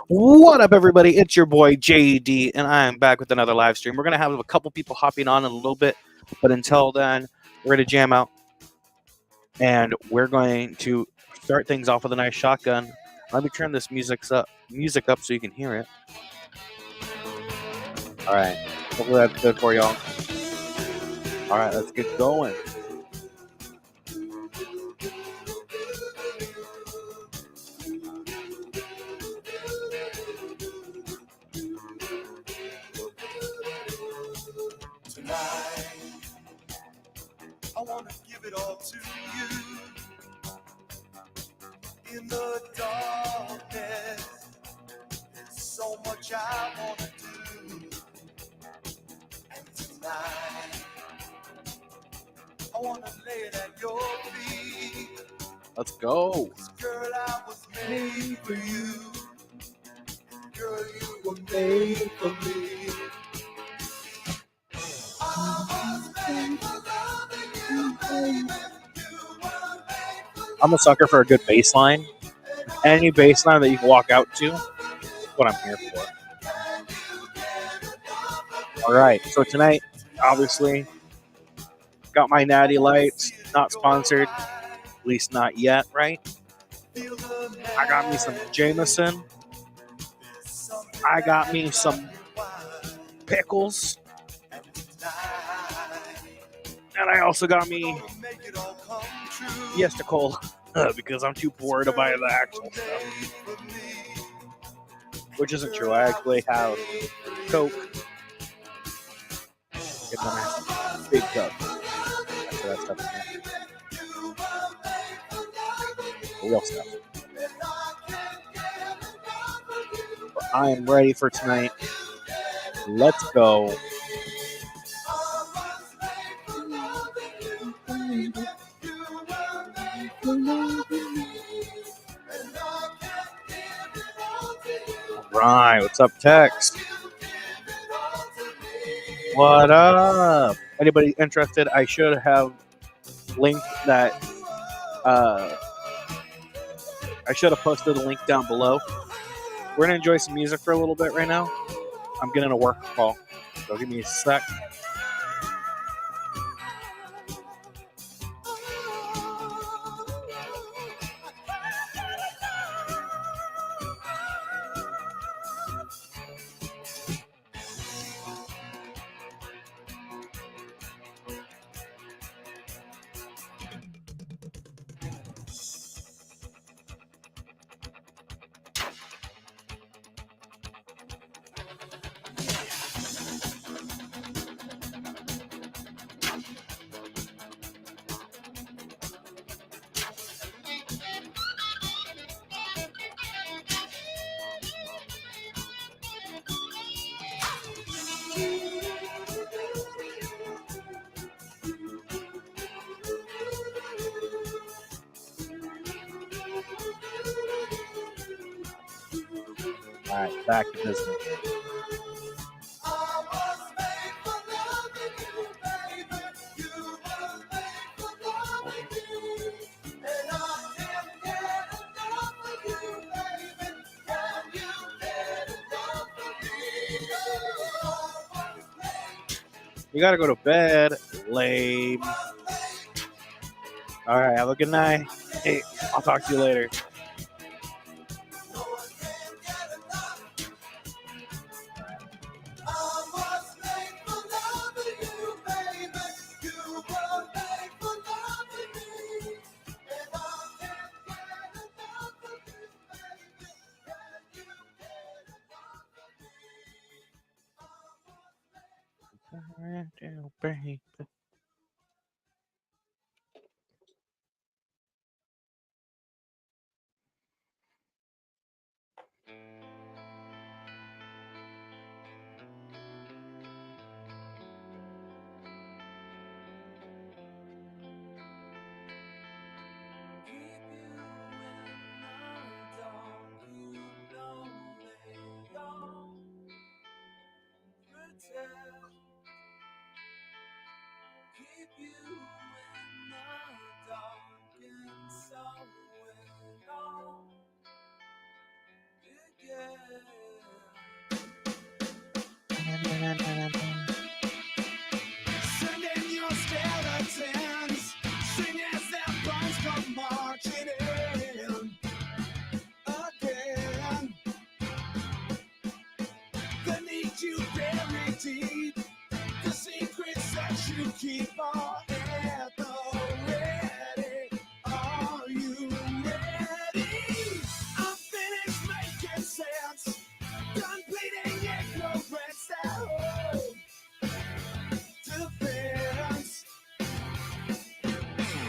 What up, everybody? It's your boy JD, and I am back with another live stream. We're gonna have a couple people hopping on in a little bit, but until then, we're gonna jam out, and we're going to start things off with a nice shotgun. Let me turn this music up so you can hear it. All right, hopefully that's good for y'all. All right, let's get going. Tonight, I want to give it all to you. In the darkness, there's so much I want to do. And tonight, I want to lay it at your feet. Let's go. Girl, I was made for you. Girl, you were made for me. I'm a sucker for a good bass line. Any bass line that you can walk out to, that's what I'm here for. All right, so tonight, obviously, got my Natty Lights, not sponsored, at least not yet, right? I got me some Jameson. I got me some pickles. And I also got me Fiesta Cola because I'm too poor to buy the actual stuff. Which isn't true. I actually have Coke in my big cup. After that stuff in there. The real stuff. But I am ready for tonight. Let's go. Right, what's up, Tex? What up? Anybody interested? I should have linked that. I should have posted a link down below. We're gonna enjoy some music for a little bit right now. I'm getting a work call, so give me a sec. All right, back to business. You gotta go to bed, lame. All right, have a good night. Hey, I'll talk to you later. Keep you in the dark and so Sending your skeletons, sing as their bones come marching in again. They need you buried deep, the secrets that you keep are at the ready. Are you ready? I'm finished making sense, done bleeding ignorance that hold defense.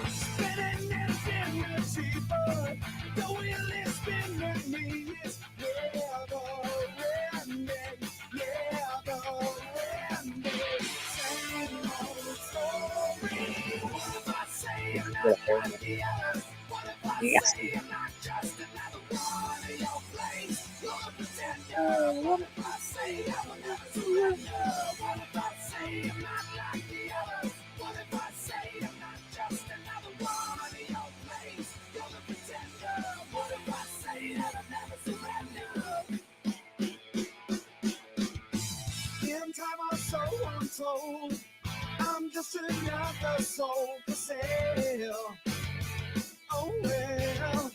Spinning infinity, but the wheel is spinning me. It's never ending, never ending. Same old story. What if I say I'm not like the others? What if I say I'm not just another one of your plays? You're a pretender. What if I say I will never surrender? What if I say I'm not like the others? What if I say I'm not just another one of your plays? You're a pretender. What if I say that I'll never surrender? In time or so untold, I'm just another soul for sale. Oh well,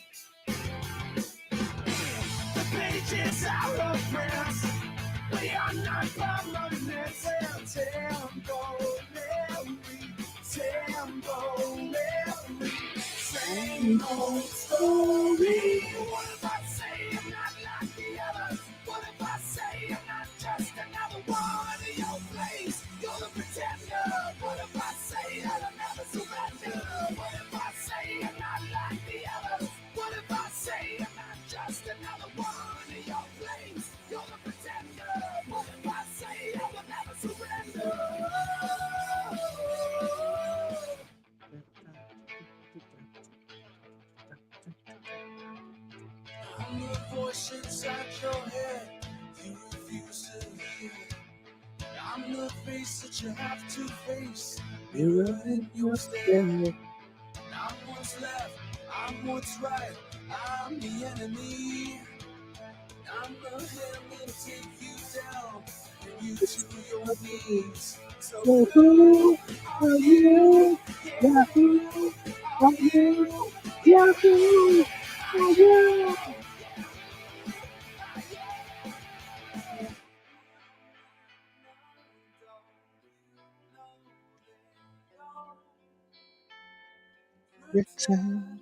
the pages are a press. We are not permanent. Temporary. Same old story. What if I say I'm not like the others? What if I say I'm not just another one of your plays? You're the pretender. What if I say that I'll never surrender? What if I say I'm not like the others? What if I say I'm not just another one of your plays? You're the pretender. What if I say I will never surrender? I'm the voice inside your head you refuse to hear. I'm the face that you have to face. Mirror in your stare. I'm what's left, I'm what's right. I'm the enemy. I'm the hammer to take you down, bring you to your knees. So who are you? Yeah, who are you? Yeah, who are you? Pretend.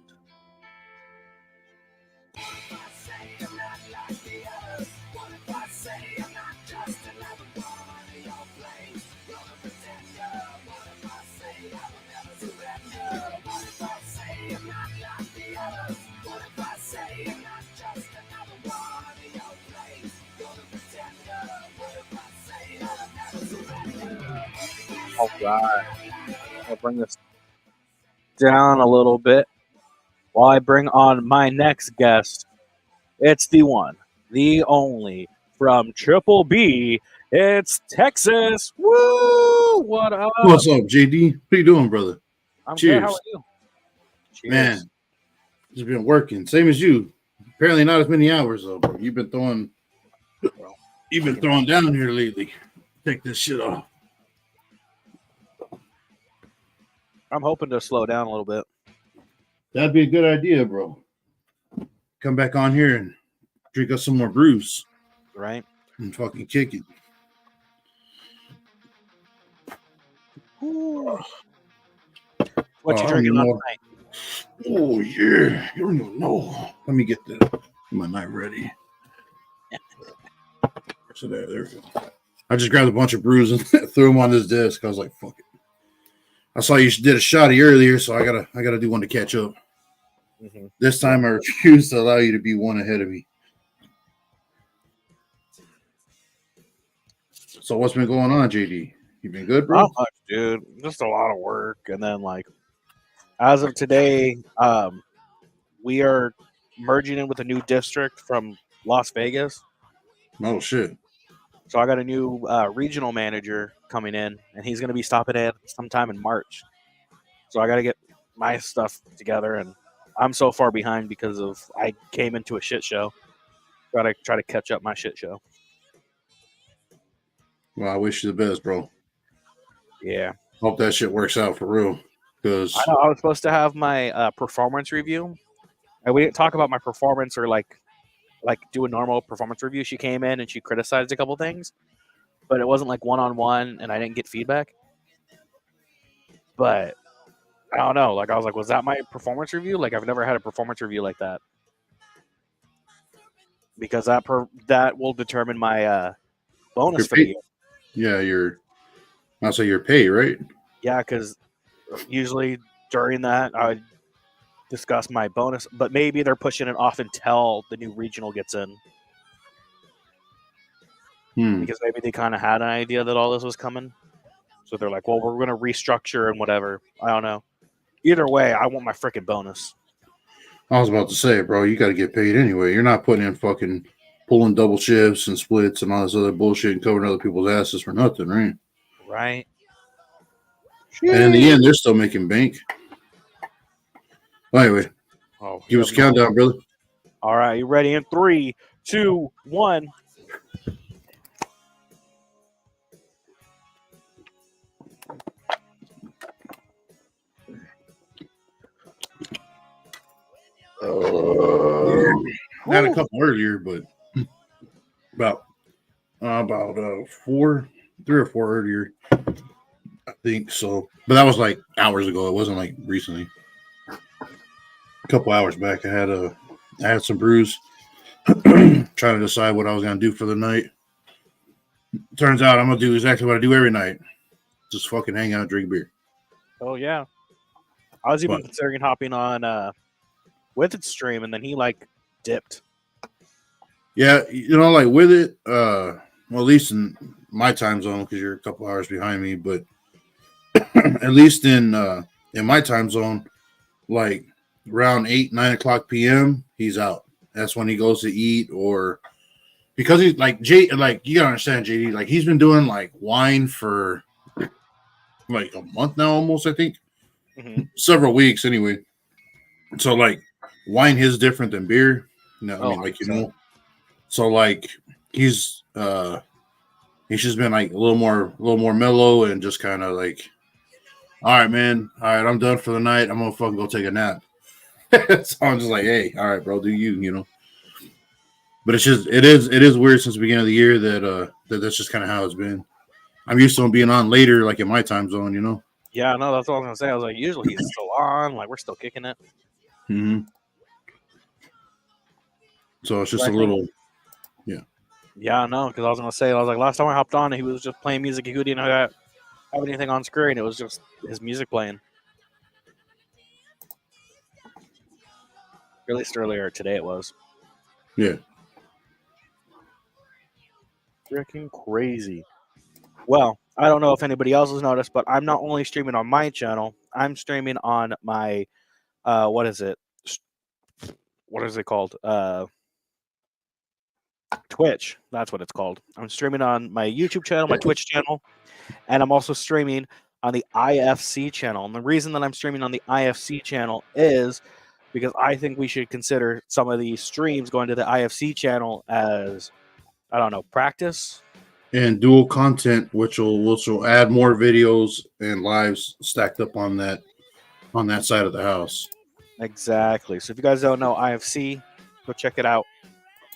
All right, I'll bring this down a little bit while I bring on my next guest. It's the one, the only, from Triple B. It's Texas. Woo! What up? What's up, JD? What you doing, brother? I'm Cheers. good. How are you? Cheers. Man, just been working, same as you. Apparently, not as many hours though. Bro. You've been throwing down here lately. Take this shit off. I'm hoping to slow down a little bit. That'd be a good idea, bro. Come back on here and drink us some more brews. Right? And fucking kick it. Ooh. What you drinking on tonight? Oh yeah, you don't even know. Let me get my knife ready. So there we go. I just grabbed a bunch of brews and threw them on this desk. I was like, fuck it. I saw you did a shotty earlier, so I gotta do one to catch up. Mm-hmm. This time I refuse to allow you to be one ahead of me. So what's been going on, JD? You been good, bro? Not much, dude. Just a lot of work, and then like, as of today, we are merging in with a new district from Las Vegas. Oh shit. So I got a new regional manager coming in, and he's going to be stopping in sometime in March. So I got to get my stuff together, and I'm so far behind because of I came into a shit show. Got to try to catch up my shit show. Well, I wish you the best, bro. Yeah. Hope that shit works out for real. Because I know I was supposed to have my performance review, and we didn't talk about my performance or like do a normal performance review. She came in and she criticized a couple things, but it wasn't like one on one, and I didn't get feedback. But I don't know. Like I was like, was that my performance review? Like I've never had a performance review like that because that will determine my bonus your for the pay, year. yeah, I'll say your pay, right? Yeah, because usually during that I would discuss my bonus, but maybe they're pushing it off until the new regional gets in because maybe they kind of had an idea that all this was coming. So they're like, well, we're going to restructure and whatever. I don't know. Either way, I want my freaking bonus. I was about to say, bro, you got to get paid anyway. You're not putting in fucking pulling double shifts and splits and all this other bullshit and covering other people's asses for nothing, right? Right. And in the end, they're still making bank. Well, anyway, Oh, give us a countdown, brother. All right, you ready? In 3, 2, 1. I had a couple earlier, but about 3 or 4 earlier, I think so. But that was like hours ago. It wasn't like recently. A couple hours back, I had some brews. Trying to decide what I was gonna do for the night. Turns out I'm gonna do exactly what I do every night. Just fucking hang out, drink beer. Oh yeah. I was even considering hopping on with its stream, and then he like dipped. Yeah, like with it, well, at least in my time zone, because you're a couple hours behind me, but at least in my time zone, like around 8-9 o'clock p.m., he's out. That's when he goes to eat, or because he's like like you gotta understand, JD, like he's been doing like wine for like a month now, almost, I think. Several weeks anyway. So like wine is different than beer. I mean, like, so like he's just been like a little more mellow and just kind of like, all right, man, all right, I'm done for the night. I'm gonna fucking go take a nap. So I'm just like, hey, all right, bro, do you. But it is weird since the beginning of the year that that's just kind of how it's been. I'm used to him being on later, like in my time zone, Yeah, no, that's what I was gonna say. I was like, usually he's still on, like we're still kicking it. Mm-hmm. So it's just a little, yeah. Yeah, no, because I was gonna say, I was like, last time I hopped on, he was just playing music. He didn't have anything on screen. It was just his music playing. Or at least earlier today it was. Yeah. Freaking crazy. Well, I don't know if anybody else has noticed, but I'm not only streaming on my channel, I'm streaming on my what is it? What is it called? Twitch. That's what it's called. I'm streaming on my YouTube channel, my Twitch channel, and I'm also streaming on the IFC channel. And the reason that I'm streaming on the IFC channel is because I think we should consider some of these streams going to the IFC channel as, I don't know, practice. And dual content, which will add more videos and lives stacked up on that side of the house. Exactly. So if you guys don't know IFC, go check it out.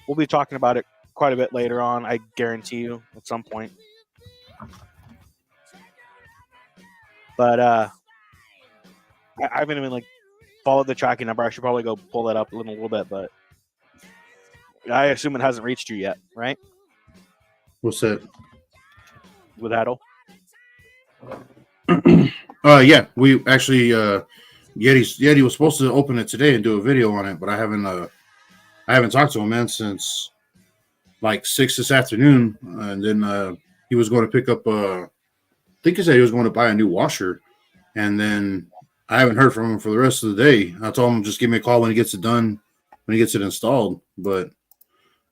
We'll be talking about it quite a bit later on, I guarantee you, at some point. But I haven't even like followed the tracking number. I should probably go pull that up in a little bit, but I assume it hasn't reached you yet, right? What's that? With Adel? Yeah, we actually Yeti was supposed to open it today and do a video on it, but I haven't talked to him, man, since like 6 this afternoon, and then he was going to pick up I think he said he was going to buy a new washer, and then I haven't heard from him for the rest of the day. I told him just give me a call when he gets it done, when he gets it installed, but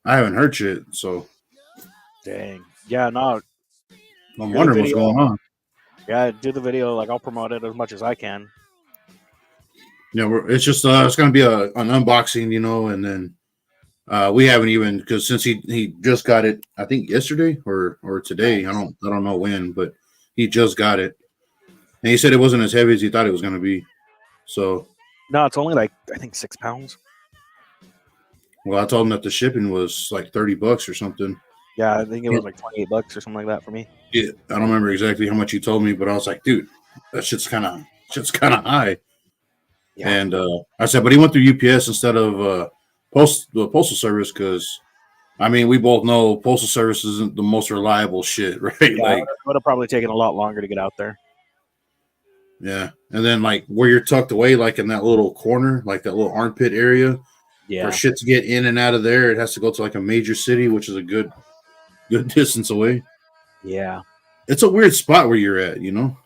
I haven't heard shit, so dang. Yeah, no. I'm wondering what's going on. Yeah, do the video. Like, I'll promote it as much as I can. Yeah, it's just it's going to be an unboxing, and then We haven't even, because since he just got it, I think yesterday or today. I don't know when, but he just got it, and he said it wasn't as heavy as he thought it was going to be. So, No, it's only like I think 6 pounds. well, I told him that the shipping was like $30 or something. Yeah, I think it was like $28 or something like that for me. Yeah, I don't remember exactly how much he told me, but I was like, dude, that shit's kind of high. Yeah. And I said, but he went through UPS instead of the postal service because, I mean, we both know postal service isn't the most reliable shit, right? Yeah, Like, it would have probably taken a lot longer to get out there. yeah, and then like where you're tucked away, like in that little corner, like that little armpit area, Yeah. for shit to get in and out of there, it has to go to like a major city, which is a good distance away. Yeah. It's a weird spot where you're at, you know,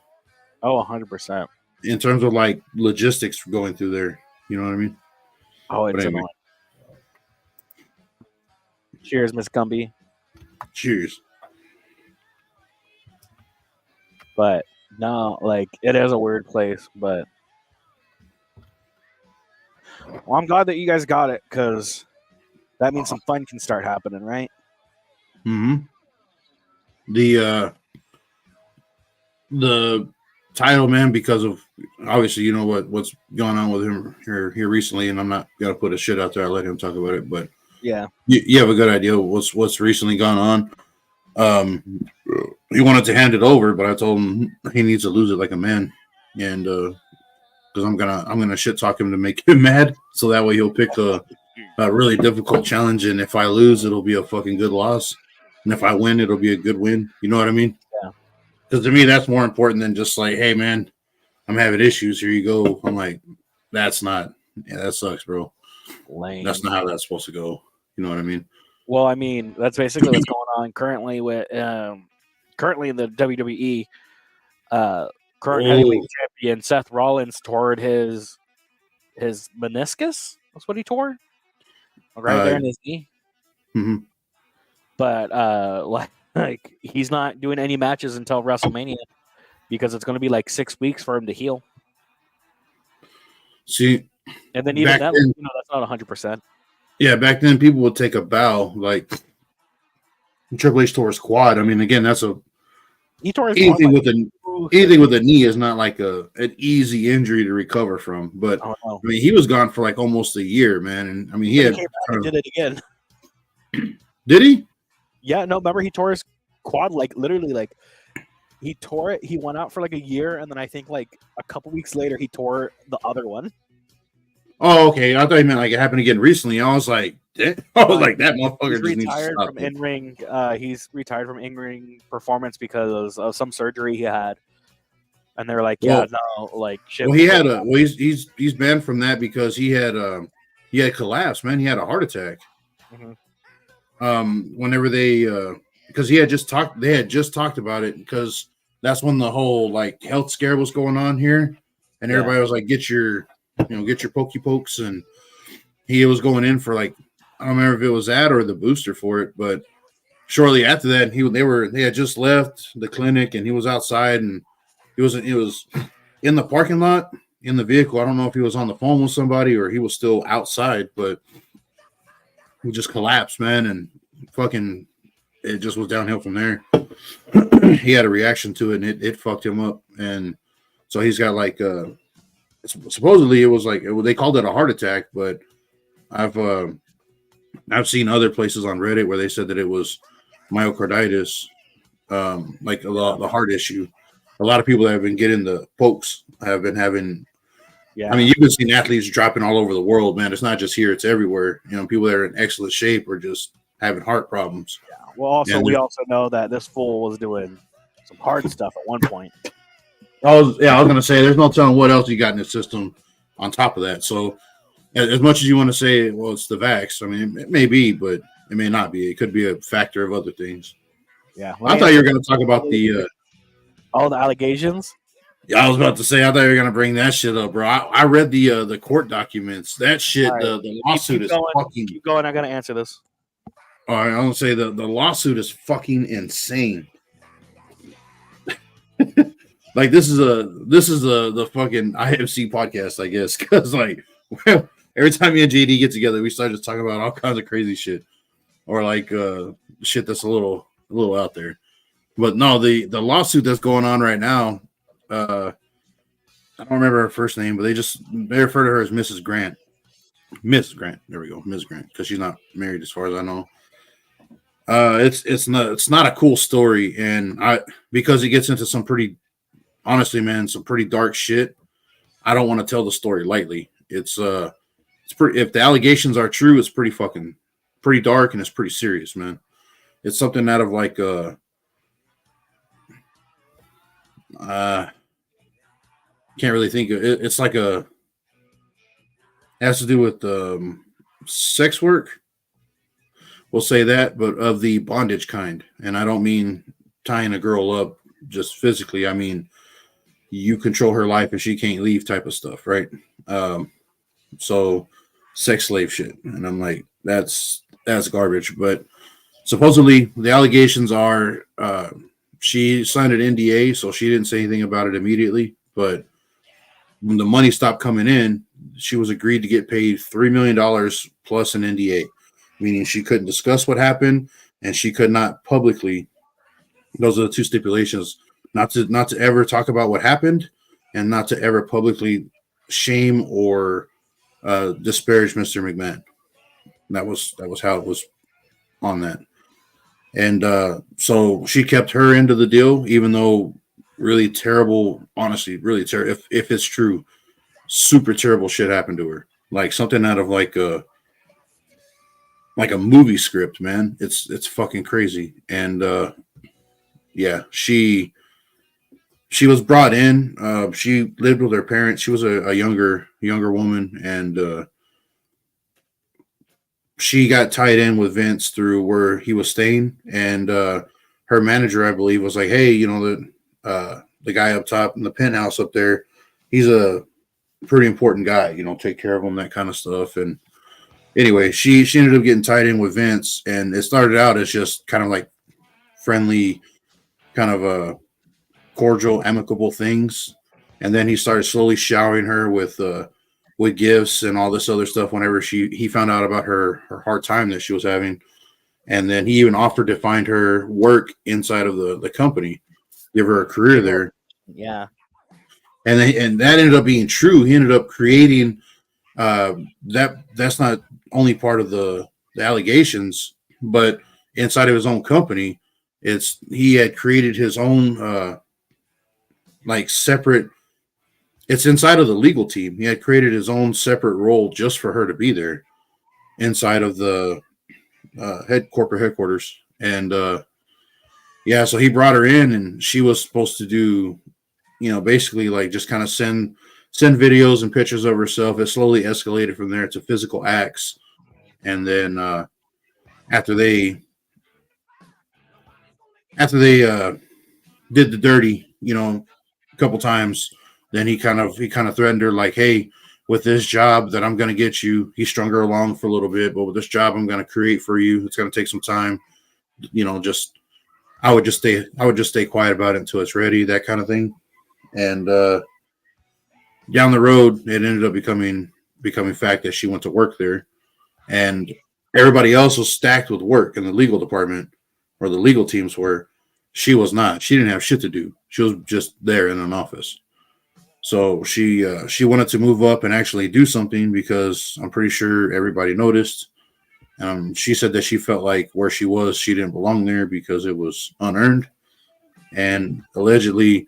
Oh, 100%. in terms of like logistics going through there. You know what I mean? Oh, it's But anyway. annoying. Cheers, Miss Gumby. Cheers. But no, like it is a weird place, but well, I'm glad that you guys got it because that means some fun can start happening, right? Mm-hmm. The title, man, because of obviously you know what's going on with him here recently, and I'm not gonna put a shit out there. I'll let him talk about it, but Yeah. you have a good idea of what's recently gone on. He wanted to hand it over, but I told him he needs to lose it like a man, and because I'm gonna shit talk him to make him mad, so that way he'll pick a really difficult challenge, and if I lose, it'll be a fucking good loss, and if I win, it'll be a good win. You know what I mean? Yeah. Because to me, that's more important than just like, hey man, I'm having issues. Here you go. I'm like, that sucks, bro. Lame. That's not how that's supposed to go. You know what I mean? Well, I mean, that's basically what's going on currently with currently in the WWE. Current heavyweight champion Seth Rollins tore his meniscus. That's what he tore, right there in his knee. Mm-hmm. But like he's not doing any matches until WrestleMania because it's going to be like 6 weeks for him to heal. See, and then even back that, then, you know, that's not 100%. Yeah, back then people would take a bow like Triple H tore his quad. I mean, again, that's He tore his anything quad, with a knee is not like an easy injury to recover from. But oh, no. I mean, he was gone for like almost a year, man. And I mean, he came back and did it again. Did he? Yeah, no. Remember, he tore his quad like literally like he tore it. He went out for like a year, and then I think like a couple weeks later he tore the other one. Oh, okay. I thought he meant like it happened again recently. I was like, that motherfucker just needs to retired stop from in-ring. He's retired from in-ring performance because of some surgery he had, and they're like, yeah, no, like shit. Well, he's banned from that because he had collapsed, man. He had a heart attack. Mm-hmm. Whenever they because they had just talked about it because that's when the whole like health scare was going on here, and everybody was like, get your pokey pokes, and he was going in for like, I don't remember if it was that or the booster for it, but shortly after that they had just left the clinic and he was outside and he was in the parking lot in the vehicle. I don't know if he was on the phone with somebody or he was still outside, but he just collapsed, man, and fucking it just was downhill from there. He had a reaction to it and it fucked him up, and so he's got like supposedly it was like they called it a heart attack, but I've seen other places on Reddit where they said that it was myocarditis, like the heart issue. A lot of people that have been getting the pokes have been having. Yeah, I mean, you've been seeing athletes dropping all over the world, man. It's not just here; it's everywhere. You know, people that are in excellent shape are just having heart problems. Yeah. Well, we also know that this fool was doing some hard stuff at one point. I was gonna say, there's no telling what else you got in the system on top of that. So, as much as you want to say, well, it's the vax. I mean, it may be, but it may not be. It could be a factor of other things. Yeah, I thought you were going to talk about the allegations. Yeah, I was about to say, I thought you were going to bring that shit up, bro. I read the court documents. That shit, right. The lawsuit is fucking. Keep going. I got to answer this. All right, I'm going to say the lawsuit is fucking insane. Like this is the fucking IFC podcast, I guess, because like Every time me and JD get together, we start just talking about all kinds of crazy shit, or like shit that's a little out there. But no, the lawsuit that's going on right now, I don't remember her first name, but they refer to her as Mrs. Grant. Miss Grant. There we go, Miss Grant, because she's not married as far as I know. It's not a cool story, and because it gets into some pretty, honestly, man, some pretty dark shit. I don't want to tell the story lightly. It's pretty. If the allegations are true, it's pretty dark, and it's pretty serious, man. It's something out of like can't really think of it. It's like it has to do with sex work. We'll say that, but of the bondage kind. And I don't mean tying a girl up just physically. I mean, you control her life and she can't leave type of stuff, right? So sex slave shit. And I'm like, that's garbage. But supposedly the allegations are she signed an NDA, so she didn't say anything about it immediately. But when the money stopped coming in, she was agreed to get paid $3 million plus an NDA, meaning she couldn't discuss what happened and she could not publicly. Those are the two stipulations: not to ever talk about what happened, and not to ever publicly shame or disparage Mr. McMahon. That was how it was on that. And so she kept her end of the deal, even though really terrible, honestly, really terrible. If it's true, super terrible shit happened to her. Like something out of like a movie script, man. It's fucking crazy. And yeah, she was brought in. She lived with her parents. She was a younger woman, and she got tied in with Vince through where he was staying. And her manager, I believe, was like, "Hey, you know the guy up top in the penthouse up there, he's a pretty important guy. You know, take care of him, that kind of stuff." And anyway, she ended up getting tied in with Vince, and it started out as just kind of like friendly, kind of a cordial, amicable things, and then he started slowly showering her with gifts and all this other stuff whenever he found out about her hard time that she was having. And then he even offered to find her work inside of the company, give her a career there. Yeah. And that ended up being true. He ended up creating that's not only part of the allegations, but inside of his own company, he had created his own like separate. It's inside of the legal team. He had created his own separate role just for her to be there inside of the corporate headquarters. And yeah, so he brought her in, and she was supposed to do, basically like just kind of send videos and pictures of herself. It slowly escalated from there to physical acts. And then after they did the dirty, a couple times, then he kind of threatened her like, "Hey, with this job that I'm going to get you," he strung her along for a little bit, "but with this job I'm going to create for you, it's going to take some time. I would just stay quiet about it until it's ready," that kind of thing. And down the road, it ended up becoming fact that she went to work there, and everybody else was stacked with work in the legal department, or the legal teams were. She was not. She didn't have shit to do. She was just there in an office. So she wanted to move up and actually do something, because I'm pretty sure everybody noticed. She said that she felt like where she was, she didn't belong there because it was unearned. And allegedly,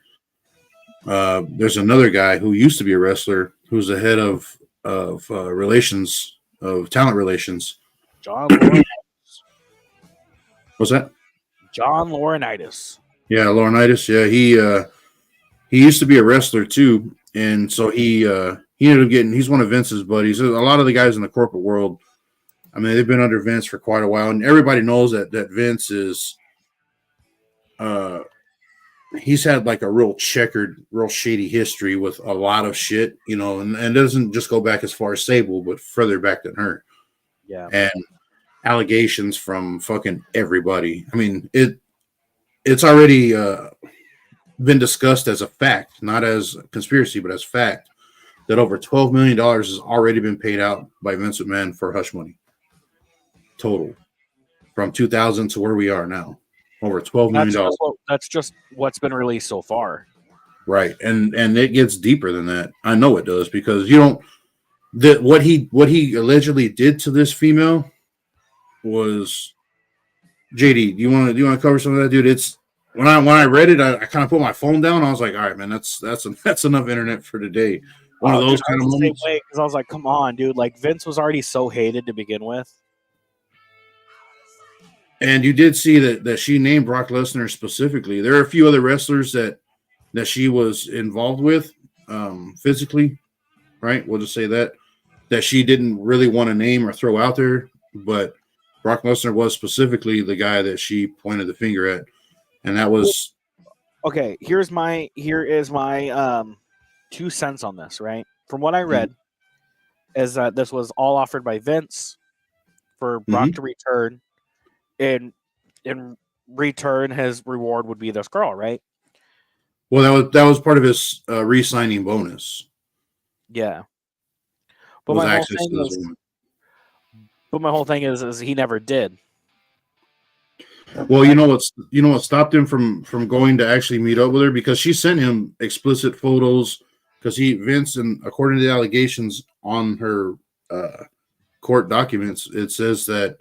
there's another guy who used to be a wrestler who's the head of talent relations. John Laurinaitis. What's that? John Laurinaitis. Yeah, Laurinaitis. Yeah, he used to be a wrestler too, and so he ended up getting. He's one of Vince's buddies. A lot of the guys in the corporate world, I mean, they've been under Vince for quite a while, and everybody knows that Vince is. He's had like a real checkered, real shady history with a lot of shit, and it doesn't just go back as far as Sable, but further back than her. Yeah. And allegations from fucking everybody. I mean, it's already been discussed as a fact, not as a conspiracy, but as fact, that over $12 million has already been paid out by Vince McMahon for hush money. Total. From 2000 to where we are now. Over $12 million. That's just what's been released so far. Right. And it gets deeper than that. I know it does, because you don't what he allegedly did to this female was, JD, do you want to cover some of that, dude? It's when I read it, I kind of put my phone down. I was like, all right, man, that's enough internet for today. One of those kind of moments. Because I was like, come on, dude. Like, Vince was already so hated to begin with. And you did see that she named Brock Lesnar specifically. There are a few other wrestlers that she was involved with physically, right? We'll just say that she didn't really want to name or throw out there, but Brock Lesnar was specifically the guy that she pointed the finger at, and that was okay. Here is my 2 cents on this. Right, from what I read, is that this was all offered by Vince for Brock to return, and in return, his reward would be this girl, right? Well, that was part of his re-signing bonus. Yeah, but my whole thing is he never did. Well, you know what stopped him from going to actually meet up with her, because she sent him explicit photos, because Vince, and according to the allegations on her court documents, it says that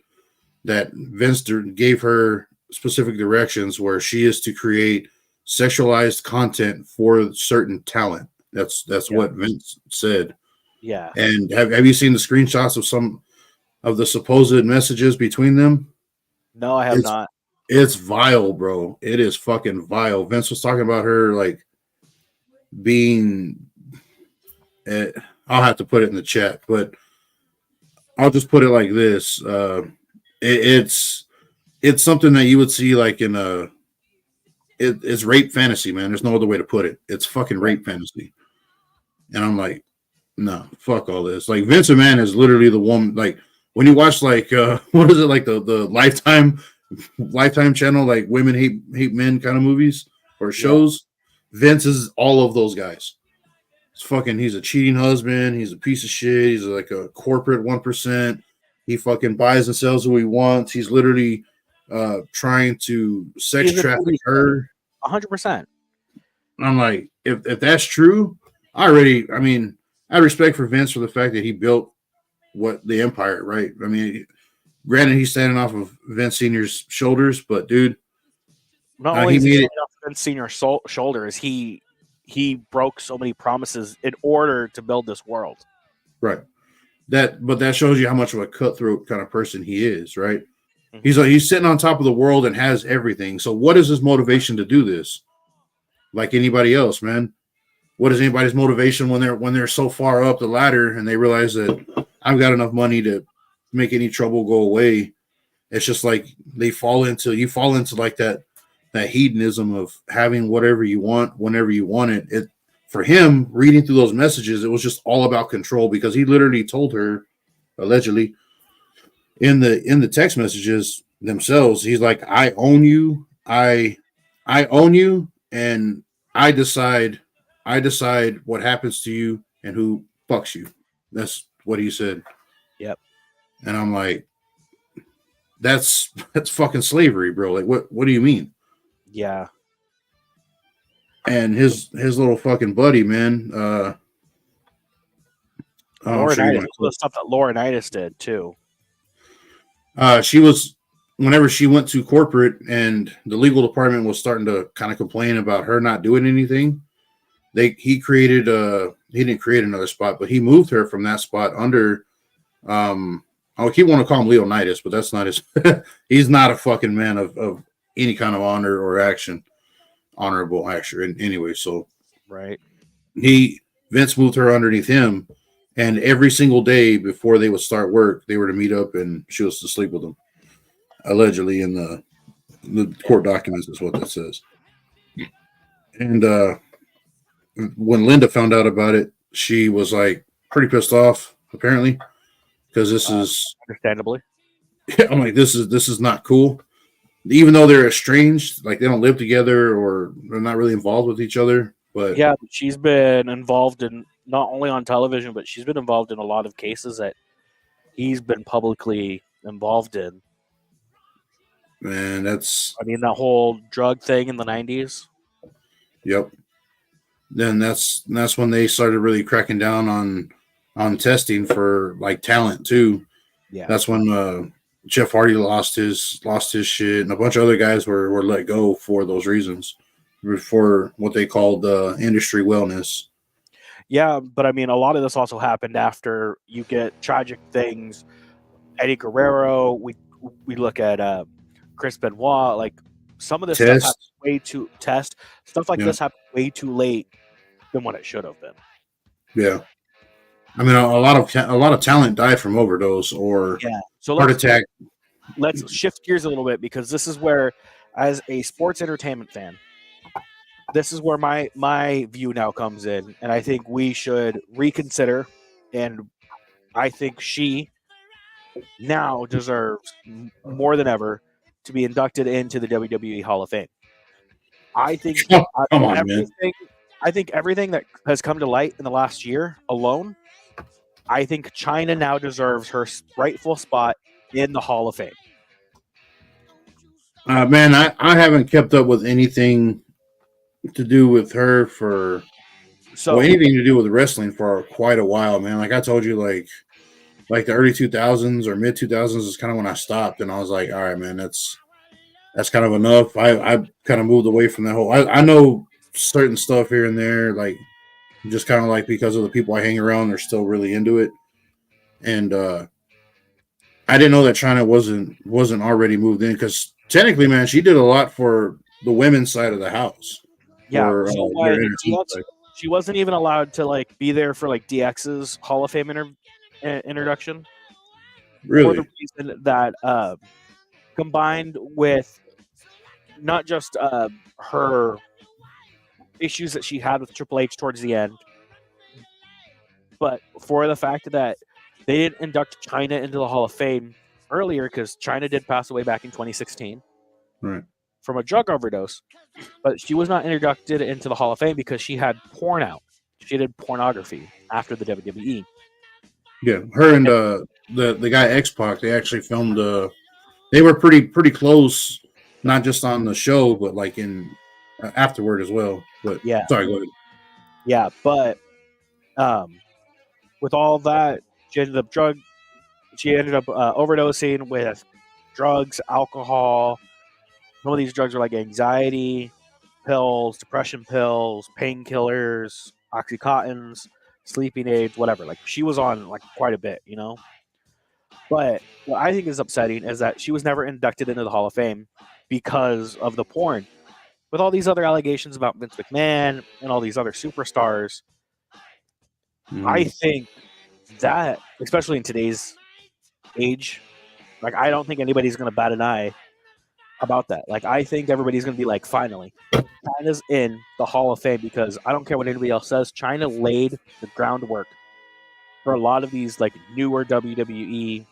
Vince gave her specific directions where she is to create sexualized content for certain talent. That's what Vince said. Yeah. And have you seen the screenshots of some of the supposed messages between them? No, I have not. It's vile, bro. It is fucking vile. Vince was talking about her like being. I'll have to put it in the chat, but I'll just put it like this. It's something that you would see like in a. It's rape fantasy, man. There's no other way to put it. It's fucking rape fantasy. And I'm like, no, fuck all this. Like, Vince McMahon is literally the woman. Like, when you watch like what is it, like the Lifetime channel, like women hate men kind of movies or shows, Vince is all of those guys. He's a cheating husband, he's a piece of shit, he's like a corporate 1%. He fucking buys and sells who he wants. He's literally trying to sex traffic her 100%. I'm like, if that's true, I had respect for Vince for the fact that he built the empire, right? I mean, granted, he's standing off of Vince Senior's shoulders, but dude, not only is he standing off Vince Senior's shoulders, he broke so many promises in order to build this world. Right. But that shows you how much of a cutthroat kind of person he is, right? Mm-hmm. He's sitting on top of the world and has everything. So what is his motivation to do this? Like anybody else, man. What is anybody's motivation when they're so far up the ladder and they realize that I've got enough money to make any trouble go away? It's just like you fall into like that hedonism of having whatever you want whenever you want it. It for him, reading through those messages, it was just all about control, because he literally told her, allegedly, in the text messages themselves, he's like, I own you, I own you, and I decide what happens to you and who fucks you. That's what he said. Yep. And I'm like, that's fucking slavery, bro. Like, what do you mean? Yeah. And his little fucking buddy, man. The stuff that Laurinaitis did too. She was, whenever she went to corporate and the legal department was starting to kind of complain about her not doing anything, he didn't create another spot, but he moved her from that spot under I keep wanting to call him Leonidas, but that's not his. He's not a fucking man of any kind of honor or honorable action. Anyway, so right, Vince moved her underneath him, and every single day before they would start work, they were to meet up, and she was to sleep with him. Allegedly, in the court documents is what that says. And when Linda found out about it, she was like pretty pissed off, apparently. Because this is understandably. I'm like, this is not cool. Even though they're estranged, like they don't live together or they're not really involved with each other. But yeah, she's been involved in not only on television, but she's been involved in a lot of cases that he's been publicly involved in. Man, that's I mean, that whole drug thing in the 90s. yep. Then that's when they started really cracking down on testing for like talent too. Yeah. That's when Jeff Hardy lost his shit, and a bunch of other guys were let go for those reasons, for what they called industry wellness. Yeah, but I mean, a lot of this also happened after you get tragic things. Eddie Guerrero, we look at Chris Benoit, like some of this stuff happened Test, way too stuff like Yeah. this happened way too late than what it should have been. yeah. I mean, a lot of talent died from overdose or Yeah. So heart attack. let's shift gears a little bit, because this is where, as a sports entertainment fan, this is where my view now comes in, and I think we should reconsider. And I think she now deserves more than ever to be inducted into the WWE Hall of Fame. I think Come on, man. I think everything that has come to light in the last year alone, I think China now deserves her rightful spot in the Hall of Fame. Man, I haven't kept up with anything to do with her for anything to do with wrestling for quite a while, man. Like I told you, like the early 2000s or mid 2000s is kind of when I stopped, and I was like, all right, man, that's kind of enough. I kind of moved away from that whole. I know certain stuff here and there, like just kind of like because of the people I hang around, they're still really into it, and I didn't know that China wasn't already moved in, because technically, man, she did a lot for the women's side of the house. Yeah, for, so their when entertainment side. she wasn't even allowed to like be there for like DX's Hall of Fame introduction. For Really? the reason that combined with not just her issues that she had with Triple H towards the end, but for the fact that they didn't induct China into the Hall of Fame earlier, because China did pass away back in 2016 Right. from a drug overdose, but she was not inducted into the Hall of Fame because she had porn out. She did pornography after the WWE. Yeah, her and the guy X-Pac, they actually filmed. They were pretty close, not just on the show, but like in afterward as well. But Yeah. sorry, go ahead. Yeah, but with all that, she ended up overdosing with drugs, alcohol. Some of these drugs are like anxiety pills, depression pills, painkillers, oxycontins, sleeping aids, whatever. Like she was on like quite a bit, you know. But what I think is upsetting is that she was never inducted into the Hall of Fame because of the porn. With all these other allegations about Vince McMahon and all these other superstars, I think that, especially in today's age, like I don't think anybody's going to bat an eye about that. Like I think everybody's going to be like, finally, China's in the Hall of Fame, because I don't care what anybody else says. China laid the groundwork for a lot of these like newer WWE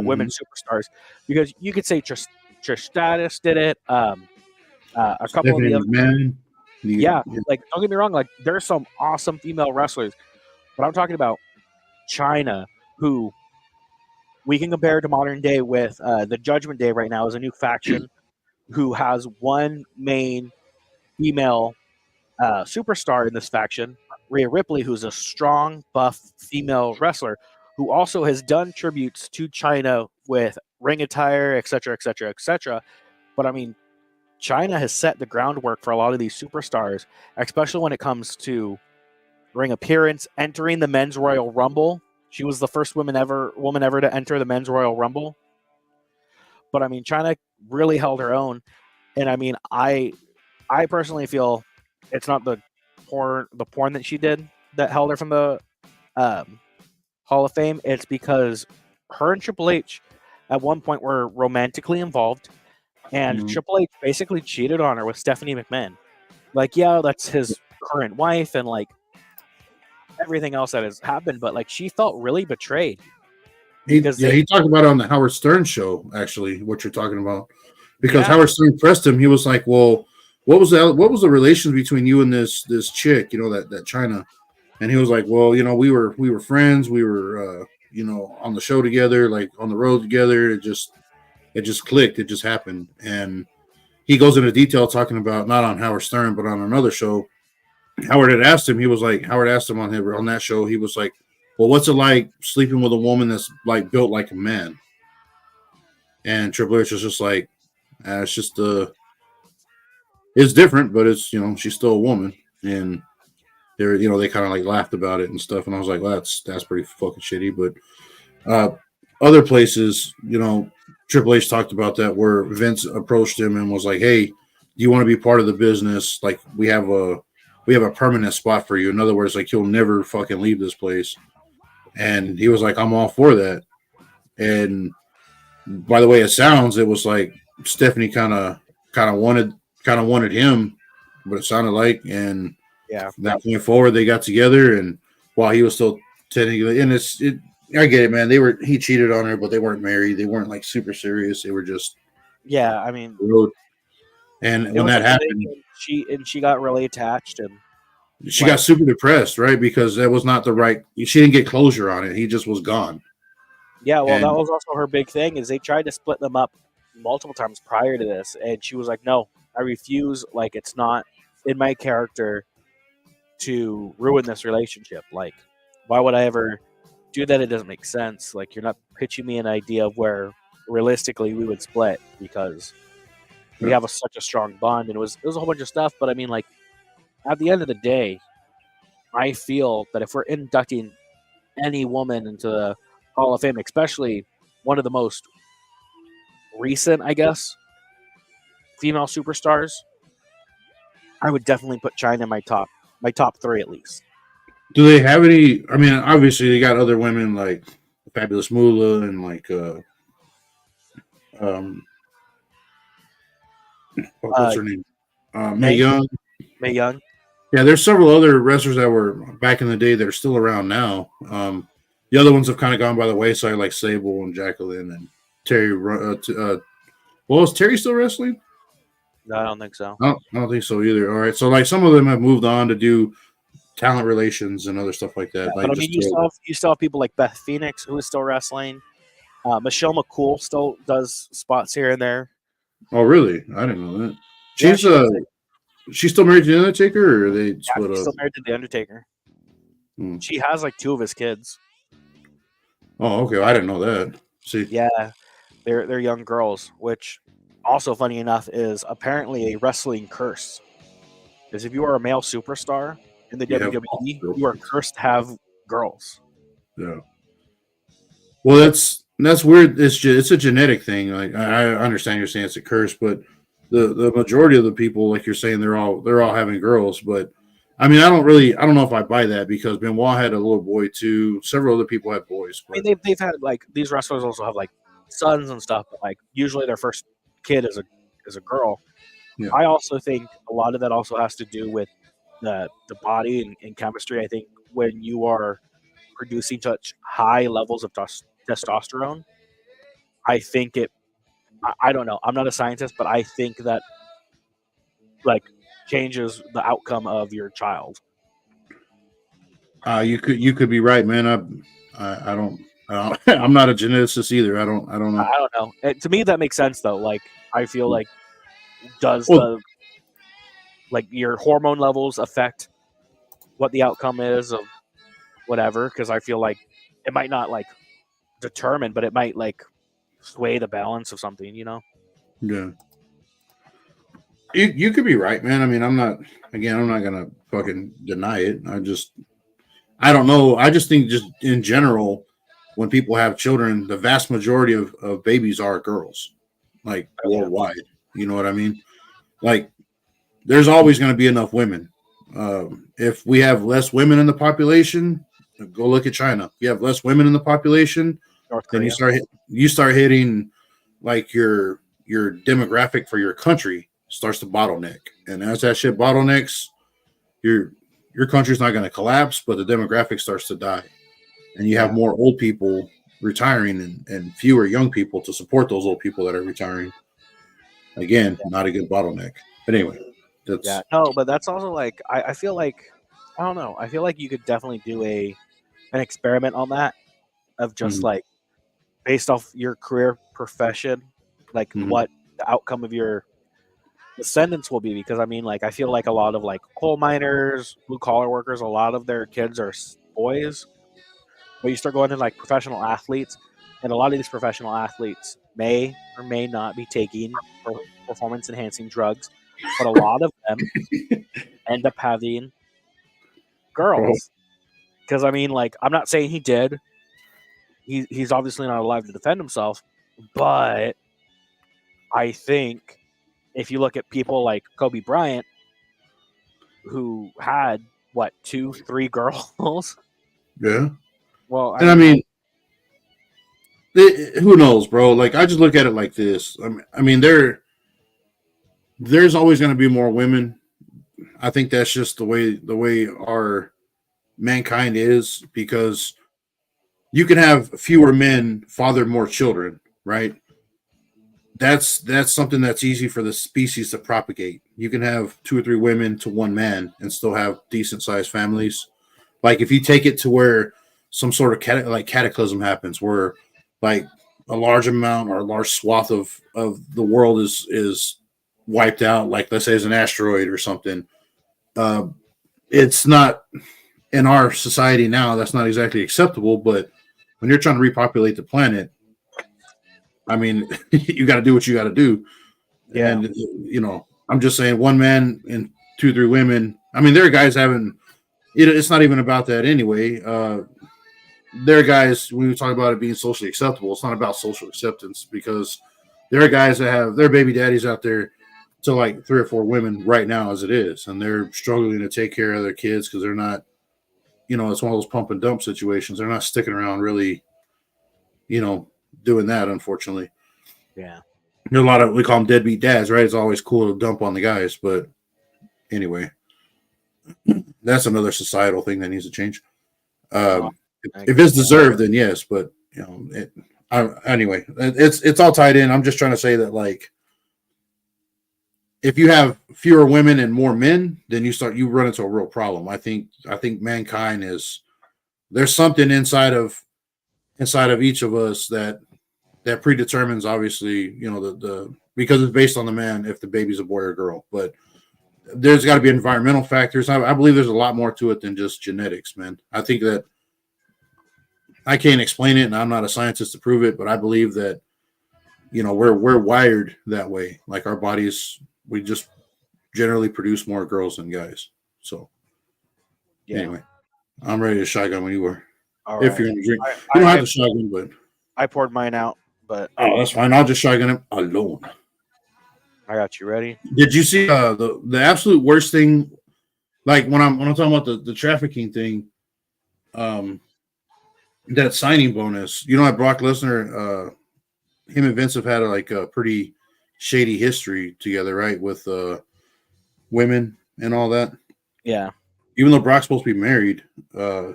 women superstars, because you could say Trish Stratus did it. A couple of the other, man. yeah, like don't get me wrong, like there's some awesome female wrestlers, but I'm talking about China, who we can compare to modern day with the Judgment Day right now is a new faction who has one main female superstar in this faction, Rhea Ripley, who's a strong, buff female wrestler who also has done tributes to China with ring attire, etc., etc., etc. But I mean, China has set the groundwork for a lot of these superstars, especially when it comes to ring appearance, entering the Men's Royal Rumble. She was the first woman ever to enter the Men's Royal Rumble. But I mean, China really held her own, and I mean, I personally feel it's not the porn that she did that held her from the Hall of Fame. It's because her and Triple H at one point were romantically involved, and Triple H basically cheated on her with Stephanie McMahon. Like, yeah, that's his current wife, and like everything else that has happened, but like she felt really betrayed. He talked about it on the Howard Stern show, actually, what you're talking about. Because Howard Stern pressed him, he was like, well, what was the relation between you and this chick, you know, that China? And he was like, well, we were friends, we were on the show together, like on the road together. It just clicked, it just happened. And he goes into detail talking about, not on Howard Stern, but on another show. Howard asked him on that show, he was like, well, what's it like sleeping with a woman that's like built like a man? And Triple H was just like, it's just it's different, but it's she's still a woman. And they kind of like laughed about it and stuff. And I was like, well, that's pretty fucking shitty. But other places, Triple H talked about that, where Vince approached him and was like, hey, do you want to be part of the business? Like, we have a permanent spot for you. In other words, like, you'll never fucking leave this place. And he was like, I'm all for that. And by the way it sounds, it was like Stephanie kind of wanted him, but it sounded like. And Yeah. from that point forward, they got together, and while he was still technically, and I get it, man. He cheated on her, but they weren't married. They weren't like super serious. They were just Yeah, I mean, and it when was that like happened, she got really attached, and she got super depressed, right? Because that was not the right. She didn't get closure on it. He just was gone. yeah, well, that And was also her big thing, is they tried to split them up multiple times prior to this, and she was like, "No, I refuse. Like, it's not in my character to ruin this relationship. Like, why would I ever do that? It doesn't make sense. Like, you're not pitching me an idea of where realistically we would split, because we have such a strong bond." And it was a whole bunch of stuff. But I mean, like, at the end of the day, I feel that if we're inducting any woman into the Hall of Fame, especially one of the most recent, I guess, female superstars, I would definitely put China in my top three at least. do they have any? I mean, obviously they got other women like Fabulous Moolah and like um what's her name? Mae Young. Mae Young. Yeah, there's several other wrestlers that were back in the day that are still around now. The other ones have kind of gone by the wayside, like Sable and Jacqueline and Terry. Well, is Terry still wrestling? No, I don't think so. I don't think so either. All right, so like some of them have moved on to do talent relations and other stuff like that. Yeah, like but I mean, you still have people like Beth Phoenix, who is still wrestling. Michelle McCool still does spots here and there. oh, really? I didn't know that. Yeah, She's still married to the Undertaker, or are they yeah, split she's up? still married to the Undertaker. Hmm. She has like two of his kids. Oh, okay. I didn't know that. See, Yeah, they're young girls, which also funny enough is apparently a wrestling curse. Because if you are a male superstar in the You have WWE, girls. you are cursed to have girls. Yeah. Well, that's weird. It's a genetic thing. Like I understand you're saying it's a curse, but the majority of the people, like you're saying, they're all having girls. But I mean, I don't know if I buy that, because Benoit had a little boy too. Several other people had boys. I mean, But they've had like these wrestlers also have like sons and stuff, but like usually their first kid is a girl. Yeah. I also think a lot of that also has to do with the body and chemistry. I think when you are producing such high levels of testosterone, I think I don't know. I'm not a scientist, but I think that like changes the outcome of your child. you could be right, man. I'm not a geneticist either. I don't know. I don't know. To me, that makes sense though. Like I feel like does Well, the like your hormone levels affect what the outcome is of whatever? Because I feel like it might not like determine, but it might like sway the balance of something. You know? yeah. You could be right, man. I mean, I'm not gonna fucking deny it. I don't know. I just think, just in general, when people have children, the vast majority of babies are girls, like worldwide. You know what I mean? Like, there's always going to be enough women. If we have less women in the population, go look at China. You have less women in the population, North then Korea. you start hitting like your demographic for your country starts to bottleneck, and as that shit bottlenecks, your country's not going to collapse, but the demographic starts to die, and you have more old people retiring and fewer young people to support those old people that are retiring. Again, not a good bottleneck. But anyway, that's Yeah. No, but that's also like I feel like I don't know. I feel like you could definitely do an experiment on that of just Mhm. like based off your career profession, like Mhm. what the outcome of your descendants will be. Because I mean, like I feel like a lot of like coal miners, blue collar workers, a lot of their kids are boys. But you start going to like professional athletes, and a lot of these professional athletes may or may not be taking performance enhancing drugs, but a lot of them end up having Oh, girls. Because I mean, like I'm not saying he did. He's obviously not alive to defend himself, but I think if you look at people like Kobe Bryant, who had what 2, 3 girls, yeah. well, I And I mean, mean, who knows, bro? Like, I just look at it like this. I mean, there's always going to be more women. I think that's just the way our mankind is, because you can have fewer men father more children, right? That's something that's easy for the species to propagate. You can have 2 or 3 women to one man and still have decent sized families. Like, if you take it to where some sort of cataclysm happens, where like a large amount or a large swath of the world is wiped out, like let's say it's an asteroid or something. Uh, it's not in our society now. That's not exactly acceptable. But when you're trying to repopulate the planet, I mean, you got to do what you got to do. yeah, And I'm just saying, one man and 2, 3 women. I mean, there are guys having. It's not even about that anyway. There are guys, when we talk about it being socially acceptable, it's not about social acceptance, because there are guys that have their baby daddies out there to like 3 or 4 women right now as it is, and they're struggling to take care of their kids because they're not, it's one of those pump and dump situations. They're not sticking around really, you know, doing that, unfortunately. yeah. There are a lot of, we call them deadbeat dads, right? It's always cool to dump on the guys, but anyway, that's another societal thing that needs to change. No, Um, I if agree it's with that. deserved, then yes, but anyway, it's all tied in. I'm just trying to say that, like, if you have fewer women and more men, then you run into a real problem. I think mankind is, there's something inside of each of us that predetermines, obviously, the because it's based on the man if the baby's a boy or girl. But there's got to be environmental factors. I believe there's a lot more to it than just genetics, man. I think that I can't explain it, and I'm not a scientist to prove it, but I believe that we're wired that way. Like, our bodies, we just generally produce more girls than guys. So Yeah. anyway, I'm ready to shotgun when you were. All If right. you're gonna drink, I, you don't I, have I to shotgun, but I poured mine out, but that's fine. I'll just shotgun it alone. I got you ready. Did you see the absolute worst thing? Like, when I'm talking about the trafficking thing, um, that signing bonus. At Brock Lesnar, him and Vince have had a pretty shady history together, right? With women and all that. Yeah, Even though Brock's supposed to be married, uh,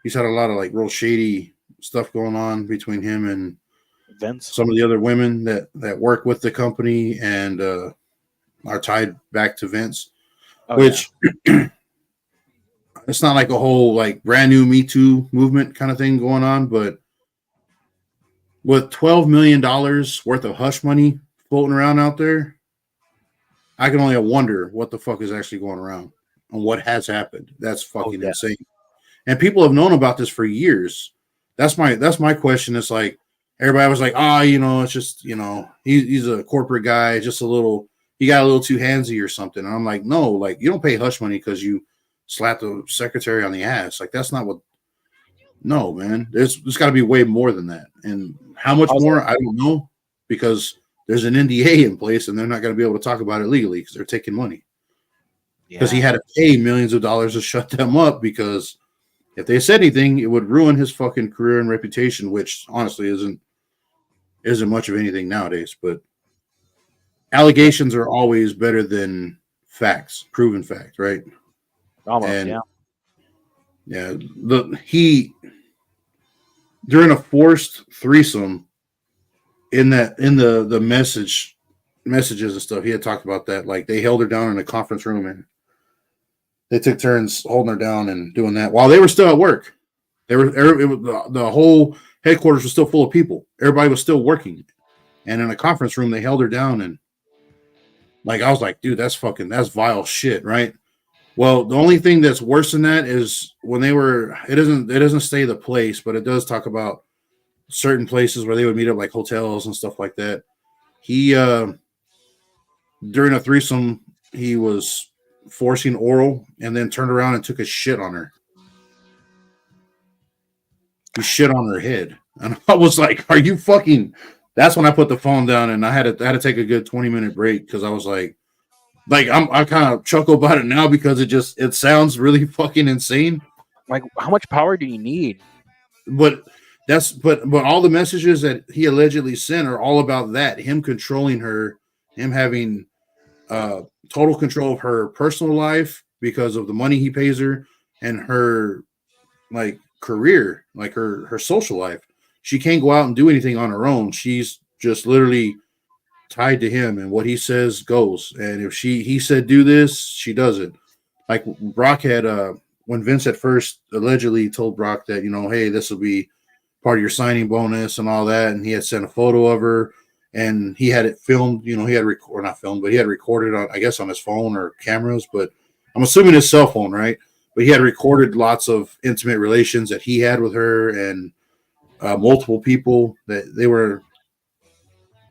he's had a lot of like real shady stuff going on between him and Vince. some of the other women that work with the company and are tied back to Vince. Oh yeah, Which, it's not like a whole like brand new Me Too movement kind of thing going on, but with $12 million worth of hush money floating around out there, I can only wonder what the fuck is actually going around and what has happened. That's oh fucking yeah. insane. And people have known about this for years. That's my question. It's like, everybody was like, it's just, he's a corporate guy, just a little, he got a little too handsy or something. And I'm like, no, like, you don't pay hush money because you slap the secretary on the ass. Like, that's not what. No, man. There's got to be way more than that. And how much I was more, like, I don't know, because there's an NDA in place and they're not going to be able to talk about it legally because they're taking money. Because he yeah. had to pay millions of dollars to shut them up, because if they said anything, it would ruin his fucking career and reputation, which honestly isn't much of anything nowadays. But Yeah, allegations are always better than facts, proven fact, right? almost. And Yeah, yeah, he during a forced threesome, in the messages and stuff, he had talked about that. Like, they held her down in a conference room, and They took turns holding her down and doing that while they were still at work. The whole headquarters was still full of people. Everybody was still working, and in a conference room, they held her down. And like, I was like, dude, that's vile shit, right? Well, the only thing that's worse than that is when they were. It doesn't say the place, but it does talk about certain places where they would meet up, like hotels and stuff like that. He during a threesome, he was forcing oral and then turned around and took a shit on her. He shit on her head. And I was like, are you fucking... That's when I put the phone down and I had to take a good 20-minute break because I was like I kind of chuckle about it now because it sounds really fucking insane. Like, how much power do you need? But all the messages that he allegedly sent are all about that, him controlling her, him having total control of her personal life because of the money he pays her and her like career, like her social life. She can't go out and do anything on her own. She's just literally tied to him, and what he says goes. And if he said do this, she does it. Like Brock had when Vince at first allegedly told Brock that, hey, this will be part of your signing bonus and all that, and he had sent a photo of her and he had it filmed, he had not filmed, but he had recorded on, I guess, on his phone or cameras, but I'm assuming his cell phone, right? But he had recorded lots of intimate relations that he had with her and multiple people that they were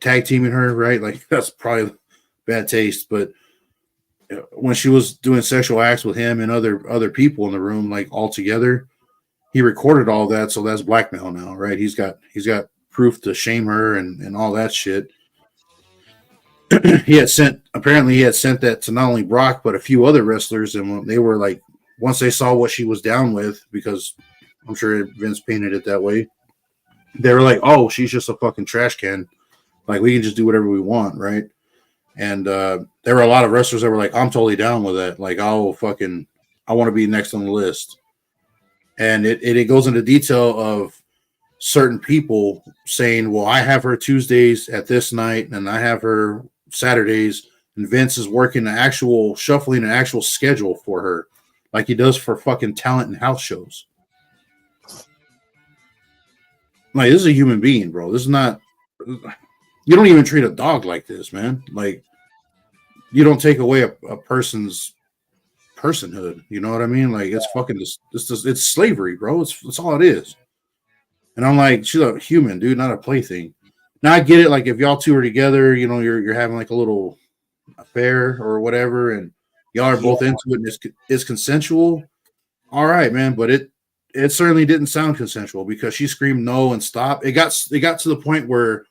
tag teaming her, right? Like, that's probably bad taste, but when she was doing sexual acts with him and other people in the room, like all together, he recorded all that. So that's blackmail now, right? He's got proof to shame her and all that shit. He had sent that to not only Brock, but a few other wrestlers. And they were like, once they saw what she was down with, because I'm sure Vince painted it that way, they were like, oh, she's just a fucking trash can. Like, we can just do whatever we want, right? And there were a lot of wrestlers that were like, I'm totally down with that. Like, I want to be next on the list. And it goes into detail of certain people saying, well, I have her Tuesdays at this night and I have her Saturdays, and Vince is working shuffling an actual schedule for her, like he does for fucking talent and house shows. Like, this is a human being, bro. This is not... You don't even treat a dog like this, man. Like, you don't take away a person's personhood. You know what I mean? Like, it's fucking it's slavery, bro. It's all it is. And I'm like, she's a human, dude, not a plaything. Now I get it. Like, if y'all two are together, you're having like a little affair or whatever, and y'all are both into it, and it's consensual. All right, man. But it certainly didn't sound consensual because she screamed no and stop. It got to the point where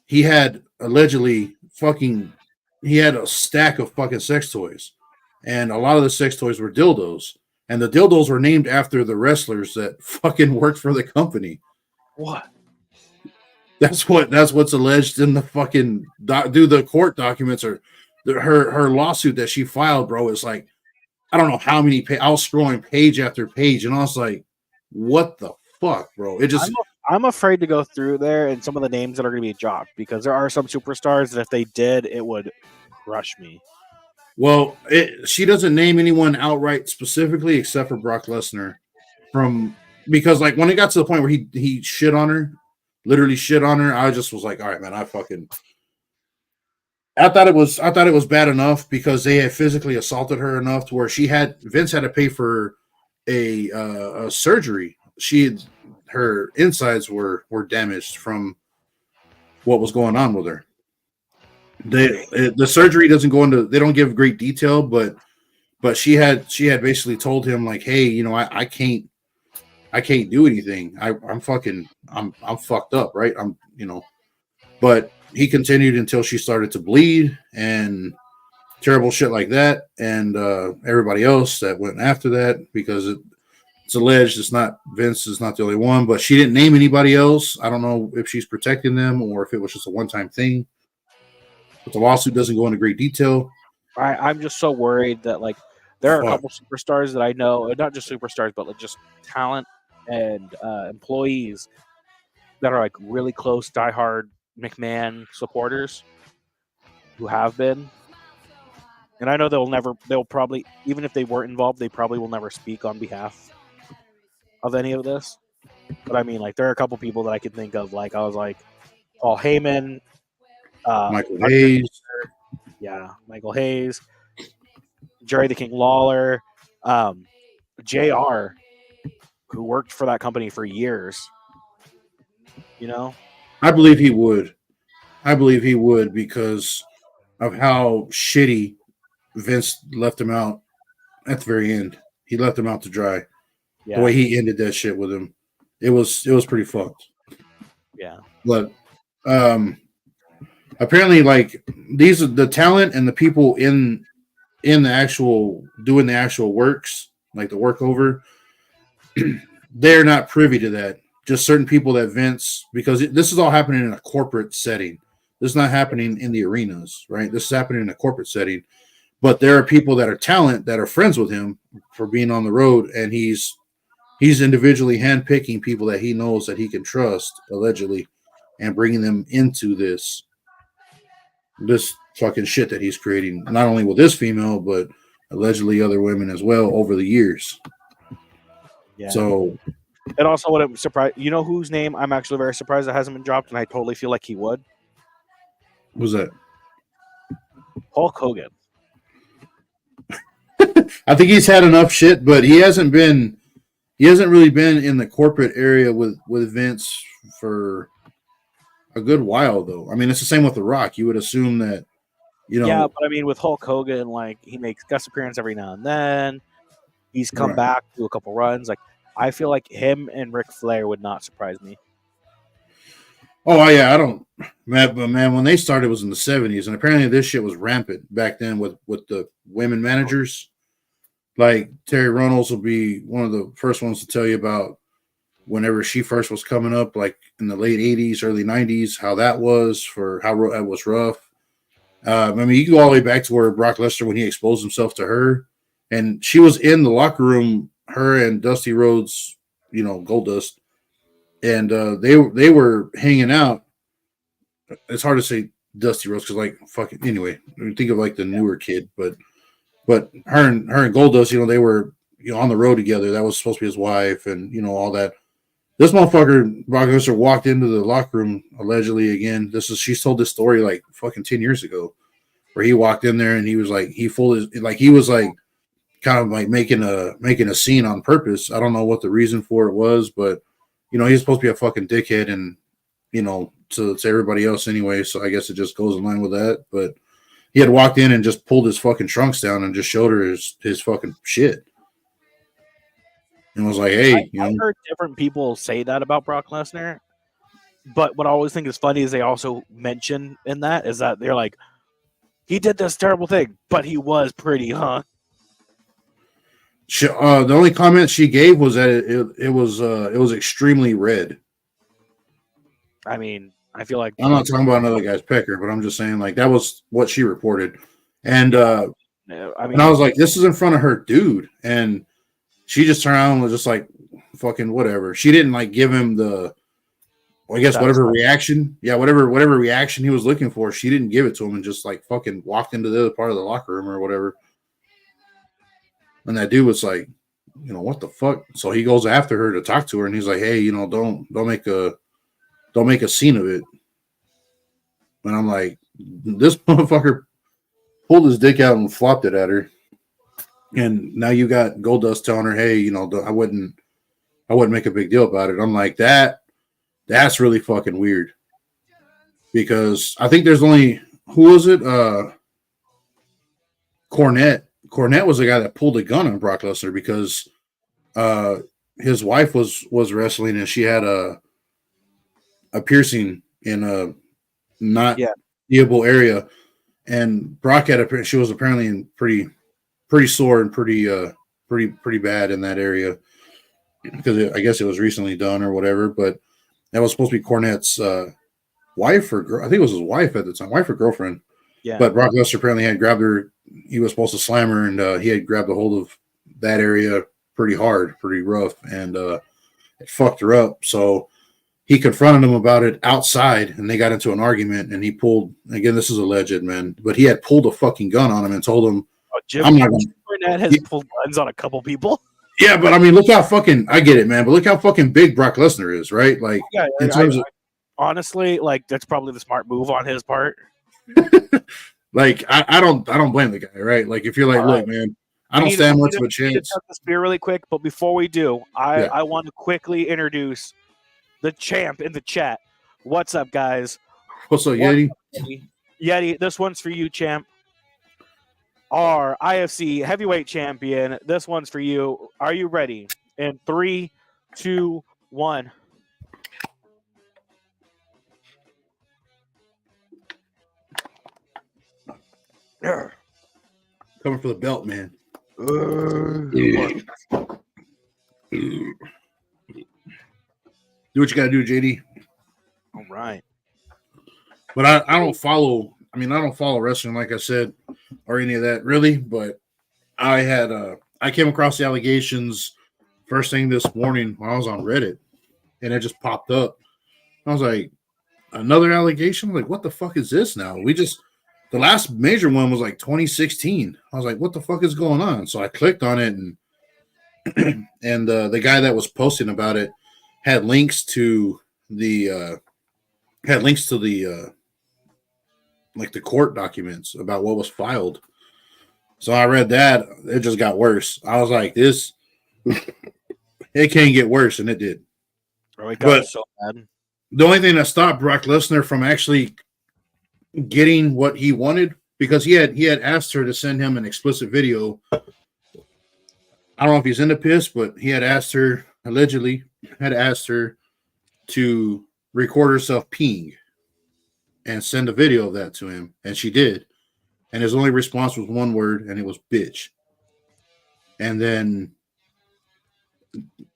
he had allegedly he had a stack of fucking sex toys, and a lot of the sex toys were dildos, and the dildos were named after the wrestlers that fucking worked for the company. What? That's what's alleged in the fucking the court documents, or her lawsuit that she filed, bro. Is like, I don't know how many. I was scrolling page after page, and I was like, what the fuck, bro? It just... I'm afraid to go through there and some of the names that are going to be dropped, because there are some superstars that if they did, it would crush me. Well, she doesn't name anyone outright specifically except for Brock Lesnar, because like when it got to the point where he shit on her, literally shit on her, I just was like, all right, man, I thought it was bad enough because they had physically assaulted her enough to where Vince had to pay for a surgery. Her insides were damaged from what was going on with her. The surgery doesn't go into... They don't give great detail, but she had basically told him like, hey, I can't do anything. I'm fucked up, right? But he continued until she started to bleed and terrible shit like that, and everybody else that went after that, because it's alleged Vince is not the only one, but she didn't name anybody else. I don't know if she's protecting them or if it was just a one-time thing. But the lawsuit doesn't go into great detail. I'm just so worried that, like, there are a couple superstars that I know, not just superstars, but like just talent and employees that are like really close, diehard McMahon supporters who have been. And I know they'll probably, even if they weren't involved, they probably will never speak on behalf of any of this. But I mean, like, there are a couple people that I could think of. Like, I was like, Paul Heyman, Michael Undertaker, Hayes. yeah, Michael Hayes, Jerry the King Lawler, JR, who worked for that company for years. You know? I believe he would. I believe he would because of how shitty Vince left him out at the very end. He left him out to dry. Yeah. The way he ended that shit with him, it was pretty fucked. Yeah. But apparently, like, these are the talent and the people in the actual doing the actual works, like the work over, they're not privy to that. Just certain people that Vince, because this is all happening in a corporate setting. This is not happening in the arenas, right? This is happening in a corporate setting. But there are people that are talent that are friends with him for being on the road, and he's individually handpicking people that he knows that he can trust, allegedly, and bringing them into this fucking shit that he's creating, not only with this female, but allegedly other women as well over the years. Yeah. So, and also, what I'm surprised, you know, whose name I'm actually very surprised that hasn't been dropped, and I totally feel like he would. who's that? Hulk Hogan. I think he's had enough shit, but he hasn't really been in the corporate area with Vince for a good while, though. I mean, it's the same with The Rock. You would assume that, you know. Yeah, but I mean, with Hulk Hogan, like, he makes guest appearance every now and then. He's come Right. back to a couple runs. Like, I feel like him and Ric Flair would not surprise me. Oh yeah, I don't, man. But man, when they started, it was in the 70s, and apparently this shit was rampant back then with the women managers. Like Terry Runnels will be one of the first ones to tell you about whenever she first was coming up, like in the late 80s, early 90s, how that was for how that was rough. I mean, you can go all the way back to where Brock Lesnar, when he exposed himself to her, and she was in the locker room, her and Dusty Rhodes, you know, Goldust, and they were hanging out. It's hard to say Dusty Rhodes because, like, fucking, anyway, think of like the newer kid, but her and Goldust, you know, they were, you know, on the road together. That was supposed to be his wife, and you know, all that. This motherfucker, Brock Lesnar, walked into the locker room allegedly again. She's told this story like fucking 10 years ago, where he walked in there and he was like, he was like kind of like making a scene on purpose. I don't know what the reason for it was, but you know, he's supposed to be a fucking dickhead, and you know, to everybody else anyway. So I guess it just goes in line with that. But he had walked in and just pulled his fucking trunks down and just showed her his fucking shit. And was like, hey, I've heard different people say that about Brock Lesnar, but what I always think is funny is they also mention in that is that they're like, he did this terrible thing, but he was pretty, huh? The only comment she gave was that it was extremely red. I mean, I feel like I'm not talking about another guy's pecker, but I'm just saying, like, that was what she reported. And I mean, and I was like, this is in front of her dude, and she just turned around and was just like, fucking whatever. She didn't like give him the, well, I guess whatever reaction, whatever reaction he was looking for, she didn't give it to him, and just like fucking walked into the other part of the locker room or whatever. And that dude was like, you know, what the fuck? So he goes after her to talk to her, and he's like, hey, you know, don't make a scene of it. And I'm like, this motherfucker pulled his dick out and flopped it at her. And now you got Goldust telling her, hey, you know, I wouldn't make a big deal about it. I'm like, that's really fucking weird. Because I think there's only, who was it? Cornette. Cornette was the guy that pulled a gun on Brock Lesnar because his wife was wrestling, and she had a piercing in a not viable area, and Brock had she was apparently in pretty sore and pretty bad in that area because I guess it was recently done or whatever. But that was supposed to be Cornette's wife or I think it was his wife at the time, wife or girlfriend. Yeah. But Brock Lesnar apparently had grabbed her. He was supposed to slam her, and he had grabbed a hold of that area pretty hard, pretty rough, and it fucked her up. So he confronted him about it outside, and they got into an argument. And he pulled, again, this is alleged, man, but he had pulled a fucking gun on him and told him, Jim "I'm not gonna." Cornette has pulled guns on a couple people. Yeah, but I mean, look how fucking, I get it, man, but look how fucking big Brock Lesnar is, right? Like, Yeah, in terms of, honestly, like that's probably the smart move on his part. like, I don't blame the guy, right? Like, if you're like, look, man, I don't stand much of a chance. We need to cut this beer really quick, but before we do, I want to quickly introduce the champ in the chat. What's up, guys? What's up, Yeti? Yeti, this one's for you, champ. Our IFC heavyweight champion. This one's for you. Are you ready? In 3, 2, 1. Coming for the belt, man. Do what you gotta do, JD. All right. But I don't follow. I mean, I don't follow wrestling, like I said, or any of that really. But I came across the allegations first thing this morning when I was on Reddit, and it just popped up. I was like, another allegation? Like, what the fuck is this now? The last major one was like 2016. I was like, what the fuck is going on? So I clicked on it, and the guy that was posting about it had links to the like the court documents about what was filed. So I read that. It just got worse. I was like, this, it can't get worse, and it did. Oh, it got so bad. The only thing that stopped Brock Lesnar from actually getting what he wanted, because he had asked her to send him an explicit video. I don't know if he's into piss, but he had asked her, allegedly, to record herself peeing and send a video of that to him, and she did. And his only response was one word, and it was bitch. And then,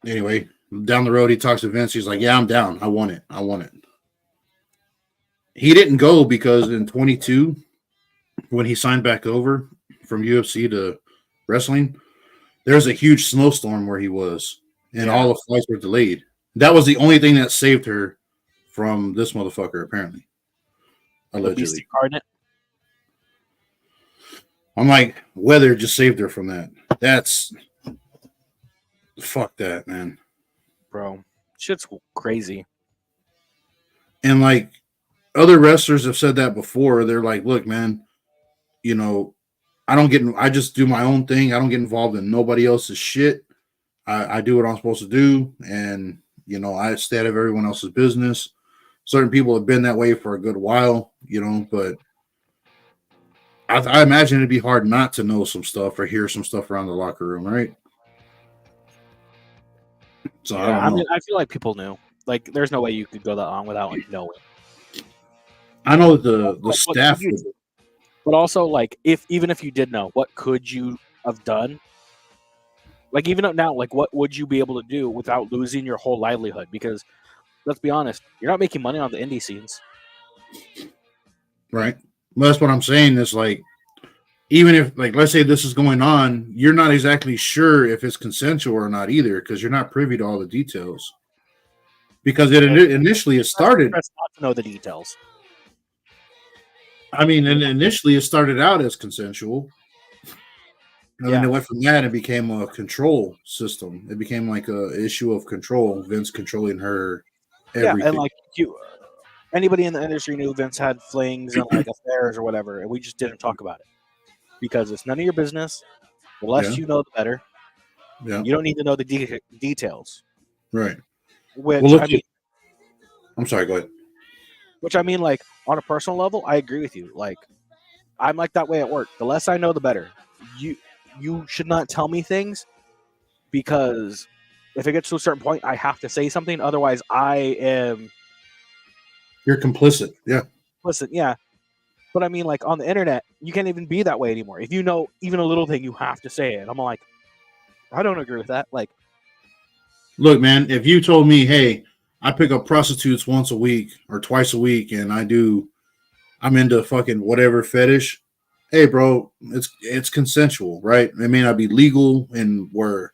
anyway, down the road, he talks to Vince. He's like, yeah, I'm down. I want it. He didn't go because in 22, when he signed back over from UFC to wrestling, there was a huge snowstorm where he was, and all the flights were delayed. That was the only thing that saved her from this motherfucker, apparently. Allegedly. I'm like, weather just saved her from that. That's fuck that, man. Bro, shit's crazy. And like other wrestlers have said that before. They're like, look, man, you know, I just do my own thing. I don't get involved in nobody else's shit. I do what I'm supposed to do. And, you know, I stay out of everyone else's business. Certain people have been that way for a good while, you know, but I imagine it'd be hard not to know some stuff or hear some stuff around the locker room, right? So yeah, I mean, I feel like people knew. Like, there's no way you could go that long without like knowing. I know the staff, but also like even if you did know, what could you have done? Like even now, like what would you be able to do without losing your whole livelihood? Because let's be honest, you're not making money on the indie scenes, right? Well, that's what I'm saying. Is like, even if, like, let's say this is going on, you're not exactly sure if it's consensual or not either, because you're not privy to all the details. Because initially it started. Not to know the details. I mean, and initially it started out as consensual. And then it went from that and became a control system. It became like a issue of control. Vince controlling her. Everything. Yeah, and like anybody in the industry knew Vince had flings and like affairs or whatever, and we just didn't talk about it because it's none of your business. The less you know, the better. Yeah, you don't need to know the details. Right. Which I'm sorry. Go ahead. Which I mean, like on a personal level, I agree with you. Like I'm like that way at work. The less I know, the better. You should not tell me things because if it gets to a certain point, I have to say something. Otherwise, I am. You're complicit. Yeah. Listen, yeah. But I mean, like on the internet, you can't even be that way anymore. If you know even a little thing, you have to say it. I'm like, I don't agree with that. Like, look, man, if you told me, hey, I pick up prostitutes once a week or twice a week, and I'm into fucking whatever fetish. Hey, bro, it's consensual, right? It may not be legal in where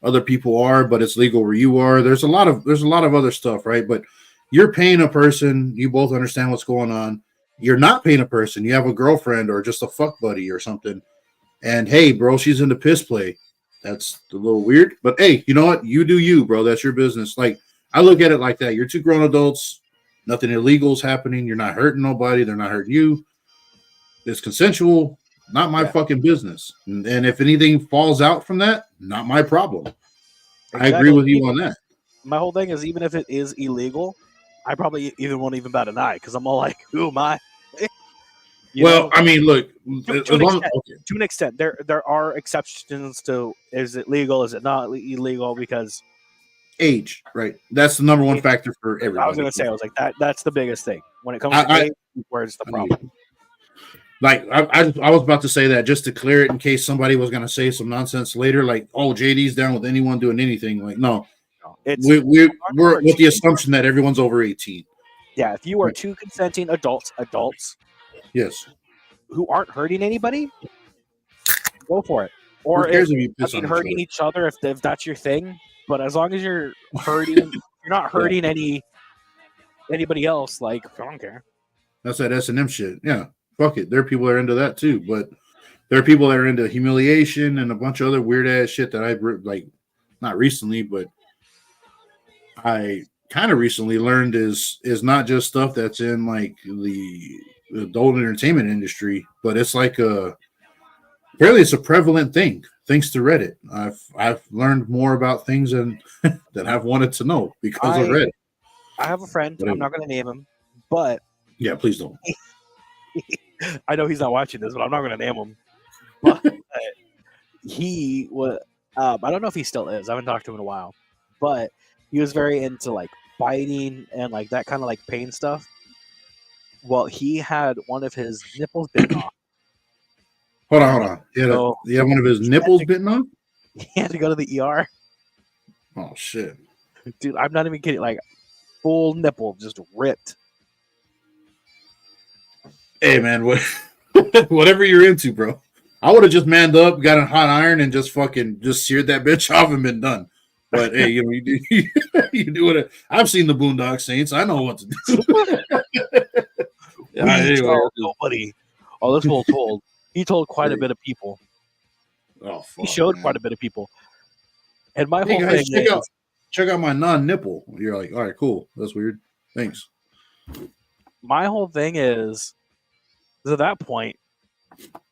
other people are, but it's legal where you are. There's a lot of other stuff, right? But you're paying a person, you both understand what's going on. You're not paying a person, you have a girlfriend or just a fuck buddy or something. And hey, bro, she's into piss play. That's a little weird. But hey, you know what? You do you, bro. That's your business. Like, I look at it like that. You're two grown adults. Nothing illegal is happening. You're not hurting nobody. They're not hurting you. It's consensual. Not my fucking business. And if anything falls out from that, not my problem. I agree with you on that. My whole thing is, even if it is illegal, I probably even won't even bat an eye because I'm all like, who am I? Well, I mean, look, to an extent, there are exceptions to is it legal, is it not illegal, because age, right? That's the number one factor for everybody. I was going to say, I was like, that's the biggest thing when it comes to age, where's the problem? Like, I was about to say that just to clear it in case somebody was going to say some nonsense later, like, oh, JD's down with anyone doing anything. Like, no. We're with the assumption that everyone's over 18. Yeah, if you are two consenting adults, yes, who aren't hurting anybody, go for it. Or if you're hurting each other, if that's your thing. But as long as you're hurting, you're not hurting anybody else. Like, I don't care. That's that S&M shit. Yeah, fuck it. There are people that are into that too, but there are people that are into humiliation and a bunch of other weird ass shit that I like. Not recently, but I kind of recently learned is not just stuff that's in like the adult entertainment industry, but it's like apparently it's a prevalent thing thanks to Reddit. I've learned more about things than I've wanted to know because of Reddit. I have a friend, I'm not going to name him, but yeah, please don't. I know he's not watching this, but I'm not going to name him. But he was I don't know if he still is, I haven't talked to him in a while, but he was very into like biting and like that kind of like pain stuff. Well, he had one of his nipples bitten off. Hold on. He had one of his nipples bitten off? He had to go to the ER. Oh, shit. Dude, I'm not even kidding. Like, full nipple just ripped. Hey, man, whatever you're into, bro. I would have just manned up, got a hot iron, and just seared that bitch off and been done. But hey, you do it. I've seen the Boondock Saints. I know what to do. Nobody. Oh, this fool told. He told quite a bit of people. Oh, fuck, he showed quite a bit of people. And my whole thing is, check out my non-nipple. You're like, all right, cool. That's weird. Thanks. My whole thing is at that point,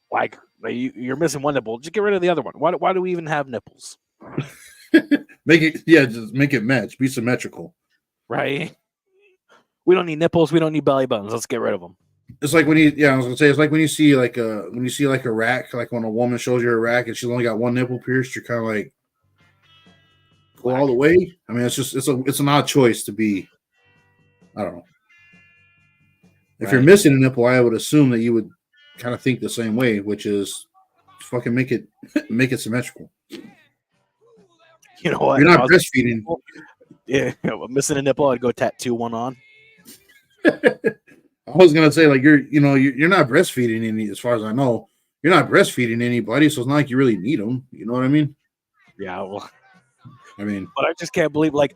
like you're missing one nipple, just get rid of the other one. Why do we even have nipples? Just make it match. Be symmetrical. Right? We don't need nipples. We don't need belly buttons. Let's get rid of them. It's like when I was gonna say, it's like when you see like a rack, like when a woman shows you a rack and she's only got one nipple pierced, you're kind of like, go all the way. I mean, it's an odd choice to be. I don't know. If you're missing a nipple, I would assume that you would kind of think the same way, which is fucking make it symmetrical. You know what? You're not breastfeeding. Yeah, missing a nipple, I'd go tattoo one on. I was gonna say, like, you're not breastfeeding any, as far as I know, you're not breastfeeding anybody, so it's not like you really need them. You know what I mean? Yeah. Well, I mean, but I just can't believe, like,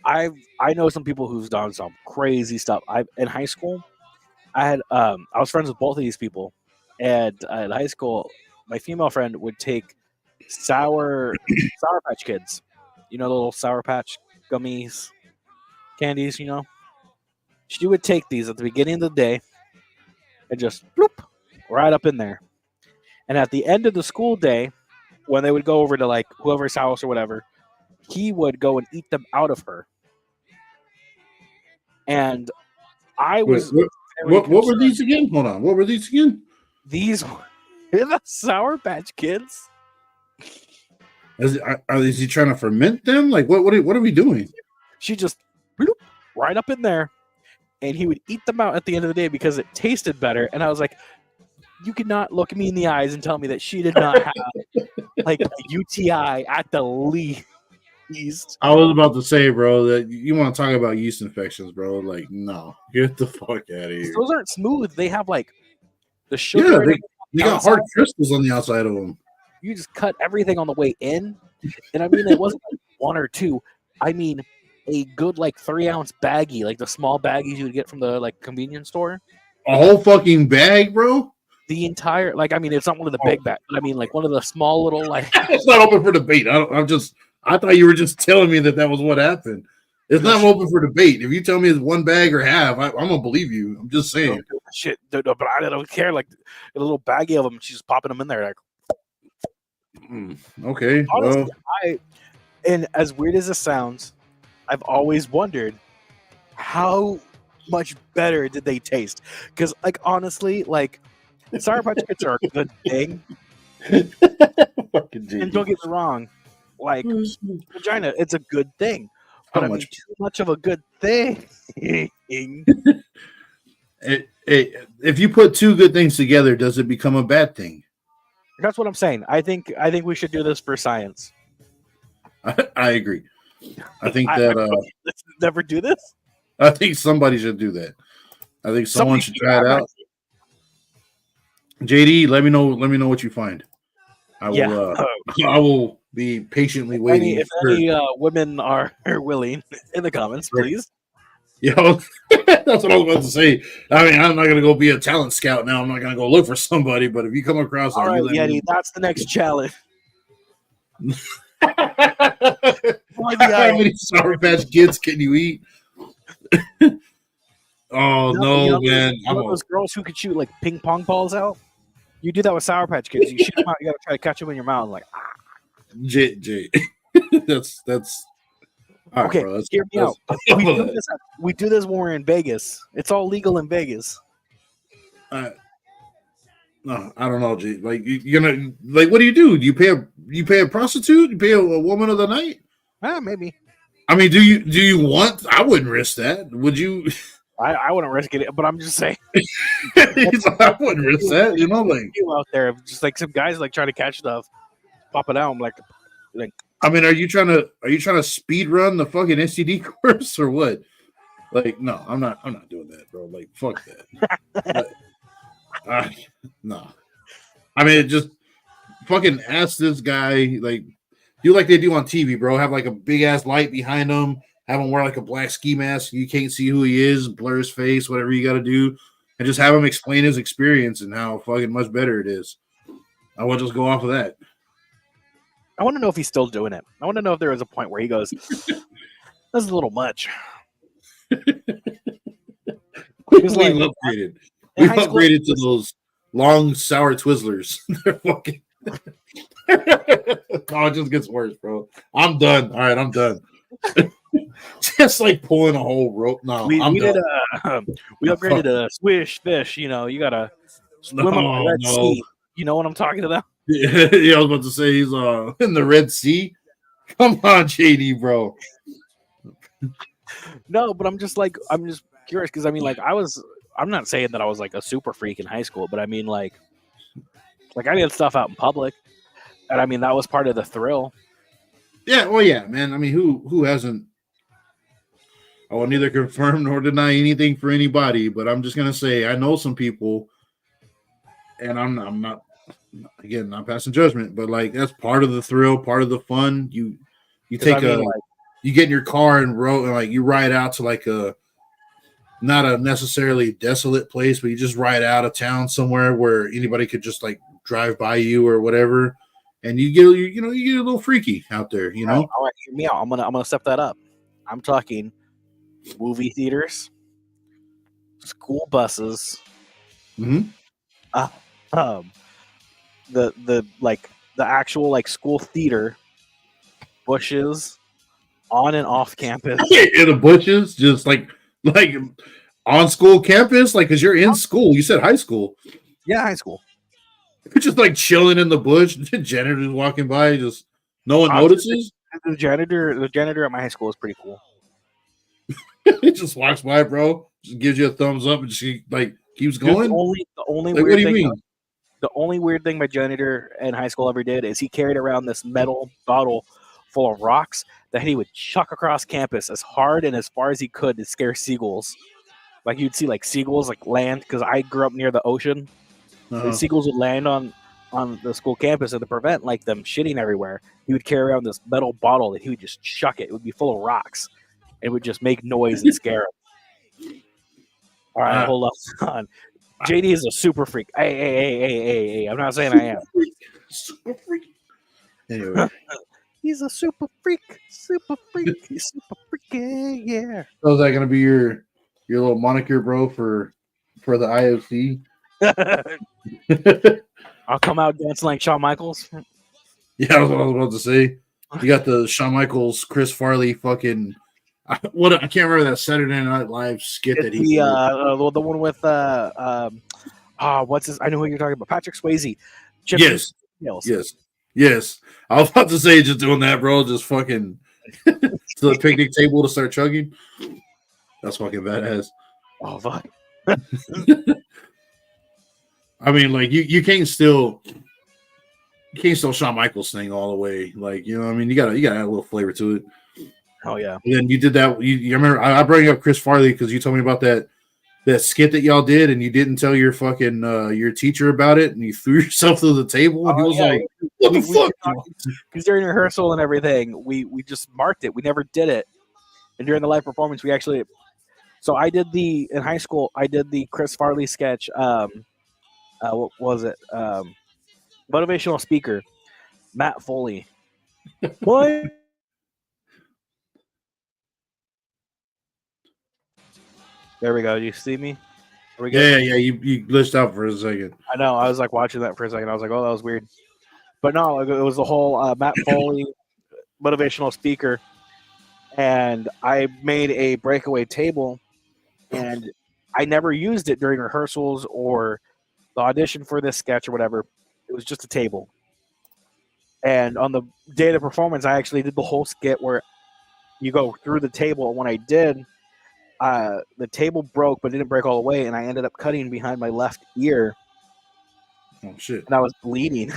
I know some people who've done some crazy stuff. In high school, I was friends with both of these people, and in high school, my female friend would take sour Patch Kids, the little Sour Patch gummies, candies, She would take these at the beginning of the day and just bloop right up in there. And at the end of the school day, when they would go over to like whoever's house or whatever, he would go and eat them out of her. And I was what were these again? Hold on. What were these again? These were the Sour Patch Kids. Is he trying to ferment them? Like what are we doing? She just bloop, right up in there. And he would eat them out at the end of the day because it tasted better. And I was like, you could not look me in the eyes and tell me that she did not have like a UTI at the least. I was about to say, bro, that you want to talk about yeast infections, bro. Like, no, get the fuck out of here. Those aren't smooth. They have like the sugar. Yeah, they got hard crystals on the outside of them. You just cut everything on the way in. And I mean, it wasn't like one or two. I mean, a good like 3-ounce baggie, like the small baggies you would get from the like convenience store. A whole fucking bag, bro. The entire like I mean it's not one of the big bags, but I mean like one of the small little like It's not open for debate. I thought you were just telling me that was what happened. It's not open for debate. If you tell me it's one bag or half, I'm gonna believe you. I'm just saying. Shit, but I don't care. Like a little baggie of them, she's just popping them in there. Like, okay, honestly, and as weird as it sounds, I've always wondered how much better did they taste? Because, like, honestly, like Sour Patch Kids are a good thing. And don't get me wrong, like vagina, it's a good thing. But I mean, too much of a good thing. If you put two good things together, does it become a bad thing? That's what I'm saying. I think we should do this for science. I agree. I think that let's never do this. I think somebody should do that. I think someone should try it out. JD, let me know what you find. I will be patiently waiting. If any women are willing in the comments, please. Yo, that's what I was about to say. I mean, I'm not gonna go be a talent scout now. I'm not gonna go look for somebody. But if you come across, all right, Yeti, that's the next challenge. How many Sour Patch Kids can you eat? Man! I'm one of those girls who could shoot like ping pong balls out. You do that with Sour Patch Kids. You shoot them out. You gotta try to catch them in your mouth. Like, J. that's all okay. Right, bro, hear me out. We do this when we're in Vegas. It's all legal in Vegas. No, I don't know, J. Like you're gonna like, what do? You pay a prostitute? You pay a woman of the night? Maybe. I mean, do you want? I wouldn't risk that. Would you? I wouldn't risk it, but I'm just saying. I wouldn't risk that. You know, like you out there, just like some guys like trying to catch stuff, pop it out. I'm like. I mean, are you trying to speed run the fucking STD course or what? Like, no, I'm not doing that, bro. Like, fuck that. No. I mean, just fucking ask this guy, like, do like they do on TV, bro. Have like a big ass light behind him. Have him wear like a black ski mask. You can't see who he is. Blur his face. Whatever you got to do, and just have him explain his experience and how fucking much better it is. I will just go off of that. I want to know if he's still doing it. I want to know if there is a point where he goes, "That's a little much." We've upgraded. We've upgraded to those long sour Twizzlers. They're fucking. Oh, it just gets worse, bro. I'm done. All right, I'm done. Just like pulling a whole rope. No, we upgraded to swish fish. You know, you gotta swim on the Red Sea. You know what I'm talking about? Yeah, I was about to say he's in the Red Sea. Come on, JD, bro. No, but I'm just curious because I mean, like, I'm not saying that I was like a super freak in high school, but I mean, like I did stuff out in public, and I mean that was part of the thrill. Yeah, well, yeah, man. I mean, who hasn't? I will neither confirm nor deny anything for anybody, but I'm just gonna say I know some people, and I'm not. Again, not passing judgment, but like that's part of the thrill, part of the fun. You take you get in your car and like you ride out to like not a necessarily desolate place, but you just ride out of town somewhere where anybody could just like drive by you or whatever, and you get a little freaky out there. You know, all right, hear me out. I'm gonna step that up. I'm talking movie theaters, school buses. Mm-hmm. The actual like school theater, bushes, on and off campus. In the bushes, just like on school campus, like because you're in school. You said high school. Yeah, high school. You're just like chilling in the bush. The janitor's walking by, just no one notices. The janitor at my high school is pretty cool. He just walks by, bro. Just gives you a thumbs up, and she like keeps going. The only like, weird what do you thing. mean? The only weird thing my janitor in high school ever did is he carried around this metal bottle full of rocks that he would chuck across campus as hard and as far as he could to scare seagulls. Like you'd see like seagulls like land because I grew up near the ocean. And seagulls would land on the school campus, and to prevent them shitting everywhere, he would carry around this metal bottle that he would just chuck it. It would be full of rocks, It would just make noise and scare him. All right, hold on. JD is a super freak. Hey. I'm not saying I am. Super freak. Anyway. He's a super freak. Super freak. He's super freaky, yeah. So is that gonna be your little moniker, bro, for the IOC? I'll come out dancing like Shawn Michaels. Yeah, that's what I was about to say. You got the Shawn Michaels, Chris Farley, fucking I can't remember that Saturday Night Live skit that he did. The one with what's his? I know who you're talking about. Patrick Swayze. Yes. I was about to say just doing that, bro. Just fucking to the picnic table to start chugging. That's fucking badass. Oh fuck. I mean, like you can't still Shawn Michaels thing all the way. Like, you know what I mean? You gotta add a little flavor to it. Oh yeah. And then you did that. You remember I brought up Chris Farley because you told me about that skit that y'all did, and you didn't tell your fucking your teacher about it, and you threw yourself through the table, and he was like, "What the fuck?" Because during rehearsal and everything, we just marked it. We never did it, and during the live performance, we actually. So I did in high school. I did the Chris Farley sketch. What was it? Motivational speaker, Matt Foley. What? There we go. You see me? Yeah. You glitched out for a second. I know. I was like watching that for a second. I was like, oh, that was weird. But no, it was the whole Matt Foley motivational speaker. And I made a breakaway table, and I never used it during rehearsals or the audition for this sketch or whatever. It was just a table. And on the day of the performance, I actually did the whole skit where you go through the table. And when I did, the table broke, but it didn't break all the way, and I ended up cutting behind my left ear. Oh shit! And I was bleeding.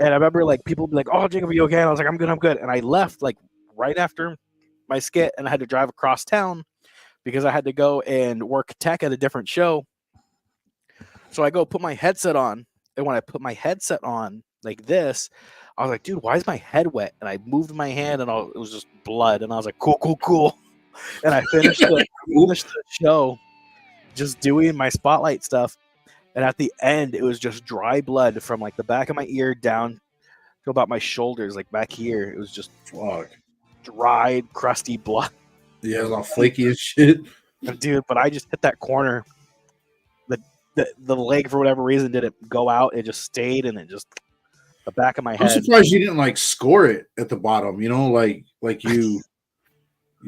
And I remember like people be like, "Oh, Jacob, are you okay?" And I was like, "I'm good." And I left like right after my skit, and I had to drive across town because I had to go and work tech at a different show. So I go put my headset on, and when I put my headset on like this, I was like, "Dude, why is my head wet?" And I moved my hand, and it was just blood. And I was like, "Cool." And I finished the show just doing my spotlight stuff. And at the end, it was just dry blood from like the back of my ear down to about my shoulders, like back here. It was just dried, crusty blood. Yeah, it was all flaky as shit. Dude, but I just hit that corner. The leg, for whatever reason, didn't go out. It just stayed, and it just the back of my head. I'm surprised you didn't like score it at the bottom. You know, like you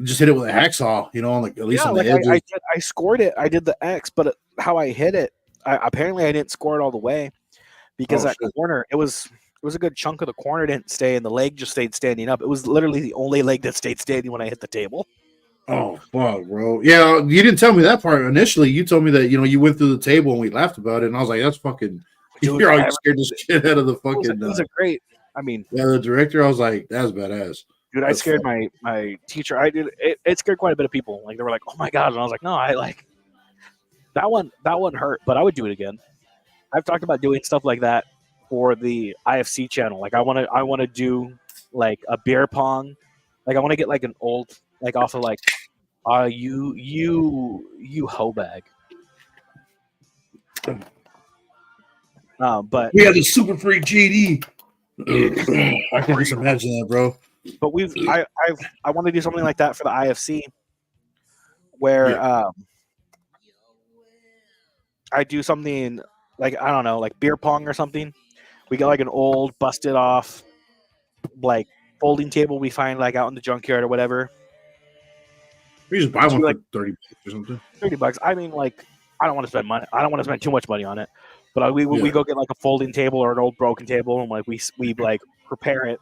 just hit it with a hacksaw. You know, like at least on the edges. I scored it. I did the X, but how I hit it, apparently I didn't score it all the way because corner, it was a good chunk of the corner didn't stay, and the leg just stayed standing up. It was literally the only leg that stayed standing when I hit the table. Oh fuck, bro! Yeah, you didn't tell me that part initially. You told me that you went through the table and we laughed about it, and I was like, "That's fucking." Dude, you're all scared the shit out of the fucking. It was a great. I mean, yeah, the director. I was like, "That's badass." Dude, I scared my teacher. I did it scared quite a bit of people. Like they were like, "Oh my god!" And I was like, "No, I like that one. That one hurt, but I would do it again." I've talked about doing stuff like that for the IFC channel. Like I want to do like a beer pong. Like I want to get like an old like off of like you hoe bag. But we had the super freak JD. I can just imagine that, bro. But I want to do something like that for the IFC, where I do something like I don't know, like beer pong or something. We get like an old busted off like folding table we find like out in the junkyard or whatever. We just buy one for $30 or something. $30. I mean, like I don't want to spend money. I don't want to spend too much money on it. But we go get like a folding table or an old broken table, and like we like prepare it,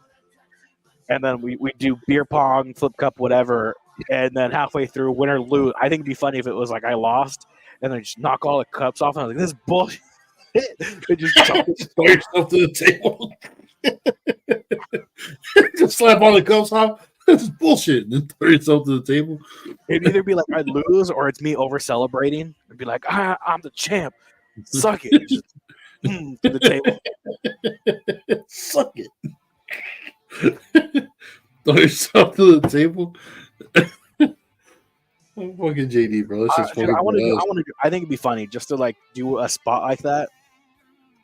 and then we do beer pong, flip cup, whatever, and then halfway through, win or lose. I think it'd be funny if it was like I lost, and then just knock all the cups off, and I was like, "This is bullshit." It just throw yourself to the table, just slap all the cups off. This is bullshit. And then throw yourself to the table. It'd either be like I lose, or it's me over celebrating. It'd be like, I'm the champ. Suck it. Just, to the table. Suck it. Throw yourself to the table. I'm fucking JD, bro. Let's just Dude, fucking I want to do. do I want to do. I think it'd be funny just to like do a spot like that.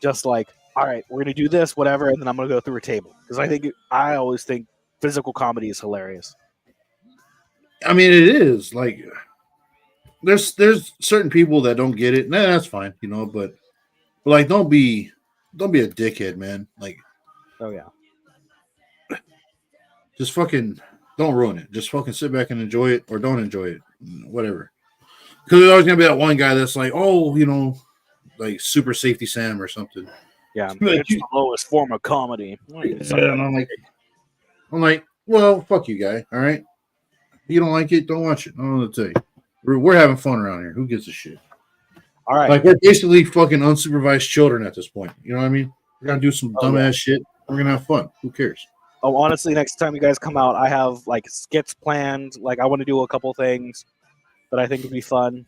Just like, all right, we're gonna do this, whatever, and then I'm gonna go through a table because I always think physical comedy is hilarious. I mean, it is like there's certain people that don't get it. Nah, that's fine, you know. But like, don't be a dickhead, man. Like, Oh yeah. just fucking don't ruin it. Just fucking sit back and enjoy it, or don't enjoy it, whatever. Because there's always gonna be that one guy that's like, oh, you know, like Super Safety Sam or something. Yeah, it's the lowest form of comedy. And I'm like, well, fuck you, guy. All right, if you don't like it, don't watch it. I don't know what to tell you. We're having fun around here. Who gives a shit? All right. Like, we're basically fucking unsupervised children at this point. You know what I mean? We're gonna do some dumbass shit. We're gonna have fun. Who cares? Oh, honestly, next time you guys come out, I have like skits planned. Like, I want to do a couple things that I think would be fun.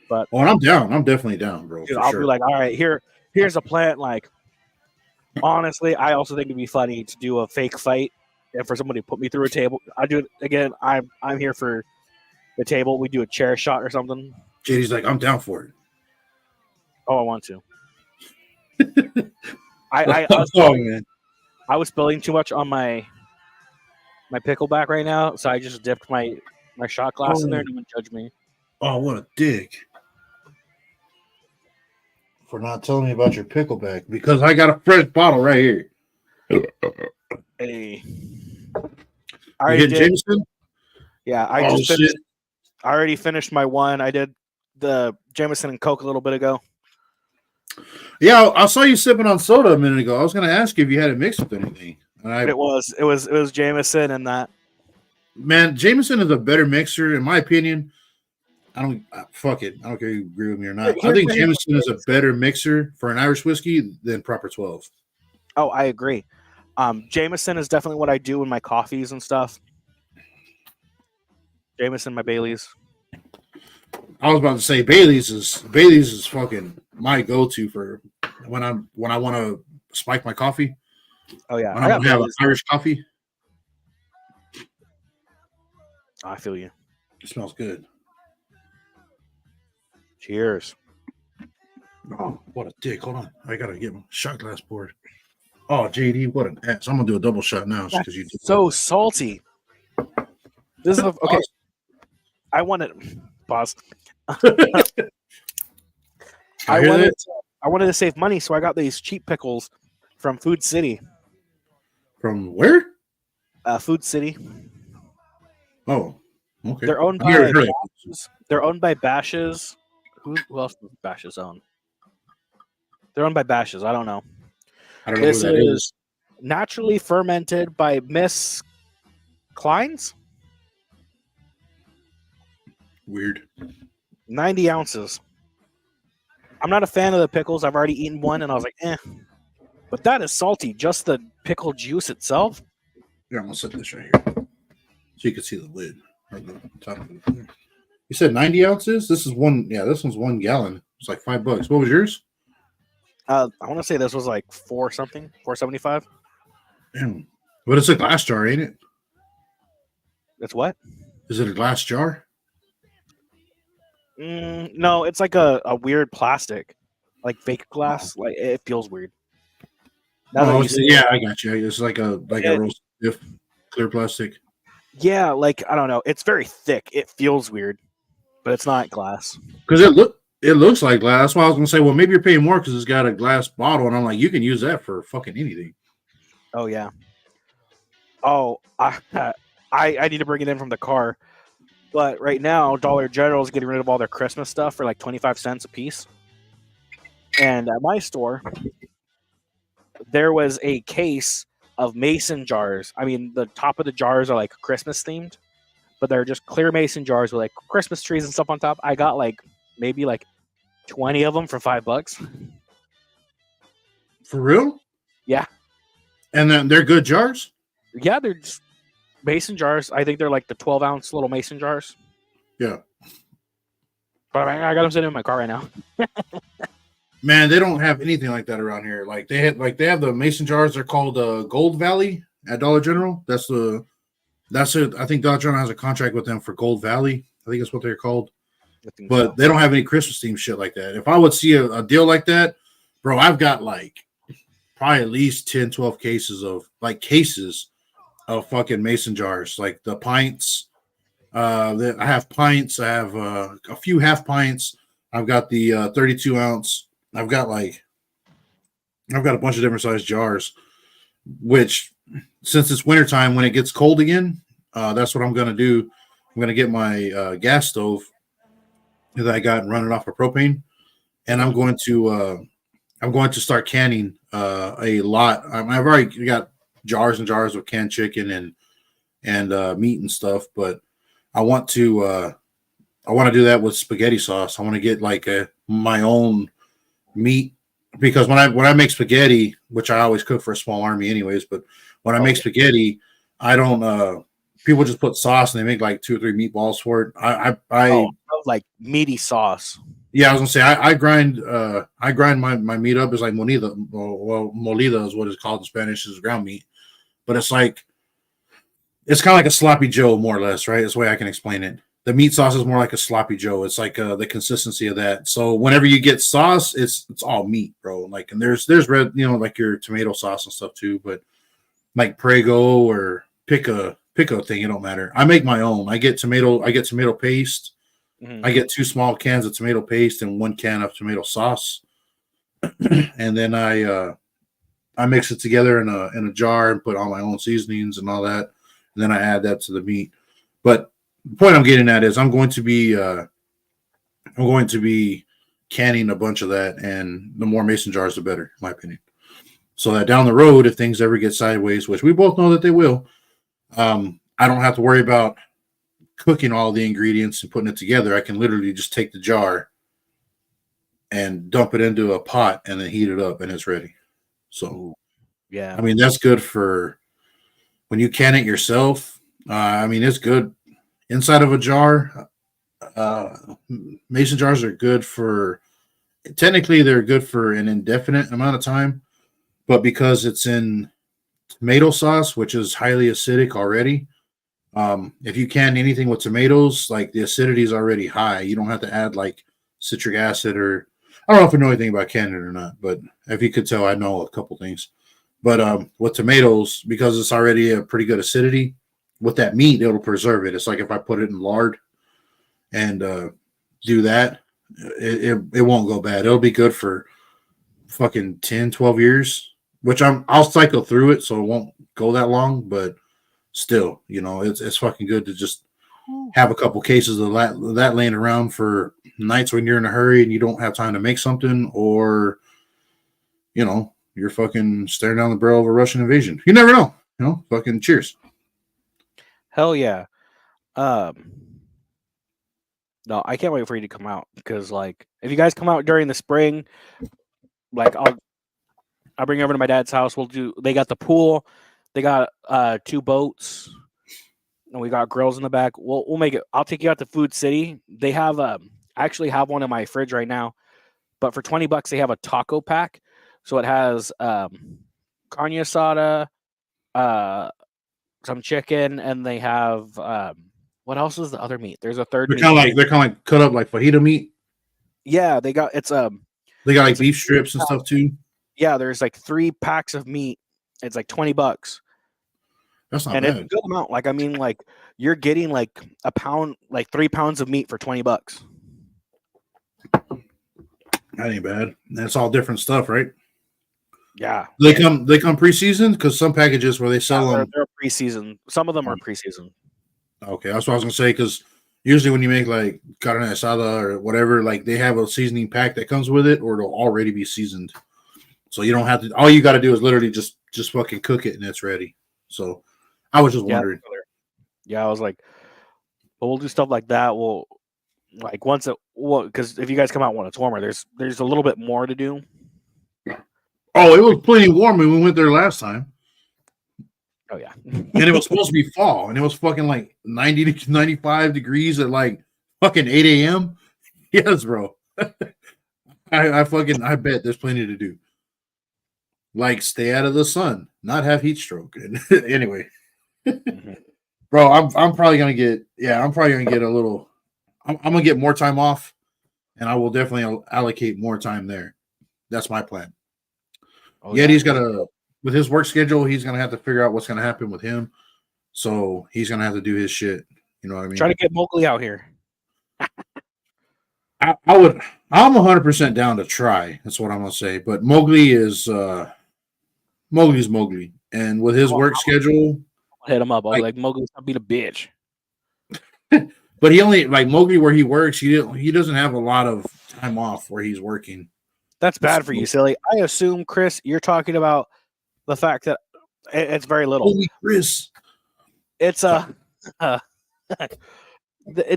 But and I'm down. I'm definitely down, bro. dude, I'll sure. be like, all right, here's a plan. Like, honestly, I also think it'd be funny to do a fake fight and for somebody to put me through a table. I do it again. I'm here for the table. We do a chair shot or something. JD's like, I'm down for it. Oh, I want to. Man. I was spilling too much on my pickleback right now, so I just dipped my shot glass in there. No one judge me. Oh, what a dick. For not telling me about your pickleback, because I got a fresh bottle right here. Hey. You hit Jameson? Yeah, I already finished my one. I did the Jameson and Coke a little bit ago. Yeah, I saw you sipping on soda a minute ago. I was going to ask you if you had it mixed with anything. And It was Jameson and that. Man, Jameson is a better mixer, in my opinion. Fuck it. I don't care if you agree with me or not. I think Jameson is a better mixer for an Irish whiskey than Proper 12. Oh, I agree. Jameson is definitely what I do in my coffees and stuff. Jameson, my Baileys. I was about to say Bailey's is fucking my go-to for when I want to spike my coffee. Oh yeah, when I want to have an Irish coffee. I feel you. It smells good. Cheers. Oh, what a dick! Hold on, I gotta get my shot glass poured. Oh, JD, what an ass! I'm gonna do a double shot now because you did so salty. This is okay. I wanted pause. I wanted to save money, so I got these cheap pickles from Food City. From where? Food City. Oh, okay. They're owned by Bashes. They're owned by Bashes. Who else does Bashes own? They're owned by Bashes. I don't know. I don't know This who that is. Naturally fermented by Miss Klein's. Weird. 90 ounces. I'm not a fan of the pickles. I've already eaten one, and I was like, eh. But that is salty. Just the pickle juice itself. Yeah, I'm gonna set this right here so you can see the lid or the top of it. You said 90 ounces. This is one. Yeah, this one's 1 gallon. It's like $5. What was yours? I want to say this was like $4.75. Damn. But it's a glass jar, ain't it? It's what? Is it a glass jar? No, it's like a weird plastic, like fake glass. Like it feels weird. Yeah, I got you. It's like a real stiff clear plastic. Yeah, like I don't know. It's very thick. It feels weird, but it's not glass. Because it looks like glass. That's why I was gonna say, well, maybe you're paying more because it's got a glass bottle, and I'm like, you can use that for fucking anything. Oh yeah. Oh, I need to bring it in from the car. But right now, Dollar General is getting rid of all their Christmas stuff for like 25 cents a piece. And at my store, there was a case of mason jars. I mean, the top of the jars are like Christmas themed, but they're just clear mason jars with like Christmas trees and stuff on top. I got like maybe like 20 of them for $5. For real? Yeah. And then they're good jars? Yeah, they're just mason jars. I think they're like the 12-ounce little mason jars. Yeah. But I got them sitting in my car right now. Man, they don't have anything like that around here. Like they have the mason jars. They're called Gold Valley. at Dollar General. That's it. I think Dollar General has a contract with them for Gold Valley. I think that's what they're called. I think But so. they don't have any Christmas themed shit like that. If I would see a deal like that, bro, I've got like probably at least 10, 12 cases of fucking mason jars, like the pints. I have pints. I have a few half pints. I've got the 32 ounce. I've got a bunch of different sized jars, which since it's wintertime, when it gets cold again, that's what I'm going to do. I'm going to get my gas stove that I got running off of propane, and I'm going to start canning a lot. I've already got jars and jars of canned chicken and meat and stuff, but I want to do that with spaghetti sauce. I want to get like my own meat, because when I make spaghetti, which I always cook for a small army anyways, but when I make spaghetti, I don't people just put sauce and they make like 2 or 3 meatballs for it. I like meaty sauce. Yeah, I was gonna say I grind my meat up as like molida. Well, molida is what it's called in Spanish, is ground meat, but it's kind of like a sloppy Joe, more or less, right? That's the way I can explain it. The meat sauce is more like a sloppy Joe. It's like the consistency of that. So whenever you get sauce, it's all meat, bro. Like, and there's red, like your tomato sauce and stuff too, but like Prego or Pico thing, it don't matter. I make my own. I get tomato paste. I get 2 small cans of tomato paste and 1 can of tomato sauce, and then I mix it together in a jar and put all my own seasonings and all that, and then I add that to the meat. But the point I'm getting at is I'm going to be canning a bunch of that, and the more mason jars, the better, in my opinion. So that down the road, if things ever get sideways, which we both know that they will, I don't have to worry about cooking all the ingredients and putting it together. I can literally just take the jar and dump it into a pot and then heat it up, and it's ready. So, yeah, I mean, that's good for when you can it yourself. I mean, it's good inside of a jar. Mason jars are good technically they're good for an indefinite amount of time, but because it's in tomato sauce, which is highly acidic already, if you can anything with tomatoes, like the acidity is already high. You don't have to add like citric acid, or I don't know if you know anything about canning or not, but if you could tell, I know a couple things. But with tomatoes, because it's already a pretty good acidity, with that meat, it'll preserve it. It's like if I put it in lard and do that, it won't go bad. It'll be good for fucking 10, 12 years, which I'll cycle through it, so it won't go that long, but still, it's fucking good to just have a couple cases of that laying around for nights when you're in a hurry and you don't have time to make something, or you're fucking staring down the barrel of a Russian invasion. You never know. Fucking cheers. Hell yeah. No, I can't wait for you to come out, because like if you guys come out during the spring, like I'll bring you over to my dad's house. They got the pool, they got 2 boats, and we got grills in the back. We'll make it. I'll take you out to Food City. They have I actually have one in my fridge right now, but for $20 they have a taco pack. So it has carne asada, some chicken, and they have what else is the other meat? There's a third. They're kind of like cut up like fajita meat. Yeah, they got They got like beef strips and stuff too. Yeah, there's like 3 packs of meat. It's like $20. That's not and bad. it's a good amount. Like, I mean, like you're getting like a pound, like 3 pounds of meat for $20. That ain't bad. That's all different stuff, right? Yeah. They come pre-seasoned, because some packages where they sell them, they're pre-seasoned. Some of them are pre-seasoned. Okay, that's what I was gonna say, because usually when you make like carne asada or whatever, like they have a seasoning pack that comes with it, or it'll already be seasoned. So you don't have to. All you got to do is literally just fucking cook it and it's ready. So I was just wondering. Yeah, I was like, but we'll do stuff like that. We'll like because if you guys come out when it's warmer, there's a little bit more to do. Oh, it was plenty warm when we went there last time. Oh yeah, and it was supposed to be fall, and it was fucking like 90 to 95 degrees at like fucking 8 a.m. Yes, bro. I bet there's plenty to do. like stay out of the sun, not have heat stroke. And anyway, Mhm. bro, I'm probably gonna get I'm probably gonna get a little. I'm gonna get more time off, and I will definitely allocate more time there. That's my plan. Oh Yet yeah, he's gonna with his work schedule, he's gonna have to figure out what's gonna happen with him. So he's gonna have to do his shit. You know what I try mean? to get Mowgli out here. I would. I'm 100% down to try. That's what I'm gonna say. But Mowgli is Mowgli's Mowgli, and with his I'll work schedule, hit him up. I'll be like, like, Mowgli, stop being a bitch. but he only like Mowgli where he works. He doesn't have a lot of time off where he's working. That's bad for So, you, silly. I assume, Chris, you're talking about the fact that it's very little. holy Chris! It's a,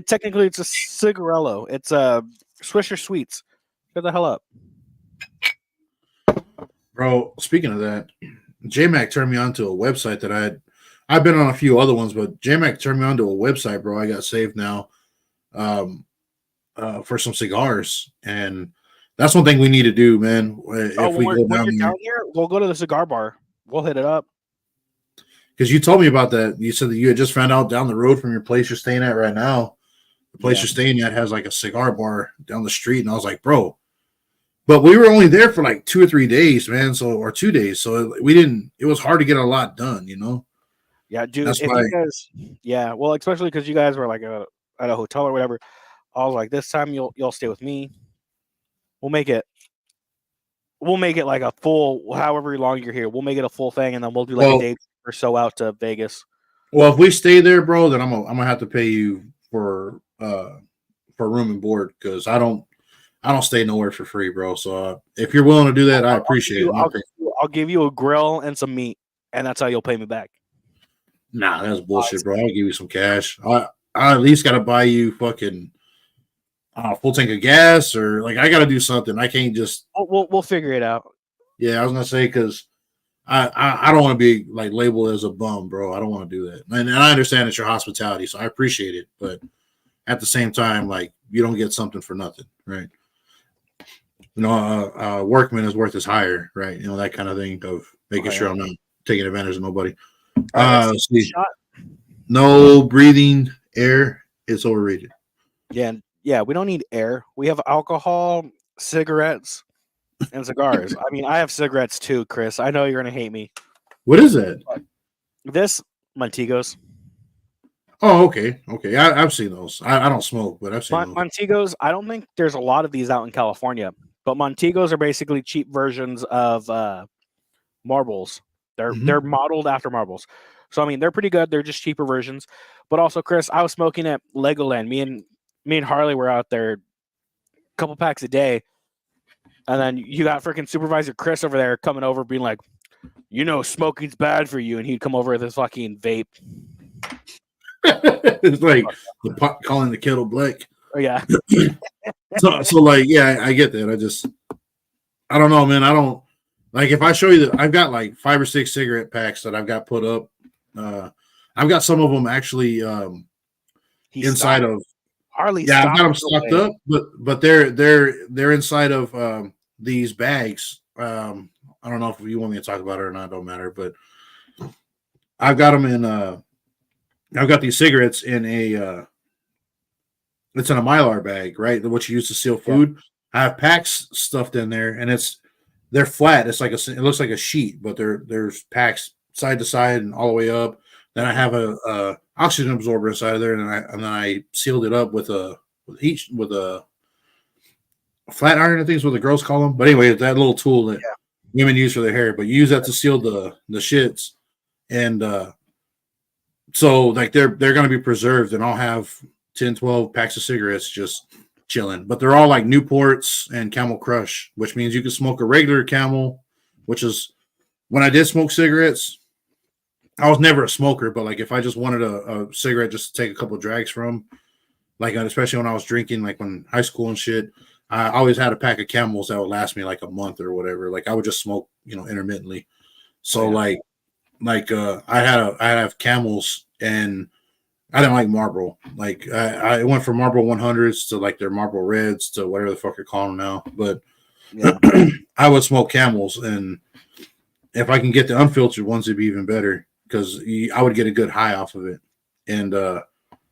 technically it's a cigarello. It's a Swisher Sweets. Shut the hell up. Bro, speaking of that, JMac turned me on to a website that I've been on a few other ones, but JMac turned me on to a website, bro. I got saved now for some cigars. And that's one thing we need to do, man. If we go when down you're there. down here, we'll go to the cigar bar. We'll hit it up. Because you told me about that. You said that you had just found out down the road from your place you're staying at right now. The place Yeah. you're staying at has like a cigar bar down the street. And I was like, bro. But we were only there for like 2 or 3 days, man. Or 2 days. So it was hard to get a lot done, you know? Yeah, dude. That's If why. you guys, yeah, well, especially because you guys were like at a hotel or whatever. I was like, this time you'll stay with me. We'll make it like a full, however long you're here. We'll make it a full thing, and then we'll do like a day or so out to Vegas. Well, if we stay there, bro, then I'm gonna have to pay you for room and board because I don't stay nowhere for free, bro. So if you're willing to do that, I appreciate it. I'll give you a grill and some meat, and that's how you'll pay me back. Nah, that's bullshit, bro. I'll give you some cash. I at least gotta buy you fucking full tank of gas, or like I gotta do something. I can't just. We'll figure it out. Yeah, I was gonna say because I don't want to be like labeled as a bum, bro. I don't want to do that, and I understand it's your hospitality, so I appreciate it. But at the same time, like you don't get something for nothing, right? You know, workman is worth his hire, right? You know, that kind of thing of making sure I'm not taking advantage of nobody. No breathing air is overrated. Yeah, we don't need air. We have alcohol, cigarettes, and cigars. I mean, I have cigarettes too, Chris. I know you're gonna hate me. What is that? This Montegos. Oh, okay. I've seen those. I don't smoke, but I've seen those. Montegos. I don't think there's a lot of these out in California, but Montegos are basically cheap versions of marbles. They're modeled after marbles. So I mean, they're pretty good. They're just cheaper versions. But also, Chris, I was smoking at Legoland. Me and Harley were out there, a couple packs a day, and then you got freaking Supervisor Chris over there coming over, being like, "You know, smoking's bad for you," and he'd come over with his fucking vape. It's like the pot calling the kettle black. Oh yeah. so like, yeah, I get that. I don't know, man. I don't like if I show you that I've got like 5 or 6 cigarette packs that I've got put up. I've got some of them actually inside of Harley. Yeah, I've got them stocked up, but they're inside of these bags. I don't know if you want me to talk about it or not. Don't matter. But I've got them in. I've got these cigarettes in a. It's in a Mylar bag, right? What you use to seal food. Yeah. I have packs stuffed in there, and they're flat. It looks like a sheet, but there's packs side to side and all the way up. Then I have a oxygen absorber inside of there, and then I sealed it up with a flat iron. I think is what the girls call them. But anyway, that little tool that women use for their hair, but you use that to seal the shits, and so like they're going to be preserved, and I'll have 10, 12 packs of cigarettes just chilling. But they're all like Newports and Camel Crush, which means you can smoke a regular Camel, which is when I did smoke cigarettes. I was never a smoker, but like if I just wanted a cigarette just to take a couple of drags from, like especially when I was drinking, like when high school and shit, I always had a pack of Camels that would last me like a month or whatever. Like I would just smoke, intermittently. So I have Camels, and I didn't like Marlboro. Like I went from Marlboro 100s to like their Marlboro Reds to whatever the fuck you're calling them now. But I would smoke Camels, and if I can get the unfiltered ones, it'd be even better because I would get a good high off of it. And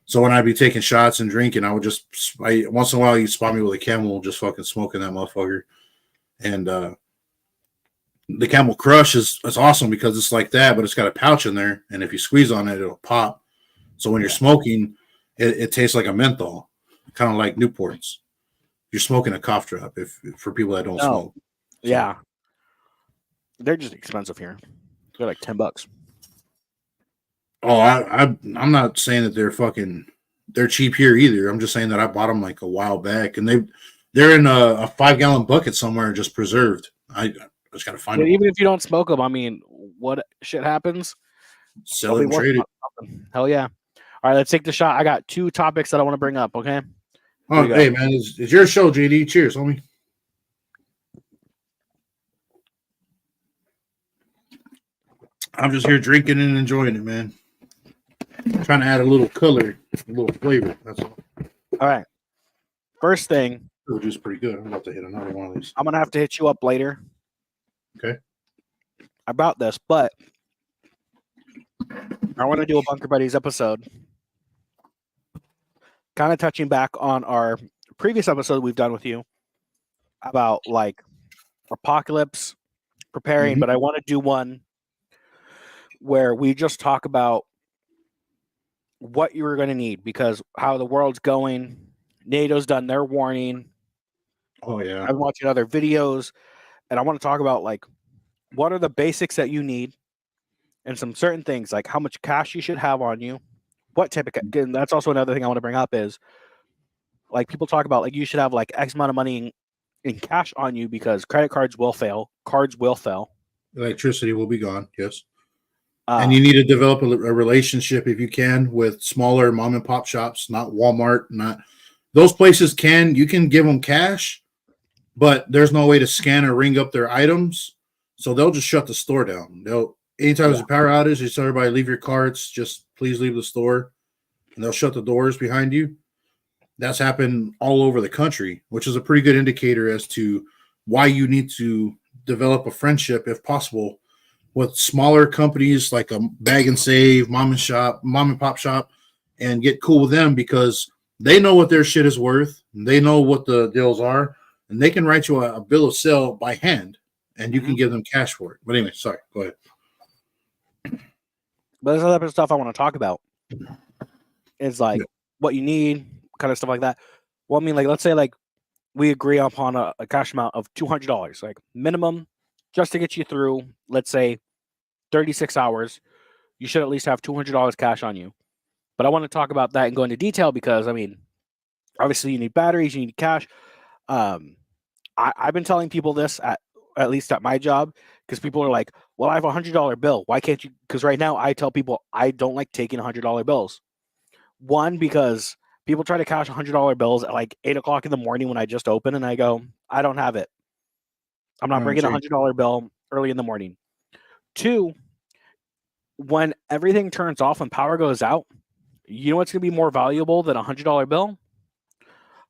so when I'd be taking shots and drinking, I would just once in a while you'd spot me with a Camel, just fucking smoking that motherfucker. And the Camel Crush is awesome because it's like that, but it's got a pouch in there, and if you squeeze on it, it'll pop. So when you're smoking, it tastes like a menthol, kind of like Newports. You're smoking a cough drop for people that don't smoke. So, yeah, they're just expensive here. They're like $10. Oh, I'm not saying that they're cheap here either. I'm just saying that I bought them like a while back, and they're in a 5-gallon bucket somewhere, just preserved. I just gotta find them. Even if you don't smoke them, I mean, what shit happens? Sell it and trade it. Hell yeah! All right, let's take the shot. I got 2 topics that I want to bring up. Okay. Oh, hey man, it's your show, JD. Cheers, homie. I'm just here drinking and enjoying it, man. Trying to add a little color, a little flavor. That's all. All right. First thing. The juice is pretty good. I'm about to hit another one of these. I'm gonna have to hit you up later. Okay. About this, but I want to do a Bunker Buddies episode, kind of touching back on our previous episode we've done with you about like apocalypse preparing, but I want to do one where we just talk about what you were going to need because how the world's going. NATO's done their warning. Oh yeah. I'm watching other videos, and I want to talk about like what are the basics that you need, and some certain things like how much cash you should have on you. What type of and that's also another thing I want to bring up is like people talk about like you should have like X amount of money in cash on you because credit cards will fail, cards will fail, electricity will be gone. Yes. And you need to develop a relationship if you can with smaller mom and pop shops, not Walmart, not those places. You can give them cash, but there's no way to scan or ring up their items, so they'll just shut the store down. Anytime there's a power outage, they tell everybody leave your carts, just please leave the store, and they'll shut the doors behind you. That's happened all over the country, which is a pretty good indicator as to why you need to develop a friendship, if possible, with smaller companies like a Bag and Save, mom and pop shop, and get cool with them because they know what their shit is worth. They know what the deals are, and they can write you a bill of sale by hand, and you can give them cash for it. But anyway, sorry, go ahead. But there's other stuff I want to talk about. It's like what you need, kind of stuff like that. Well, I mean, like let's say like we agree upon a cash amount of $200, like minimum, just to get you through. Let's say 36 hours. You should at least have $200 cash on you. But I want to talk about that and go into detail because I mean, obviously you need batteries, you need cash. I've been telling people this at least at my job because people are like, well, I have $100 bill. Why can't you? Because right now I tell people I don't like taking $100 bills. One, because people try to cash $100 bills at like 8 o'clock in the morning when I just open, and I go, I don't have it. I'm not bringing a $100 bill early in the morning. Two, when everything turns off and power goes out, you know what's going to be more valuable than a $100 bill?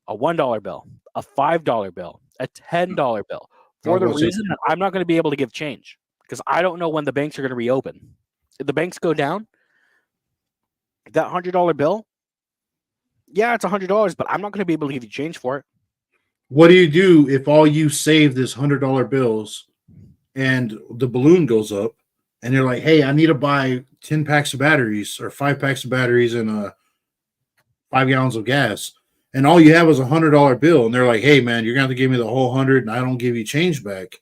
A $1 bill, a $5 bill, a $10 bill. For the reason that I'm not going to be able to give change because I don't know when the banks are going to reopen. If the banks go down, that $100 bill, yeah, it's $100, but I'm not going to be able to give you change for it. What do you do if all you saved is $100 bills and the balloon goes up and you're like, hey, I need to buy 10 packs of batteries or 5 packs of batteries and 5 gallons of gas, and all you have is $100 bill, and they're like, hey, man, you're going to have to give me the whole 100 and I don't give you change back.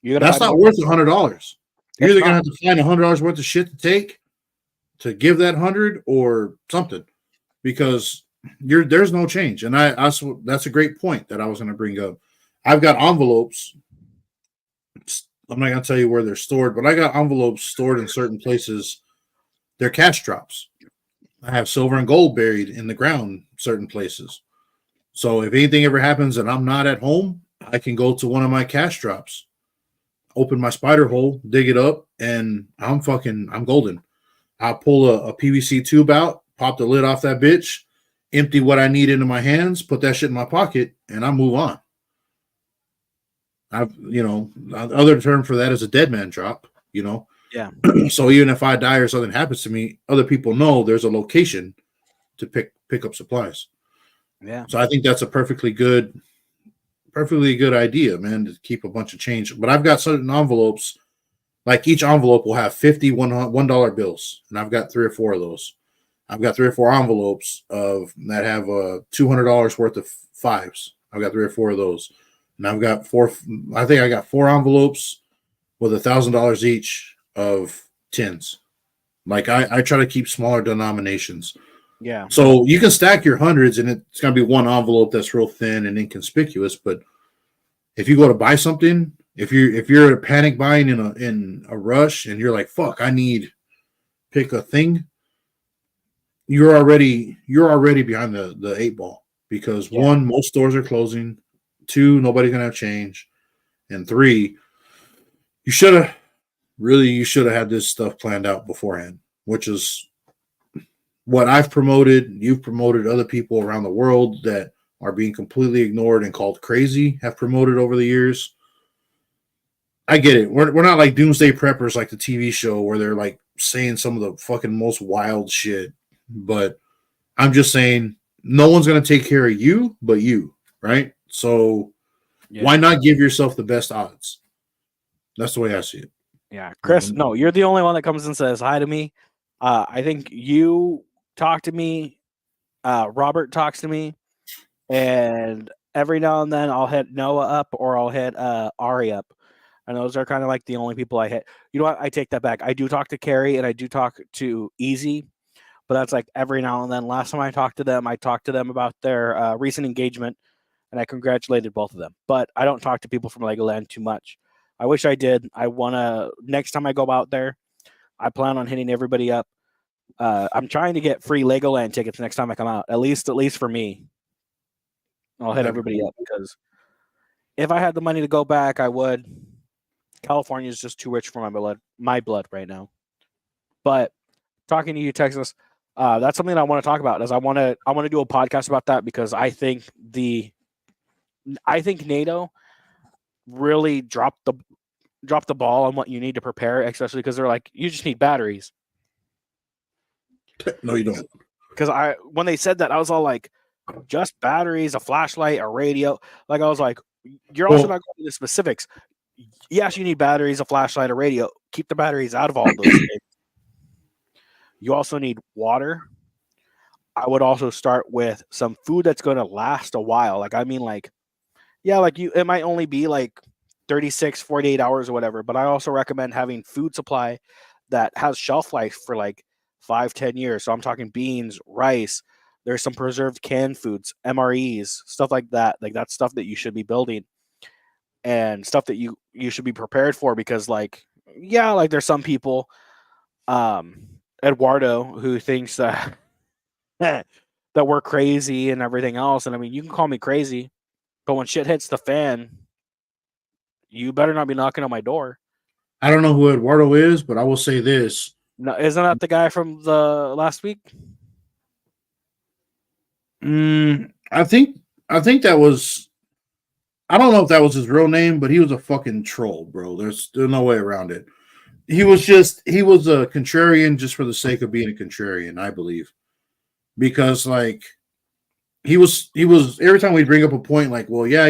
That's not worth $100. You're either going to have to find $100 worth of shit to take to give that 100 or something because there's no change. And that's a great point that I was going to bring up. I've got envelopes. I'm not going to tell you where they're stored, but I got envelopes stored in certain places. They're cash drops. I have silver and gold buried in the ground certain places. So if anything ever happens and I'm not at home, I can go to one of my cash drops, open my spider hole, dig it up, and I'm golden. I'll pull a PVC tube out, pop the lid off that bitch, empty what I need into my hands, put that shit in my pocket, and I move on. Other term for that is a dead man drop. Yeah. So even if I die or something happens to me, other people know there's a location to pick up supplies. Yeah. So I think that's a perfectly good idea, man, to keep a bunch of change. But I've got certain envelopes, like each envelope will have 50 $1 bills, and I've got 3 or 4 of those. I've got 3 or 4 envelopes that have $200 worth of fives. I've got 3 or 4 of those, and I've got 4. I think I got 4 envelopes with $1,000 each of tens. Like I try to keep smaller denominations. Yeah. So you can stack your hundreds, and it's gonna be one envelope that's real thin and inconspicuous. But if you go to buy something, if you're panic buying in a rush, and you're like, "Fuck, I need pick a thing," you're already behind the 8 ball because Yeah. 1, most stores are closing. 2, nobody's gonna have change, and 3, you should have had this stuff planned out beforehand, which is what I've promoted. You've promoted, other people around the world that are being completely ignored and called crazy have promoted over the years. I get it. We're not like doomsday preppers like the TV show where they're like saying some of the fucking most wild shit. But I'm just saying no one's going to take care of you but you, right? So why not give yourself the best odds? That's the way I see it. Yeah. Chris, no, you're the only one that comes and says hi to me. I think you talk to me. Robert talks to me. And every now and then I'll hit Noah up or I'll hit Ari up. And those are kind of like the only people I hit. You know what? I take that back. I do talk to Carrie and I do talk to Easy, but that's like every now and then. Last time I talked to them about their recent engagement, and I congratulated both of them. But I don't talk to people from Legoland too much. I wish I did. I want to, next time I go out there, I plan on hitting everybody up. I'm trying to get free Legoland tickets next time I come out, at least for me. I'll hit everybody up because if I had the money to go back, I would. California is just too rich for my blood right now. But talking to you, Texas, that's something I want to talk about. Is I want to do a podcast about that because I think NATO really dropped the ball on what you need to prepare, especially because they're like, you just need batteries. No, you don't. Because when they said that, I was all like, just batteries, a flashlight, a radio. Like I was like, you're also not going to the specifics. Yes, you need batteries, a flashlight, a radio. Keep the batteries out of all those things. You also need water. I would also start with some food that's going to last a while. Like, I mean, like, yeah, like it might only be like 36, 48 hours or whatever. But I also recommend having food supply that has shelf life for like 5-10 years. So I'm talking beans, rice. There's some preserved canned foods, MREs, stuff like that. Like that's stuff that you should be building and stuff that you should be prepared for because like, yeah, like there's some people, Eduardo, who thinks that that we're crazy and everything else. And I mean, you can call me crazy, but when shit hits the fan, you better not be knocking on my door. I don't know who Eduardo is, but I will say this. No, isn't that the guy from the last week? I think that was. I don't know if that was his real name, but he was a fucking troll, bro. There's no way around it. He was a contrarian just for the sake of being a contrarian, I believe, because like he was every time we bring up a point like, well, yeah,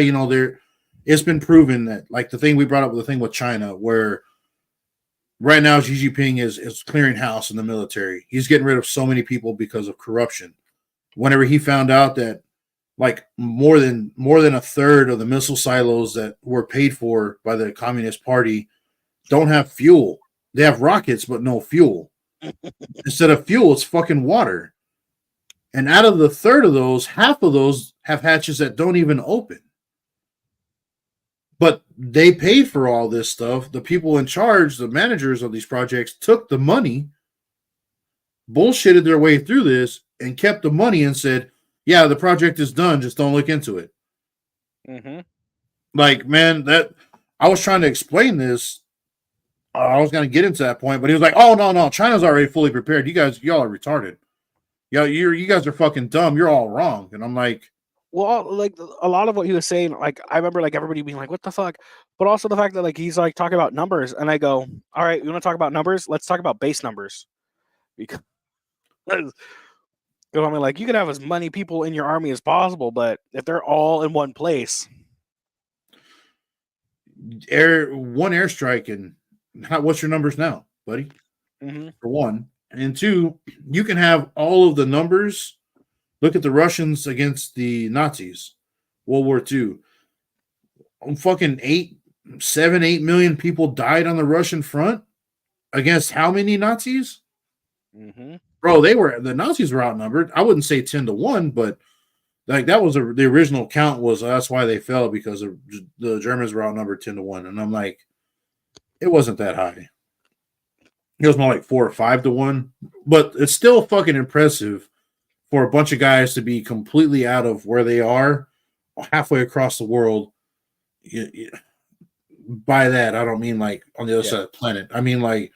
it's been proven that like the thing we brought up with the thing with China, where right now Xi Jinping is clearing house in the military. He's getting rid of so many people because of corruption. Whenever he found out that like more than a third of the missile silos that were paid for by the Communist Party don't have fuel. They have rockets, but no fuel. Instead of fuel, it's fucking water. And out of the third of those, half of those have hatches that don't even open. But they paid for all this stuff. The people in charge, the managers of these projects, took the money, bullshitted their way through this, and kept the money and said, yeah, the project is done. Just don't look into it. Mm-hmm. Like, man, that I was trying to explain this. I was going to get into that point, but he was like, oh, no, China's already fully prepared. Y'all are retarded. You guys are fucking dumb. You're all wrong. And I'm like, Well, like a lot of what he was saying, like I remember like everybody being like, "What the fuck?" But also the fact that like he's like talking about numbers, and I go, "All right, you want to talk about numbers? Let's talk about base numbers." Because I mean, like you can have as many people in your army as possible, but if they're all in one place, One airstrike, and what's your numbers now, buddy? mm-hmm. For one, and two, you can have all of the numbers. Look at the Russians against the Nazis, World War II. Fucking 8 million people died on the Russian front against how many Nazis? Mm-hmm. Bro, the Nazis were outnumbered. I wouldn't say 10-1, but like that was the original count was that's why they fell because the Germans were outnumbered 10-1, and I'm like, it wasn't that high. It was more like 4 or 5-1, but it's still fucking impressive for a bunch of guys to be completely out of where they are halfway across the world. By that, I don't mean like on the other side of the planet. I mean like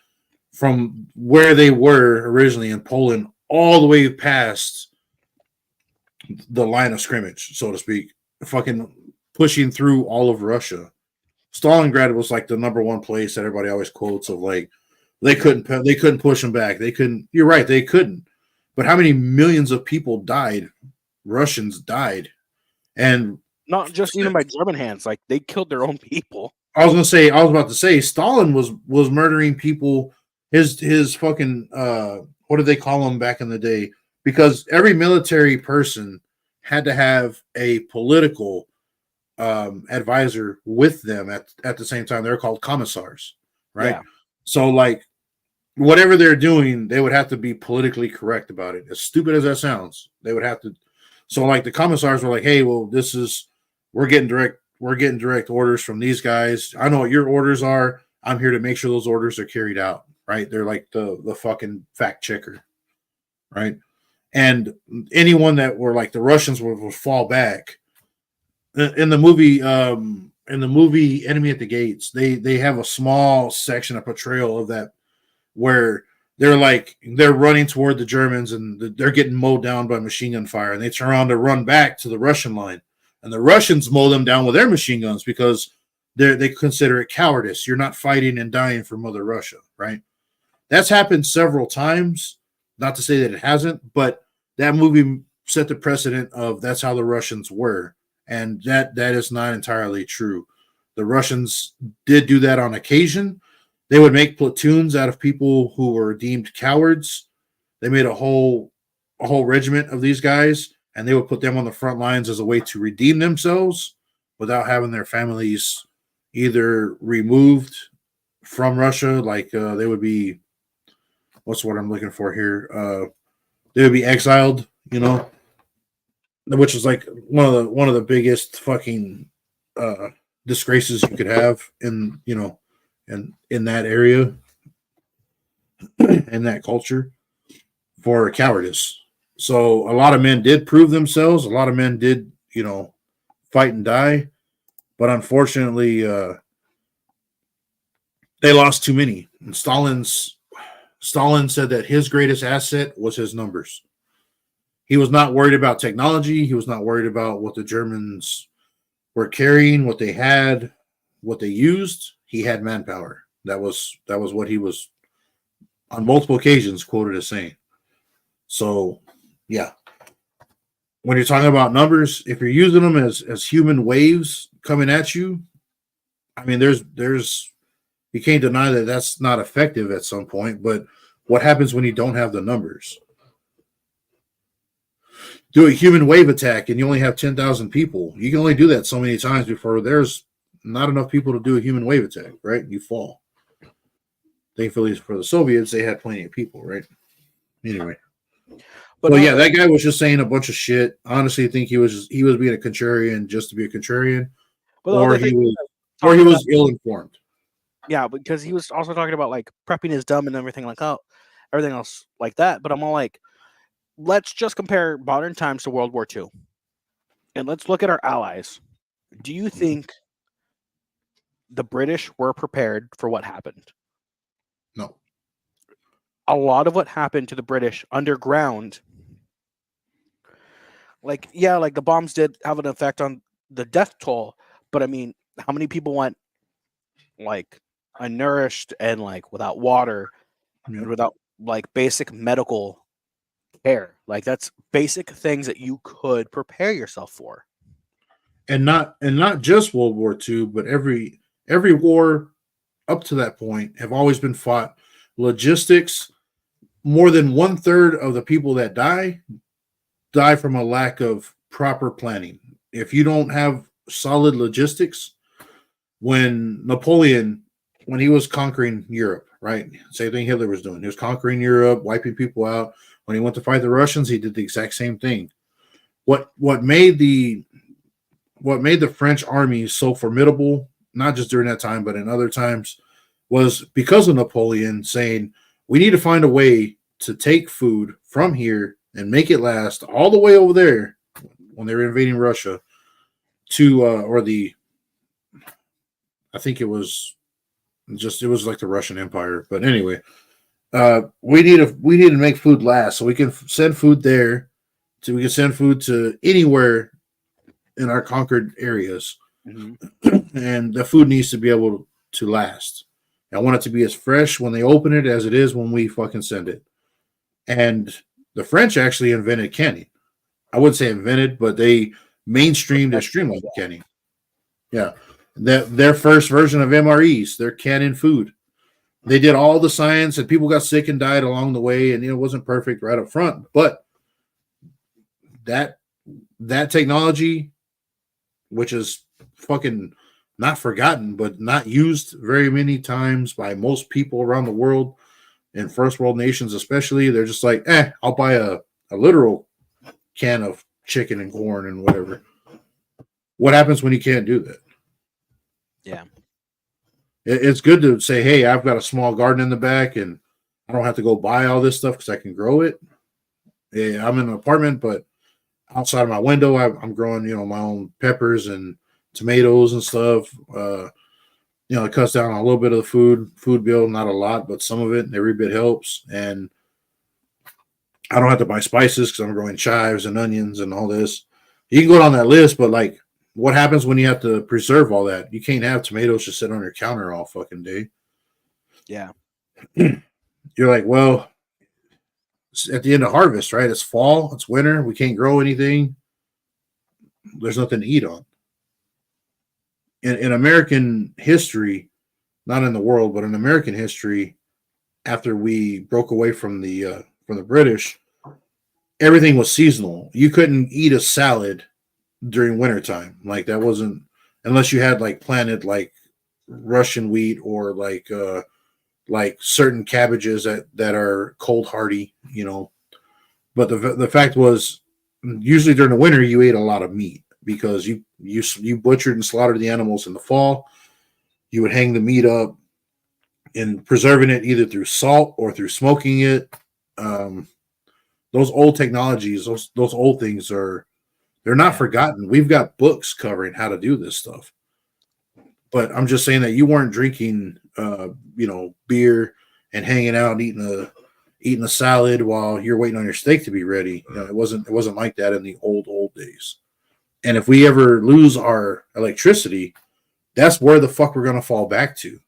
from where they were originally in Poland all the way past the line of scrimmage, so to speak, fucking pushing through all of Russia. Stalingrad was like the number one place that everybody always quotes of like they couldn't push them back. They couldn't. You're right, they couldn't. But how many millions of people died? Russians died, and Not just even by German hands, like they killed their own people. I was about to say Stalin was murdering people. His fucking what did they call him back in the day? Because every military person had to have a political advisor with them at the same time. They're called commissars, right? Yeah. So like whatever they're doing, they would have to be politically correct about it. As stupid as that sounds, they would have to. So like the commissars were like, "Hey, well, we're getting direct orders from these guys. I know what your orders are. I'm here to make sure those orders are carried out." Right? They're like the fucking fact checker, right? And anyone that were like the Russians would fall back. In the movie, Enemy at the Gates, they have a small section, a portrayal of that where they're running toward the Germans and they're getting mowed down by machine gun fire, and they turn around to run back to the Russian line, and the Russians mow them down with their machine guns because they consider it cowardice. You're not fighting and dying for Mother Russia, right? That's happened several times. Not to say that it hasn't, but that movie set the precedent of that's how the Russians were, and that is not entirely true. The Russians did do that on occasion. They would make platoons out of people who were deemed cowards. They made a whole regiment of these guys, and they would put them on the front lines as a way to redeem themselves without having their families either removed from Russia, like they would be. What's what I'm looking for here? They would be exiled, which is like one of the biggest fucking disgraces you could have in in that area in that culture for cowardice. So a lot of men did prove themselves. A lot of men did, fight and die, but unfortunately, they lost too many. And Stalin said that his greatest asset was his numbers. He was not worried about technology. He was not worried about what the Germans were carrying, what they had, what they used. He had manpower. That was what he was on multiple occasions quoted as saying. So, yeah. When you're talking about numbers, if you're using them as human waves coming at you, I mean, there's you can't deny that that's not effective at some point. But what happens when you don't have the numbers? Do a human wave attack and you only have 10,000 people. You can only do that so many times before there's not enough people to do a human wave attack, right? You fall. Thankfully for the Soviets, they had plenty of people, right? Anyway. But yeah, that guy was just saying a bunch of shit. I honestly think he was being a contrarian just to be a contrarian, or he was ill informed. Yeah, because he was also talking about like prepping his dumb and everything everything else like that. But I'm all like, let's just compare modern times to World War II, and let's look at our allies. Do you think the British were prepared for what happened? No. A lot of what happened to the British underground Like, yeah, like the bombs did have an effect on the death toll, but I mean, how many people went like unnourished and like without water and without like basic medical care? Like that's basic things that you could prepare yourself for. And not just World War II, but every war up to that point have always been fought. Logistics, more than 1/3 of the people that die from a lack of proper planning. If you don't have solid logistics, when he was conquering Europe, right? Same thing Hitler was doing. He was conquering Europe, wiping people out. When he went to fight the Russians, he did the exact same thing. What made the French army so formidable, not just during that time, but in other times, was because of Napoleon saying, we need to find a way to take food from here and make it last all the way over there when they were invading Russia to, I think it was like the Russian Empire. But anyway, we need to make food last so we can send food there, so we can send food to anywhere in our conquered areas. Mm-hmm. And the food needs to be able to last. I want it to be as fresh when they open it as it is when we fucking send it. And the French actually invented canning. I wouldn't say invented, but they mainstreamed and streamlined canning. Yeah. Their first version of MREs, their canning food. They did all the science, and people got sick and died along the way, and it wasn't perfect right up front. But that technology, which is fucking not forgotten, but not used very many times by most people around the world, in first world nations especially, they're just like, I'll buy a literal can of chicken and corn and whatever. What happens when you can't do that? Yeah. It's good to say, hey, I've got a small garden in the back and I don't have to go buy all this stuff because I can grow it. Yeah, I'm in an apartment, but outside of my window, I'm growing, my own peppers and tomatoes and stuff. It cuts down on a little bit of the food bill, not a lot, but some of it, every bit helps. And I don't have to buy spices because I'm growing chives and onions and all this. You can go down that list, but like, what happens when you have to preserve all that? You can't have tomatoes just sit on your counter all fucking day. Yeah. You're like, well, it's at the end of harvest, right? It's fall, it's winter, we can't grow anything. There's nothing to eat on. In American history, not in the world, but in American history, after we broke away from the British, everything was seasonal. You couldn't eat a salad during wintertime. Like that wasn't, unless you had like planted like Russian wheat or like certain cabbages that are cold hardy, But the fact was, usually during the winter you ate a lot of meat because you butchered and slaughtered the animals in the fall. You would hang the meat up and preserving it either through salt or through smoking it. Those old technologies, those old things they're not forgotten. We've got books covering how to do this stuff. But I'm just saying that you weren't drinking, beer and hanging out and eating a salad while you're waiting on your steak to be ready. It wasn't like that in the old days. And if we ever lose our electricity, that's where the fuck we're gonna fall back to.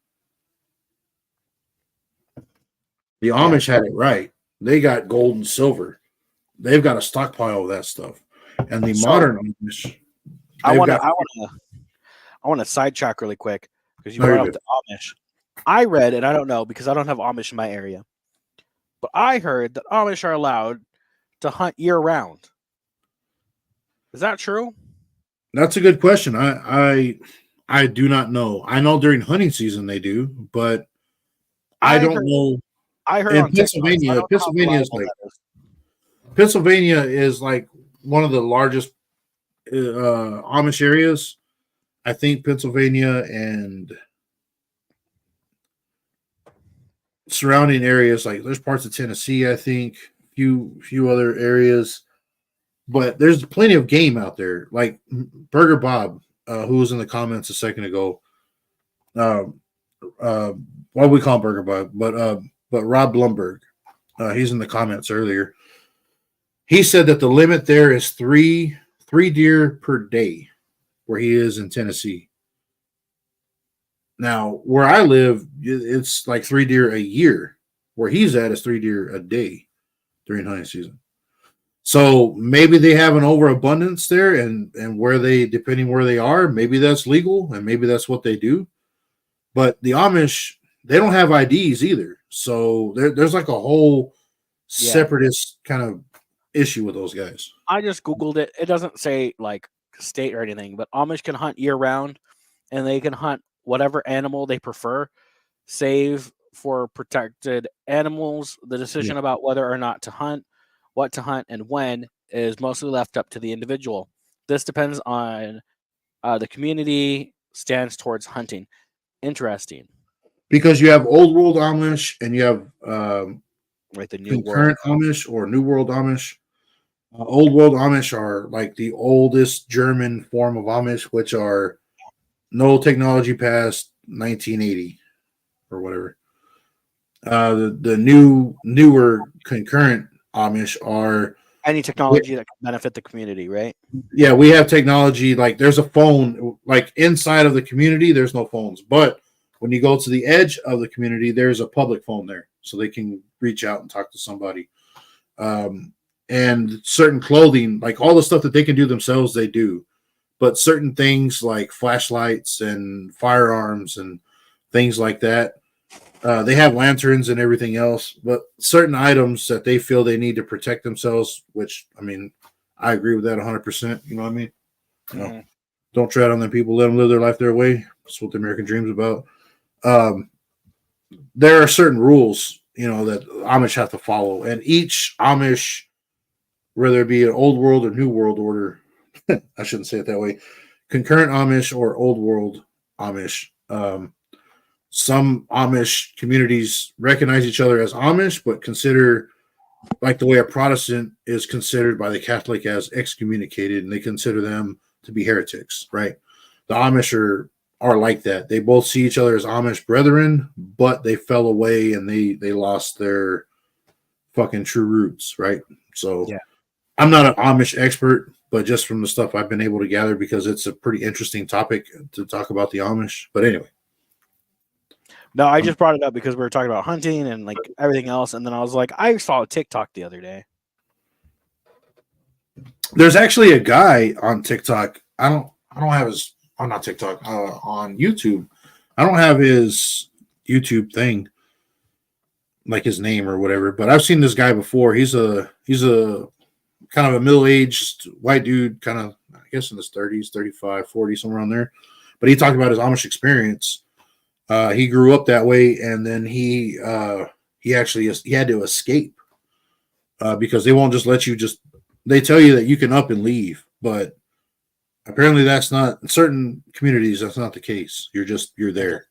The Amish had it right. They got gold and silver. They've got a stockpile of that stuff. And the modern Amish, I want to sidetrack really quick because you brought up the Amish. I read, and I don't know because I don't have Amish in my area, but I heard that Amish are allowed to hunt year round. Is that true? That's a good question. I do not know. I know during hunting season they do, but I don't know. I heard in on Pennsylvania. Pennsylvania is like one of the largest Amish areas. I think Pennsylvania and surrounding areas, like there's parts of Tennessee, I think, few other areas, but there's plenty of game out there. Like Burger Bob, who was in the comments a second ago. Why we call him Burger Bob, but Rob Blumberg, he's in the comments earlier. he said that the limit there is three deer per day, where he is in Tennessee. Now, where I live, it's like 3 deer a year. Where he's at is 3 deer a day during hunting season. So maybe they have an overabundance there, and where they, depending where they are, maybe that's legal, and maybe that's what they do. But the Amish, they don't have IDs either, so there's like a whole separatist kind of issue with those guys. I just Googled it. It doesn't say like state or anything, but Amish can hunt year round and they can hunt whatever animal they prefer, save for protected animals. The decision about whether or not to hunt, what to hunt, and when is mostly left up to the individual. This depends on the community stance towards hunting. Interesting. Because you have old world Amish and you have Right, the new concurrent world. Amish or new world Amish. Old world Amish are like the oldest German form of Amish, which are no technology past 1980 or whatever. The newer concurrent Amish are Any technology that can benefit the community, right? Yeah, we have technology. Like there's a phone, like inside of the community, there's no phones. But when you go to the edge of the community, there's a public phone there, so they can reach out and talk to somebody. And certain clothing, like all the stuff that they can do themselves, they do. But certain things like flashlights and firearms and things like that, they have lanterns and everything else. But certain items that they feel they need to protect themselves, which I mean, I agree with that 100%. You know what I mean? You know, don't tread on them people. Let them live their life their way. That's what the American dream's about. There are certain rules, you know, that Amish have to follow, and each Amish, whether it be an old world or new world order, I shouldn't say it that way, concurrent Amish or old world Amish. Some Amish communities recognize each other as Amish, but consider, like the way a Protestant is considered by the Catholic as excommunicated, and they consider them to be heretics, right? The Amish are like that. They both see each other as Amish brethren, but they fell away and they lost their fucking true roots, right? So I'm not an Amish expert, but just from the stuff I've been able to gather, because it's a pretty interesting topic to talk about the Amish. But anyway. No, I just brought it up because we were talking about hunting and like everything else, and then I was like, I saw a TikTok the other day. There's actually a guy on TikTok. I don't have his. I'm not TikTok. On YouTube, I don't have his YouTube thing, like his name or whatever. But I've seen this guy before. He's a kind of a middle-aged white dude, kind of, I guess in his 30s, 35, 40, somewhere around there. But he talked about his Amish experience. He grew up that way, and then he had to escape because they won't just let you just. They tell you that you can up and leave, but apparently that's not, in certain communities, that's not the case. You're there.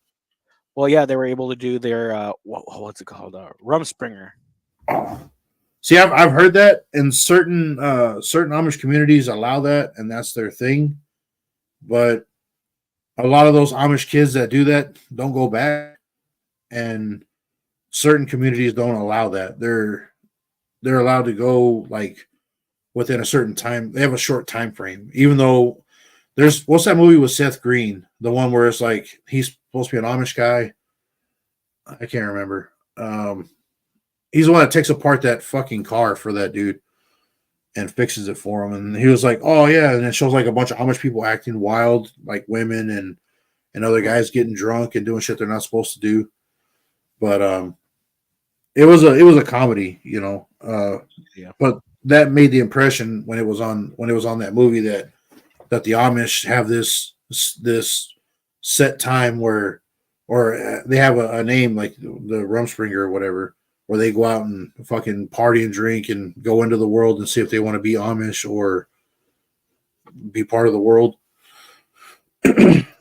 Well, yeah, they were able to do their what's it called, Rumspringer. See, I've heard that, and certain Amish communities allow that, and that's their thing. But a lot of those Amish kids that do that don't go back, and certain communities don't allow that. They're allowed to go like within a certain time. They have a short time frame, even though there's, what's that movie with Seth Green, the one where it's like he's supposed to be an Amish guy. I can't remember. He's the one that takes apart that fucking car for that dude and fixes it for him. And he was like, "Oh yeah," and it shows like a bunch of Amish people acting wild, like women and other guys getting drunk and doing shit they're not supposed to do. But it was a comedy, you know. But that made the impression when it was on that movie that the Amish have this set time where, or they have a name like the Rumspringer or whatever, where they go out and fucking party and drink and go into the world and see if they want to be Amish or be part of the world.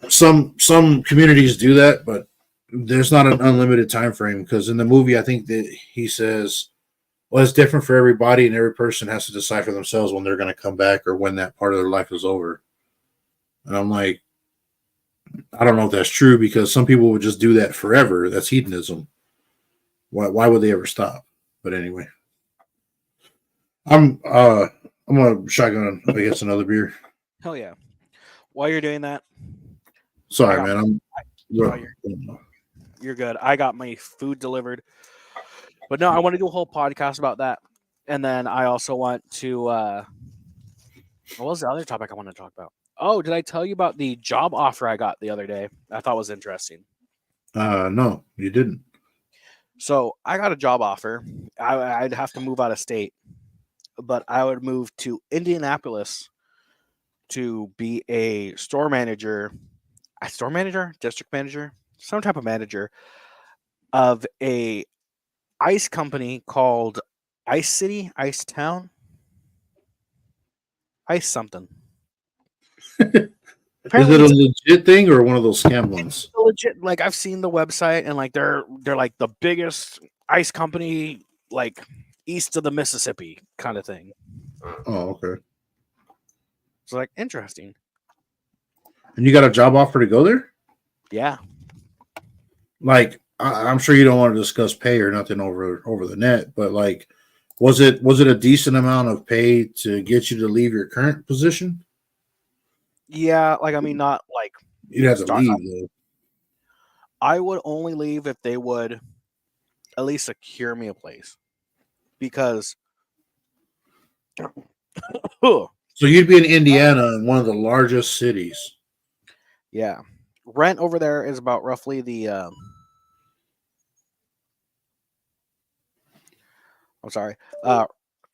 Some communities do that, but there's not an unlimited time frame, because in the movie I think that he says, well, it's different for everybody, and every person has to decide for themselves when they're going to come back or when that part of their life is over. And I'm like, I don't know if that's true, because some people would just do that forever. That's hedonism. Why would they ever stop? But anyway. I'm gonna shotgun, I guess, another beer. Hell yeah. While you're doing that, I Sorry, got man. oh, you're good. I got my food delivered. But no, I want to do a whole podcast about that. And then I also want to what was the other topic I want to talk about? Oh, did I tell you about the job offer I got the other day? I thought was interesting. No, you didn't. So I got a job offer. I'd have to move out of state, but I would move to Indianapolis to be district manager, some type of manager of a ice company called Ice City, Ice Town, Ice something. Is Apparently, it a it's legit thing or one of those scam ones? legit. Like I've seen the website, and like they're like the biggest ice company, like east of the Mississippi, kind of thing. Oh, okay. So like interesting. And you got a job offer to go there? Yeah. Like, I'm sure you don't want to discuss pay or nothing over the net, but like, was it a decent amount of pay to get you to leave your current position? Yeah, like I mean, not like You'd have to start. leave though. I would only leave if they would at least secure me a place, because oh, So you'd be in Indiana, in one of the largest cities. yeah, rent over there is about roughly the. I'm sorry,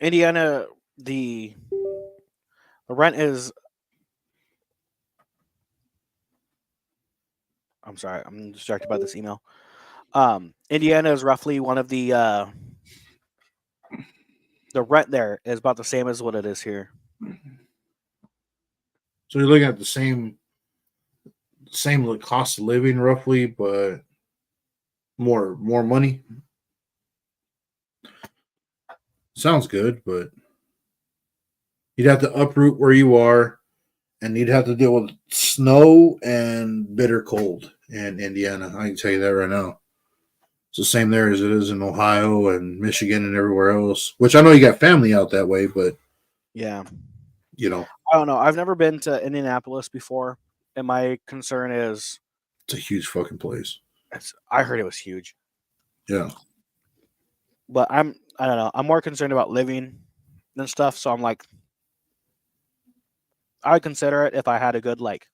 Indiana. The rent is. I'm sorry, I'm distracted by this email. Indiana is roughly one of the rent there is about the same as what it is here. So you're looking at the same cost of living roughly, but more money. Sounds good, but you'd have to uproot where you are, and you'd have to deal with snow and bitter cold in Indiana. I can tell you that right now. It's the same there as it is in Ohio and Michigan and everywhere else. Which I know you got family out that way, but Yeah, you know, I don't know. I've never been to Indianapolis before, and my concern is, it's a huge fucking place. I heard it was huge, Yeah. but I don't know. I'm more concerned about living and stuff. So I'm like, I would consider it if I had a good like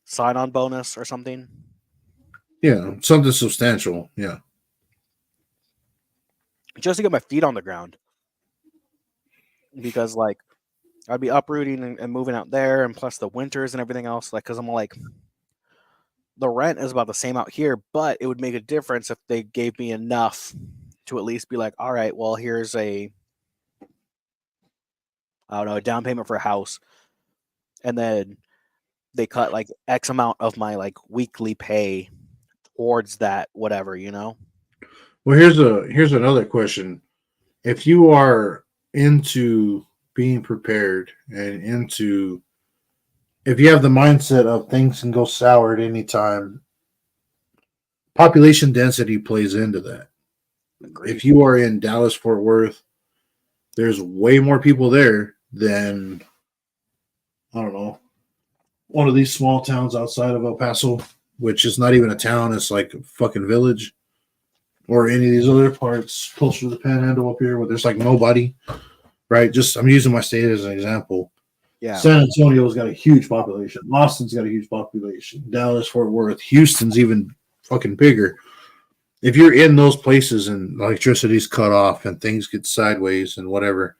sign-on bonus or something. Yeah. Something substantial. Yeah. Just to get my feet on the ground, because like I'd be uprooting and moving out there, and plus the winters and everything else. Like, because I'm like, the rent is about the same out here, but it would make a difference if they gave me enough to at least be like, all right, well, here's a, I don't know, a down payment for a house, and then they cut like X amount of my like weekly pay towards that, whatever, you know. Well, here's another question. If you are into being prepared and into if you have the mindset of things can go sour at any time, population density plays into that. Agreed. If you are in Dallas, Fort Worth, there's way more people there than I don't know, one of these small towns outside of El Paso, which is not even a town, it's like a fucking village. Or any of these other parts closer to the panhandle up here where there's like nobody, right? Just I'm using my state as an example. Yeah. San Antonio's got a huge population. Austin's got a huge population. Dallas, Fort Worth, Houston's even fucking bigger. If you're in those places and electricity's cut off and things get sideways and whatever,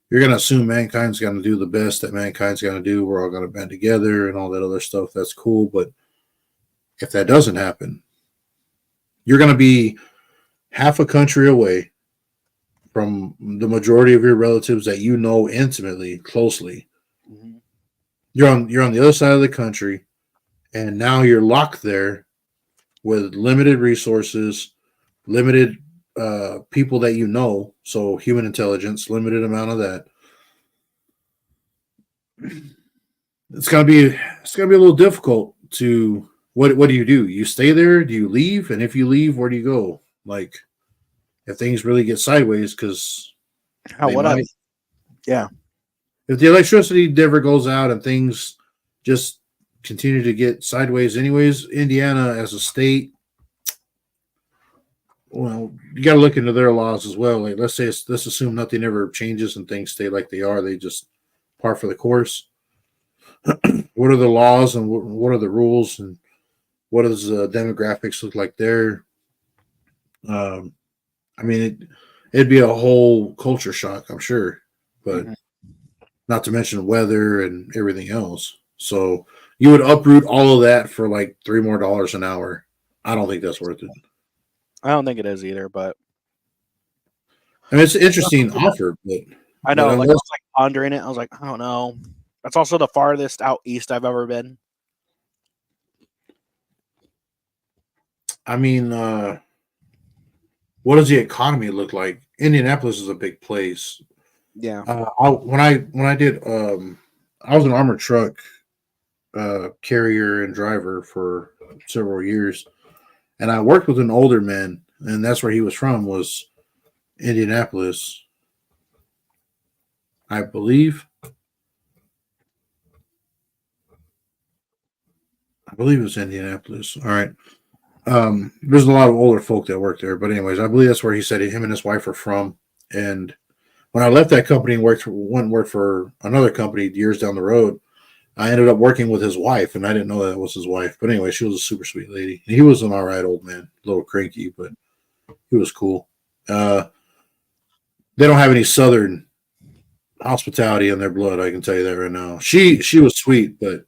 you're going to assume mankind's going to do the best that mankind's going to do. We're all going to band together and all that other stuff. That's cool. But if that doesn't happen, you're going to be half a country away from the majority of your relatives that you know intimately, closely. Mm-hmm. You're on the other side of the country, and now you're locked there with limited resources, limited people that you know. So human intelligence, limited amount of that. It's gonna be a little difficult to what do you do? You stay there? Do you leave? And if you leave, where do you go? Like if things really get sideways, because What Yeah. If the electricity never goes out and things just continue to get sideways, anyways, Indiana as a state, well, you got to look into their laws as well. Like, let's assume nothing ever changes and things stay like they are. They just par for the course. What are the laws and what are the rules and what does the demographics look like there? Um, I mean, it'd be a whole culture shock, I'm sure, but Mhm. not to mention weather and everything else. So you would uproot all of that for like $3 more an hour. I don't think that's worth it. I don't think it is either, but I mean, it's an interesting offer, I but know. Like I unless was like pondering it. I was like, I don't know. That's also the farthest out east I've ever been. I mean, what does the economy look like? Indianapolis is a big place. Yeah. When I did, I was an armored truck carrier and driver for several years, and I worked with an older man, and that's where he was from was Indianapolis, I believe. I believe it was Indianapolis. All right. There's a lot of older folk that work there, but anyways, I believe that's where he said him and his wife are from. And when I left that company and went and worked for another company years down the road, I ended up working with his wife, and I didn't know that was his wife. But anyway, she was a super sweet lady. He was an all right old man, a little cranky, but he was cool. Uh, they don't have any Southern hospitality in their blood. I can tell you that right now. She was sweet, but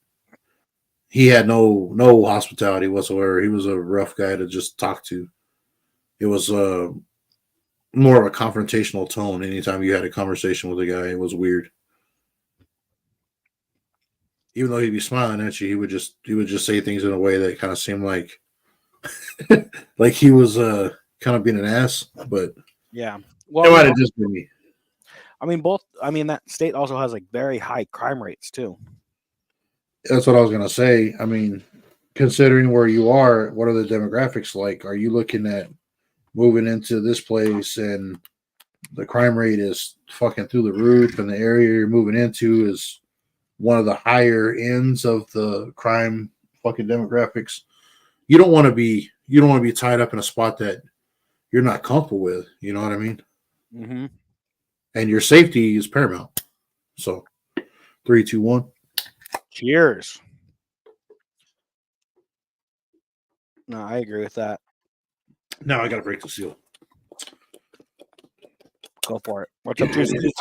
he had no hospitality whatsoever. He was a rough guy to just talk to. It was more of a confrontational tone. Anytime you had a conversation with a guy, it was weird. Even though he'd be smiling at you, he would just say things in a way that kind of seemed like he was kind of being an ass. But Yeah. it Well, might have just been me. I mean, both. I mean, that state also has like very high crime rates too. That's what I was gonna say. I mean, considering where you are, what are the demographics like? Are you looking at moving into this place and the crime rate is fucking through the roof, and the area you're moving into is one of the higher ends of the crime fucking demographics? You don't want to be tied up in a spot that you're not comfortable with. You know what I mean? Mm-hmm. And your safety is paramount. So 3, 2, 1. Cheers. No, I agree with that. Now I gotta break the seal. Go for it. What's up, Juicy?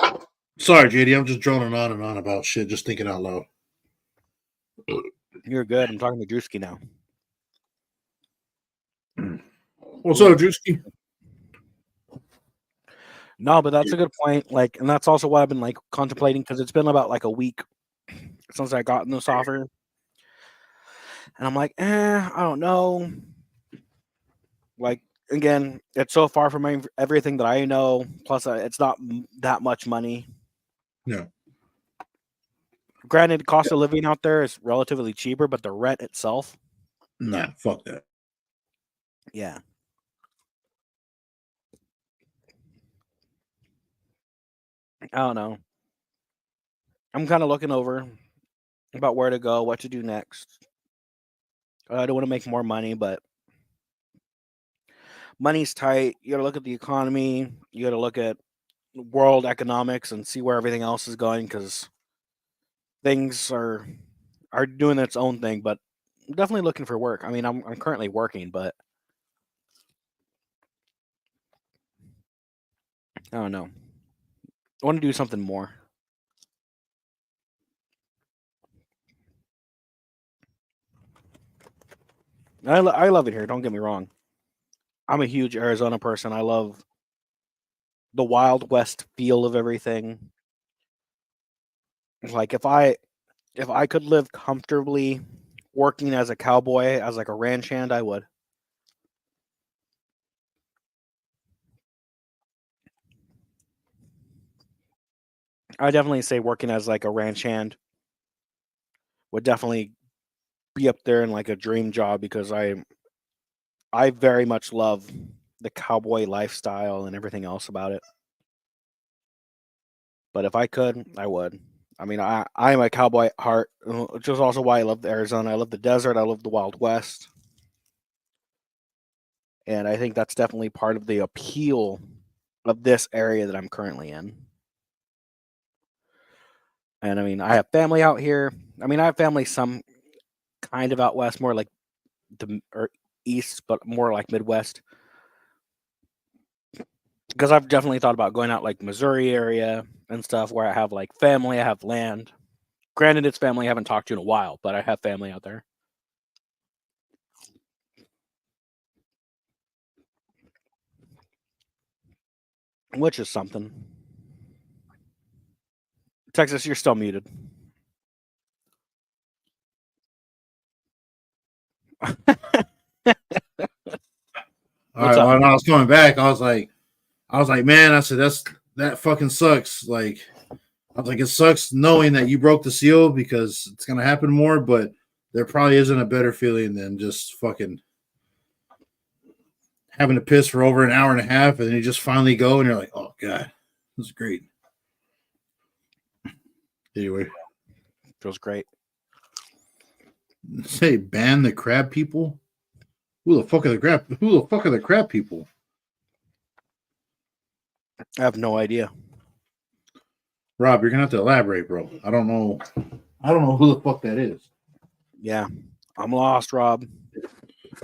Sorry, JD. I'm just droning on and on about shit, just thinking out loud. You're good. I'm talking to Drewski now. What's up, Drewski? No, but that's a good point. Like, and that's also what I've been like contemplating because it's been about like a week since I gotten this offer, and I'm like, I don't know. Like, again, it's so far from everything that I know. Plus, it's not that much money. Yeah. Granted, cost of living out there is relatively cheaper, but the rent itself, Nah, fuck that. yeah. I don't know. I'm kind of looking over about where to go, what to do next. I don't want to make more money, but money's tight. You got to look at the economy. You got to look at world economics and see where everything else is going because things are doing its own thing. But I'm definitely looking for work. I mean, I'm currently working, but I don't know. I want to do something more. I love it here. Don't get me wrong. I'm a huge Arizona person. I love the Wild West feel of everything. Like if I could live comfortably working as a cowboy, as like a ranch hand, I would. I definitely say working as like a ranch hand would definitely be up there in like a dream job because I very much love the cowboy lifestyle and everything else about it. But if I could, I would. I mean, I am a cowboy at heart, which is also why I love Arizona. I love the desert. I love the Wild West. And I think that's definitely part of the appeal of this area that I'm currently in. And I mean, I have family out here. I mean, I have family some kind of out west, more like the or east, but more like Midwest. Because I've definitely thought about going out like Missouri area and stuff where I have like family, I have land. Granted, it's family I haven't talked to in a while, but I have family out there. Which is something. Texas, you're still muted. What's up? When I was coming back, I was like, man, I said that fucking sucks. Like, I was like, it sucks knowing that you broke the seal because it's gonna happen more, but there probably isn't a better feeling than just fucking having to piss for over an hour and a half, and then you just finally go, and you're like, oh god, this is great. Anyway, Feels great. say ban the crab people. Who the fuck are the crab people? I have no idea. Rob, you're gonna have to elaborate, bro. I don't know who the fuck that is. Yeah, I'm lost, Rob.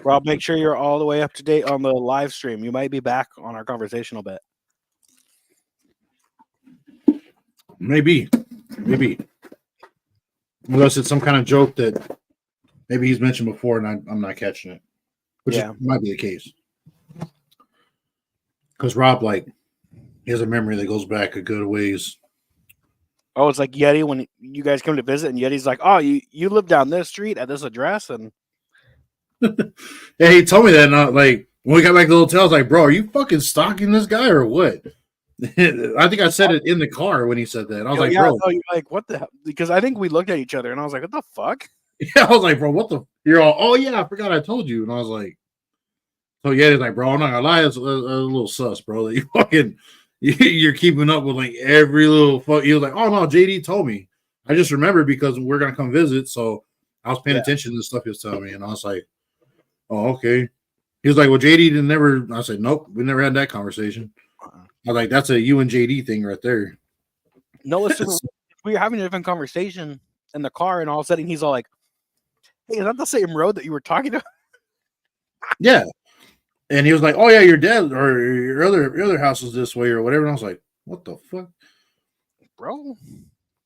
Rob, make sure you're all the way up to date on the live stream. You might be back on our conversational bit. Maybe. Unless it's some kind of joke that maybe he's mentioned before and I'm not catching it. Which might be the case. Because Rob, like, he has a memory that goes back a good ways. Oh, it's like Yeti when you guys come to visit, and Yeti's like, "Oh, you live down this street at this address," and yeah, he told me that. And like when we got back to the hotel, I was like, "Bro, are you fucking stalking this guy or what?" I think I said it in the car when he said that. I was like, yeah, "Bro," no, you're like, "What the hell?" Because I think we looked at each other, and I was like, "What the fuck?" Yeah, I was like, "Bro, what the?" You're all, "Oh yeah, I forgot I told you," and I was like, "So yeah," he's like, "Bro, I'm not gonna lie, it's a little sus, bro. That you fucking." You're keeping up with like every little fuck. He was like, "Oh no, JD told me. I just remembered because we're gonna come visit, so I was paying attention to the stuff he was telling me." And I was like, "Oh, okay." He was like, "Well, JD didn't never." I said, "Nope, we never had that conversation." I was like, "That's a you and JD thing right there." No, listen, we were having a different conversation in the car, and all of a sudden he's all like, "Hey, is that the same road that you were talking about?" Yeah. And he was like, "Oh yeah, your dad or your other house is this way or whatever." And I was like, "What the fuck, Bro?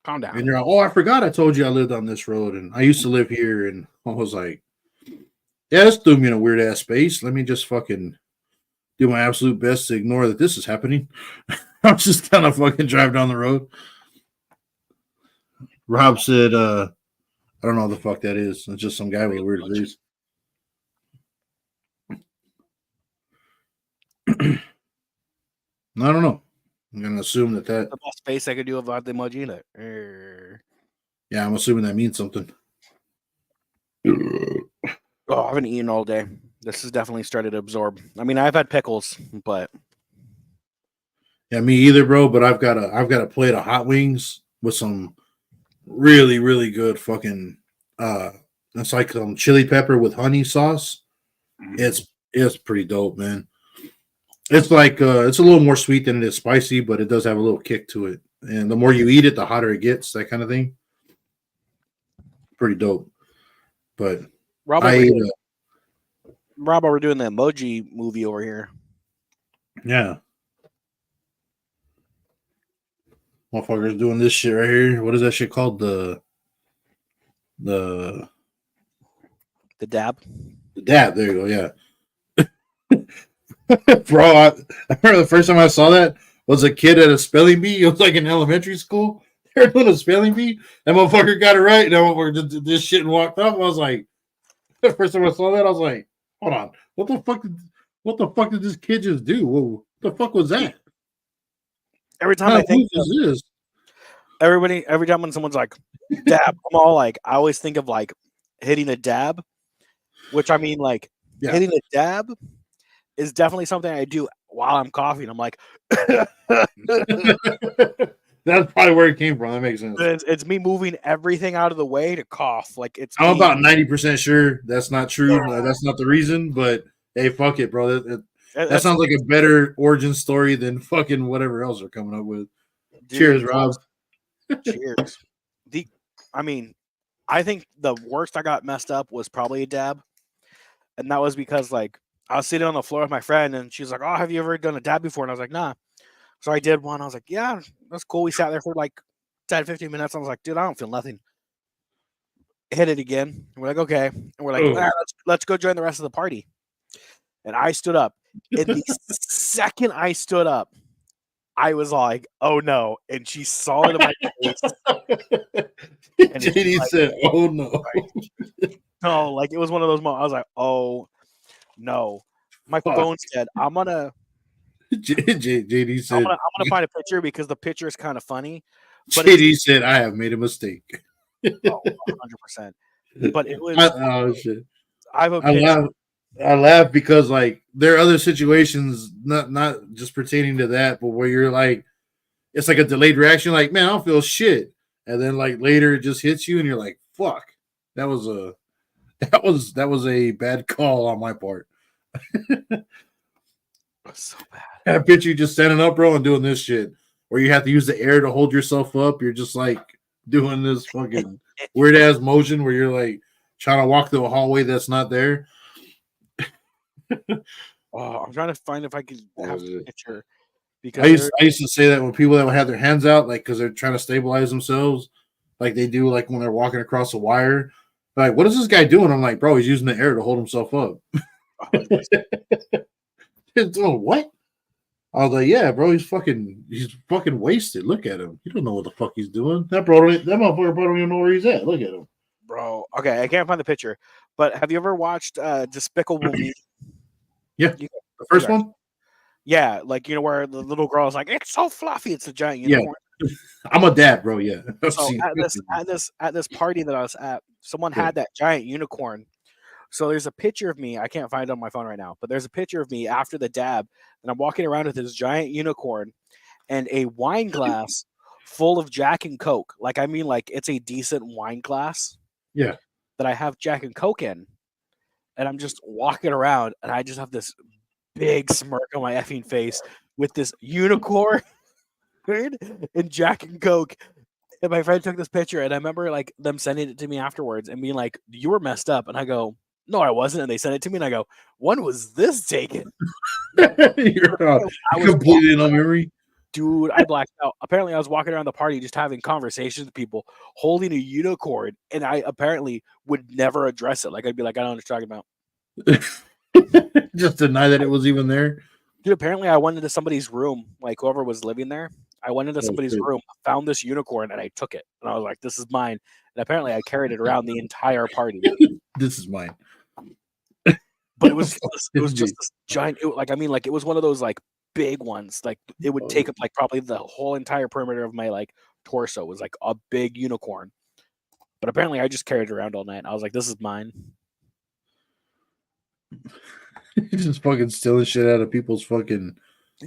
Calm down. And you're like, "Oh, I forgot I told you I lived on this road and I used to live here." And I was like, "Yeah, this threw me in a weird ass space. Let me just fucking do my absolute best to ignore that this is happening." I'm just kind of fucking drive down the road. Rob said, "I don't know what the fuck that is. It's just some guy with a weird face." I don't know. I'm gonna assume that The best face I could do about the emoji. Like, yeah, I'm assuming that means something. oh, I haven't eaten all day. This has definitely started to absorb. I mean, I've had pickles, but Yeah, me either, bro. But I've got a plate of hot wings with some really, really good fucking it's like some chili pepper with honey sauce. It's pretty dope, man. It's like it's a little more sweet than it is spicy, but it does have a little kick to it. And the more you eat it, the hotter it gets, that kind of thing. Pretty dope. But Rob, I ate Rob, we're doing the emoji movie over here. yeah. Motherfuckers doing this shit right here. What is that shit called? The The dab. dab. There you go. Yeah. Bro, I remember the first time I saw that was a kid at a spelling bee. It was like in elementary school. They were doing a spelling bee. That motherfucker got it right. That motherfucker just did this shit and walked off. I was like, the first time I saw that, I was like, hold on. What the fuck did this kid just do? What the fuck was that? Every time I think of this. Every time when someone's like dab, I'm all like, I always think of like hitting a dab, which I mean like hitting a dab is definitely something I do while I'm coughing. I'm like, That's probably where it came from. That makes sense. It's me moving everything out of the way to cough. Like it's I'm me. about 90% sure that's not true. That's not the reason, but hey, fuck it, bro. That That's sounds like a better origin story than fucking whatever else they're coming up with. dude, Cheers, Rob. Cheers. I mean, I think the worst I got messed up was probably a dab, and that was because like I was sitting on the floor with my friend, and she's like, "Oh, have you ever done a dab before?" And I was like, "Nah." So I did one. I was like, "Yeah, that's cool." We sat there for like 10, 15 minutes. I was like, "Dude, I don't feel nothing." Hit it again. And we're like, "Okay," and we're like, "Let's go join the rest of the party." And I stood up. And the second I stood up, I was like, "Oh no!" And she saw it in my face. And JD like, said, "Oh no." No, like it was one of those moments. I was like, "Oh no!" My Fuck. phone said, "I'm gonna JD said, I'm gonna find a picture because the picture is kind of funny." But JD said, "I have made a mistake." 100%. But it was. Oh shit! I have a I picture. laugh because like there are other situations, not just pertaining to that, but where you're like, it's like a delayed reaction. Like, man, I don't feel shit, and then like later it just hits you, and you're like, fuck, that was a bad call on my part. It was so bad. I picture you just standing up, bro, and doing this shit where you have to use the air to hold yourself up. You're just like doing this fucking weird ass motion where you're like trying to walk through a hallway that's not there. Oh, I'm trying to find if I could have a picture because I used to say that when people that would have their hands out, like because they're trying to stabilize themselves, like they do, like when they're walking across a wire. Like, what is this guy doing? I'm like, bro, he's using the air to hold himself up. 100%. He's doing what? I was like, yeah, bro, he's fucking wasted. Look at him. You don't know what the fuck he's doing. That motherfucker don't even know where he's at. Look at him. Bro. Okay, I can't find the picture. But have you ever watched Despicable Me? Yeah, the first one. Yeah, like you know where the little girl is like, "It's so fluffy." It's a giant unicorn. I'm a dad, bro. Yeah. So at this party that I was at, someone had that giant unicorn. So there's a picture of me. I can't find it on my phone right now, but there's a picture of me after the dab, and I'm walking around with this giant unicorn and a wine glass full of Jack and Coke. Like I mean, like it's a decent wine glass. Yeah. That I have Jack and Coke in, and I'm just walking around, and I just have this big smirk on my effing face with this unicorn and Jack and Coke. And my friend took this picture, and I remember like them sending it to me afterwards and being like, "You were messed up," and I go, "No, I wasn't." And they sent it to me, and I go, "When was this taken?" You're completely in on memory. Dude, I blacked out. Apparently, I was walking around the party just having conversations with people, holding a unicorn, and I apparently would never address it. Like I'd be like, "I don't know what you're talking about." Just deny that it was even there. Dude, apparently I went into somebody's room, like whoever was living there. I went into somebody's room, found this unicorn, and I took it. And I was like, "This is mine." And apparently I carried it around the entire party. This is mine. But it was just this giant. It was one of those like big ones. Like it would take up like probably the whole entire perimeter of my like torso. It was like a big unicorn. But apparently I just carried it around all night. I was like, "This is mine." You're just fucking stealing shit out of people's fucking.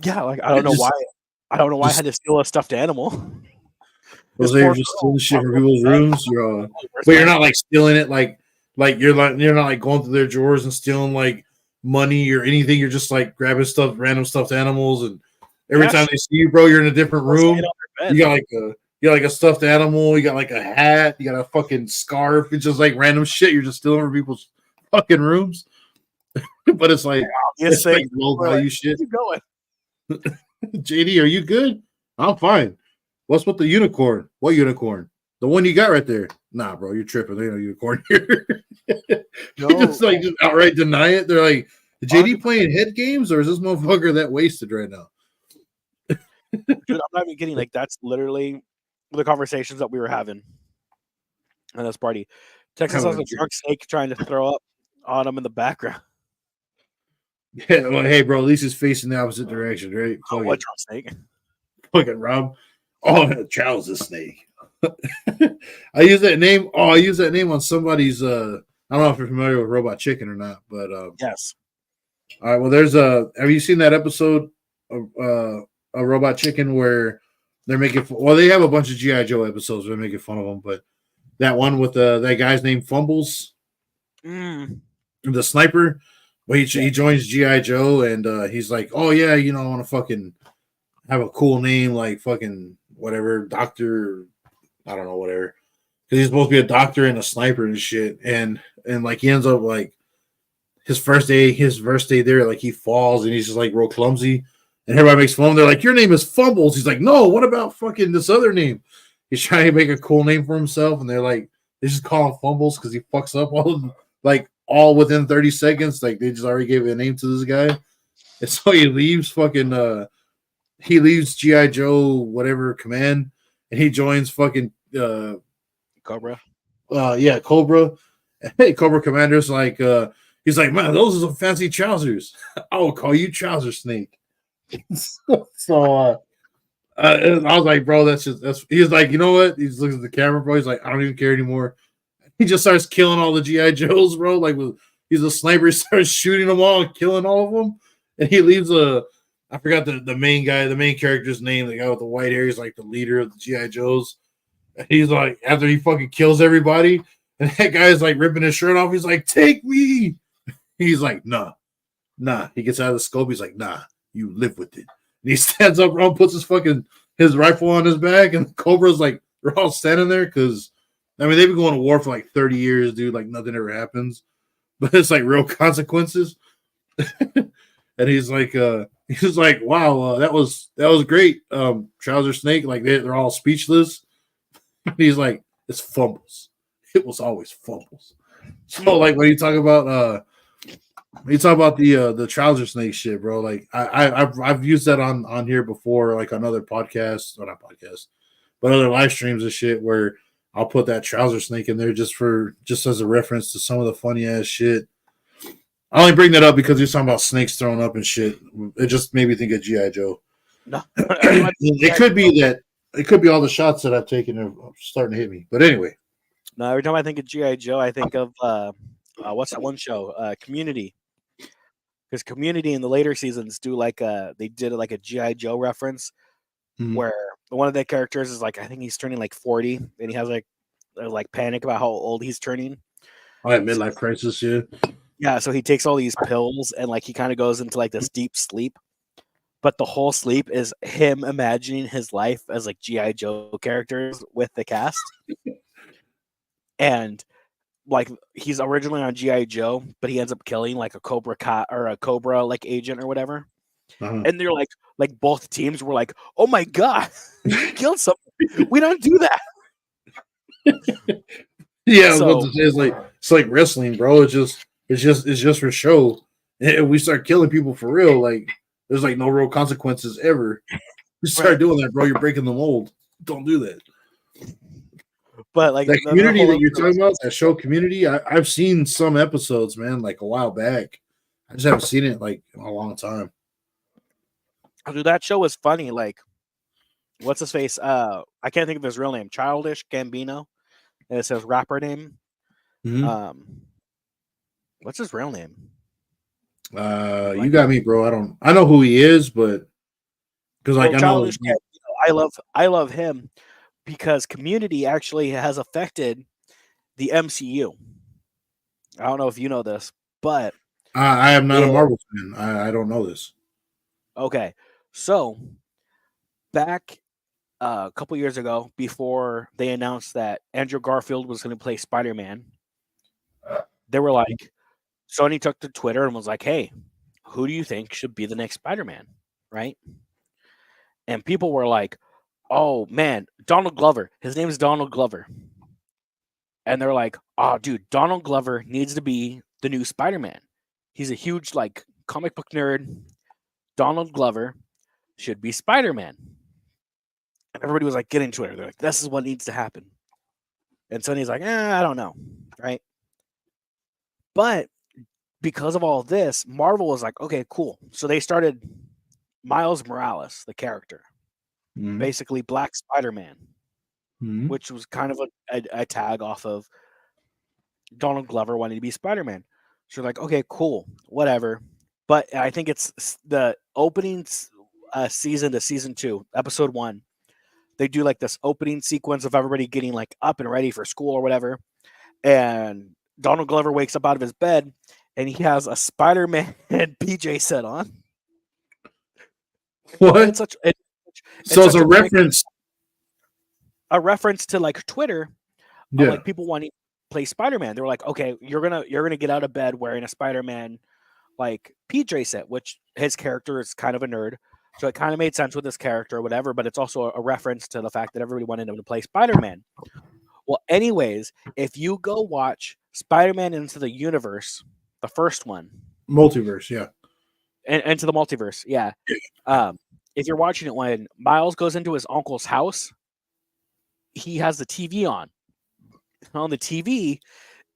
Yeah, like I don't know why. I don't know why I had to steal a stuffed animal. You're just stealing shit from people's rooms. But you're not like stealing it like you're not like going through their drawers and stealing like money or anything. You're just like grabbing random stuffed animals, and every time they see you, bro, you're in a different room. You got like a stuffed animal, you got like a hat, you got a fucking scarf. It's just like random shit. You're just stealing from people's fucking rooms. But it's like low value shit. Keep going. JD, are you good? I'm fine. What's with the unicorn? What unicorn? The one you got right there. Nah, bro, you're tripping. There ain't no unicorn here. No, just outright deny it. They're like, JD playing head games, or is this motherfucker that wasted right now? Dude, I'm not even kidding. Like, that's literally the conversations that we were having at this party. Texas has a drunk snake trying to throw up on him in the background. Yeah, well, hey, bro, at least he's facing the opposite direction, right? Oh, what drunk snake? Fucking Rob. Oh, Charles the snake. I use that name. Oh, I use that name on somebody's. I don't know if you're familiar with Robot Chicken or not, but yes. All right. Well, there's a. Have you seen that episode of Robot Chicken where they're making well, they have a bunch of GI Joe episodes. They're making fun of them, but that one with that guy's name Fumbles, the sniper, but he joins GI Joe and he's like, oh yeah, you know, I want to fucking have a cool name like fucking whatever doctor, I don't know whatever, because he's supposed to be a doctor and a sniper and shit, and like he ends up like his first day there, like he falls and he's just like real clumsy. And everybody makes fun of him. They're like, your name is Fumbles. He's like, no, what about fucking this other name? He's trying to make a cool name for himself. And they're like, they just call him Fumbles because he fucks up all within 30 seconds. Like they just already gave a name to this guy. And so he leaves G.I. Joe, whatever command, and he joins fucking Cobra. Cobra. Hey, Cobra Commander's like, he's like, man, those are some fancy trousers. I will call you Trouser Snake. So I was like, bro, that's he's like, you know what? He just looks at the camera, bro. He's like, I don't even care anymore. He just starts killing all the GI Joes, bro. Like he's a sniper, he starts shooting them all, killing all of them, and he leaves I forgot the main guy, the main character's name, the guy with the white hair. He's like the leader of the GI Joes. And he's like, after he fucking kills everybody, and that guy's like ripping his shirt off. He's like, take me. He's like, nah. He gets out of the scope. He's like, nah. You live with it. And he stands up around, puts his rifle on his back, and Cobra's like, they're all standing there because, I mean, they've been going to war for like 30 years, dude. Like nothing ever happens, but it's like real consequences. And he's like, wow, that was great. Trouser Snake, like they're all speechless. And he's like, it's Fumbles. It was always Fumbles. So like when you talk about the Trouser Snake shit, bro, like I've used that on here before, like on other podcasts, or not podcasts, but other live streams and shit, where I'll put that Trouser Snake in there just as a reference to some of the funny ass shit. I only bring that up because you're talking about snakes thrown up and shit. It just made me think of G.I. Joe. No. It could be that. It could be all the shots that I've taken are starting to hit me. But anyway. No, every time I think of G.I. Joe, I think of what's that one show? Community. Because Community in the later seasons they did like a G.I. Joe reference where one of the characters is like, I think he's turning like 40, and he has like panic about how old he's turning. Oh, yeah, midlife crisis, yeah. Yeah, so he takes all these pills and like he kind of goes into like this deep sleep. But the whole sleep is him imagining his life as like G.I. Joe characters with the cast. And like he's originally on G.I. Joe, but he ends up killing like a Cobra or a Cobra like agent or whatever. Uh-huh. And they're like both teams were like, oh my God, you killed someone. We don't do that. Yeah, so, it's like wrestling, bro. It's just for show. And we start killing people for real, like there's like no real consequences ever. You start doing that, bro, you're breaking the mold. Don't do that. But like that Community that you're talking about, that show Community, I've seen some episodes, man, like a while back. I just haven't seen it like in a long time. Dude, that show was funny. Like, what's his face? I can't think of his real name. Childish Gambino. And it says rapper name. Mm-hmm. What's his real name? You got me, bro. I know who he is, but because like I love him because Community actually has affected the MCU. I don't know if you know this, but I am not a Marvel fan. I don't know this. Okay, so back a couple years ago, before they announced that Andrew Garfield was going to play Spider-Man, they were like, Sony took to Twitter and was like, hey, who do you think should be the next Spider-Man? Right? And people were like, oh, man, Donald Glover. His name is Donald Glover. And they're like, oh, dude, Donald Glover needs to be the new Spider-Man. He's a huge, like, comic book nerd. Donald Glover should be Spider-Man. And everybody was like, get into it. They're like, this is what needs to happen. And Sony's like, I don't know. Right? But because of all this, Marvel was like, okay, cool. So they started Miles Morales, the character. Basically Black Spider-Man, which was kind of a tag off of Donald Glover wanting to be Spider-Man. So they're like, okay, cool, whatever. But I think it's the opening season to season 2, episode 1. they do like this opening sequence of everybody getting like up and ready for school or whatever, and Donald Glover wakes up out of his bed and he has a Spider-Man PJ set on. What? It's such it's So it's such a quick- reference. a reference to like Twitter, Yeah. like people wanting to play Spider-Man. They were like, okay, you're gonna get out of bed wearing a Spider-Man like PJ set, which his character is kind of a nerd. So it kind of made sense with his character or whatever, but it's also a reference to the fact that everybody wanted him to play Spider-Man. Well, anyways, if you go watch Spider-Man Into the Universe, the first one, Multiverse, yeah. and Into the Multiverse, yeah. If you're watching it when Miles goes into his uncle's house, he has the TV on. On the TV,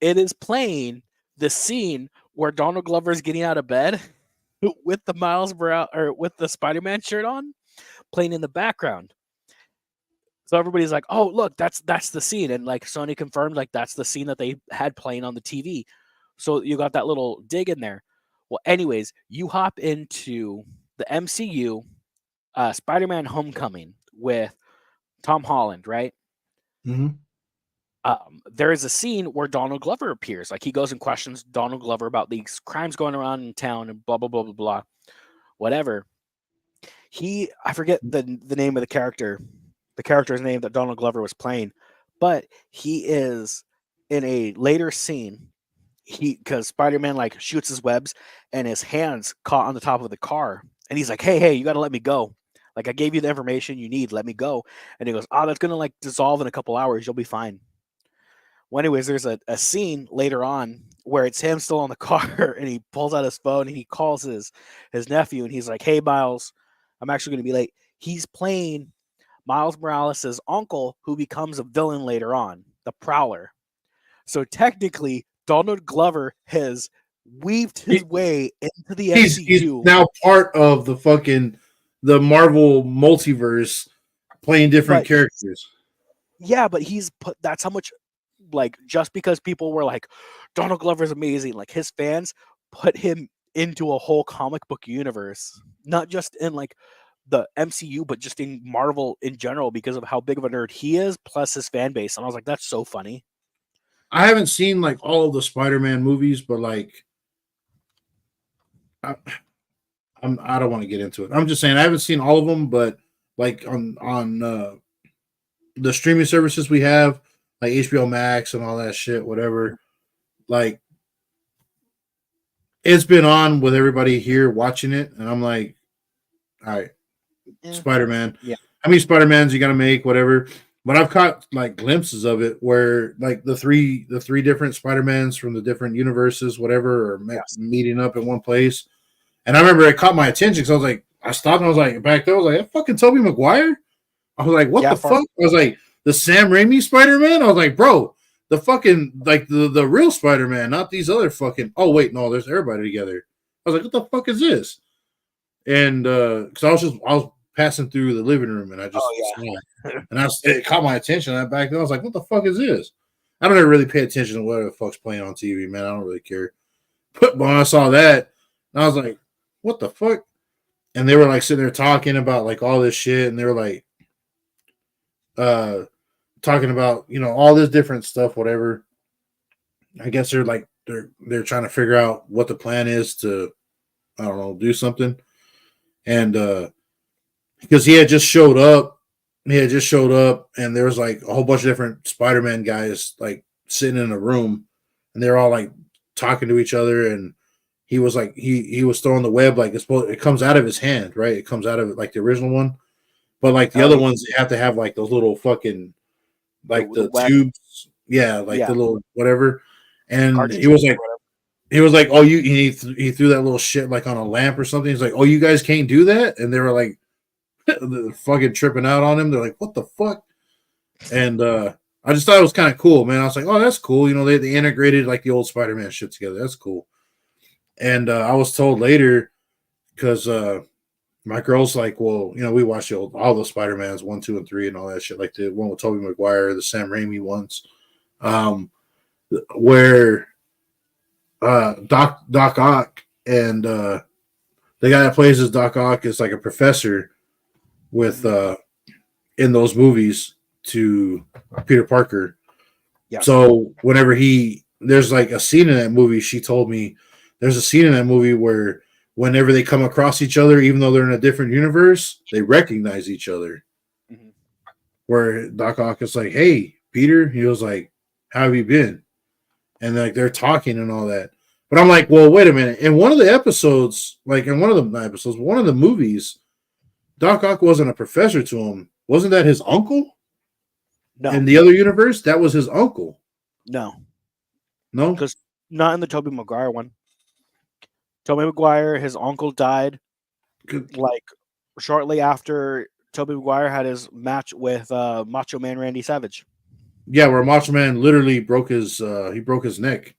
it is playing the scene where Donald Glover is getting out of bed with the Miles Morales or with the Spider-Man shirt on, playing in the background. So everybody's like, "Oh, look, that's the scene," and like Sony confirmed, like that's the scene that they had playing on the TV. So you got that little dig in there. Well, anyways, you hop into the MCU, Spider-Man: Homecoming with Tom Holland, right? Mm-hmm. There is a scene where Donald Glover appears. Like he goes and questions Donald Glover about these crimes going around in town and blah blah blah blah blah, whatever. I forget the name of the character's name that Donald Glover was playing, but he is in a later scene. Because Spider-Man like shoots his webs and his hands caught on the top of the car, and he's like, "Hey, you got to let me go. Like I gave you the information you need. Let me go." And he goes, "Oh, that's gonna like dissolve in a couple hours. You'll be fine." Well, anyways, there's a scene later on where it's him still on the car and he pulls out his phone and he calls his nephew and he's like, "Hey, Miles, I'm actually going to be late." He's playing Miles Morales' uncle who becomes a villain later on, the Prowler. So technically, Donald Glover has weaved his way into the MCU. He's now part of the Marvel multiverse, playing different characters. Yeah, but that's how much, like, just because people were like, Donald Glover's amazing, like his fans put him into a whole comic book universe, not just in like the MCU, but just in Marvel in general because of how big of a nerd he is, plus his fan base. And I was like, that's so funny. I haven't seen like all of the Spider-Man movies, but like, I don't want to get into it. I'm just saying I haven't seen all of them, but like on the streaming services we have, like HBO Max and all that shit, whatever, like it's been on with everybody here watching it, and I'm like, all right, Spider-Man. Yeah. How many Spider-Mans you got to make, whatever. But I've caught like glimpses of it where like the three different Spider-Mans from the different universes, whatever, are meeting up in one place. And I remember it caught my attention because I was like, I stopped and I was like, back there, I was like, that fucking Tobey Maguire? I was like, what the fuck? I was like, the Sam Raimi Spider-Man? I was like, bro, the fucking, like the real Spider-Man, not these other fucking, oh, wait, no, there's everybody together. I was like, what the fuck is this? And because I was passing through the living room and I just saw it. And it caught my attention. And back then I was like, what the fuck is this? I don't ever really pay attention to what the fuck's playing on TV, man. I don't really care. But when I saw that, I was like, what the fuck? And they were like sitting there talking about like all this shit, and they were like talking about, you know, all this different stuff, whatever. I guess they're like they're trying to figure out what the plan is to, I don't know, do something. And because he had just showed up, and there was like a whole bunch of different Spider-Man guys like sitting in a room, and they're all like talking to each other, and he was like he was throwing the web like it comes out of his hand, right? It comes out of it like the original one, but like the other ones, they have to have like those little fucking like the tubes, the little whatever. And he was like, oh, he threw that little shit like on a lamp or something. He's like, oh, you guys can't do that, and they were like fucking tripping out on him. They're like, what the fuck? And I just thought it was kind of cool, man. I was like, oh, that's cool. You know, they integrated like the old Spider-Man shit together. That's cool. And I was told later, because my girl's like, well, you know, we watched all the Spider-Mans 1, 2, and 3 and all that shit, like the one with Tobey Maguire, the Sam Raimi ones, where Doc Ock and the guy that plays as Doc Ock is like a professor with in those movies to Peter Parker. Yeah. So whenever there's like a scene in that movie, she told me there's a scene in that movie where whenever they come across each other, even though they're in a different universe, they recognize each other. Mhm. Where Doc Ock is like, "Hey, Peter," he was like, "How have you been?" And like they're talking and all that. But I'm like, well, wait a minute. In one of the episodes, like in one of the not episodes, one of the movies, Doc Ock wasn't a professor to him. Wasn't that his uncle? No, In the other universe, that was his uncle. no, No, because not in the Tobey Maguire one. Tobey Maguire, his uncle died like shortly after Tobey Maguire had his match with Macho Man Randy Savage. yeah, where Macho Man literally broke his neck.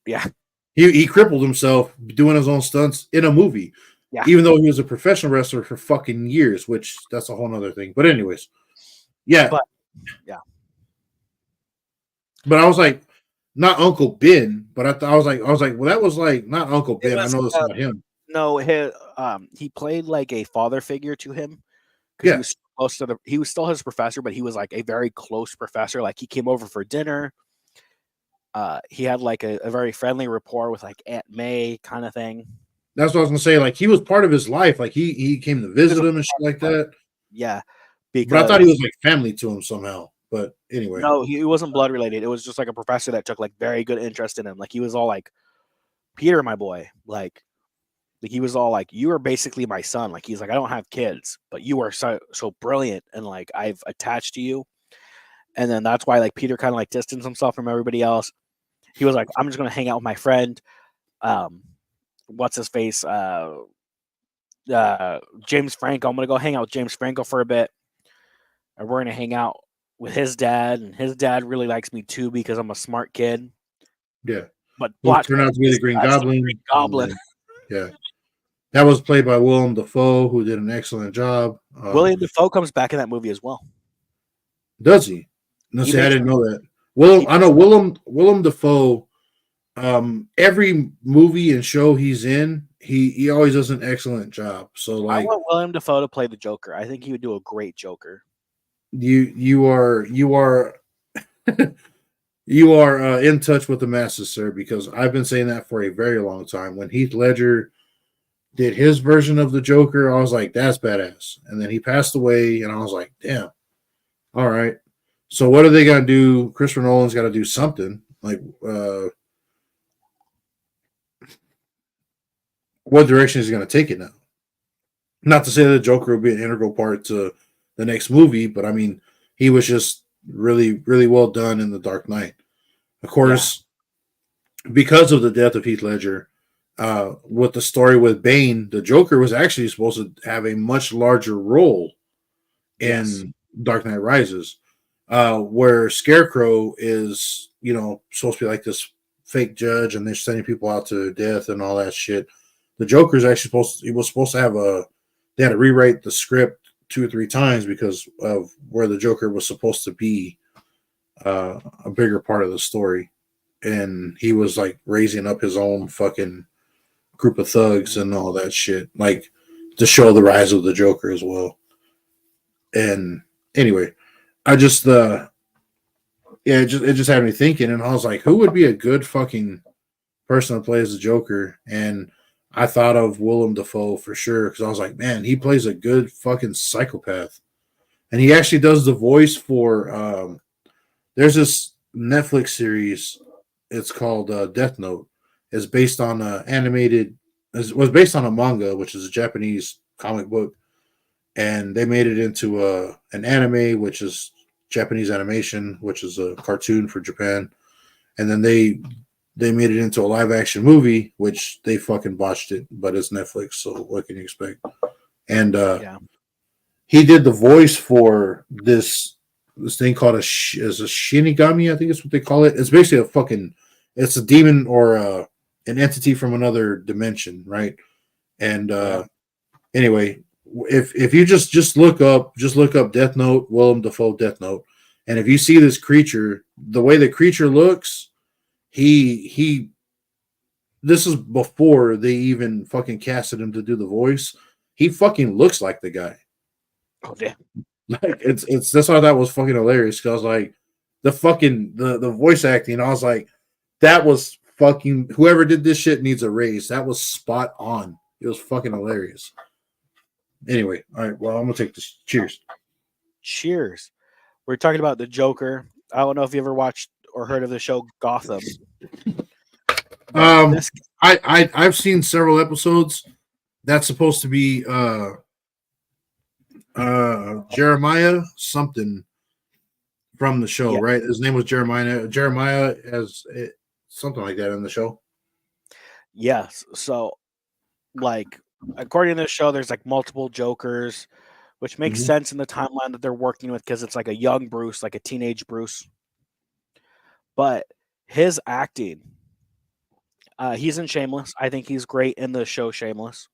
Yeah, He crippled himself doing his own stunts in a movie. Yeah. Even though he was a professional wrestler for fucking years, which that's a whole nother thing. But anyways, yeah. But- yeah. But I was like, not Uncle Ben, but I was like, well, that was like not Uncle Ben. was, I know it's not him. no, he played like a father figure to him because Yeah. he was close to he was still his professor, but he was like a very close professor. Like he came over for dinner. He had like a very friendly rapport with like Aunt May kind of thing. That's what I was gonna say. Like he was part of his life. Like he came to visit him and shit like that. Yeah, But I thought he was like family to him somehow. But anyway, no, he wasn't blood related. It was just like a professor that took like very good interest in him. Like he was all like, Peter, my boy, like he was all like, you are basically my son. Like he's like, I don't have kids, but you are so brilliant, and like I've attached to you. And then that's why like Peter kind of like distanced himself from everybody else. He was like, I'm just gonna hang out with my friend. What's his face? James Franco. I'm gonna go hang out with James Franco for a bit, and we're gonna hang out with his dad. And his dad really likes me too because I'm a smart kid. yeah. But Well, turned out to be the Green Goblin. Goblin. Yeah. That was played by Willem Dafoe, who did an excellent job. William Dafoe comes back in that movie as well. Does he? No, He see, I makes- didn't know that. I know Willem Dafoe. Every movie and show he's in, he always does an excellent job. So I like want William Dafoe to play the Joker. I think he would do a great Joker. you are you are in touch with the masses, sir, because I've been saying that for a very long time. When Heath Ledger did his version of the Joker, I was like, that's badass. And then he passed away, and I was like, damn. All right. So what are they gonna do? Christopher Nolan's got to do something. Like, what direction is he gonna take it now? Not to say that the Joker will be an integral part to the next movie, but I mean, he was just really, really well done in The Dark Knight. Of course, because of the death of Heath Ledger, with the story with Bane, the Joker was actually supposed to have a much larger role in Dark Knight Rises, where Scarecrow is, supposed to be like this fake judge and they're sending people out to death and all that shit. The Joker's actually supposed to have they had to rewrite the script 2 or 3 times because of where the Joker was supposed to be a bigger part of the story. And he was like raising up his own fucking group of thugs and all that shit, like to show the rise of the Joker as well. And anyway, I just it just had me thinking, and I was like, who would be a good fucking person to play as the Joker? And I thought of Willem Dafoe for sure, because I was like, man, he plays a good fucking psychopath. And he actually does the voice for there's this Netflix series, it's called Death Note. It's based on it was based on a manga, which is a Japanese comic book, and they made it into an anime, which is Japanese animation, which is a cartoon for Japan. And then they made it into a live action movie, which they fucking botched it, but it's Netflix, so what can you expect? And he did the voice for this thing called a Shinigami, I think it's what they call it. It's basically it's a demon or an entity from another dimension, right? And anyway, if you just look up Death Note, Willem Dafoe Death Note, and if you see this creature, the way the creature looks, he this is before they even fucking casted him to do the voice. He fucking looks like the guy. Oh, damn. Like it's that's why that was fucking hilarious. Cause I was like the voice acting. I was like, that was fucking whoever did this shit needs a raise. That was spot on. It was fucking hilarious. Anyway, all right. Well, I'm gonna take this. Cheers. Cheers. We're talking about the Joker. I don't know if you ever watched or heard of the show Gotham. But this, I've seen several episodes. That's supposed to be Jeremiah something from the show, yeah, right? His name was Jeremiah. Jeremiah as something like that in the show. yes. So, like, according to the show, there's like multiple Jokers, which makes Mhm. sense in the timeline that they're working with because it's like a young Bruce, like a teenage Bruce. But his acting, he's in Shameless. I think he's great in the show Shameless.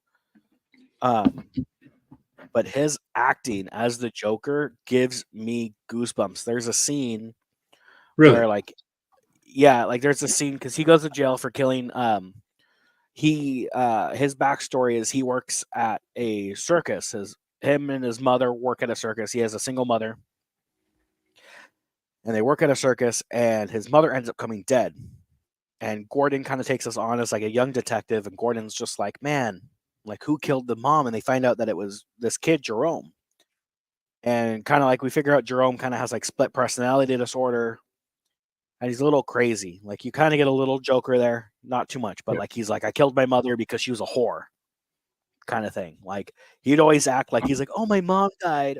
But his acting as the Joker gives me goosebumps. There's a scene Really? where, like, yeah, like there's a scene because he goes to jail for killing. His backstory is he works at a circus. Him and his mother work at a circus. He has a single mother, and they work at a circus. And his mother ends up coming dead. And Gordon kind of takes us on as like a young detective, and Gordon's just like, man, like who killed the mom? And they find out that it was this kid Jerome. And kind of like we figure out Jerome kind of has like split personality disorder, and he's a little crazy. Like you kind of get a little Joker there, not too much, but Yeah. like he's like, I killed my mother because she was a whore, kind of thing. Like he'd always act like he's like, oh, my mom died,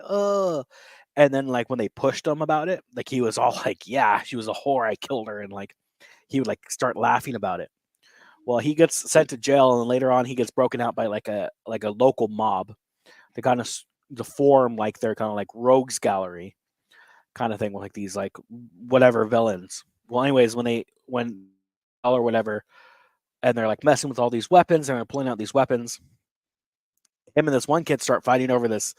and then like when they pushed him about it, like he was all like, yeah, she was a whore, I killed her, and like he would like start laughing about it. Well, he gets sent to jail, and later on he gets broken out by like a local mob to kind of to form like their kind of like rogues gallery kind of thing with like these like whatever villains. Well, anyways, when or whatever, and they're like messing with all these weapons and they're pulling out these weapons, him and this one kid start fighting over this.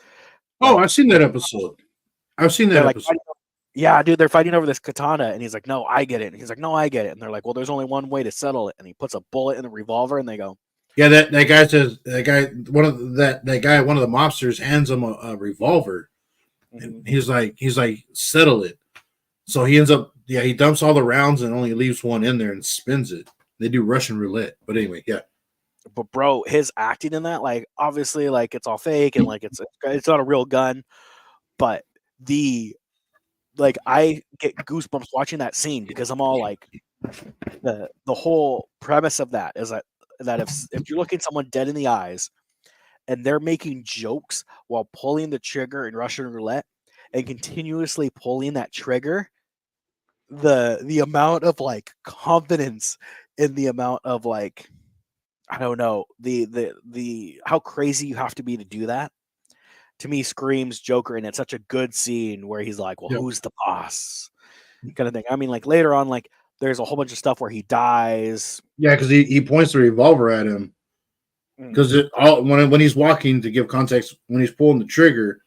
Oh, Like I've seen that episode. I've seen they're that like, episode. yeah, dude, they're fighting over this katana, and he's like, no, I get it, and he's like, no, I get it, and they're like, well, there's only one way to settle it, and he puts a bullet in the revolver, and they go, Yeah, that guy says that guy one of that guy one of the mobsters hands him a revolver, and mhm. he's like settle it. So he ends up he dumps all the rounds and only leaves one in there and spins it. They do Russian roulette, but anyway, yeah. But bro, his acting in that, like, obviously, like it's all fake and like it's not a real gun, but the like I get goosebumps watching that scene because I'm all like, the whole premise of that is that if you're looking someone dead in the eyes and they're making jokes while pulling the trigger in Russian roulette and continuously pulling that trigger, the amount of like confidence in the amount of like, I don't know, the how crazy you have to be to do that, to me screams Joker, and it's such a good scene where he's like, well, Yep. who's the boss, kind of thing. I mean, like later on, like there's a whole bunch of stuff where he dies. Yeah, because he points the revolver at him because when he's walking, to give context, when he's pulling the trigger,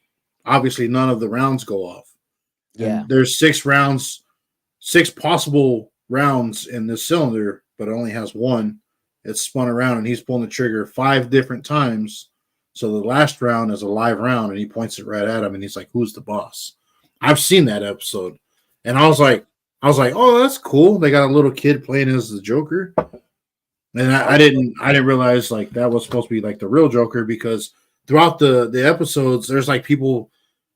obviously none of the rounds go off, Yeah, and there's 6 rounds, 6 possible rounds in this cylinder, but it only has one. It's spun around, and he's pulling the trigger 5 different times. So the last round is a live round, and he points it right at him, and he's like, "Who's the boss?" I've seen that episode, and I was like, "Oh, that's cool." They got a little kid playing as the Joker, and I didn't realize like that was supposed to be like the real Joker, because throughout the episodes, there's like people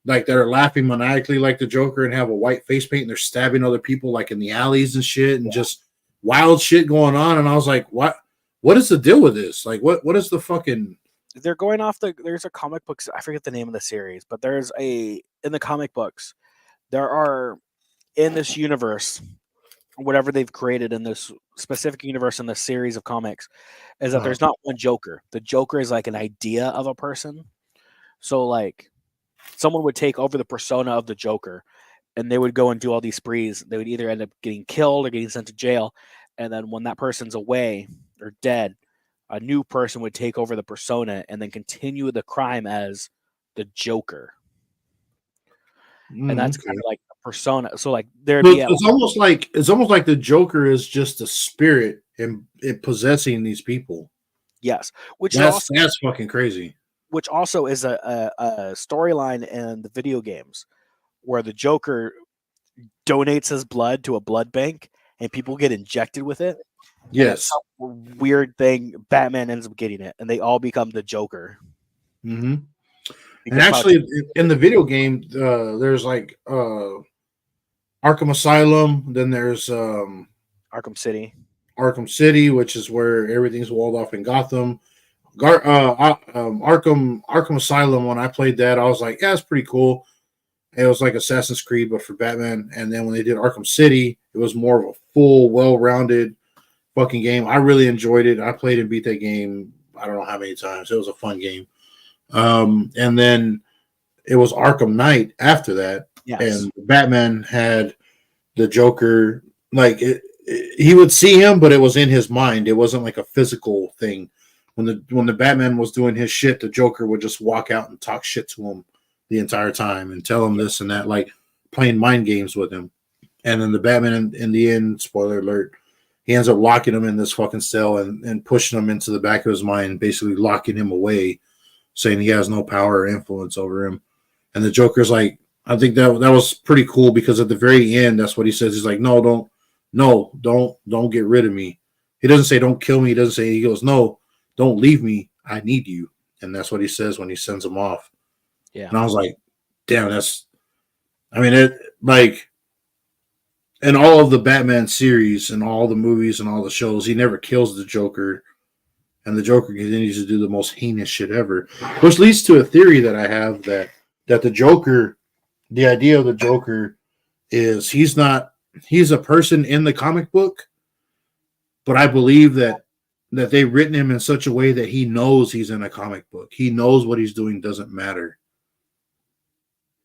like that are laughing maniacally like the Joker and have a white face paint, and they're stabbing other people like in the alleys and shit, and just wild shit going on. And I was like, what is the deal with this? Like, what is the fucking? they're going off there's a comic books, I forget the name of the series, but there's a in the comic books there are in this universe, whatever they've created in this specific universe in this series of comics, is that there's not one Joker. The Joker is like an idea of a person. So like someone would take over the persona of the Joker and they would go and do all these sprees. They would either end up getting killed or getting sent to jail. And then when that person's away or dead, a new person would take over the persona and then continue the crime as the Joker. And that's Okay. kind of like the persona. So like there'd So be it's almost like the Joker is just a spirit and it possessing these people. yes, which is also That's fucking crazy. which also is a storyline in the video games where the Joker donates his blood to a blood bank and people get injected with it. And it's Yes. some weird thing. Batman ends up getting it, and they all become the Joker. Mm-hmm. And Because actually, in the video game, there's like Arkham Asylum. Then there's Arkham City. Arkham City, which is where everything's walled off in Gotham. Arkham Asylum. When I played that, I was like, yeah, it's pretty cool. It was like Assassin's Creed, but for Batman. And then when they did Arkham City, it was more of a full, well-rounded fucking game. I really enjoyed it. I played and beat that game. I don't know how many times. It was a fun game. And then it was Arkham Knight after that. Yes. And Batman had the Joker. Like he would see him, but it was in his mind. It wasn't like a physical thing. When the Batman was doing his shit, the Joker would just walk out and talk shit to him the entire time and tell him this and that, like playing mind games with him. And then the Batman, in the end, spoiler alert, he ends up locking him in this fucking cell and pushing him into the back of his mind, basically locking him away, saying he has no power or influence over him. And the Joker's like, I think that was pretty cool because at the very end, that's what he says. He's like, don't get rid of me. He doesn't say don't kill me. He goes, no, don't leave me. I need you. And that's what he says when he sends him off. Yeah. And I was like, damn, it like in all of the Batman series and all the movies and all the shows, he never kills the Joker. And the Joker continues to do the most heinous shit ever. Which leads to a theory that I have that the Joker, the idea of the Joker is he's a person in the comic book, but I believe that they've written him in such a way that he knows he's in a comic book. He knows what he's doing doesn't matter.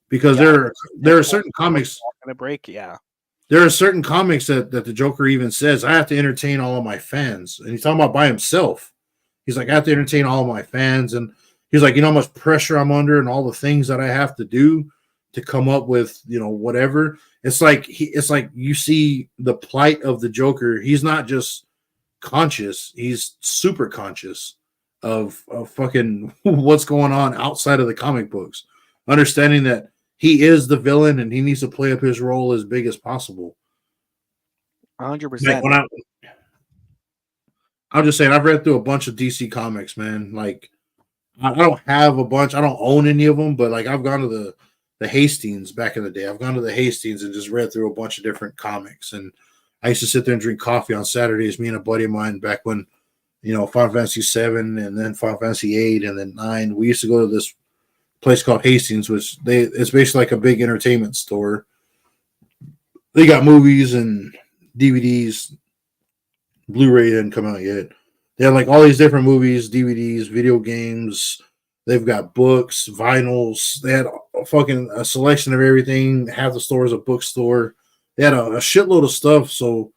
Because there are certain comics gonna break, yeah. There are certain comics that the Joker even says, I have to entertain all of my fans. And he's talking about by himself. He's like, I have to entertain all of my fans. And he's like, you know how much pressure I'm under and all the things that I have to do to come up with, whatever. It's like you see the plight of the Joker. He's not just conscious, he's super conscious of fucking what's going on outside of the comic books. Understanding that he is the villain and he needs to play up his role as big as possible. 100%. Like I'm just saying, I've read through a bunch of DC comics, man. Like, I don't have a bunch. I don't own any of them, but like I've gone to the Hastings back in the day. I've gone to the Hastings and just read through a bunch of different comics. And I used to sit there and drink coffee on Saturdays. Me and a buddy of mine back when, Final Fantasy 7 and then Final Fantasy 8 and then 9. We used to go to this place called Hastings, which it's basically like a big entertainment store. They got movies and DVDs. Blu-ray didn't come out yet. They have like all these different movies, DVDs, video games. They've got books, vinyls. They had a selection of everything. Half the store is a bookstore. They had a shitload of stuff. So,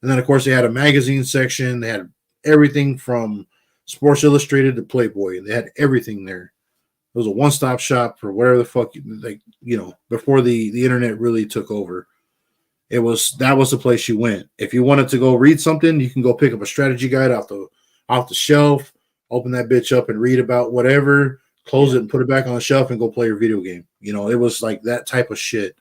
and then of course they had a magazine section. They had everything from Sports Illustrated to Playboy. They had everything there. It was a one-stop shop for whatever the fuck, before the internet really took over. That was the place you went. If you wanted to go read something, you can go pick up a strategy guide off the shelf, open that bitch up and read about whatever, close it and put it back on the shelf and go play your video game. It was like that type of shit.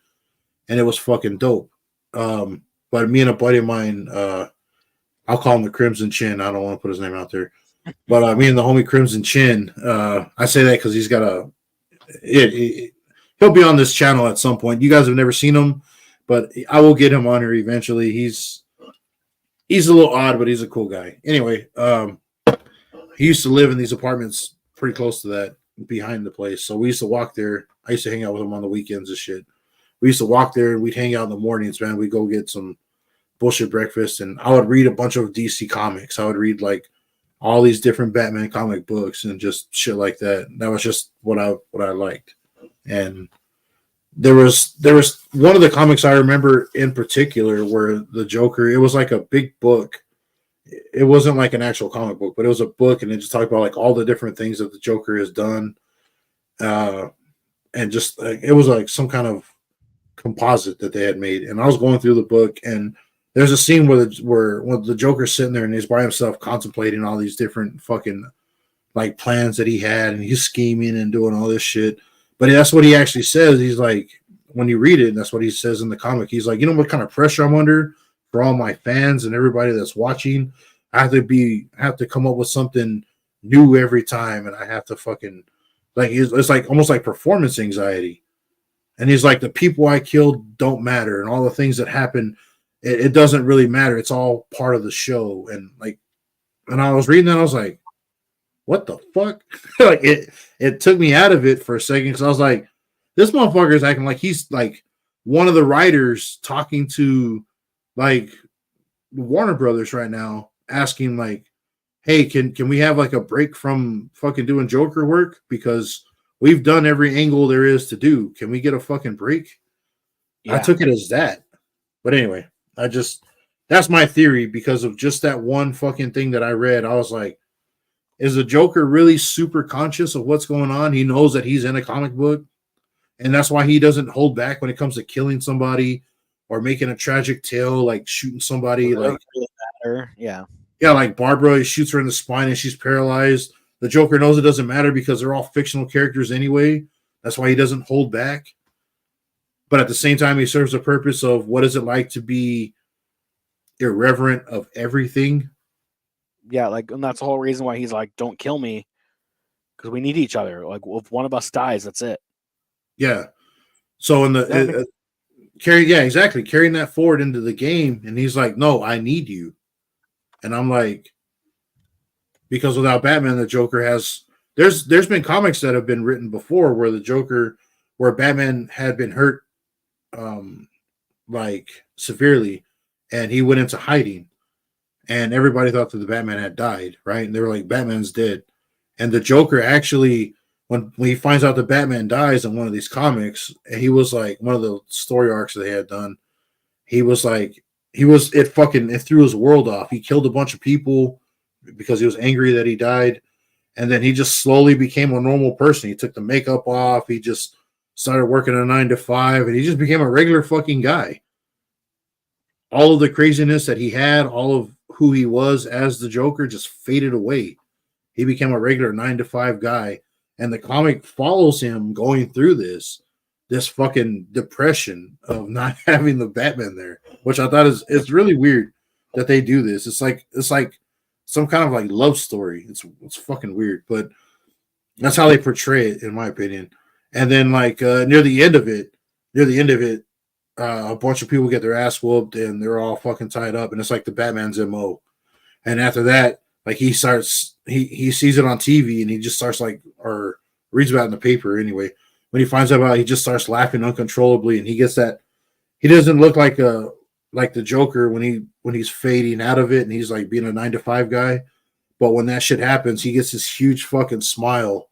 And it was fucking dope. But me and a buddy of mine, I'll call him the Crimson Chin. I don't want to put his name out there. But me and the homie Crimson Chin, I say that because he's got he'll be on this channel at some point. You guys have never seen him, but I will get him on here eventually. He's a little odd, but he's a cool guy. Anyway, he used to live in these apartments pretty close to that behind the place. So we used to walk there. I used to hang out with him on the weekends and shit. We used to walk there and we'd hang out in the mornings, man. We'd go get some bullshit breakfast and I would read a bunch of DC comics. I would read like all these different Batman comic books and just shit like that. That was just what I liked. And there was one of the comics I remember in particular where the Joker, it was like a big book. It wasn't like an actual comic book, but it was a book and it just talked about like all the different things that the Joker has done. And just like, it was like some kind of composite that they had made. And I was going through the book and there's a scene where the Joker's sitting there and he's by himself contemplating all these different fucking like plans that he had, and he's scheming and doing all this shit. But that's what he actually says. He's like, when you read it, and that's what he says in the comic. He's like, you know what kind of pressure I'm under for all my fans and everybody that's watching. I have to come up with something new every time, and I have to fucking like it's like almost like performance anxiety. And he's like, the people I killed don't matter, and all the things that happen, it doesn't really matter. It's all part of the show. And like, and I was reading that, I was like, what the fuck? Like it took me out of it for a second because I was like, this motherfucker is acting like he's like one of the writers talking to like Warner Brothers right now, asking like, hey, can we have like a break from fucking doing Joker work? Because we've done every angle there is to do. Can we get a fucking break? Yeah. I took it as that. But anyway, that's my theory because of just that one fucking thing that I read. I was like, is the Joker really super conscious of what's going on? He knows that he's in a comic book, and that's why he doesn't hold back when it comes to killing somebody or making a tragic tale, like shooting somebody. Like, really matter. Yeah. Yeah, like Barbara, he shoots her in the spine and she's paralyzed. The Joker knows it doesn't matter because they're all fictional characters anyway. That's why he doesn't hold back. But at the same time, he serves the purpose of what is it like to be irreverent of everything. Yeah, like, and that's the whole reason why he's like, don't kill me, because we need each other. Like, if one of us dies, that's it. Yeah. So in the exactly, carrying that forward into the game, and he's like, no, I need you. And I'm like, because without Batman, the Joker has there's been comics that have been written before where Batman had been hurt like severely, and he went into hiding, and everybody thought that the Batman had died, right? And they were like, Batman's dead. And the Joker actually, when he finds out that Batman dies in one of these comics, and he was like, one of the story arcs that they had done, he was like, it threw his world off. He killed a bunch of people because he was angry that he died. And then he just slowly became a normal person. He took the makeup off. He just started working a 9 to 5, and he just became a regular fucking guy. All of the craziness that he had, all of who he was as the Joker just faded away. He became a regular 9 to 5 guy. And the comic follows him going through this fucking depression of not having the Batman there, which I thought it's really weird that they do this. It's like some kind of like love story. It's fucking weird, but that's how they portray it, in my opinion. And then like near the end of it, a bunch of people get their ass whooped and they're all fucking tied up, and it's like the Batman's MO. And after that, like he sees it on TV and he just starts like, or reads about it in the paper anyway. When he finds out about it, he just starts laughing uncontrollably, and he gets that. He doesn't look like the Joker when he's fading out of it and he's like being a 9 to 5 guy. But when that shit happens, he gets this huge fucking smile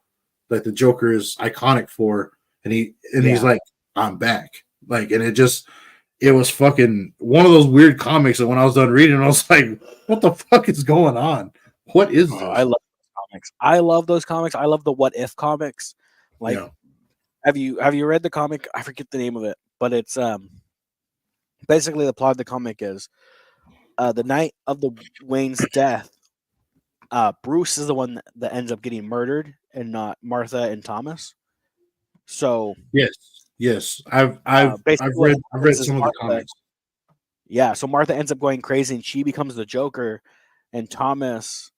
that the Joker is iconic for, and he's like, I'm back. Like, and it was fucking one of those weird comics that when I was done reading, I was like, what the fuck is going on? What is this? I love those comics. I love those comics. I love the What If comics. Like, Yeah. have you read the comic? I forget the name of it, but it's basically the plot of the comic is the night of the Wayne's death, Bruce is the one that ends up getting murdered and not Martha and Thomas. So yes, I've read some of the comics. Yeah, so Martha ends up going crazy and she becomes the Joker, and Thomas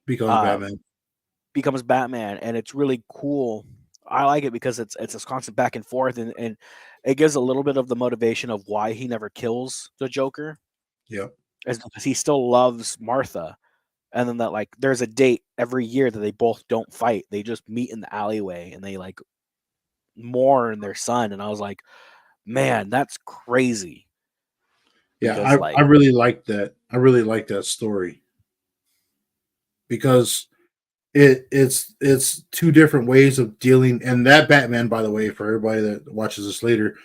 becomes Batman, and it's really cool. I like it because it's this constant back and forth, and it gives a little bit of the motivation of why he never kills the Joker. Yeah, is because he still loves Martha, and then that like there's a date every year that they both don't fight. They just meet in the alleyway and they like mourn their son. And I was like, man, that's crazy. Yeah, Because, I really like that. I really like that story because it's two different ways of dealing. And that Batman, by the way, for everybody that watches this later,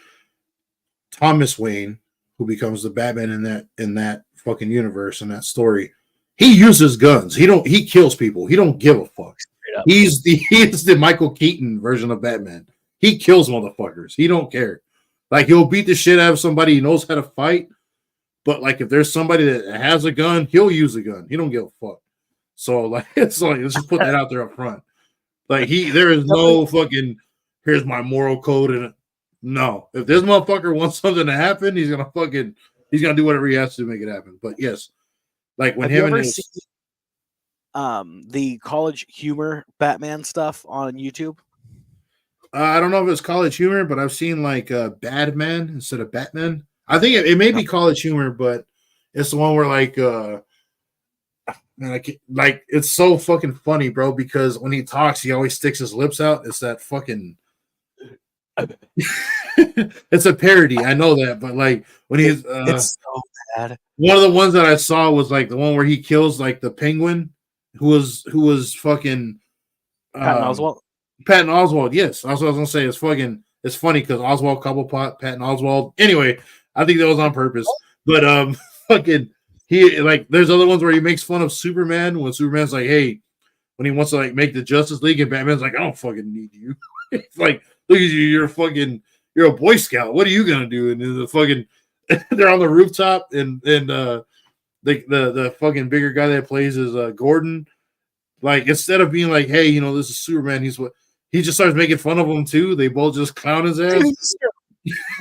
Thomas Wayne, who becomes the Batman in that fucking universe, in that story, he uses guns. He kills people. He don't give a fuck. He is the Michael Keaton version of Batman. He kills motherfuckers. He don't care. Like, he'll beat the shit out of somebody. He knows how to fight. But like, if there's somebody that has a gun, he'll use a gun. He don't give a fuck. So like, it's like let's just put that out there up front. Like there is no fucking. Here's my moral code, and no, if this motherfucker wants something to happen, he's gonna do whatever he has to make it happen. But yes, like when Have you him and ever his. seen the College Humor Batman stuff on YouTube? I don't know if it's College Humor, but I've seen like Badman instead of Batman. I think it may be College Humor, but it's the one where like man, like it's so fucking funny, bro. Because when he talks, he always sticks his lips out. It's that fucking. It's a parody. I know that, but like when he's it's so bad. One of the ones that I saw was like the one where he kills like the penguin, who was fucking Patton Oswalt. Patton Oswalt, yes. That's what I was gonna say. It's funny because Oswald Cobblepot, Patton Oswalt. Anyway, I think that was on purpose. But fucking he like there's other ones where he makes fun of Superman when Superman's like, hey, when he wants to like make the Justice League, and Batman's like, I don't fucking need you. It's like, look at you, you're a Boy Scout. What are you gonna do? And then the fucking they're on the rooftop and the fucking bigger guy that plays is Gordon. Like instead of being like, hey, this is Superman, he just starts making fun of him too. They both just clown his ass.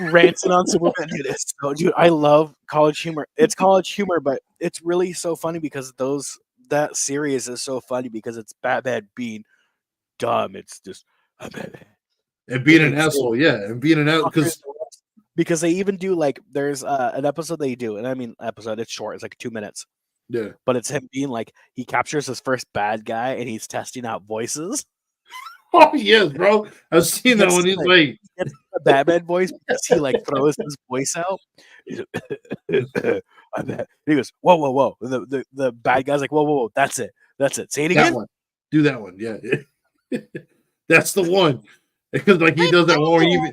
Ranting on Superman. Dude, I love College Humor. It's College Humor, but it's really so funny because that series is so funny because it's Batman being dumb. It's just and being an asshole, yeah, and being an asshole because they even do like there's an episode they do, and I mean episode. It's short. It's like 2 minutes. Yeah, but it's him being like he captures his first bad guy and he's testing out voices. Oh yes, bro. I've seen that when he's like a Batman voice because he like throws his voice out. He goes, whoa, whoa, whoa. The bad guy's like, whoa, whoa, whoa. That's it. Say it again. One. Do that one. Yeah. That's the one. Because like he does that one where he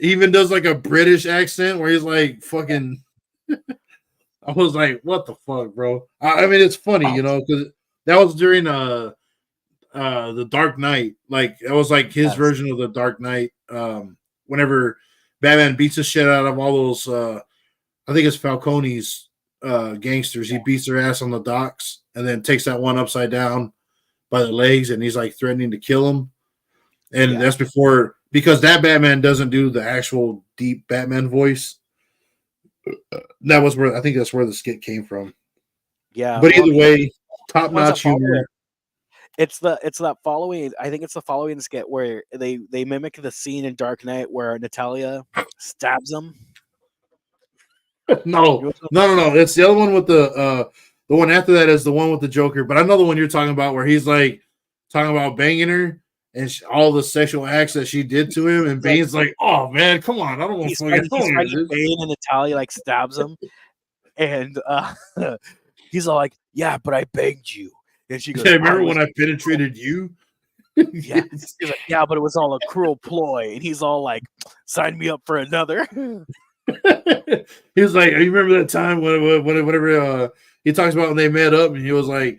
even does like a British accent where he's like fucking I was like, what the fuck, bro? I mean, it's funny, because that was during the Dark Knight. Like it was like his version of the Dark Knight. Whenever Batman beats the shit out of all those, I think it's Falcone's gangsters. He beats their ass on the docks and then takes that one upside down by the legs, and he's like threatening to kill him. And that's because that Batman doesn't do the actual deep Batman voice. That was where I think that's where the skit came from. Yeah, but either way, top notch humor. It's that following. I think it's the following skit where they mimic the scene in Dark Knight where Natalia stabs him. No. It's the other one with the one after that is the one with the Joker. But I know the one you're talking about where he's like talking about banging her and all the sexual acts that she did to him, and Bane's like, "Oh man, come on, I don't want to fucking." Bane and Natalia like stabs him, and he's all like, "Yeah, but I banged you," and she goes, "Yeah, remember when I penetrated you?" Yeah, he's like, "Yeah, but it was all a cruel ploy," and he's all like, "Sign me up for another." He was like, "You remember that time whenever he talks about when they met up, and he was like,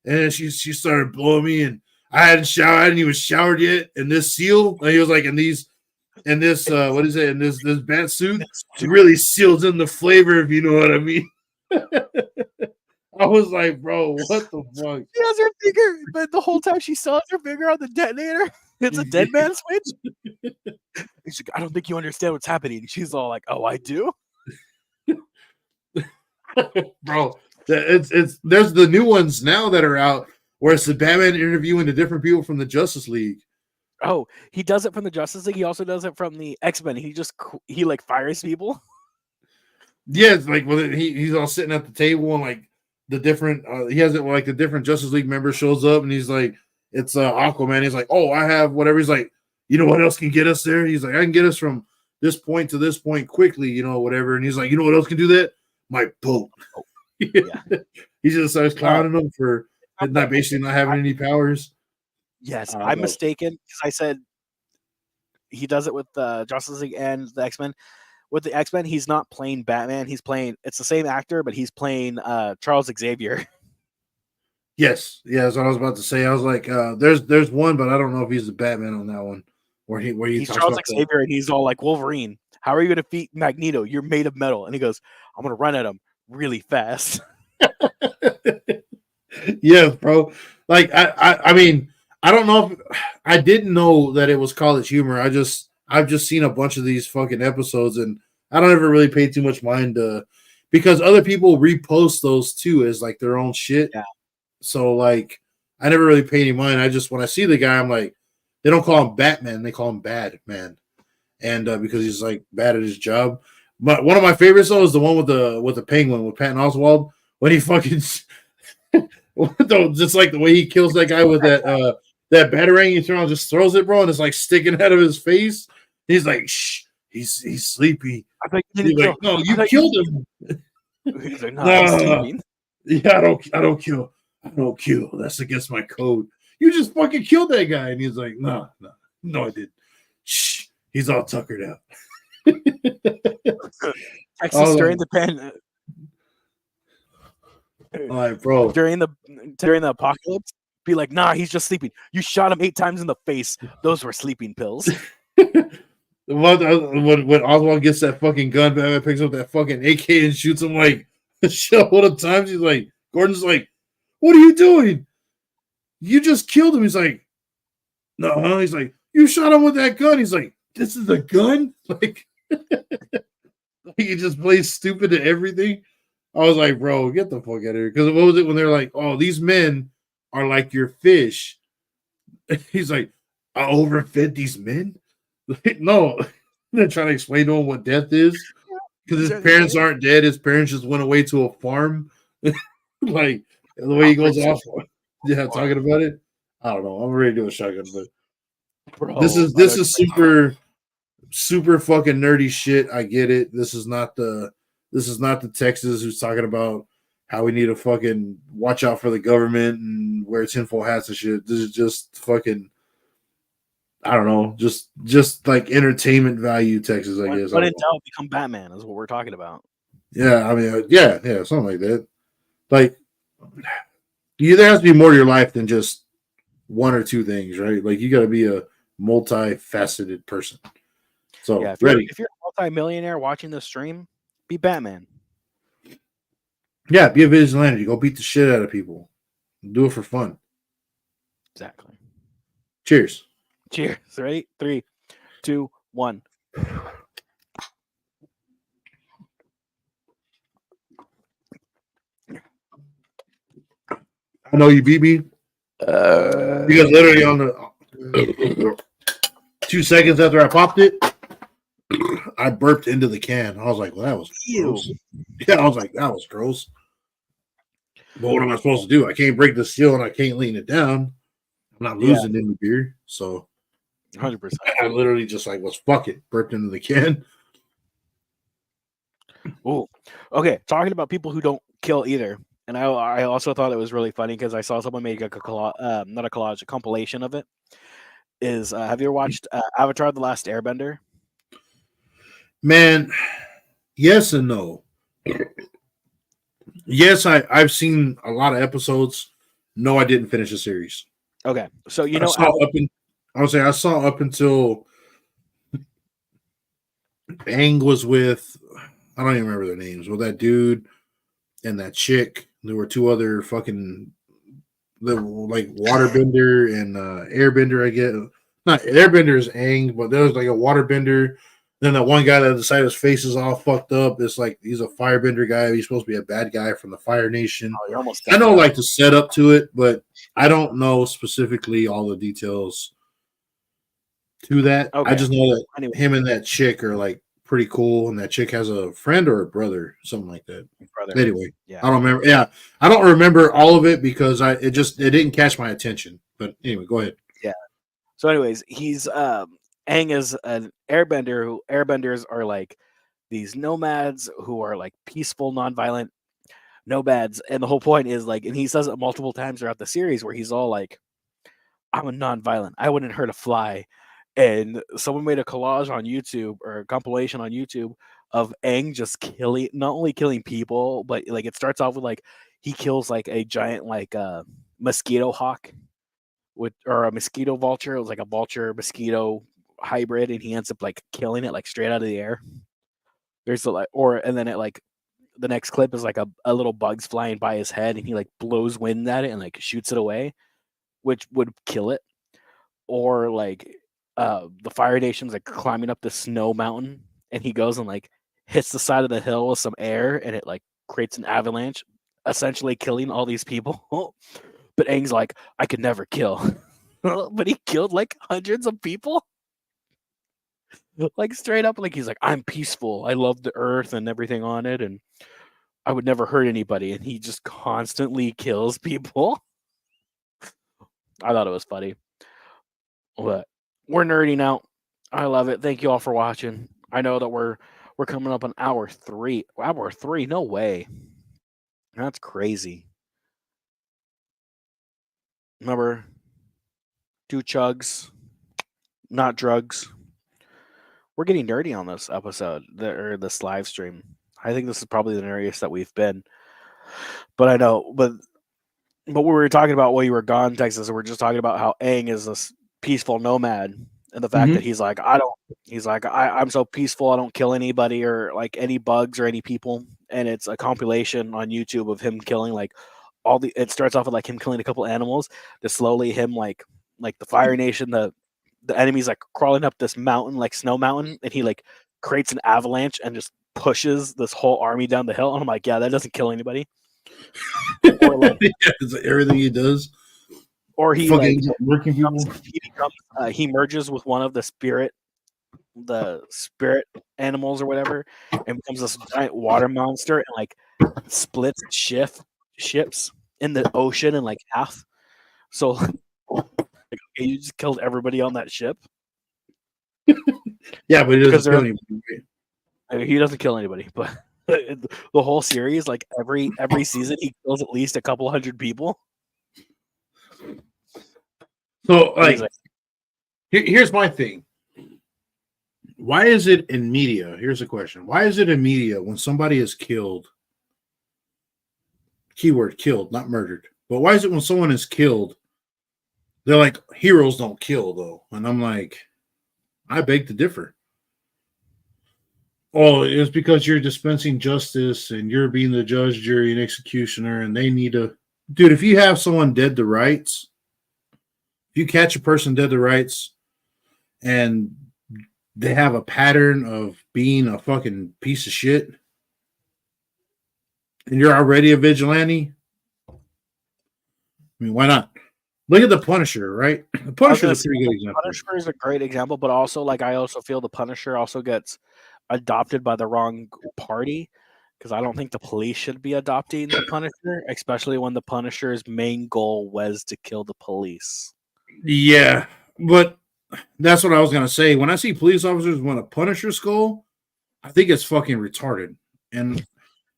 and she started blowing me and." I hadn't even showered yet, and this seal, and he was like, in this what is it, in this bat suit, really seals in the flavor, if you know what I mean. I was like, bro, what the fuck? She has her finger, but the whole time she still has her finger on the detonator. It's a dead man switch. She's like, I don't think you understand what's happening. She's all like, oh, I do? Bro, there's the new ones now that are out. Where it's the Batman interviewing the different people from the Justice League. Oh, he does it from the Justice League. He also does it from the X-Men. He like fires people. Yeah, it's like he's all sitting at the table and like the different he has it like the different Justice League member shows up and he's like, it's Aquaman. He's like, oh, I have whatever. He's like, you know what else can get us there? He's like, I can get us from this point to this point quickly, whatever. And he's like, you know what else can do that? My boat. Oh, yeah. He just starts clowning him for. Not basically not having any powers. Yes, I'm mistaken because I said he does it with the Justice League and the X-Men. With the X-Men, he's not playing Batman. It's the same actor, but he's playing Charles Xavier. Yes, that's what I was about to say. I was like, there's one, but I don't know if he's the Batman on that one. He's Charles Xavier, and he's all like, Wolverine, how are you going to defeat Magneto? You're made of metal. And he goes, I'm going to run at him really fast. Yeah, bro. Like I mean, I don't know if I didn't know that it was college humor. I've just seen a bunch of these fucking episodes, and I don't ever really pay too much mind because other people repost those too as like their own shit. Yeah. So like I never really pay any mind. I just when I see the guy, I'm like, they don't call him Batman, they call him Bad Man, and because he's like bad at his job. But one of my favorites though is the one with the penguin with Patton Oswalt when he fucking just like the way he kills that guy with that batarang he throws, just throws it, bro, and it's like sticking out of his face. He's like, shh, he's sleepy. I thought you He's didn't like, kill. no, you killed him. He's like, nah, he's Nah, sleeping. yeah, I don't kill. I don't kill. That's against my code. You just fucking killed that guy. And he's like, no, I didn't. Shh, he's all tuckered out. Texas during the pen. All right, bro. During the apocalypse, be like, nah, he's just sleeping. You shot him 8 times in the face. Those were sleeping pills. When Oswald gets that fucking gun, Batman picks up that fucking AK and shoots him like a shitload of times. He's like, Gordon's like, what are you doing? You just killed him. He's like, no. He's like, you shot him with that gun. He's like, this is a gun? Like, he just plays stupid at everything. I was like, bro, get the fuck out of here. Because what was it when they're like, oh, these men are like your fish? He's like, I overfed these men? Like, no. They're trying to explain to him what death is. Because his parents aren't dead. His parents just went away to a farm. Like, the way he goes off. Yeah, talking about it. I don't know. I'm ready to do a shotgun, but Bro, this is super fucking nerdy shit. I get it. This is not the Texas who's talking about how we need to fucking watch out for the government and wear tinfoil hats and shit. This is just fucking, I don't know, just like entertainment value Texas, I guess. But until become Batman is what we're talking about. Yeah, I mean, yeah, something like that. Like, there has to be more to your life than just one or two things, right? Like, you got to be a multifaceted person. So, yeah, if you're a multi-millionaire watching this stream, be Batman. Yeah, be a vigilante. Go beat the shit out of people. Do it for fun. Exactly. Cheers. Cheers. Ready? 3, 2, 1. I know you beat me. Because literally on the 2 seconds after I popped it, I burped into the can. I was like, well, that was gross. Yeah, I was like, that was gross. But what am I supposed to do? I can't break the seal and I can't lean it down. I'm not losing any beer. So 100%. I literally just like was fuck it, burped into the can. Oh, okay. Talking about people who don't kill either. And I also thought it was really funny because I saw someone make a compilation of it. Have you ever watched Avatar: The Last Airbender? Man, yes and no. Yes, I've seen a lot of episodes. No, I didn't finish the series. Okay, so I saw up until Aang was with, I don't even remember their names. Well, that dude and that chick. There were two other fucking like waterbender and airbender. I get not airbender is Aang, but there was like a waterbender. Then that one guy that decided his face is all fucked up. It's like he's a firebender guy. He's supposed to be a bad guy from the Fire Nation. I know like the setup to it, but I don't know specifically all the details to that. Okay. I just know that him and that chick are like pretty cool, and that chick has a friend or a brother, something like that. Anyway, yeah. I don't remember. Yeah, I don't remember all of it because it didn't catch my attention. But anyway, go ahead. Yeah. So, anyways, he's Aang is an airbender. Who airbenders are like these nomads who are like peaceful, nonviolent nomads, and the whole point is like, and he says it multiple times throughout the series where he's all like, "I'm a nonviolent. I wouldn't hurt a fly." And someone made a collage on YouTube or a compilation on YouTube of Aang just not only killing people, but like it starts off with like he kills like a giant like mosquito hawk or a mosquito vulture. It was like a vulture mosquito hybrid, and he ends up like killing it like straight out of the air. There's the and then it like the next clip is like a little bug's flying by his head, and he like blows wind at it and like shoots it away, which would kill it. Or like the Fire Nation's like climbing up the snow mountain, and he goes and like hits the side of the hill with some air, and it like creates an avalanche, essentially killing all these people. But Aang's like, I could never kill. But he killed like hundreds of people. Like straight up, like he's like, I'm peaceful. I love the earth and everything on it, and I would never hurt anybody. And he just constantly kills people. I thought it was funny. But we're nerding out. I love it. Thank you all for watching. I know that we're coming up on hour 3. Hour 3? No way. That's crazy. Remember, do chugs, not drugs. We're getting nerdy on this episode or this live stream. I think this is probably the nerdiest that we've been. But I know, but we were talking about while you were gone, Texas, and we're just talking about how Aang is this peaceful nomad, and the fact that he's like, I'm so peaceful, I don't kill anybody or like any bugs or any people. And it's a compilation on YouTube of him killing like it starts off with like him killing a couple animals, to slowly him like the Fire Nation, the enemy's like crawling up this mountain, like snow mountain, and he like creates an avalanche and just pushes this whole army down the hill. And I'm like, yeah, that doesn't kill anybody. Or like, yeah, it's everything he does. Or he fucking like working people. He merges with one of the spirit animals or whatever, and becomes this giant water monster, and like splits ships in the ocean in like half. So like, okay, you just killed everybody on that ship. Yeah, but he doesn't kill anybody. He doesn't kill anybody, but the whole series, like every season, he kills at least a couple hundred people. So, like here's my thing. Why is it in media? Here's a question. Why is it in media when somebody is killed, keyword killed, not murdered, but why is it when someone is killed, they're like, heroes don't kill, though? And I'm like, I beg to differ. Oh, it's because you're dispensing justice and you're being the judge, jury, and executioner, and they need to... Dude, if you have someone dead to rights, if you catch a person dead to rights, and they have a pattern of being a fucking piece of shit, and you're already a vigilante, I mean, why not? Look at the Punisher, right? The Punisher is a pretty good example. Punisher is a great example, but also, like, I also feel the Punisher also gets adopted by the wrong party, because I don't think the police should be adopting the Punisher, especially when the Punisher's main goal was to kill the police. Yeah, but that's what I was gonna say. When I see police officers want a Punisher skull, I think it's fucking retarded. And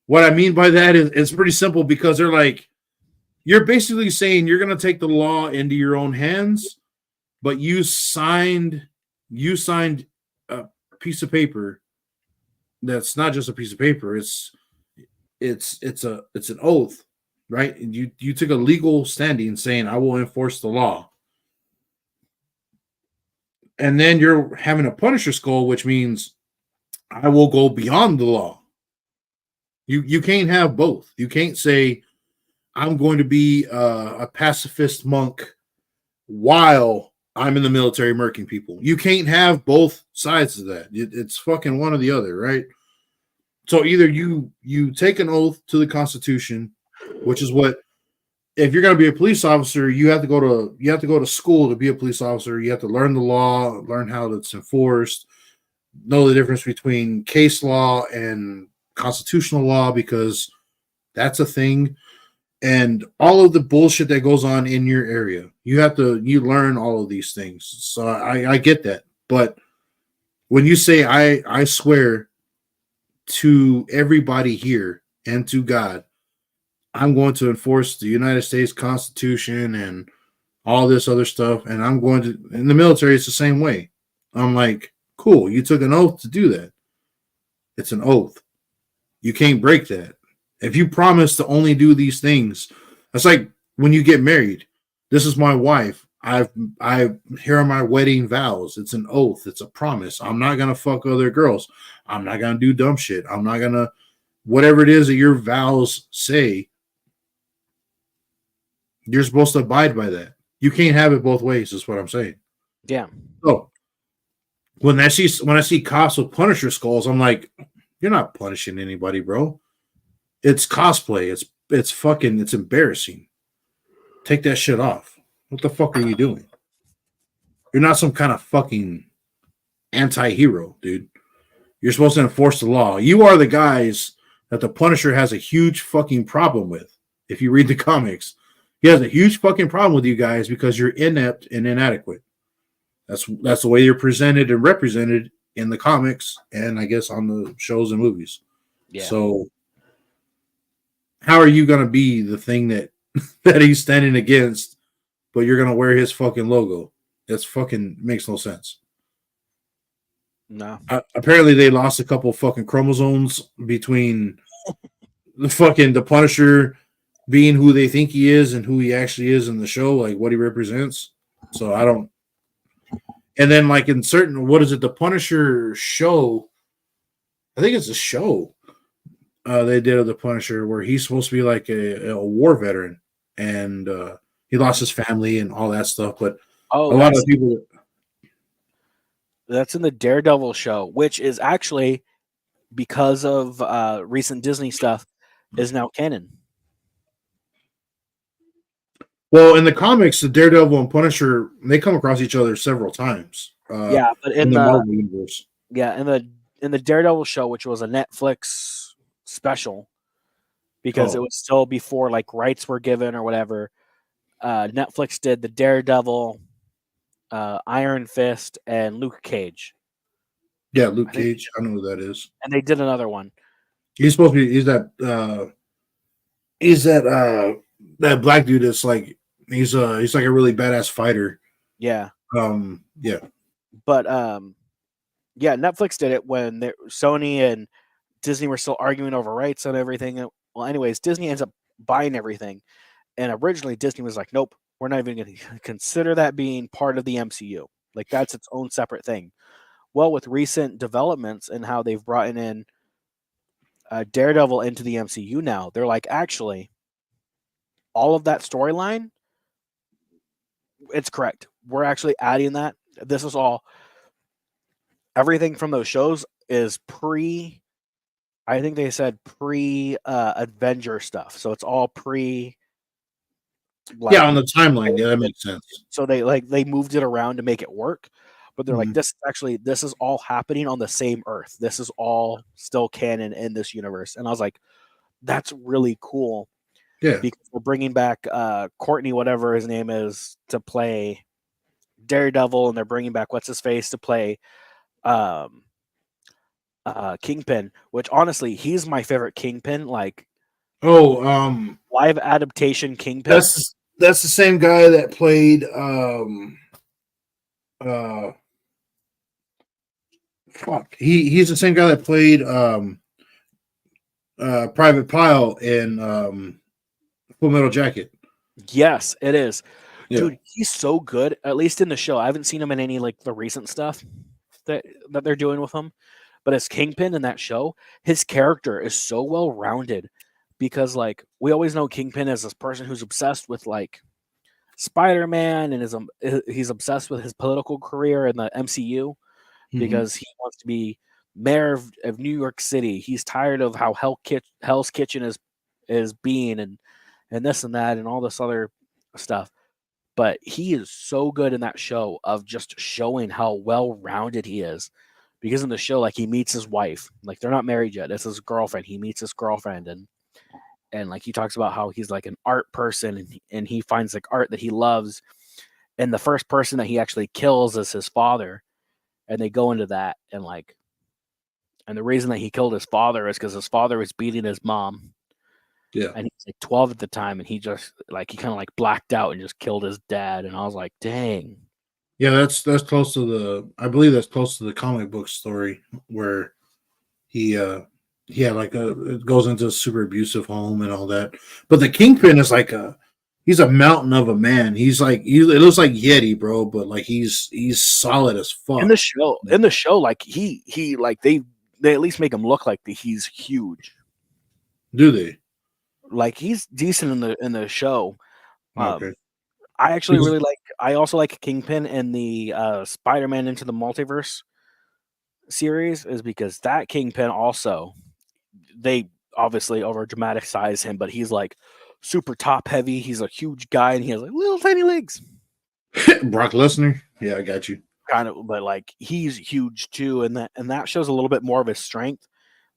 what I mean by that is it's pretty simple, because they're like, you're basically saying you're gonna take the law into your own hands, but you signed a piece of paper that's not just a piece of paper. It's an oath, right? And you took a legal standing saying, I will enforce the law. And then you're having a Punisher skull, which means I will go beyond the law. You can't have both. You can't say I'm going to be a pacifist monk while I'm in the military murking people. You can't have both sides of that. It's fucking one or the other, right? So either you take an oath to the Constitution, which is what, if you're going to be a police officer, you have to go to school to be a police officer. You have to learn the law, learn how it's enforced, know the difference between case law and constitutional law, because that's a thing. And all of the bullshit that goes on in your area, you learn all of these things. So I get that. But when you say, I swear to everybody here and to God, I'm going to enforce the United States Constitution and all this other stuff, and I'm going to... In the military, it's the same way. I'm like, cool, you took an oath to do that. It's an oath. You can't break that. If you promise to only do these things, it's like when you get married. This is my wife. Here are my wedding vows. It's an oath. It's a promise. I'm not gonna fuck other girls. I'm not gonna do dumb shit. I'm not gonna whatever it is that your vows say, you're supposed to abide by that. You can't have it both ways, is what I'm saying. Yeah. So when I see cops with Punisher skulls, I'm like, you're not punishing anybody, bro. It's cosplay. It's embarrassing. Take that shit off. What the fuck are you doing? You're not some kind of fucking anti-hero, dude. You're supposed to enforce the law. You are the guys that the Punisher has a huge fucking problem with. If you read the comics, he has a huge fucking problem with you guys because you're inept and inadequate. That's the way you're presented and represented in the comics and I guess on the shows and movies. Yeah. So how are you going to be the thing that he's standing against, but you're going to wear his fucking logo? That's fucking makes no sense. No. Apparently they lost a couple fucking chromosomes between the Punisher being who they think he is and who he actually is in the show, like what he represents. So I don't. And then like in certain, what is it? The Punisher show. I think it's a show they did of the Punisher where he's supposed to be like a war veteran and he lost his family and all that stuff. But a lot of people. That's in the Daredevil show, which is actually because of recent Disney stuff is now canon. Well, in the comics, the Daredevil and Punisher, they come across each other several times. Yeah, but in the the Marvel universe. Yeah, in the Daredevil show, which was a Netflix special, because it was still before like rights were given or whatever. Netflix did the Daredevil, Iron Fist, and Luke Cage. Yeah, Luke Cage. I know who that is. And they did another one. He's supposed to be. He's that black dude that's like he's like a really badass fighter. Yeah. Yeah. But yeah, Netflix did it when Sony and Disney were still arguing over rights and everything. Well, anyways, Disney ends up buying everything. And originally Disney was like, nope, we're not even going to consider that being part of the MCU. Like that's its own separate thing. Well, with recent developments and how they've brought in Daredevil into the MCU now, they're like, actually, all of that storyline, it's correct. We're actually adding that. This is all, everything from those shows is I think they said Avenger stuff. So it's all yeah, on the timeline. Yeah, that makes sense. So they moved it around to make it work. But they're like, this is all happening on the same Earth. This is all still canon in this universe. And I was like, that's really cool. Yeah. Because we're bringing back Courtney, whatever his name is, to play Daredevil, and they're bringing back what's-his-face to play Kingpin, which honestly, he's my favorite Kingpin. Like, live adaptation Kingpin. That's the same guy that played he's the same guy that played Private Pile in Full Metal Jacket. Yes, it is. Yeah. Dude, he's so good, at least in the show. I haven't seen him in any like the recent stuff that they're doing with him. But as Kingpin in that show, his character is so well rounded because like we always know Kingpin as this person who's obsessed with like Spider-Man and he's obsessed with his political career in the MCU because he wants to be mayor of New York City. He's tired of how Hell's Kitchen is being and this and that and all this other stuff. But he is so good in that show of just showing how well-rounded he is. Because in the show, like he meets his wife, like they're not married yet. It's his girlfriend. He meets his girlfriend, and like he talks about how he's like an art person, and he finds like art that he loves. And the first person that he actually kills is his father, and they go into that and the reason that he killed his father is because his father was beating his mom. Yeah, and he's like 12 at the time, and he just like he kind of like blacked out and just killed his dad. And I was like, dang. Yeah, that's close to I believe that's close to the comic book story where he it goes into a super abusive home and all that. But the Kingpin is like he's a mountain of a man. He's like it looks like Yeti, bro, but like he's solid as fuck. In the show, like he like they at least make him look like he's huge. Do they? Like he's decent in the show. Okay. I actually Because- really like. I also like Kingpin in the Spider-Man Into the Multiverse series, is because that Kingpin also, they obviously over dramatize him, but he's like super top heavy. He's a huge guy and he has like little tiny legs. Brock Lesnar. Yeah, I got you. Kind of, but like he's huge too, and that shows a little bit more of his strength.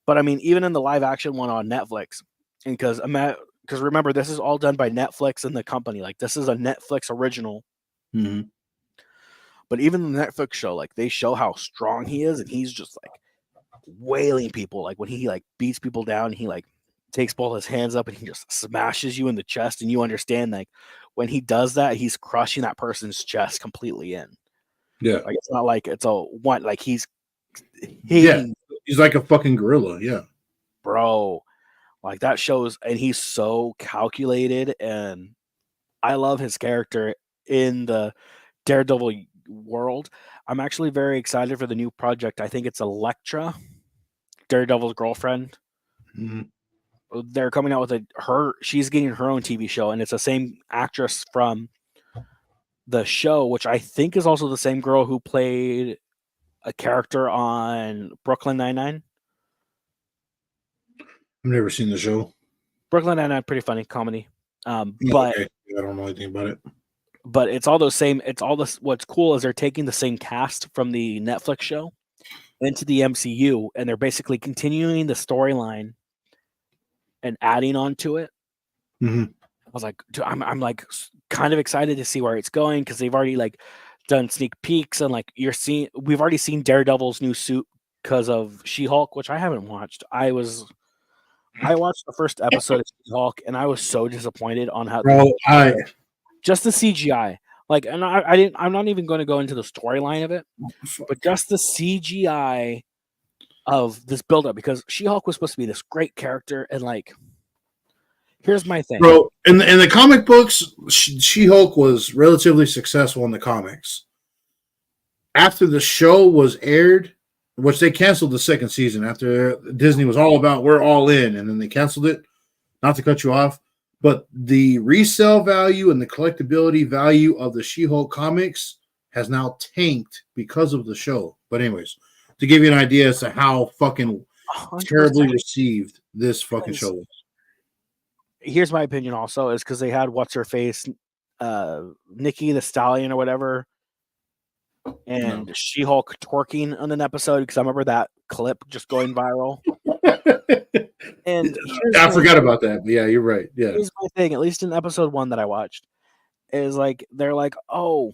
But I mean, even in the live action one on Netflix, and because remember, this is all done by Netflix and the company. Like this is a Netflix original. Hmm. But even the Netflix show, like they show how strong he is, and he's just like wailing people. Like when he like beats people down, he like takes both his hands up and he just smashes you in the chest, and you understand like when he does that, he's crushing that person's chest completely in. Yeah. Like it's not like it's a one, like he's Yeah. hitting, He's like a fucking gorilla. Yeah. bro. Like that shows, and he's so calculated, and I love his character in the Daredevil world. I'm actually very excited for the new project. I think it's Elektra, Daredevil's girlfriend. Mhm. They're coming out with she's getting her own TV show, and it's the same actress from the show, which I think is also the same girl who played a character on Brooklyn Nine-Nine. I've never seen the show. Brooklyn Nine-Nine, pretty funny comedy. Oh, But okay. I don't know anything about it. it's all those same. It's all this. What's cool is they're taking the same cast from the Netflix show into the MCU, and they're basically continuing the storyline and adding on to it. Hmm. I was like, I'm like kind of excited to see where it's going, because they've already like done sneak peeks, and like we've already seen Daredevil's new suit because of She-Hulk, which I haven't watched. I watched the first episode of She-Hulk, and I was so disappointed on how Bro, just the CGI. Like, and I'm not even going to go into the storyline of it, but just the CGI of this buildup, because She-Hulk was supposed to be this great character, and like, here's my thing. bro, in the comic books, She-Hulk was relatively successful in the comics. After the show was aired, which they canceled the second season after Disney was all about we're all in, and then they canceled it. Not to cut you off, but the resale value and the collectability value of the She-Hulk comics has now tanked because of the show. But anyways, to give you an idea as to how fucking 100%. terribly received this fucking show was. Here's my opinion also, is because they had what's her face, Nikki the Stallion or whatever, and No. She-Hulk twerking on an episode, because I remember that clip just going viral. And I forgot about that, but yeah, you're right. Yeah, here's my thing, at least in episode 1 that I watched, is like they're like, oh,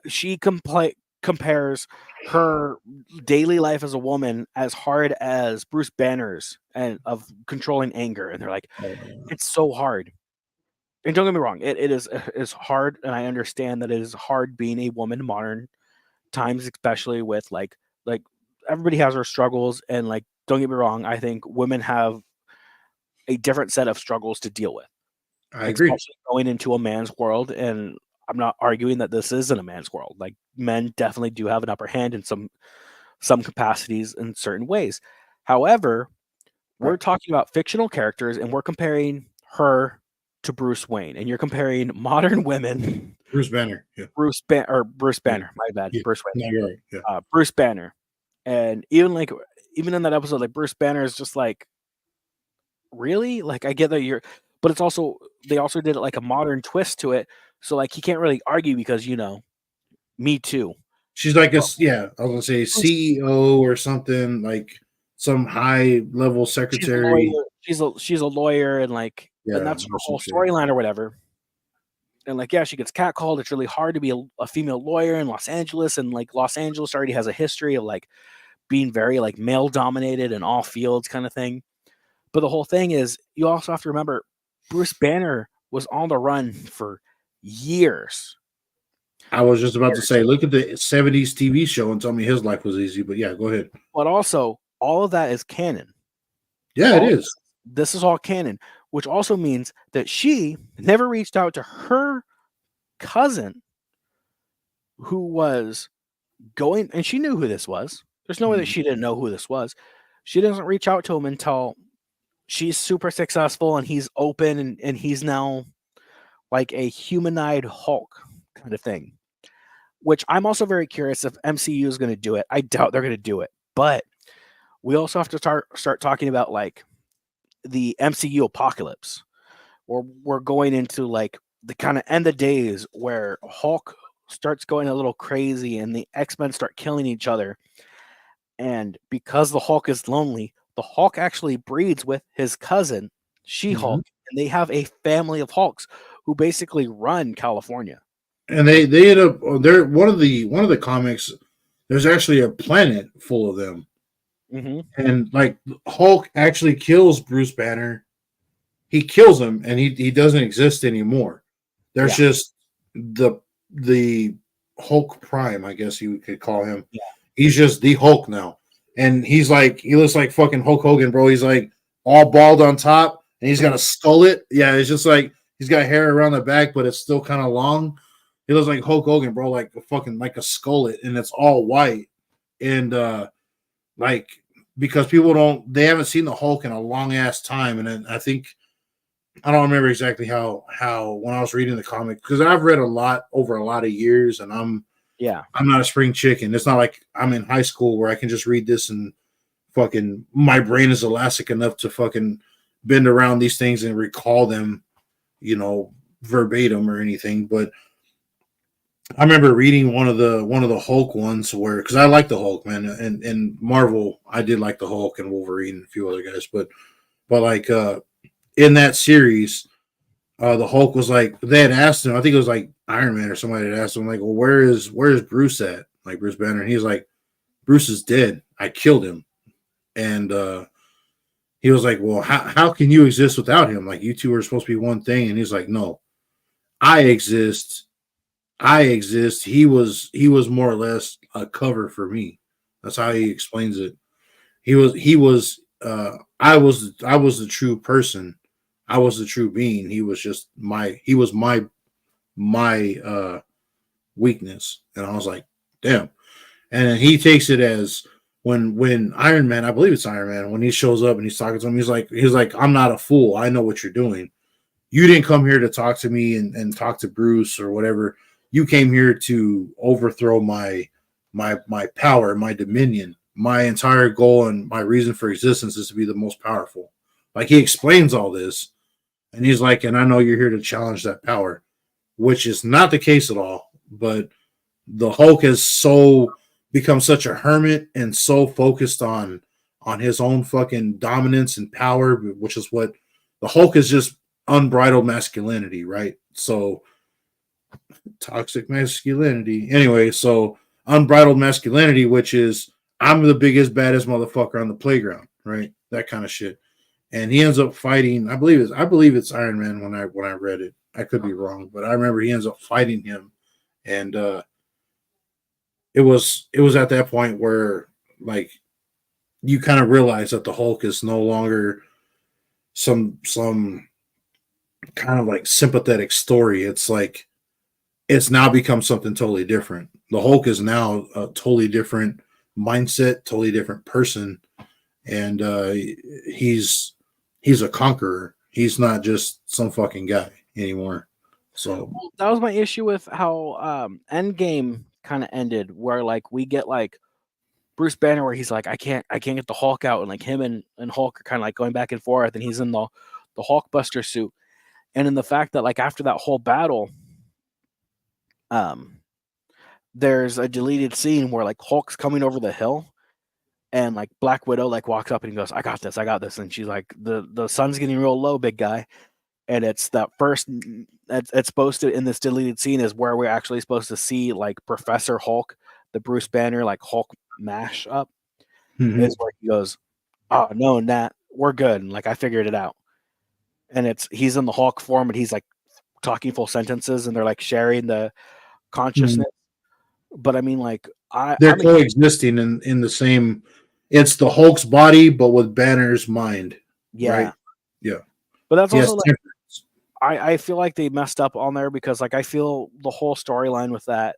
she compares her daily life as a woman as hard as Bruce Banner's, and of controlling anger, and they're like, it's so hard. And don't get me wrong, it is hard, and I understand that it is hard being a woman in modern times, especially with like everybody has their struggles, and like, don't get me wrong, I think women have a different set of struggles to deal with, I agree. especially going into a man's world. And I'm not arguing that this isn't a man's world. Like, men definitely do have an upper hand in some capacities in certain ways. However, we're talking about fictional characters, and we're comparing her to Bruce Wayne, and you're comparing modern women. Bruce Banner. Yeah. Bruce Banner. My bad. Yeah. Bruce Wayne. No, you're right. Yeah. Bruce Banner. And even in that episode, like, Bruce Banner is just like, really? Like, I get that but it's also, they also did it like a modern twist to it. So like, he can't really argue, because, me too. She's like I was gonna say CEO or something, like some high level secretary. She's a lawyer, and like, Yeah, and that's her whole storyline or whatever. And like, yeah, she gets catcalled. It's really hard to be a female lawyer in Los Angeles, and like, Los Angeles already has a history of like being very like male dominated in all fields kind of thing. But the whole thing is, you also have to remember, Bruce Banner was on the run for years. I was just about to say, look at the 70s TV show and tell me his life was easy. But yeah, go ahead. But also, all of that is canon. Yeah, it is. This is all canon, which also means that she never reached out to her cousin, who was going, and she knew who this was. There's no way that she didn't know who this was. She doesn't reach out to him until she's super successful, and he's open, and he's now like a humanoid Hulk kind of thing. Which I'm also very curious if MCU is going to do it. I doubt they're going to do it, but we also have to start talking about like the MCU apocalypse, where we're going into like the kind of end of days where Hulk starts going a little crazy and the X-Men start killing each other. And because the Hulk is lonely, the Hulk actually breeds with his cousin, She-Hulk, and they have a family of Hulks who basically run California. And they end up they're one of the comics. There's actually a planet full of them, and like Hulk actually kills Bruce Banner. He kills him, and he doesn't exist anymore. There's just the Hulk Prime, I guess you could call him. Yeah. He's just the Hulk now, and he looks like fucking Hulk Hogan, bro. He's like all bald on top, and he's got a skullet. Yeah, it's just like he's got hair around the back, but it's still kind of long. He looks like Hulk Hogan, bro, like a fucking like a skullet, and it's all white. And like because they haven't seen the Hulk in a long ass time, and then I think I don't remember exactly how when I was reading the comic, because I've read a lot over a lot of years, and I'm not a spring chicken. It's not like I'm in high school where I can just read this and fucking my brain is elastic enough to fucking bend around these things and recall them, verbatim or anything. But I remember reading one of the Hulk ones where, because I like the Hulk, man, and Marvel, I did like the Hulk and Wolverine and a few other guys, but like in that series, the Hulk was like, they had asked him, I think it was like Iron Man or somebody had asked him, like, well, where is Bruce at? Like Bruce Banner, and he's like, Bruce is dead. I killed him, and he was like, well, how can you exist without him? Like you two are supposed to be one thing, and he's like, no, I exist. He was more or less a cover for me. That's how he explains it. I was the true person. I was the true being. He was my weakness. And I was like, damn. And he takes it as when Iron Man, I believe it's Iron Man, when he shows up and he's talking to him, he's like, I'm not a fool. I know what you're doing. You didn't come here to talk to me and talk to Bruce or whatever. You came here to overthrow my power, my dominion. My entire goal and my reason for existence is to be the most powerful. Like he explains all this, and he's like, and I know you're here to challenge that power, which is not the case at all. But the Hulk has become such a hermit and so focused on his own fucking dominance and power, which is what the Hulk is, just unbridled masculinity, right? So toxic masculinity. Anyway, so unbridled masculinity, which is I'm the biggest, baddest motherfucker on the playground, right? That kind of shit. And he ends up fighting. I believe it's Iron Man when I read it. I could be wrong, but I remember he ends up fighting him, and it was at that point where like you kind of realize that the Hulk is no longer some kind of like sympathetic story. It's like it's now become something totally different. The Hulk is now a totally different mindset, totally different person, and he's a conqueror. He's not just some fucking guy anymore. So that was my issue with how Endgame kind of ended, where like we get like Bruce Banner where he's like, I can't get the Hulk out, and like him and Hulk are kind of like going back and forth, and he's in the Hulkbuster suit, and in the fact that like after that whole battle, there's a deleted scene where like Hulk's coming over the hill, and like Black Widow like walks up and he goes, I got this, and she's like, the sun's getting real low, big guy. And it's that first it's supposed to, in this deleted scene, is where we're actually supposed to see like Professor Hulk, the Bruce Banner like Hulk mash up. Is where he goes, oh no, Nat, we're good, and like I figured it out. And he's in the Hulk form, and he's like talking full sentences, and they're like sharing the consciousness. But I mean, like they're coexisting in the same. It's the Hulk's body, but with Banner's mind. Yeah, right? Yeah. But that's also like, I feel like they messed up on there, because like I feel the whole storyline with that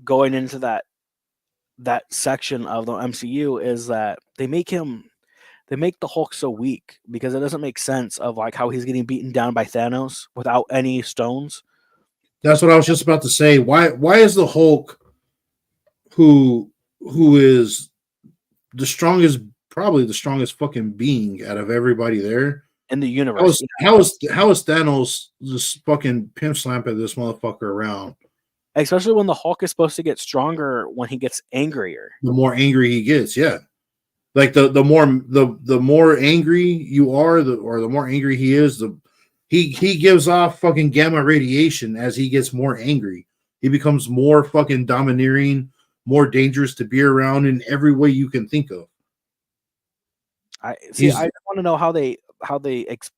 going into that section of the MCU is that they make him they make the Hulk so weak because it doesn't make sense of like how he's getting beaten down by Thanos without any stones. That's what I was just about to say. Why is the Hulk who is the strongest, probably the strongest fucking being out of everybody there? In the How universe. is how is Thanos just fucking pimp slamping this motherfucker around? Especially when the Hulk is supposed to get stronger when he gets angrier. The more angry he gets, yeah. Like the more angry you are, or the more angry he is, he gives off fucking gamma radiation as he gets more angry. He becomes more fucking domineering, more dangerous to be around in every way you can think of. I want to know how they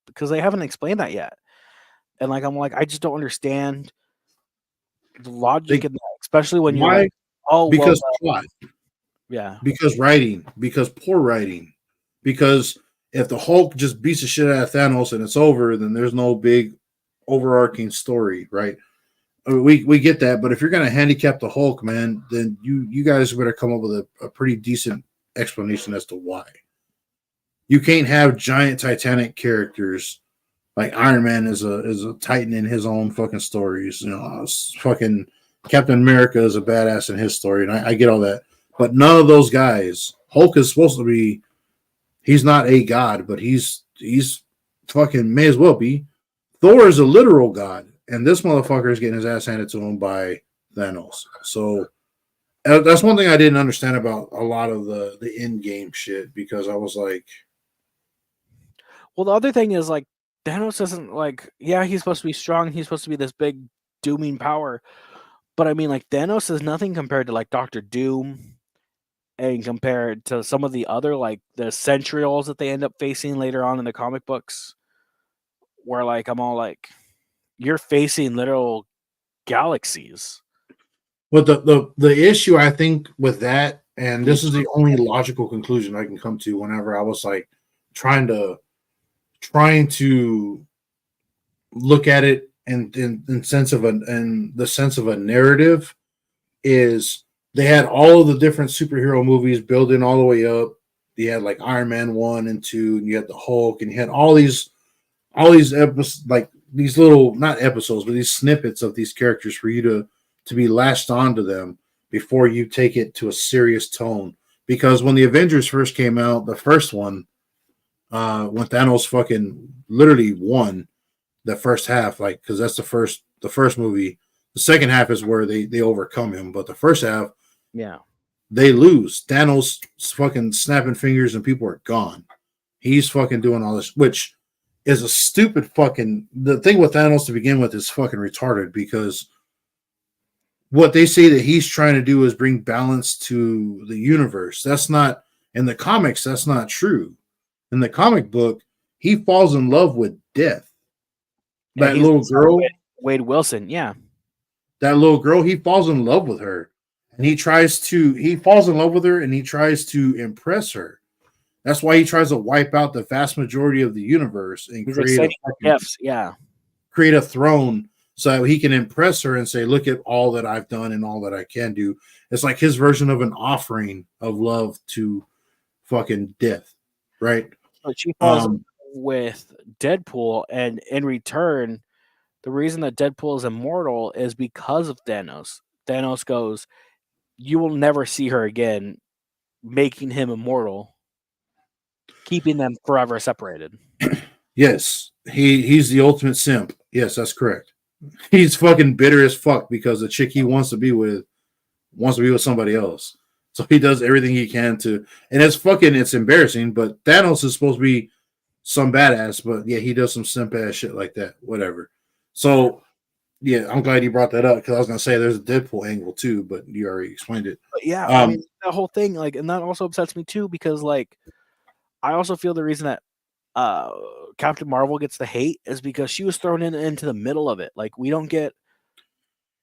because they haven't explained that yet. And like I'm like I just don't understand the logic in that, especially when you're like, oh because plot, yeah, because poor writing, because if the Hulk just beats the shit out of Thanos and it's over, then there's no big overarching story, right? I mean, we get that, but if you're gonna handicap the Hulk, man, then you guys better come up with a pretty decent explanation as to why. You can't have giant Titanic characters like Iron Man is a titan in his own fucking stories. You know, fucking Captain America is a badass in his story, and I get all that. But none of those guys. Hulk is supposed to be. He's not a god, but he's fucking may as well be. Thor is a literal god, and this motherfucker is getting his ass handed to him by Thanos. So that's one thing I didn't understand about a lot of the in game shit, because I was like, well, the other thing is like Thanos isn't like, yeah, he's supposed to be strong. He's supposed to be this big dooming power. But I mean, like Thanos is nothing compared to like Doctor Doom, and compared to some of the other like the Centrioles that they end up facing later on in the comic books, where like I'm all like, you're facing literal galaxies. but the issue I think with that, and this is the only logical conclusion I can come to whenever I was like trying to look at it in sense of the sense of a narrative, is they had all of the different superhero movies building all the way up. You had like Iron Man 1 and 2, and you had the Hulk, and you had all these episodes, like these little, not episodes, but these snippets of these characters for you to be latched onto them before you take it to a serious tone. Because when the Avengers first came out, the first one, when Thanos fucking literally won the first half, like, because that's the first movie. The second half is where they overcome him, but the first half, Yeah. they lose. Thanos fucking snapping fingers and people are gone. He's fucking doing all this, which is a stupid fucking. The thing with Thanos to begin with is fucking retarded, because what they say that he's trying to do is bring balance to the universe. That's not in the comics. That's not true. In the comic book, he falls in love with death. That little girl, Wade Wilson, yeah. That little girl, he falls in love with her, and he falls in love with her, and he tries to impress her. That's why he tries to wipe out the vast majority of the universe and create a throne so he can impress her and say, "Look at all that I've done and all that I can do." It's like his version of an offering of love to fucking death, right? But she falls with Deadpool, and in return, the reason that Deadpool is immortal is because of Thanos. Thanos goes, "You will never see her again," making him immortal, keeping them forever separated. Yes, he's the ultimate simp. Yes, that's correct. He's fucking bitter as fuck because the chick he wants to be with somebody else. So he does everything he can to, and it's embarrassing, but Thanos is supposed to be some badass, but yeah, he does some simp ass shit like that. Whatever. So yeah, I'm glad you brought that up, because I was gonna say there's a Deadpool angle too, but you already explained it. But yeah, I mean that whole thing, like, and that also upsets me too, because like I also feel the reason that Captain Marvel gets the hate is because she was thrown into the middle of it. Like, we don't get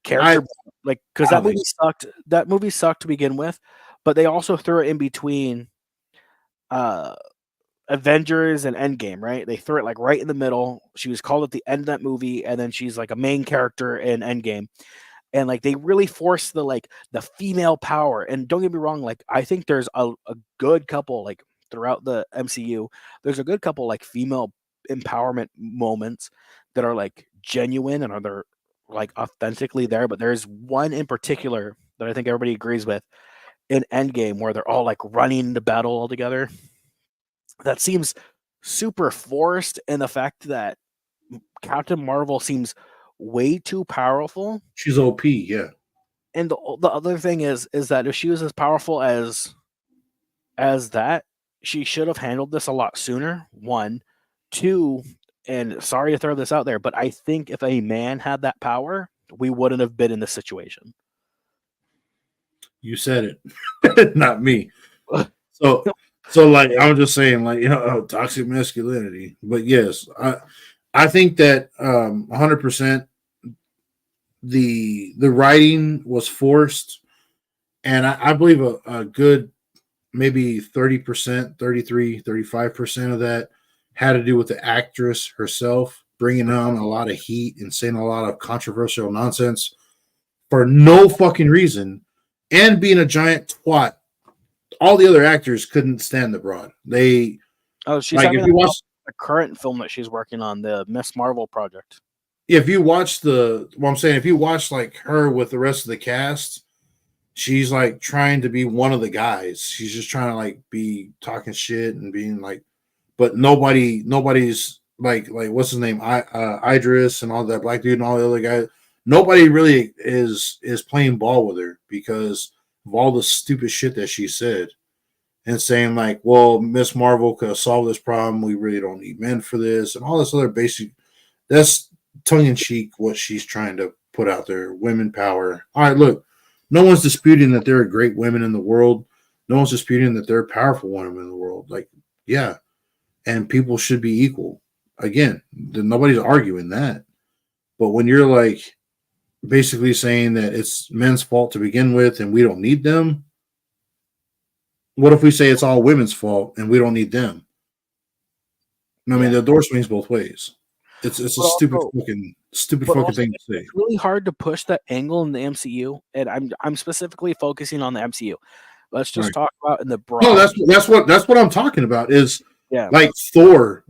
character like, because that movie sucked. That movie sucked to begin with, but they also threw it in between Avengers and Endgame, right? They threw it like right in the middle. She was called at the end of that movie, and then she's like a main character in Endgame. And like they really forced the female power. And don't get me wrong, like I think there's a good couple, like throughout the MCU, there's a good couple like female empowerment moments that are like genuine and are they're like authentically there. But there's one in particular that I think everybody agrees with in Endgame where they're all like running into battle all together. That seems super forced, and the fact that Captain Marvel seems way too powerful. She's OP, yeah. And the other thing is that if she was as powerful as that, she should have handled this a lot sooner. One, two, and sorry to throw this out there, but I think if a man had that power, we wouldn't have been in this situation. You said it, not me. So like I'm just saying, like, toxic masculinity. But yes, I think that 100% the writing was forced, and I believe a good maybe 30%, 33, 35% of that had to do with the actress herself bringing on a lot of heat and saying a lot of controversial nonsense for no fucking reason and being a giant twat. All the other actors couldn't stand the broad. She's like, if you watch the current film that she's working on, the Miss Marvel project. If you watch if you watch like her with the rest of the cast, she's like trying to be one of the guys. She's just trying to like be talking shit and being like, but nobody's like what's his name? Idris and all that black dude and all the other guys. Nobody really is playing ball with her because of all the stupid shit that she said and saying like, well, Miss Marvel could have solved this problem. We really don't need men for this and all this other basic. That's tongue in cheek what she's trying to put out there. Women power. All right, look, no one's disputing that there are great women in the world. No one's disputing that there are powerful women in the world. Like, yeah, and people should be equal. Again, nobody's arguing that. But when you're like basically saying that it's men's fault to begin with and we don't need them, what if we say it's all women's fault and we don't need them? I mean, the door swings both ways. It's a stupid fucking thing to say. It's really hard to push that angle in the MCU, and I'm specifically focusing on the MCU. Let's just talk about in the broad. No, that's what I'm talking about. Is like Thor,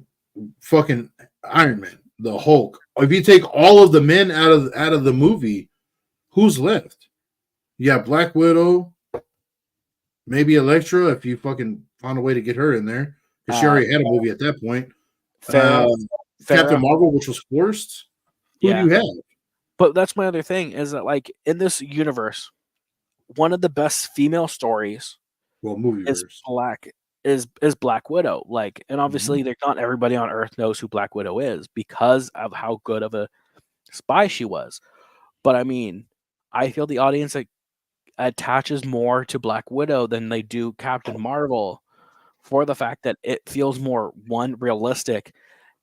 fucking Iron Man, the Hulk. If you take all of the men out of the movie, who's left? You got Black Widow, maybe Elektra if you fucking found a way to get her in there because she already had a movie at that point. Captain Marvel, which was forced. Who do you have? But that's my other thing is that like in this universe, one of the best female stories, is Black Widow. Like, and obviously, not everybody on Earth knows who Black Widow is because of how good of a spy she was. But I mean, I feel the audience attaches more to Black Widow than they do Captain Marvel for the fact that it feels more, one, realistic,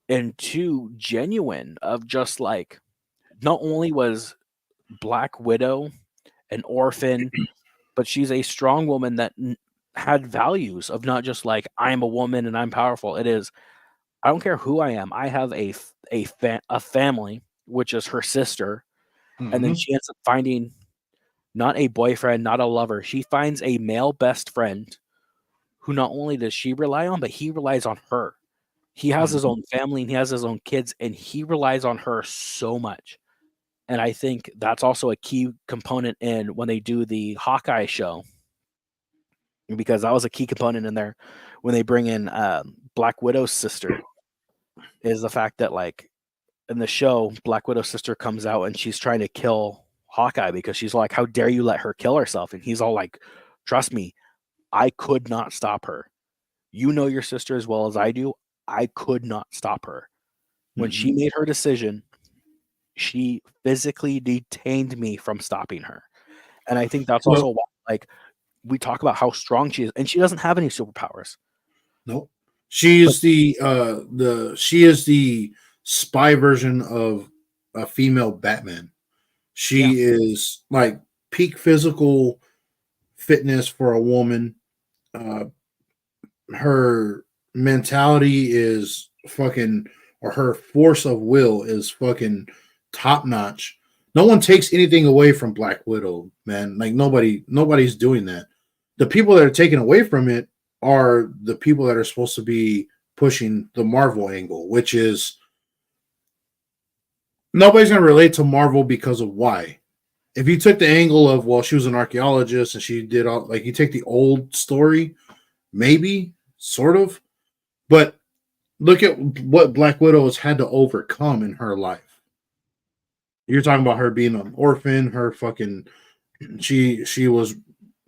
and two, genuine. Of just like, not only was Black Widow an orphan, but she's a strong woman that had values of not just like, I'm a woman and I'm powerful. It is, I don't care who I am. I have a family, which is her sister. And then she ends up finding not a boyfriend, not a lover. She finds a male best friend who not only does she rely on, but he relies on her. He has his own family and he has his own kids, and he relies on her so much. And I think that's also a key component in when they do the Hawkeye show, because that was a key component in there when they bring in Black Widow's sister, is the fact that like in the show, Black Widow's sister comes out and she's trying to kill Hawkeye because she's like, how dare you let her kill herself? And he's all like, trust me, I could not stop her. You know your sister as well as I do. I could not stop her. When she made her decision, she physically detained me from stopping her. And I think that's also why, like, we talk about how strong she is, and she doesn't have any superpowers. Nope. She is the spy version of a female Batman. She is like peak physical fitness for a woman. Her mentality is fucking, or her force of will is fucking top notch. No one takes anything away from Black Widow, man. Like nobody's doing that. The people that are taking away from it are the people that are supposed to be pushing the Marvel angle, which is nobody's going to relate to Marvel because of why. If you took the angle of, well, she was an archaeologist and she did all, like, you take the old story, maybe, sort of, but look at what Black Widow has had to overcome in her life. You're talking about her being an orphan, her fucking, she was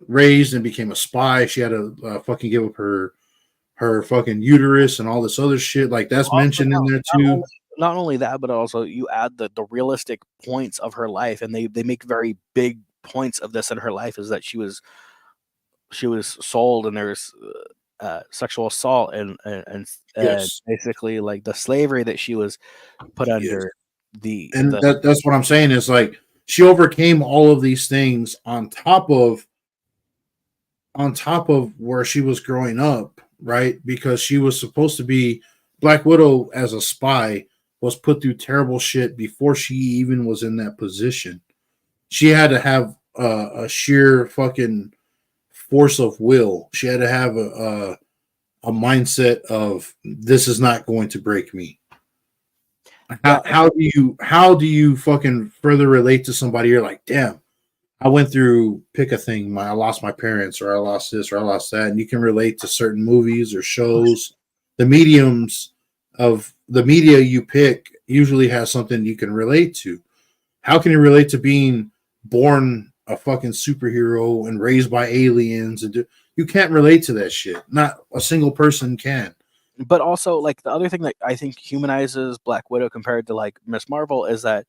raised and became a spy. She had to fucking give up her fucking uterus and all this other shit. Like, that's Also, mentioned in there not too. only, not only that, but also you add the realistic points of her life, and they make very big points of this in her life, is that she was sold, and there's sexual assault and Yes. basically like the slavery that she was put Yes. under. The And that's what I'm saying is, like, she overcame all of these things on top of where she was growing up, right? Because she was supposed to be Black Widow as a spy, was put through terrible shit before she even was in that position. She had to have a sheer fucking force of will. She had to have a mindset of, this is not going to break me. yeah, How do you fucking further relate to somebody? You're like, damn, I went through, pick a thing. I lost my parents, or I lost this, or I lost that, and you can relate to certain movies or shows. The mediums of the media you pick usually has something you can relate to. How can you relate to being born a fucking superhero and raised by aliens? You can't relate to that shit. Not a single person can. but also like the other thing that I think humanizes Black Widow compared to like Miss Marvel is that,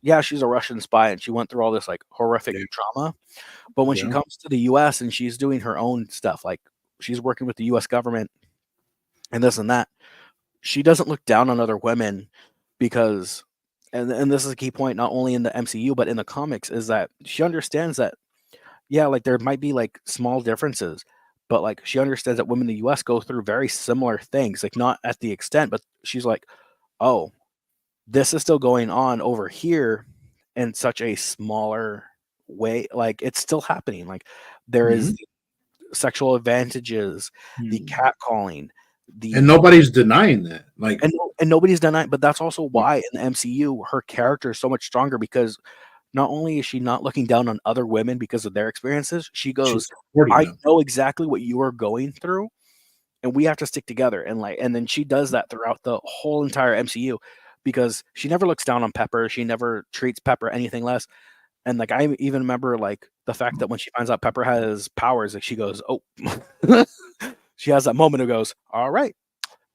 yeah, she's a Russian spy and she went through all this like horrific Yeah. trauma. But when she Yeah. comes to the US and she's doing her own stuff, like she's working with the US government and this and that, she doesn't look down on other women because, and this is a key point not only in the MCU but in the comics, is that she understands that, yeah, like there might be like small differences, but like she understands that women in the US go through very similar things, like not at the extent, but she's like, oh, this is still going on over here in such a smaller way. Like it's still happening. Like there is Mhm. sexual advantages, the catcalling, And the nobody's denying that. Like, and nobody's done that. But that's also yeah, why in the MCU her character is so much stronger, because not only is she not looking down on other women because of their experiences, she she's goes, supporting I them. know exactly what you are going through, and we have to stick together. And like, and then she does that throughout the whole entire MCU, because she never looks down on Pepper. She never treats Pepper anything less. And like, I even remember like the fact that when she finds out Pepper has powers, like she goes, "Oh," she has that moment who goes, "All right,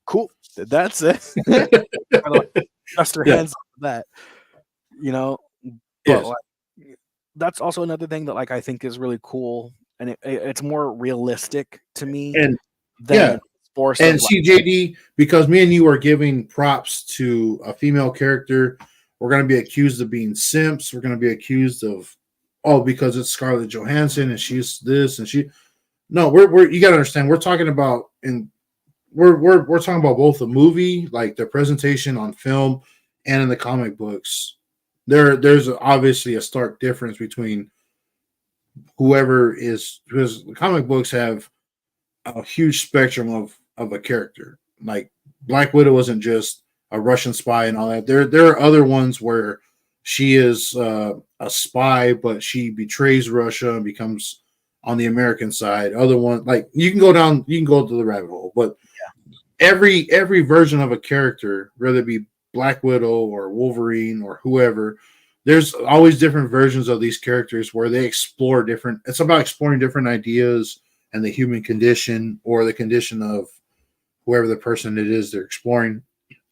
cool, that's it." Kind of like dust her Yeah. hands off of that, you know. But Yes. like, that's also another thing that like I think is really cool, and it's more realistic to me And yeah. than force And of like. see, JD, because me and you are giving props to a female character, we're going to be accused of being simps. We're going to be accused of, oh, because it's Scarlett Johansson and she's this and she. No, we're you got to understand. We're talking about we're talking about both the movie, like the presentation on film, and in the comic books. There's obviously a stark difference between whoever is, because the comic books have a huge spectrum of a character. Like, Black Widow wasn't just a Russian spy and all that. There are other ones where she is a spy, but she betrays Russia and becomes on the American side. Other one, like, you can go to the rabbit hole. But every version of a character, whether it be Black Widow or Wolverine or whoever, there's always different versions of these characters where they explore different. It's about exploring different ideas and the human condition, or the condition of whoever the person it is they're exploring.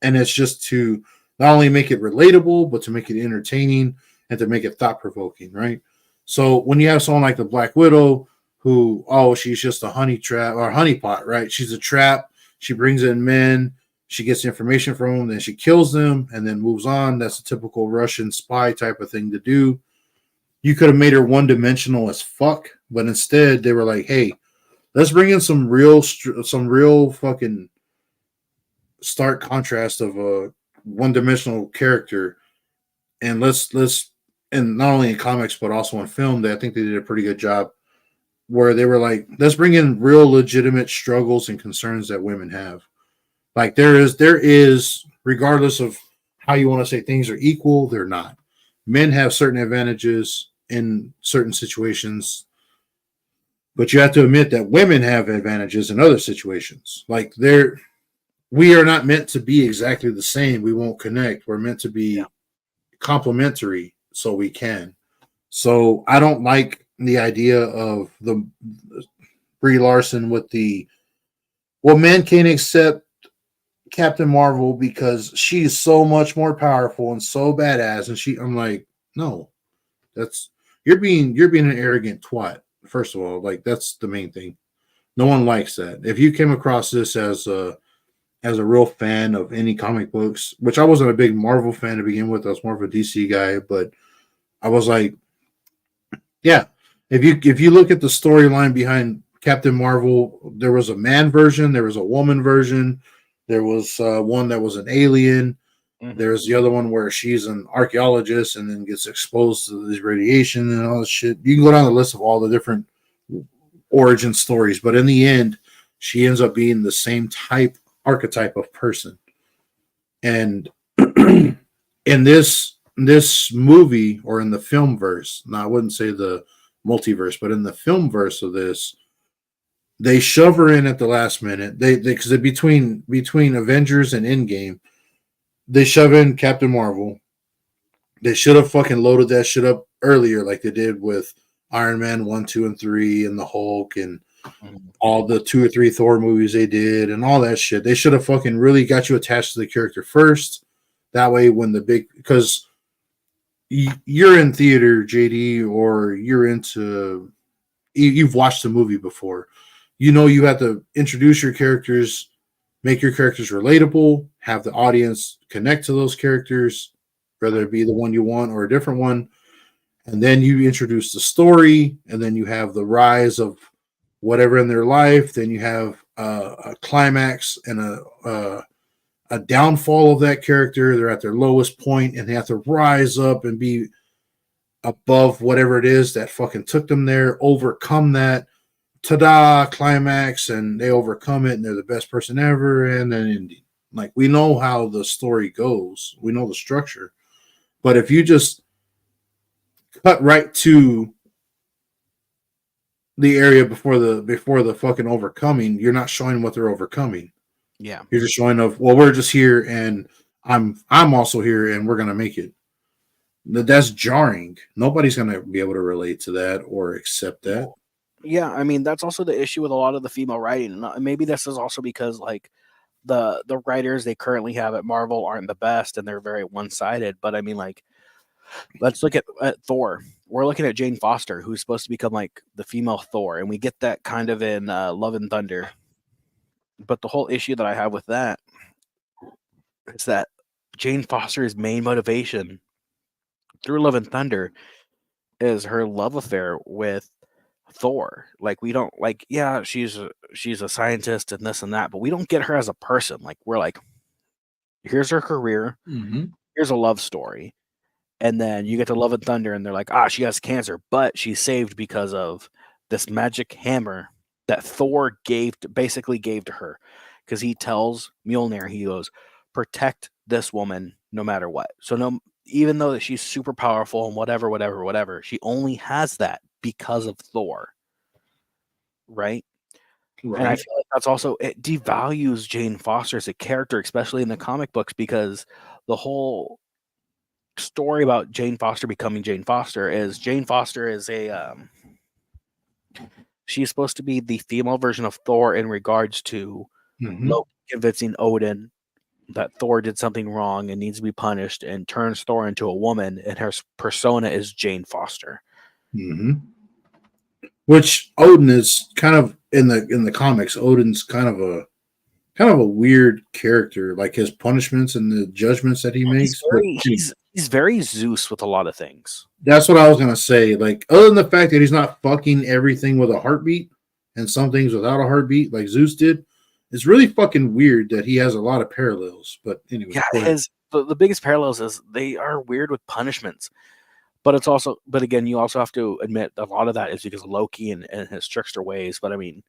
And it's just to not only make it relatable, but to make it entertaining and to make it thought provoking, right? So when you have someone like the Black Widow, who, oh, she's just a honey trap or honeypot, right? She's a trap. She brings in men. She gets information from them, then she kills them, and then moves on. That's a typical Russian spy type of thing to do. You could have made her one dimensional as fuck, but instead they were like, "Hey, let's bring in some real fucking stark contrast of a one dimensional character, and let's and not only in comics but also in film. I think they did a pretty good job where they were like, let's bring in real legitimate struggles and concerns that women have. Like there is, regardless of how you want to say things are equal, they're not. Men have certain advantages in certain situations, but you have to admit that women have advantages in other situations. Like we are not meant to be exactly the same. We won't connect. We're meant to be complementary so we can. So I don't like the idea of the Brie Larson with men can't accept Captain Marvel because she's so much more powerful and so badass. And I'm like, no, that's you're being an arrogant twat. First of all, like that's the main thing. No one likes that. If you came across this as a real fan of any comic books, which I wasn't a big Marvel fan to begin with, I was more of a DC guy, but I was like, yeah. If you look at the storyline behind Captain Marvel, there was a man version, there was a woman version, there was one that was an alien. Mm-hmm. There's the other one where she's an archaeologist and then gets exposed to this radiation and all this shit. You can go down the list of all the different origin stories, but in the end, she ends up being the same archetype of person. And in this movie, or in the film verse, now I wouldn't say the multiverse, but in the film verse of this, they shove her in at the last minute. Because between Avengers and Endgame, they shove in Captain Marvel. They should have fucking loaded that shit up earlier, like they did with Iron Man 1, 2, and 3, and the Hulk, and all the 2 or 3 Thor movies they did, and all that shit. They should have fucking really got you attached to the character first. That way, when because you're in theater, JD, or you've watched the movie before. You know you have to introduce your characters, make your characters relatable, have the audience connect to those characters, whether it be the one you want or a different one. And then you introduce the story, and then you have the rise of whatever in their life. Then you have a climax and a downfall of that character. They're at their lowest point, and they have to rise up and be above whatever it is that fucking took them there, overcome that. Ta-da, climax, and they overcome it, and they're the best person ever, and then ending. Like, we know how the story goes. We know the structure. But if you just cut right to the area before the fucking overcoming, you're not showing what they're overcoming. Yeah. You're just showing we're just here, and I'm also here, and we're gonna make it. That's jarring. Nobody's gonna be able to relate to that or accept that. Yeah, I mean, that's also the issue with a lot of the female writing. Maybe this is also because, like, the writers they currently have at Marvel aren't the best, and they're very one-sided. But I mean, like, let's look at Thor. We're looking at Jane Foster, who's supposed to become, like, the female Thor, and we get that kind of in Love and Thunder. But the whole issue that I have with that is that Jane Foster's main motivation through Love and Thunder is her love affair with Thor. Like, we don't, like, yeah, she's a scientist and this and that, but we don't get her as a person. Like, we're like, here's her career, here's a love story, and then you get to Love and Thunder, and they're like, she has cancer, but she's saved because of this magic hammer that Thor basically gave to her, because he tells Mjolnir, he goes, protect this woman no matter what. So even though that she's super powerful and whatever, she only has that because of Thor, right? And I feel like that's also, it devalues Jane Foster as a character, especially in the comic books, because the whole story about Jane Foster becoming Jane Foster is she's supposed to be the female version of Thor in regards to Loki convincing Odin that Thor did something wrong and needs to be punished, and turns Thor into a woman, and her persona is Jane Foster. Which Odin is kind of in the comics. Odin's kind of a weird character, like his punishments and the judgments that he makes. He's very Zeus with a lot of things. That's what I was gonna say. Like, other than the fact that he's not fucking everything with a heartbeat and some things without a heartbeat, like Zeus did, it's really fucking weird that he has a lot of parallels. But anyway, yeah, the biggest parallels is they are weird with punishments. But it's also, but again, you also have to admit a lot of that is because of Loki and his trickster ways. But I mean,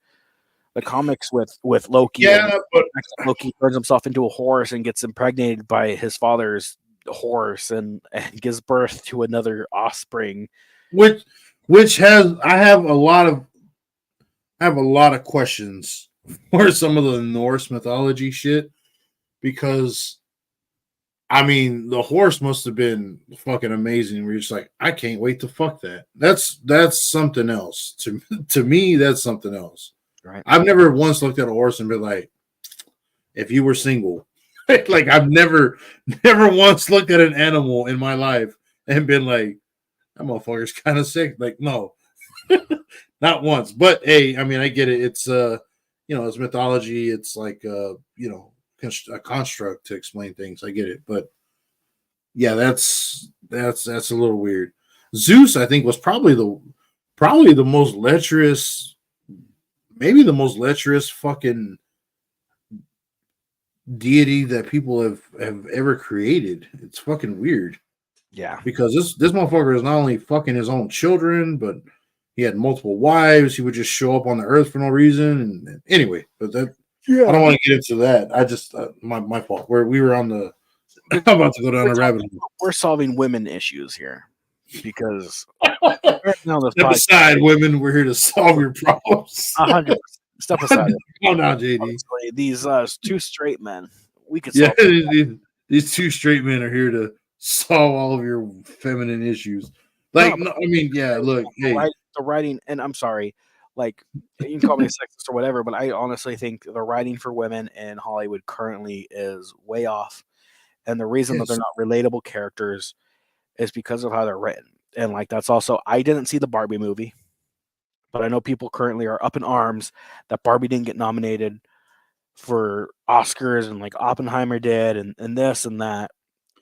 the comics with Loki and Yeah, but Loki turns himself into a horse and gets impregnated by his father's horse and gives birth to another offspring. which has I have a lot of questions for some of the Norse mythology shit because I mean the horse must have been fucking amazing. We're just like, I can't wait to fuck that. That's something else. To me, that's something else. Right. I've never once looked at a horse and been like, if you were single, like I've never once looked at an animal in my life and been like, that motherfucker's kind of sick. Like, no, not once. But hey, I mean, I get it. It's it's mythology. It's like a construct to explain things. I get it, but yeah, that's a little weird. Zeus, I think, was probably the most lecherous, maybe the most lecherous fucking deity that people have ever created. It's fucking weird. Yeah. Because this motherfucker is not only fucking his own children, but he had multiple wives. He would just show up on the earth for no reason. And anyway, but that I don't want to get into that. I just my fault. We were on the I'm about to go down a rabbit hole. We're solving women issues here because right now the Step aside, women. We're here to solve your problems. 100%. Step aside. Oh no, JD. Honestly, these two straight men, we could Yeah, solve these two straight men are here to solve all of your feminine issues. Like, no, I mean, yeah, look, hey, the writing, and I'm sorry, like you can call me a sexist or whatever, but I honestly think the writing for women in Hollywood currently is way off. And the reason that they're not relatable characters is because of how they're written. And like that's also, I didn't see the Barbie movie, but I know people currently are up in arms that Barbie didn't get nominated for Oscars and like Oppenheimer did and this and that.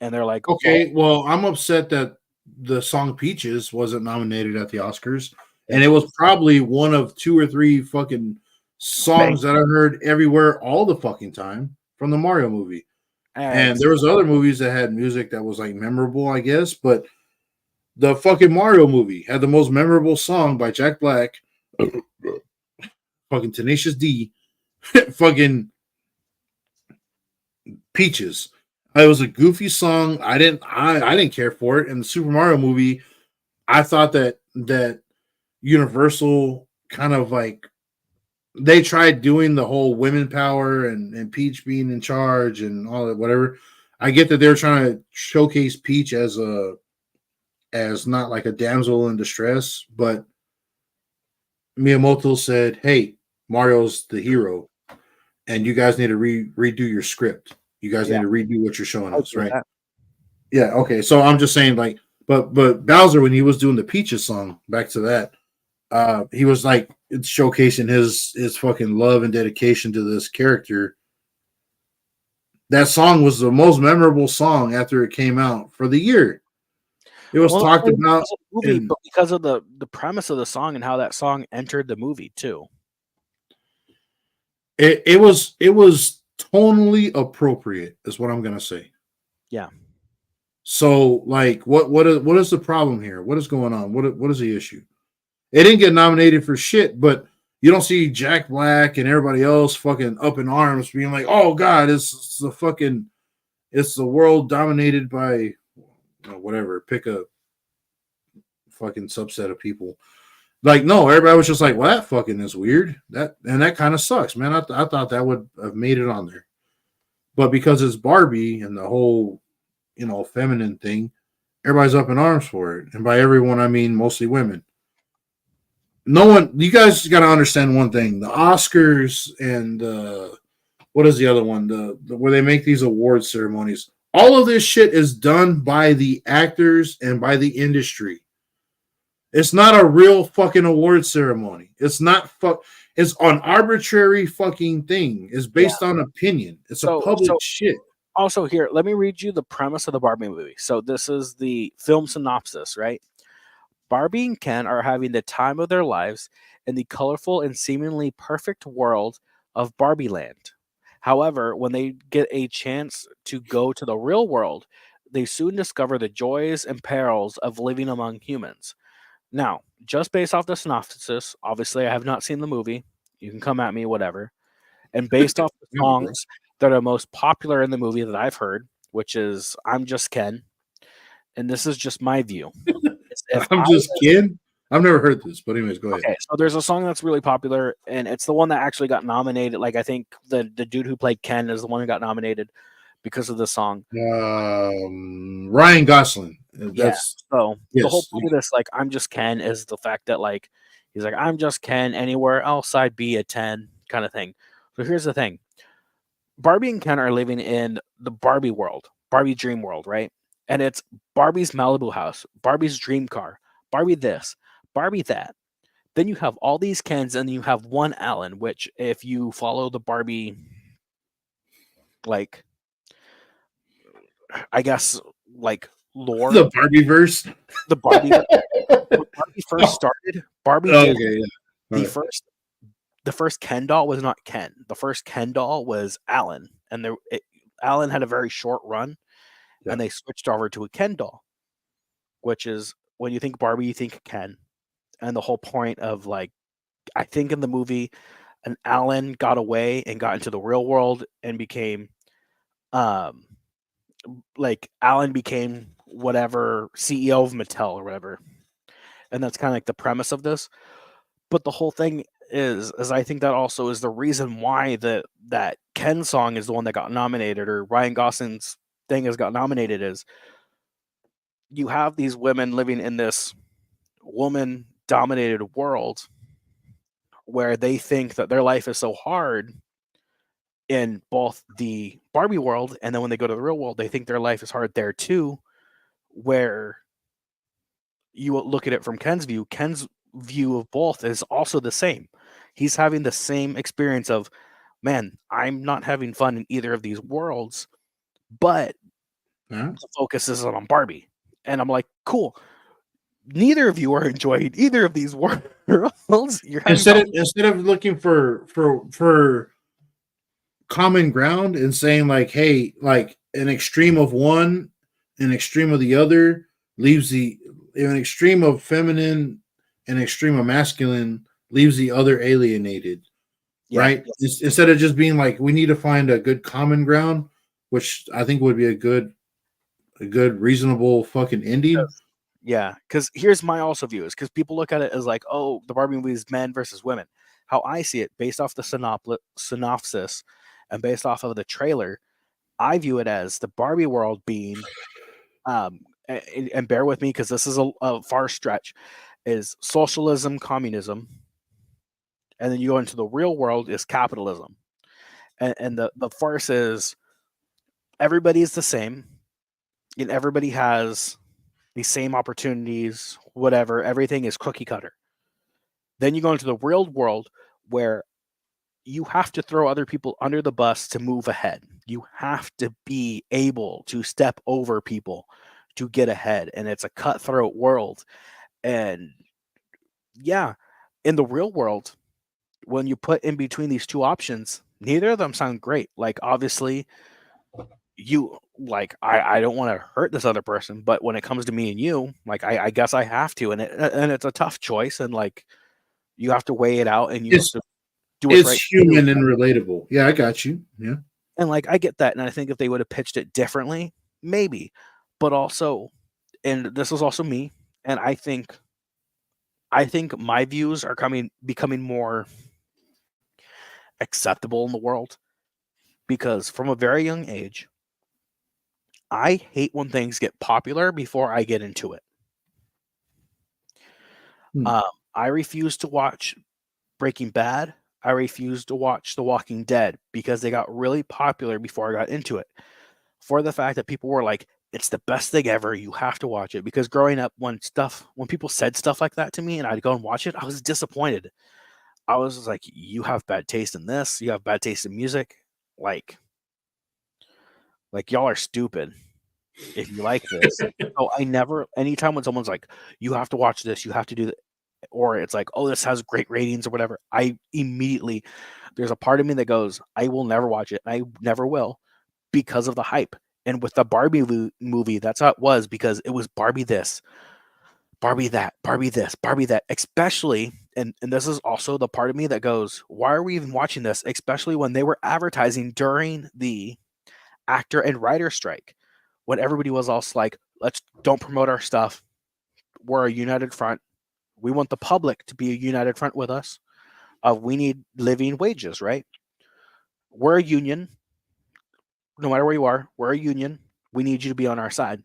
And they're like, okay, well, I'm upset that the song Peaches wasn't nominated at the Oscars. And it was probably one of 2 or 3 fucking songs that I heard everywhere all the fucking time from the Mario movie. And there was other movies that had music that was like memorable, I guess, but the fucking Mario movie had the most memorable song by Jack Black, fucking Tenacious D, fucking Peaches. It was a goofy song. I didn't care for it. And the Super Mario movie, I thought that Universal kind of like they tried doing the whole women power and Peach being in charge and all that, whatever. I get that they're trying to showcase Peach as not like a damsel in distress, but Miyamoto said, "Hey, Mario's the hero, and you guys need to redo your script. You guys need to redo what you're showing us, right?" Yeah, okay. So I'm just saying, like, but Bowser, when he was doing the Peaches song, back to that, he was like it's showcasing his fucking love and dedication to this character. That song was the most memorable song after it came out for the year. It was talked about movie, but because of the premise of the song and how that song entered the movie too. It was tonally appropriate, is what I'm gonna say. Yeah. So, like, what is the problem here? What is going on? What is the issue? It didn't get nominated for shit, but you don't see Jack Black and everybody else fucking up in arms, being like, "Oh God, it's the world dominated by whatever." Pick a fucking subset of people. Like, no, everybody was just like, "Well, that fucking is weird." That kind of sucks, man. I thought that would have made it on there, but because it's Barbie and the whole feminine thing, everybody's up in arms for it, and by everyone I mean mostly women. No one, you guys got to understand one thing: the Oscars and what is the other one? The where they make these award ceremonies. All of this shit is done by the actors and by the industry. It's not a real fucking award ceremony. It's not It's an arbitrary fucking thing. It's based on opinion. It's a public shit. Also, here, let me read you the premise of the Barbie movie. So this is the film synopsis, right? Barbie and Ken are having the time of their lives in the colorful and seemingly perfect world of Barbie Land. However, when they get a chance to go to the real world, they soon discover the joys and perils of living among humans. Now, just based off the synopsis, obviously I have not seen the movie. You can come at me, whatever. And based off the Yeah, bro. songs that are most popular in the movie that I've heard, which is "I'm Just Ken," and this is just my view. Is if I'm I just kidding. I've never heard this, but anyways, go ahead. Okay, so there's a song that's really popular, and it's the one that actually got nominated. Like I think the dude who played Ken is the one who got nominated because of the song. Ryan Gosling. Yeah. That's So the whole yes. point of this, like, "I'm just Ken," is the fact that like he's like, "I'm just Ken. Anywhere else, I'd be a 10," kind of thing. So here's the thing: Barbie and Ken are living in the Barbie world, Barbie dream world, right? And it's Barbie's Malibu house, Barbie's dream car, Barbie this, Barbie that. Then you have all these Kens, and you have one Alan, which if you follow the Barbie, like, I guess, like, lore, The Barbie verse. the Barbie, when Barbie first started, Barbie Okay, did yeah. the Right. first, the first Ken doll was not Ken. The first Ken doll was Alan, and Alan had a very short run, Yeah. and they switched over to a Ken doll, which is when you think Barbie, you think Ken, and the whole point of like, I think in the movie, an Alan got away and got into the real world and became, um, like Alan became whatever CEO of Mattel or whatever, and that's kind of like the premise of this. But the whole thing is I think that also is the reason why that Ken song is the one that got nominated, or Ryan Gosling's thing has got nominated, is you have these women living in this woman dominated world where they think that their life is so hard in both the Barbie world, and then when they go to the real world, they think their life is hard there too. Where you look at it from Ken's view of both is also the same. He's having the same experience of, man, I'm not having fun in either of these worlds, but Huh? the focus is on Barbie. And I'm like, cool. Neither of you are enjoying either of these worlds. You're having fun. Instead of looking for common ground and saying like, hey, like an extreme of one, an extreme of the other leaves an extreme of feminine, an extreme of masculine leaves the other alienated, Yeah. right? Instead of just being like, we need to find a good common ground, which I think would be a good reasonable fucking ending. Yeah, because here's my also view is because people look at it as like, oh, the Barbie movie is men versus women. How I see it, based off the synopsis and based off of the trailer, I view it as the Barbie world being, and bear with me because this is a far stretch, is socialism, communism, and then you go into the real world is capitalism, and the farce is everybody is the same, and everybody has the same opportunities, whatever. Everything is cookie cutter. Then you go into the real world where you have to throw other people under the bus to move ahead. You have to be able to step over people to get ahead. And it's a cutthroat world. And yeah, in the real world, when you put in between these two options, neither of them sound great. Like, obviously, you like I don't want to hurt this other person, but when it comes to me and you, like I guess I have to, and it's a tough choice, and like you have to weigh it out, and you have It's to do what's it's right for you. human and relatable. Yeah, I got you. Yeah. And like I get that, and I think if they would have pitched it differently, maybe, but also, and this is also me, and I think my views are becoming more acceptable in the world because from a very young age, I hate when things get popular before I get into it. Hmm. Um, I refuse to watch Breaking Bad. I refuse to watch The Walking Dead because they got really popular before I got into it. For the fact that people were like, it's the best thing ever. You have to watch it. Because growing up, when people said stuff like that to me and I'd go and watch it, I was disappointed. I was just like, you have bad taste in this. You have bad taste in music. Like, y'all are stupid if you like this. So I never, anytime when someone's like, you have to watch this, you have to do that, or it's like, oh, this has great ratings or whatever, I immediately, there's a part of me that goes, I will never watch it. I never will because of the hype. And with the Barbie movie, that's how it was, because it was Barbie this, Barbie that, Barbie this, Barbie that. Especially, and this is also the part of me that goes, why are we even watching this? Especially when they were advertising during the actor and writer strike, when everybody was also like, let's don't promote our stuff. We're a united front. We want the public to be a united front with us. We need living wages, right? We're a union. No matter where you are, we're a union. We need you to be on our side.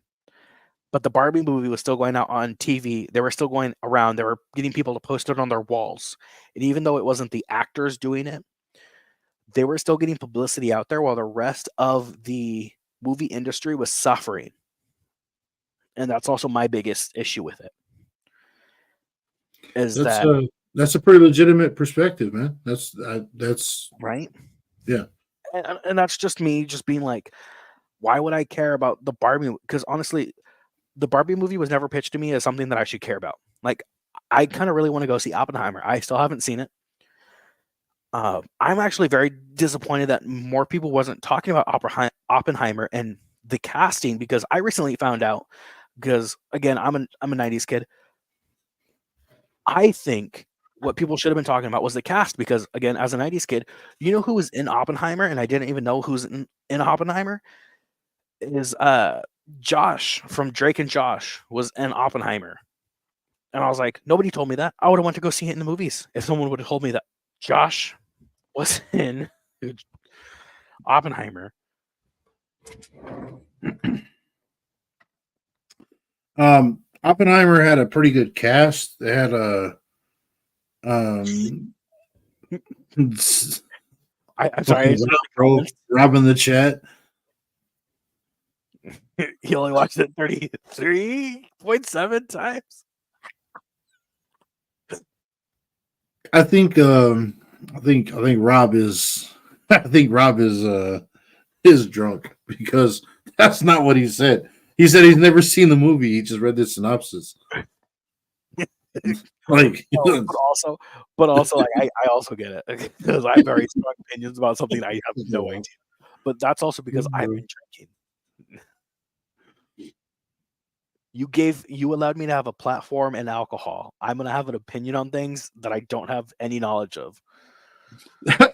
But the Barbie movie was still going out on TV. They were still going around. They were getting people to post it on their walls. And even though it wasn't the actors doing it, they were still getting publicity out there while the rest of the movie industry was suffering. And that's also my biggest issue with it. Is that's a pretty legitimate perspective, man. That's right. Yeah. And that's just me just being like, why would I care about the Barbie? Because honestly, the Barbie movie was never pitched to me as something that I should care about. Like, I kind of really want to go see Oppenheimer. I still haven't seen it. I'm actually very disappointed that more people wasn't talking about Oppenheimer and the casting, because I recently found out, because again, I'm a 90s kid. I think what people should have been talking about was the cast, because again, as a 90s kid, you know who was in Oppenheimer, and I didn't even know who's in Oppenheimer, is Josh from Drake and Josh was in Oppenheimer. And I was like, nobody told me that. I would have went to go see it in the movies if someone would have told me that Josh was in Oppenheimer. Oppenheimer had a pretty good cast. They had a I'm sorry, Rob in the chat. He only watched it 33.7 times. I think Rob is is drunk, because that's not what he said. He said he's never seen the movie. He just read the synopsis. Like, but also, like, I also get it, because I have very strong opinions about something I have no idea. But that's also because I've been drinking. You allowed me to have a platform and alcohol. I'm gonna have an opinion on things that I don't have any knowledge of.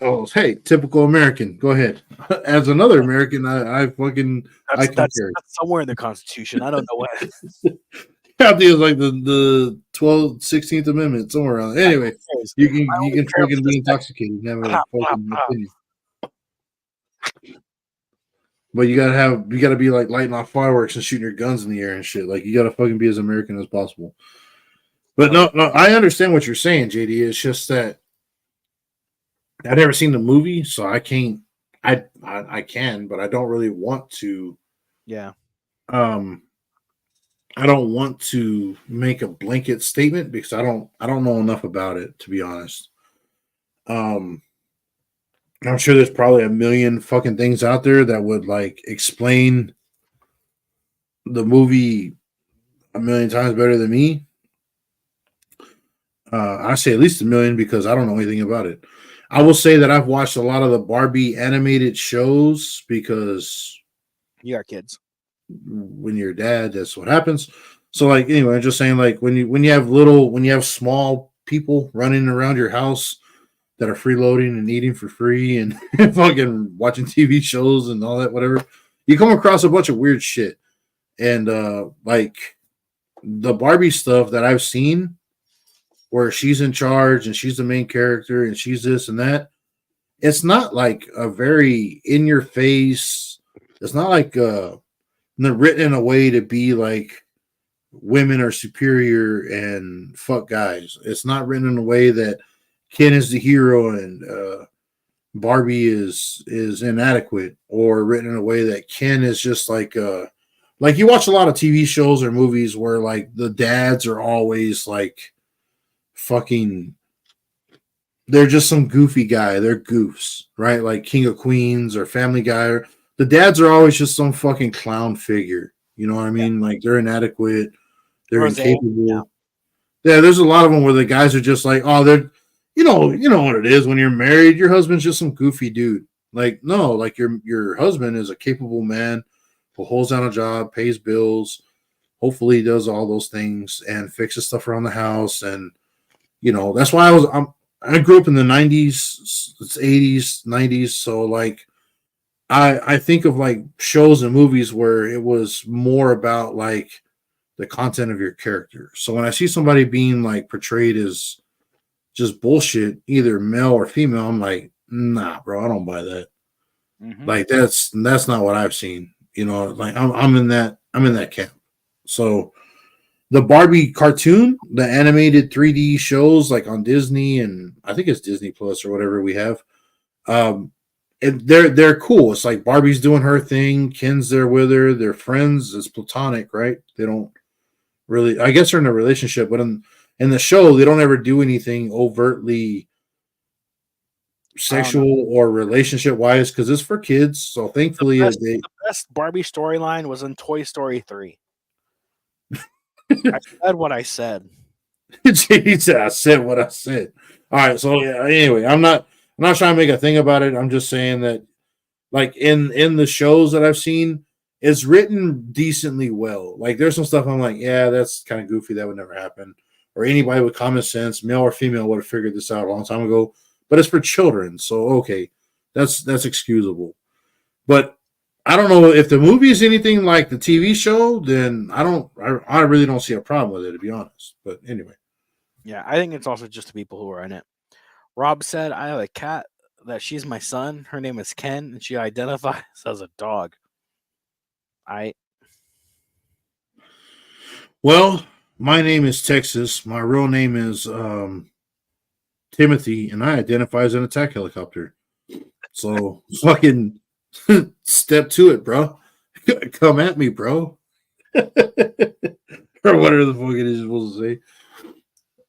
Oh, hey, typical American. Go ahead. As another American, I That's somewhere in the Constitution. I don't know what. I think it's like the 16th Amendment, somewhere around there. Anyway, you can fucking be intoxicated and have a fucking opinion. But you gotta be like lighting off fireworks and shooting your guns in the air and shit. Like, you gotta fucking be as American as possible. But no, I understand what you're saying, JD. It's just that I've never seen the movie, so I can't. I can, but I don't really want to. Yeah. I don't want to make a blanket statement, because I don't know enough about it, to be honest. I'm sure there's probably a million fucking things out there that would like explain the movie a million times better than me. I say at least a million, because I don't know anything about it. I will say that I've watched a lot of the Barbie animated shows, because you are kids. When you're a dad, that's what happens. So, like, anyway, I'm just saying, like, when you have small people running around your house that are freeloading and eating for free and fucking watching TV shows and all that, whatever, you come across a bunch of weird shit. And like the Barbie stuff that I've seen, where she's in charge and she's the main character and she's this and that, it's not like a very in your face. It's not like they're written in a way to be like women are superior and fuck guys. It's not written in a way that Ken is the hero and Barbie is inadequate, or written in a way that Ken is just like you watch a lot of TV shows or movies where like the dads are always like fucking, they're just some goofy guy. They're goofs, right? Like King of Queens or Family Guy. The dads are always just some fucking clown figure. You know what I mean? Like, they're inadequate. They're incapable. Yeah, there's a lot of them where the guys are just like, oh, they're, you know what it is when you're married. Your husband's just some goofy dude. Like, no, like your husband is a capable man holds down a job, pays bills, hopefully does all those things and fixes stuff around the house. And that's why I grew up in the 90s, it's 80s, 90s. So like I think of like shows and movies where it was more about like the content of your character. So when I see somebody being like portrayed as just bullshit, either male or female, I'm like, nah, bro, I don't buy that. Like that's not what I've seen. Like I'm in that camp. So the Barbie cartoon, the animated 3D shows like on Disney and I think it's Disney Plus or whatever we have. And they're cool. It's like Barbie's doing her thing, Ken's there with her, they're friends, it's platonic, right? They don't really, I guess they're in a relationship, but in the show they don't ever do anything overtly sexual or relationship wise because it's for kids. So thankfully the best Barbie storyline was in Toy Story 3. I said what I said. I said what I said. All right, so yeah, anyway, I'm not trying to make a thing about it. I'm just saying that like in the shows that I've seen, it's written decently well. Like there's some stuff I'm like, yeah, that's kind of goofy. That would never happen. Or anybody with common sense, male or female, would have figured this out a long time ago. But it's for children, so okay, that's excusable. But I don't know if the movie is anything like the TV show, then I really don't see a problem with it, to be honest. But anyway. Yeah, I think it's also just the people who are in it. Rob said, I have a cat that she's my son. Her name is Ken, and she identifies as a dog. Well, my name is Texas. My real name is Timothy, and I identify as an attack helicopter. So fucking step to it, bro. Come at me, bro. Or whatever the fuck it is supposed to say.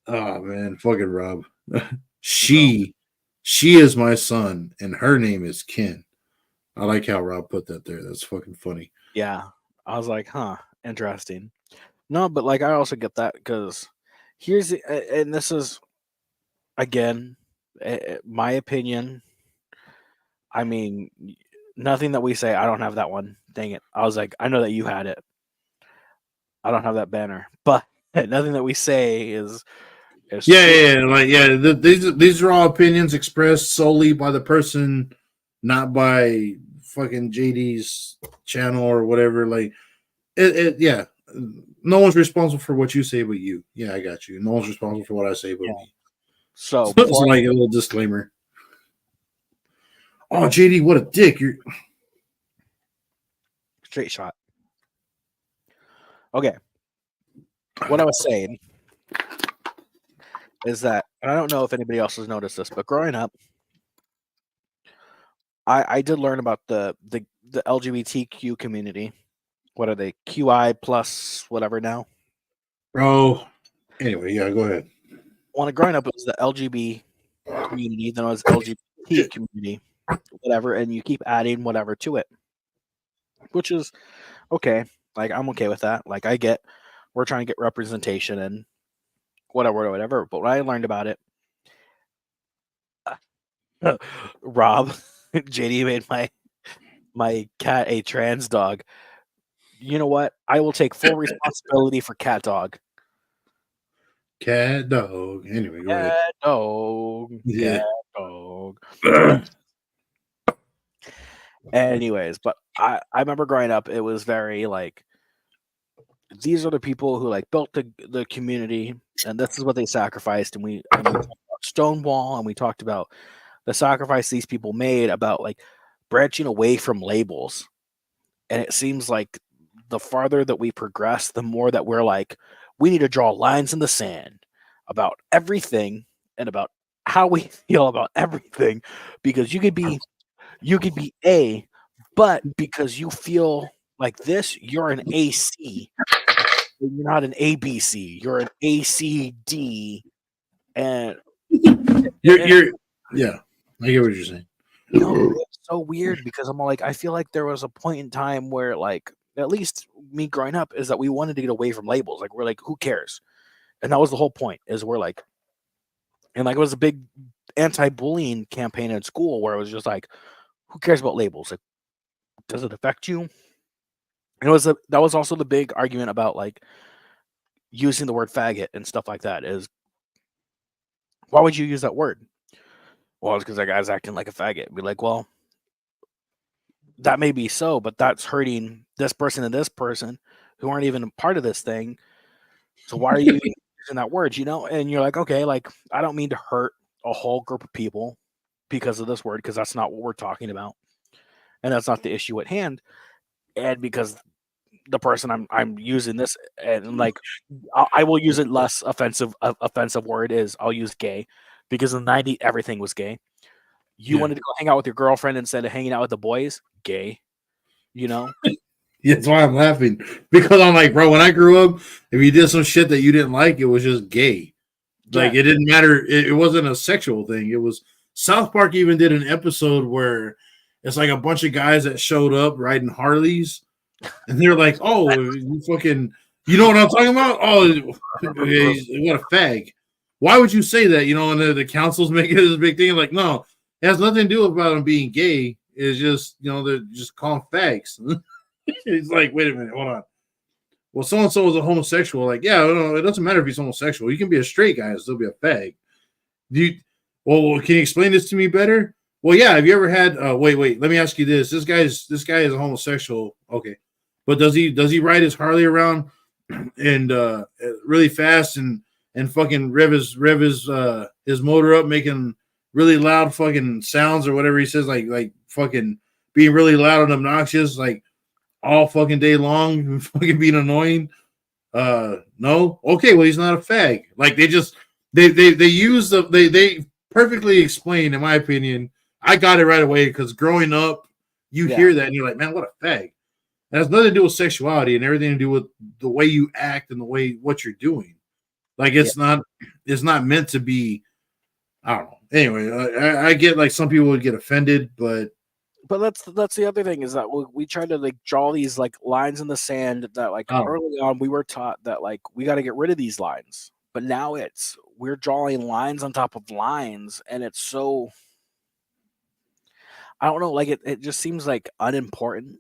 Oh man, fucking Rob. She is my son, and her name is Ken. I like how Rob put that there. That's fucking funny. Yeah. I was like, huh, interesting. No, but like I also get that because here's and this is again my opinion. I mean, nothing that we say. I don't have that one. Dang it! I was like, I know that you had it. I don't have that banner, but nothing that we say is these are all opinions expressed solely by the person, not by fucking JD's channel or whatever. Like yeah. No one's responsible for what you say but you. Yeah, I got you. No one's responsible for what I say but me. So it's like a little disclaimer. Oh, JD, what a dick! You're straight shot. Okay. What I was saying is that, and I don't know if anybody else has noticed this, but growing up, I did learn about the LGBTQ community. What are they? QI plus whatever now? Bro. Anyway, yeah, go ahead. When growing up, it was the LGB community, then it was LGBT community, whatever, and you keep adding whatever to it, which is okay. Like I'm okay with that. Like I get, we're trying to get representation and whatever. But when I learned about it, Rob, JD made my cat a trans dog. You know what? I will take full responsibility for cat dog. Cat dog. Anyway, go ahead. Cat dog. Yeah. Cat dog. Anyways, but I remember growing up, it was very like, these are the people who like built the community, and this is what they sacrificed. And we talked about Stonewall, and we talked about the sacrifice these people made about like branching away from labels. And it seems like the farther that we progress, the more that we're like, we need to draw lines in the sand about everything and about how we feel about everything, because you could be A, but because you feel like this, you're an AC. You're not an ABC. You're an ACD, and you're yeah. I get what you're saying. It's so weird because I'm like, I feel like there was a point in time where, like, at least me growing up, is that we wanted to get away from labels. Like, we're like, who cares? And that was the whole point. Is we're like, and like it was a big anti-bullying campaign in school where it was just like, who cares about labels? Like, does it affect you? that was also the big argument about like using the word faggot and stuff like that. Is why would you use that word? Well, it's because that guy's acting like a faggot. Be like, well, that may be so, but that's hurting this person and this person who aren't even a part of this thing. So why are you even using that word? You know? And you're like, okay, like I don't mean to hurt a whole group of people because of this word, because that's not what we're talking about, and that's not the issue at hand. And because the person I'm using this, and like I will use it less offensive word is I'll use gay, because in the 90s everything was gay. You Yeah. wanted to go hang out with your girlfriend instead of hanging out with the boys, gay. You know? Yeah, that's why I'm laughing, because I'm like, bro, when I grew up, if you did some shit that you didn't like, it was just gay. Like Yeah. it didn't matter. It wasn't a sexual thing. It was South Park even did an episode where it's like a bunch of guys that showed up riding Harleys, and they're like, "Oh, you fucking, you know what I'm talking about? Oh, what a fag! Why would you say that? You know?" And the council's making this big thing. Like, no, it has nothing to do about them being gay. It's just they're just calling fags. It's like, wait a minute, hold on. Well, so and so is a homosexual. Like, yeah, no, it doesn't matter if he's homosexual. You can be a straight guy and still be a fag. Do you? Well, can you explain this to me better? Well, yeah. Have you ever had? Wait. Let me ask you this. This guy is a homosexual. Okay, but does he ride his Harley around and really fast and fucking rev his motor up, making really loud fucking sounds or whatever he says, like fucking being really loud and obnoxious, like all fucking day long, fucking being annoying? No. Okay, well, he's not a fag. Like they use they perfectly explain, in my opinion. I got it right away because growing up, you hear that and you're like, man, what a fag. It has nothing to do with sexuality and everything to do with the way you act and the way what you're doing. Like it's not meant to be. I don't know. Anyway, I get like some people would get offended, but that's the other thing is that we try to like draw these like lines in the sand that like early on we were taught that like we got to get rid of these lines, but now we're drawing lines on top of lines, and it's so, I don't know, like it just seems like unimportant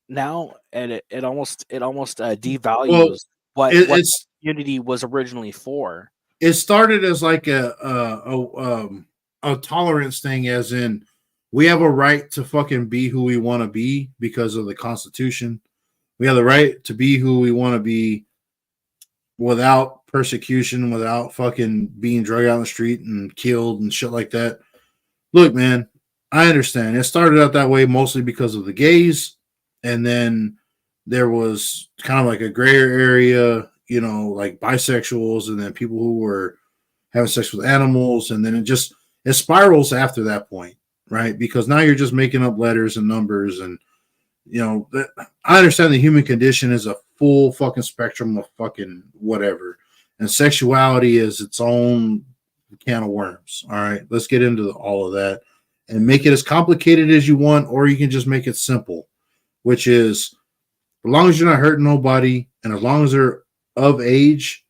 now, and it almost well, devalues what it's community was originally for. it started as like a tolerance thing, as in we have a right to fucking be who we want to be because of the Constitution. We have the right to be who we want to be without persecution, without fucking being dragged out on the street and killed and shit like that. Look, man, I understand. It started out that way mostly because of the gays, and then there was kind of like a gray area, like bisexuals, and then people who were having sex with animals, and then it spirals after that point, right? Because now you're just making up letters and numbers, and I understand the human condition is a full fucking spectrum of fucking whatever, and sexuality is its own can of worms. All right, let's get into all of that and make it as complicated as you want, or you can just make it simple, which is as long as you're not hurting nobody and as long as they're of age,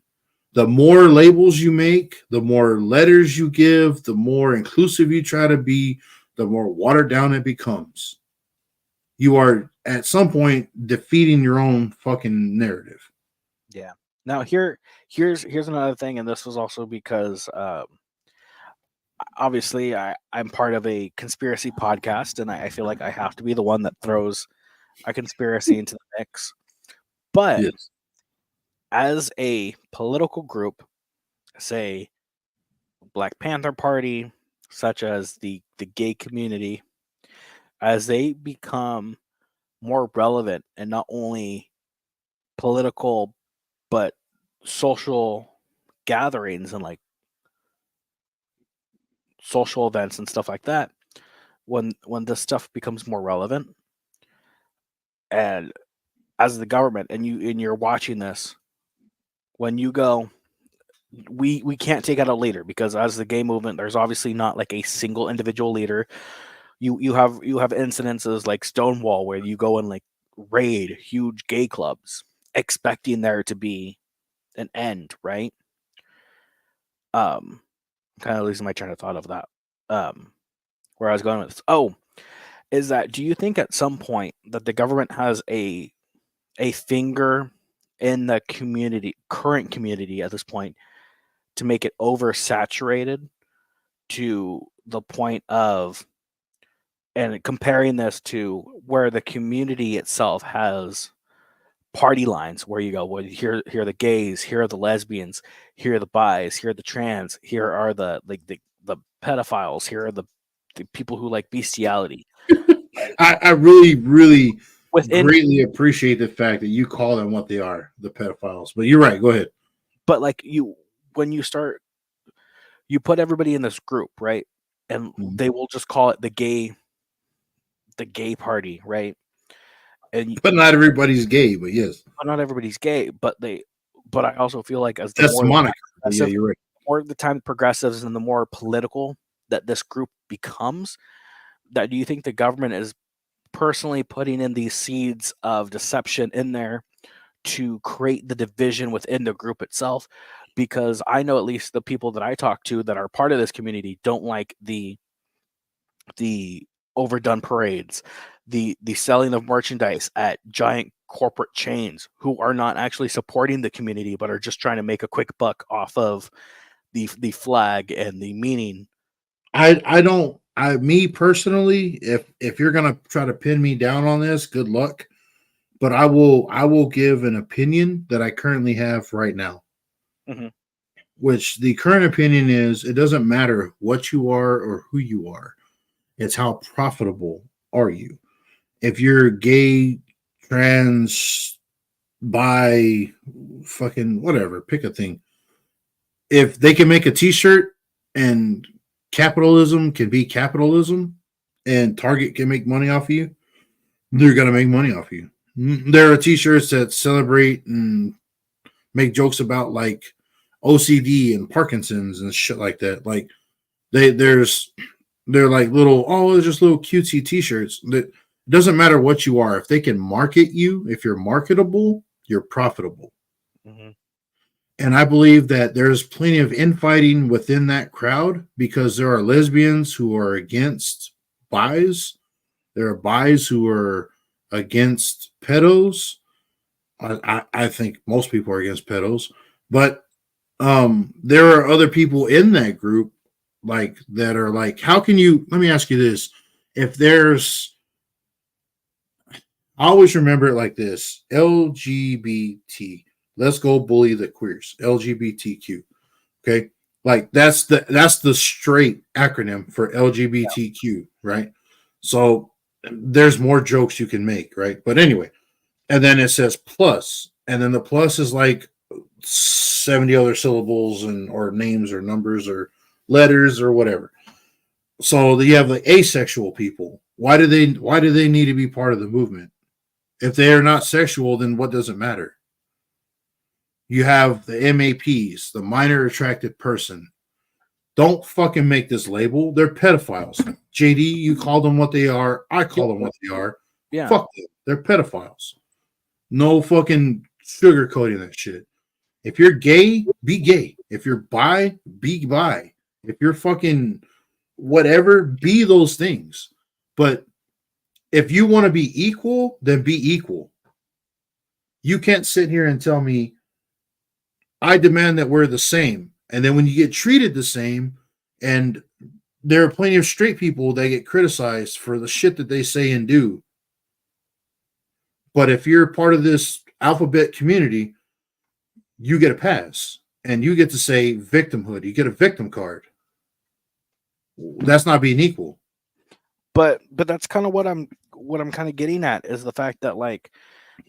the more labels you make, the more letters you give, the more inclusive you try to be, the more watered down it becomes. You are at some point defeating your own fucking narrative. Yeah. Now here's another thing, and this was also because obviously I'm part of a conspiracy podcast, and I feel like I have to be the one that throws a conspiracy into the mix. But Yes. as a political group, say Black Panther Party, such as the gay community, as they become more relevant and not only political but social gatherings and like social events and stuff like that, when this stuff becomes more relevant, and as the government and you're watching this, when you go, we can't take out a leader, because as the gay movement there's obviously not like a single individual leader. You have incidences like Stonewall where you go and like raid huge gay clubs expecting there to be an end, right? Kind of losing my train of thought of that. Where I was going with this. Oh, is that, do you think at some point that the government has a a finger in the current community at this point, to make it oversaturated to the point of, and comparing this to where the community itself has party lines where you go, well, here are the gays, here are the lesbians, here are the bis, here are the trans, here are the pedophiles, here are the people who like bestiality. I really, really Within, greatly appreciate the fact that you call them what they are, the pedophiles. But you're right. Go ahead. but like when you start, you put everybody in this group, right? And they will just call it the gay party, right? And But not everybody's gay. But yes, not everybody's gay, but I also feel like as the that's more the moniker. Yeah, progressive, you're right. the more the time progressives and the more political that this group becomes, that do you think the government is personally putting in these seeds of deception in there to create the division within the group itself? Because I know at least the people that I talk to that are part of this community don't like the overdone parades, the selling of merchandise at giant corporate chains who are not actually supporting the community but are just trying to make a quick buck off of the flag and the meaning. I don't. Me personally, if you're gonna try to pin me down on this, good luck. But I will give an opinion that I currently have right now. Mm-hmm. Which the current opinion is it doesn't matter what you are or who you are. It's how profitable are you. If you're gay, trans, bi, fucking whatever, pick a thing. If they can make a t-shirt and capitalism can be capitalism and Target can make money off of you, they're going to make money off of you. There are t-shirts that celebrate and make jokes about like OCD and Parkinson's and shit like that. Like they're like little, oh, they're just little cutesy t-shirts. That doesn't matter what you are. If they can market you, if you're marketable, you're profitable. Mm-hmm. And I believe that there's plenty of infighting within that crowd because there are lesbians who are against bis. There are bis who are against pedos. I think most people are against pedos, but there are other people in that group like that are like, how can you? Let me ask you this: if there's, I always remember it like this: LGBT. Let's go bully the queers. LGBTQ. Okay, like that's the straight acronym for LGBTQ, right? So there's more jokes you can make, right? But anyway, and then it says plus, and then the plus is like 70 other syllables and or names or numbers or letters or whatever. So you have the asexual people. Why do they need to be part of the movement? If they are not sexual, then what does it matter? You have the MAPs, the minor attracted person. Don't fucking make this label. They're pedophiles. JD, you call them what they are. I call them what they are. Yeah. Fuck them. They're pedophiles. No fucking sugarcoating that shit. If you're gay, be gay. If you're bi, be bi. If you're fucking whatever, be those things. But if you want to be equal, then be equal. You can't sit here and tell me, I demand that we're the same. And then when you get treated the same, and there are plenty of straight people that get criticized for the shit that they say and do. But if you're part of this alphabet community, you get a pass and you get to say victimhood. You get a victim card. That's not being equal. But that's kind of what I'm kind of getting at is the fact that, like,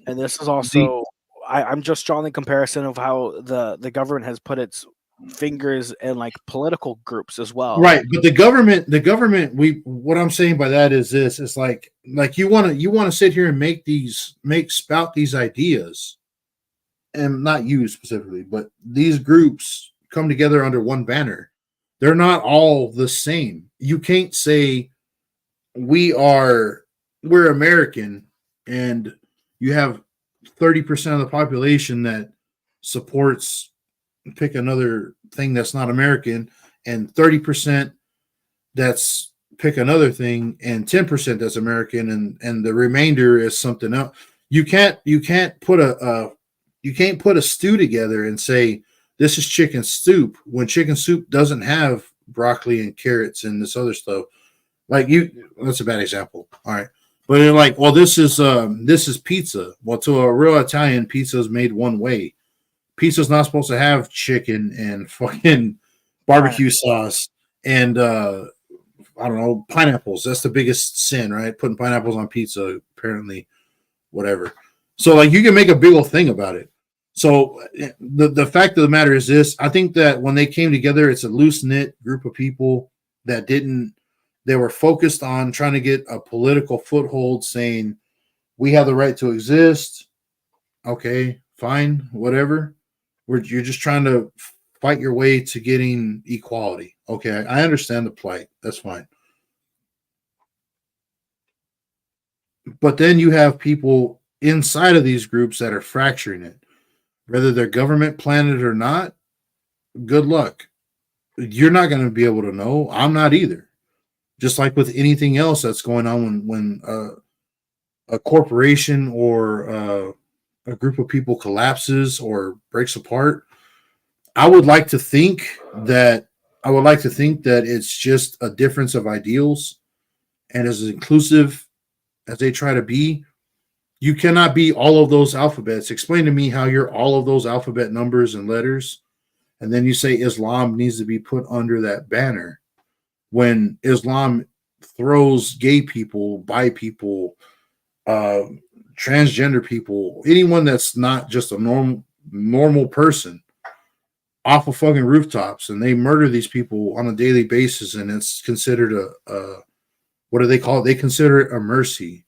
and this is also I'm just drawing the comparison of how the government has put its fingers in like political groups as well. Right, but the government, what I'm saying by that is this: it's like you want to sit here and spout these ideas, and not you specifically, but these groups come together under one banner. They're not all the same. You can't say we're American and you have 30% of the population that supports, pick another thing that's not American, and 30% that's pick another thing, and 10% that's American, and the remainder is something else. You can't put a stew together and say this is chicken soup when chicken soup doesn't have broccoli and carrots and this other stuff. Like that's a bad example. All right. But they're like, well, this is pizza. Well, to a real Italian, pizza is made one way. Pizza's not supposed to have chicken and fucking barbecue sauce and I don't know, pineapples. That's the biggest sin, right? Putting pineapples on pizza, apparently, whatever. So like you can make a big old thing about it. So the fact of the matter is this: I think that when they came together, it's a loose knit group of people that didn't. They were focused on trying to get a political foothold, saying we have the right to exist. Okay, fine, whatever. You're just trying to fight your way to getting equality. Okay, I understand the plight. That's fine. But then you have people inside of these groups that are fracturing it. Whether they're government planned it or not, good luck. You're not going to be able to know. I'm not either. Just like with anything else that's going on when a corporation or a group of people collapses or breaks apart, I would like to think that it's just a difference of ideals, and as inclusive as they try to be, you cannot be all of those alphabets. Explain to me how you're all of those alphabet numbers and letters, and then you say Islam needs to be put under that banner when Islam throws gay people, bi people, transgender people, anyone that's not just a normal person off of fucking rooftops, and they murder these people on a daily basis, and it's considered a what do they call it? They consider it a mercy.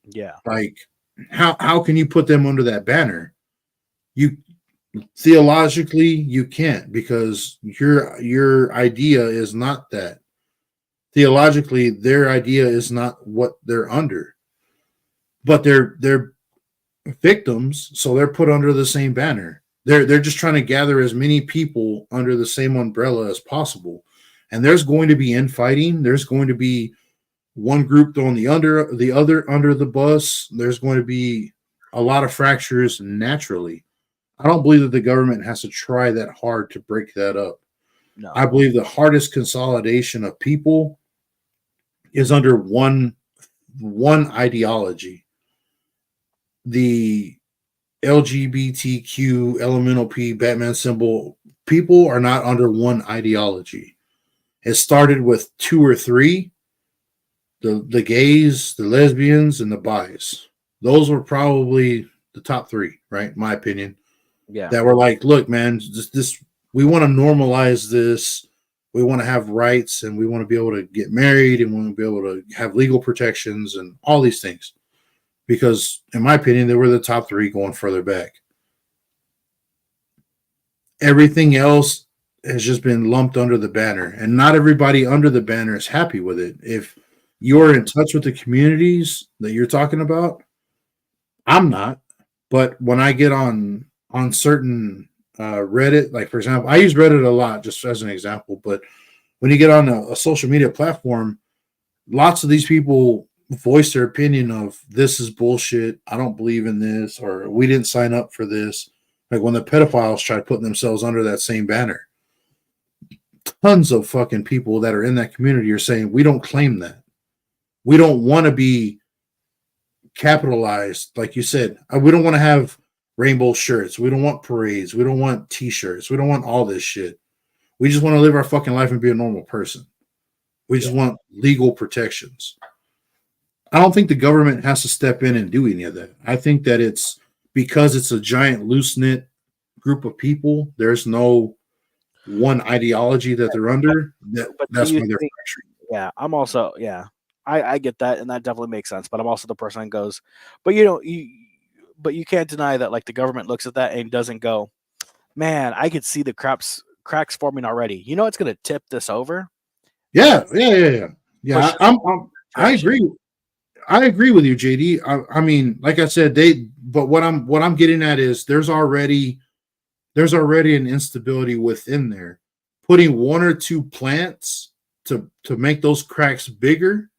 Yeah. Like how can you put them under that banner? You theologically you can't, because your idea is not that. Theologically, their idea is not what they're under. But they're victims, so they're put under the same banner. They're just trying to gather as many people under the same umbrella as possible. And there's going to be infighting. There's going to be one group throwing the other under the bus. There's going to be a lot of fractures naturally. I don't believe that the government has to try that hard to break that up. No. I believe the hardest consolidation of people is under one ideology. The LGBTQ elemental P Batman symbol, people are not under one ideology. It started with 2 or 3. The gays, the lesbians, and the bis. Those were probably the top 3, right? In my opinion. Yeah. That were like, look, man, this we want to normalize this. We want to have rights, and we want to be able to get married, and we want to be able to have legal protections and all these things. Because, in my opinion, they were the top 3 going further back. Everything else has just been lumped under the banner, and not everybody under the banner is happy with it. If you're in touch with the communities that you're talking about, I'm not. But when I get on certain Reddit, like for example, I use Reddit a lot just as an example, but when you get on a social media platform, lots of these people voice their opinion of this is bullshit, I don't believe in this, or we didn't sign up for this. Like when the pedophiles try putting themselves under that same banner, tons of fucking people that are in that community are saying we don't claim that. We don't want to be capitalized, like you said. We don't want to have rainbow shirts. We don't want parades. We don't want t-shirts. We don't want all this shit. We just want to live our fucking life and be a normal person. We just want legal protections. I don't think the government has to step in and do any of that. I think that it's because it's a giant loose-knit group of people. There's no one ideology that they're under. That's why they're fracturing. Yeah, I'm also, I get that, and that definitely makes sense. But I'm also the person that goes, but you can't deny that, like, the government looks at that and doesn't go, man, I could see the cracks forming already. You know, it's going to tip this over. Yeah. I agree. I agree with you, JD. I mean, like I said, but what I'm getting at is there's already an instability within there. Putting 1 or 2 plants to make those cracks bigger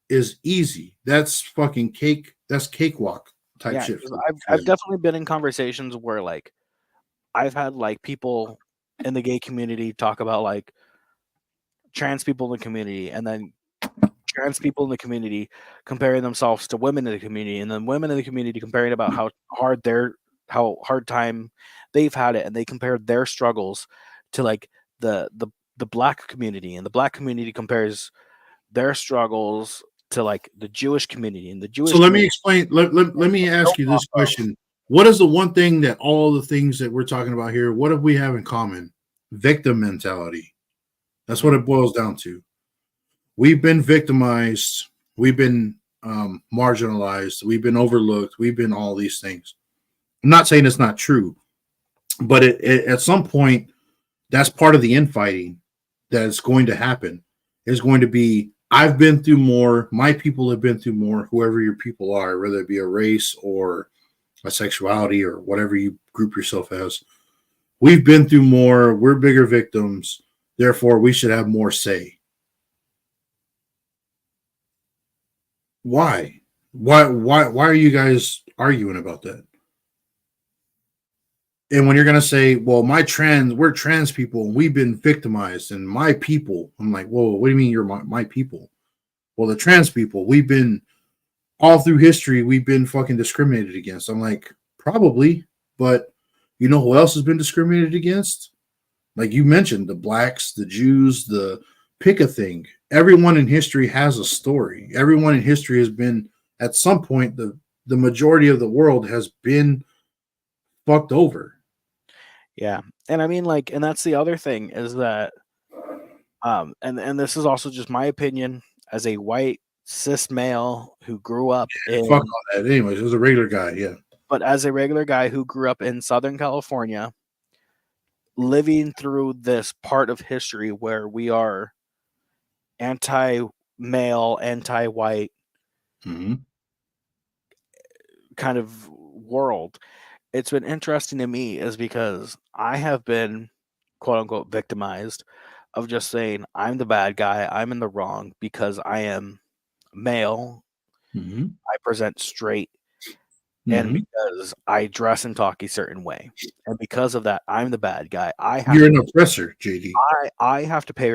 is easy. That's fucking cake. That's cakewalk type Yeah, shit. 'cause I've definitely been in conversations where like I've had like people in the gay community talk about like trans people in the community, and then trans people in the community comparing themselves to women in the community, and then women in the community comparing about how hard time they've had it, and they compared their struggles to like the black community, and the black community compares their struggles to like the Jewish community, and the So Jewish let me community explain. Let me ask you this question. What is the one thing that all the things that we're talking about here, what do we have in common? Victim mentality. That's what it boils down to. We've been victimized. We've been marginalized. We've been overlooked. We've been all these things. I'm not saying it's not true, but at some point, that's part of the infighting that is going to happen. Is going to be, I've been through more. My people have been through more. Whoever your people are, whether it be a race or a sexuality or whatever you group yourself as, we've been through more. We're bigger victims. Therefore, we should have more say. Why? Why are you guys arguing about that? And when you're gonna say, well, we're trans people and we've been victimized and my people, I'm like, whoa, what do you mean you're my people? Well, the trans people, we've been all through history, we've been fucking discriminated against. I'm like, probably, but you know who else has been discriminated against? Like you mentioned, the blacks, the Jews, the pick a thing. Everyone in history has a story. Everyone in history has been, at some point, the majority of the world has been fucked over. Yeah. And I mean like, and that's the other thing is that and this is also just my opinion as a white cis male who grew up Fuck in all that. Anyways, it was a regular guy, yeah. but as a regular guy who grew up in Southern California, living through this part of history where we are anti male, anti white Mm-hmm. kind of world, it's been interesting to me is because I have been quote unquote victimized of just saying I'm the bad guy, I'm in the wrong because I am male, Mm-hmm. I present straight, and Mm-hmm. because I dress and talk a certain way. And because of that, I'm the bad guy. You're an oppressor, JD. I have to pay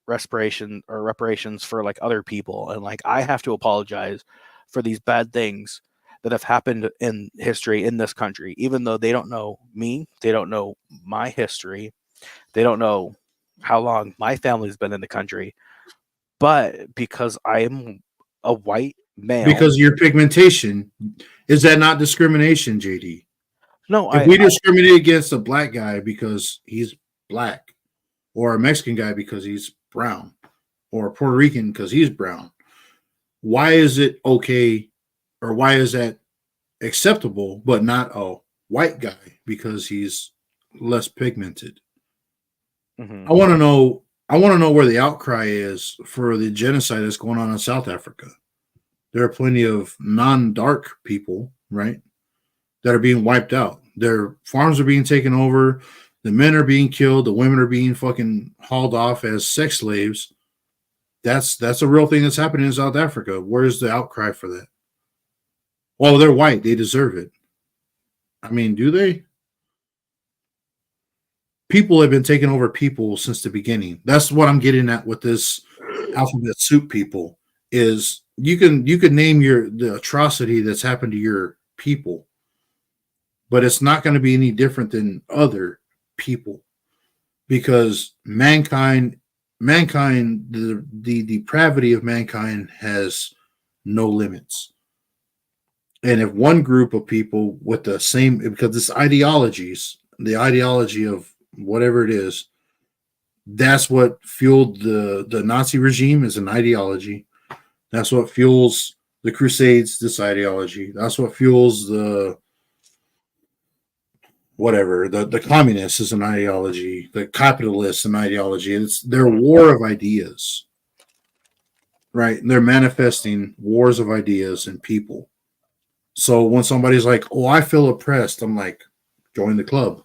reparations for like other people, and like I have to apologize for these bad things that have happened in history in this country, even though they don't know me, they don't know my history, they don't know how long my family's been in the country. But because I am a white male, Because of your pigmentation. Is that not discrimination, JD? no, If we discriminate against a black guy because he's black, or a Mexican guy because he's brown, or a Puerto Rican because he's brown, why is it okay, or why is that acceptable, but not a white guy because he's less pigmented? Mhm. I want to know. I want to know where the outcry is for the genocide that's going on in South Africa. There are plenty of non-dark people, right, that are being wiped out. Their farms are being taken over. The men are being killed. The women are being fucking hauled off as sex slaves. That's a real thing that's happening in South Africa. Where's the outcry for that? Well, they're white. They deserve it. I mean, do they? People have been taking over people since the beginning. That's what I'm getting at with this alphabet soup people. Is you can name the atrocity that's happened to your people, but it's not going to be any different than other people because mankind, the depravity of mankind has no limits. And if one group of people with the same, because it's ideologies, the ideology of whatever it is, that's what fueled the Nazi regime is an ideology. That's what fuels the Crusades, this ideology. That's what fuels the whatever the communists is an ideology, the capitalists an ideology. It's their war of ideas, right? And they're manifesting wars of ideas and people. So when somebody's like, "Oh, I feel oppressed," I'm like, "Join the club."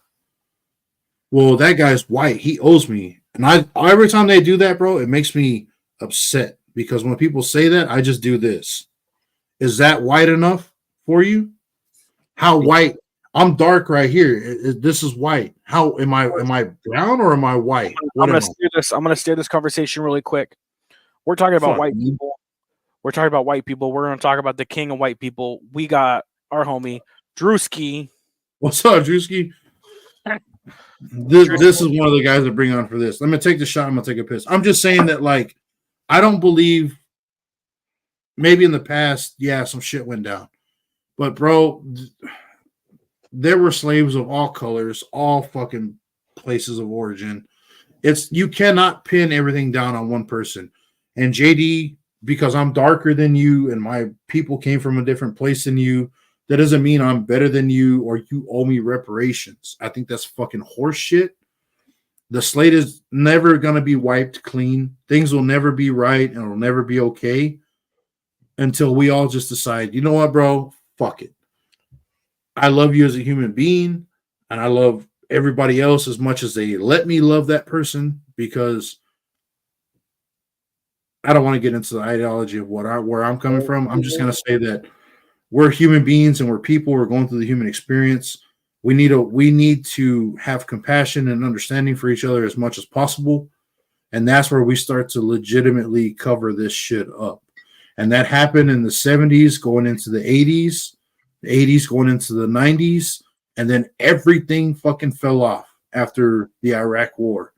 Well, that guy's white. He owes me, and I every time they do that, bro, it makes me upset because when people say that, I just do this. Is that white enough for you? How white? I'm dark right here. This is white. How am I? Am I brown or am I white? What am I? I'm gonna steer this conversation really quick. We're talking about Fuck, white man. people. We're talking about white people. We're gonna talk about the king of white people. We got our homie Drewski. What's up, Drewski? This is one of the guys that bring on for this. Let me take the shot. I'm gonna take a piss. I'm just saying that, like, I don't believe. Maybe in the past, yeah, some shit went down, but bro, there were slaves of all colors, all fucking places of origin. It's you cannot pin everything down on one person. And JD, because I'm darker than you and my people came from a different place than you, that doesn't mean I'm better than you or you owe me reparations. I think that's fucking horse shit. The slate is never going to be wiped clean. Things will never be right and it'll never be okay until we all just decide, you know what, bro? Fuck it. I love you as a human being and I love everybody else as much as they let me love that person, because I don't want to get into the ideology of where I'm coming from. I'm just going to say that we're human beings and we're people. We're going through the human experience. We need to have compassion and understanding for each other as much as possible, and that's where we start to legitimately cover this shit up. And that happened in the 70s, going into the 80s, the 80s going into the 90s, and then everything fucking fell off after the Iraq War.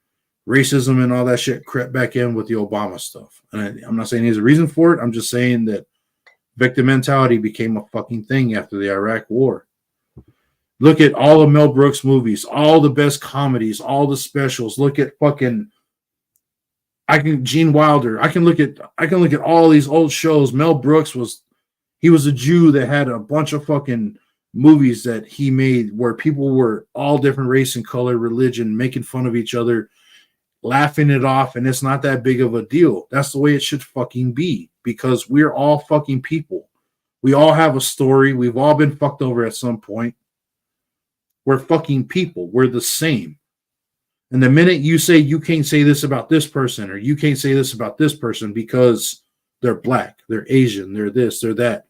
Racism and all that shit crept back in with the Obama stuff. And I'm not saying there's a reason for it. I'm just saying that victim mentality became a fucking thing after the Iraq War. Look at all the Mel Brooks movies, all the best comedies, all the specials. Look at fucking Gene Wilder. I can look at all these old shows. Mel Brooks was a Jew that had a bunch of fucking movies that he made where people were all different race and color, religion, making fun of each other, laughing it off, and it's not that big of a deal. That's the way it should fucking be, because we're all fucking people. We all have a story. We've all been fucked over at some point. We're fucking people. We're the same. And the minute you say you can't say this about this person or you can't say this about this person because they're black, they're Asian, they're this, they're that,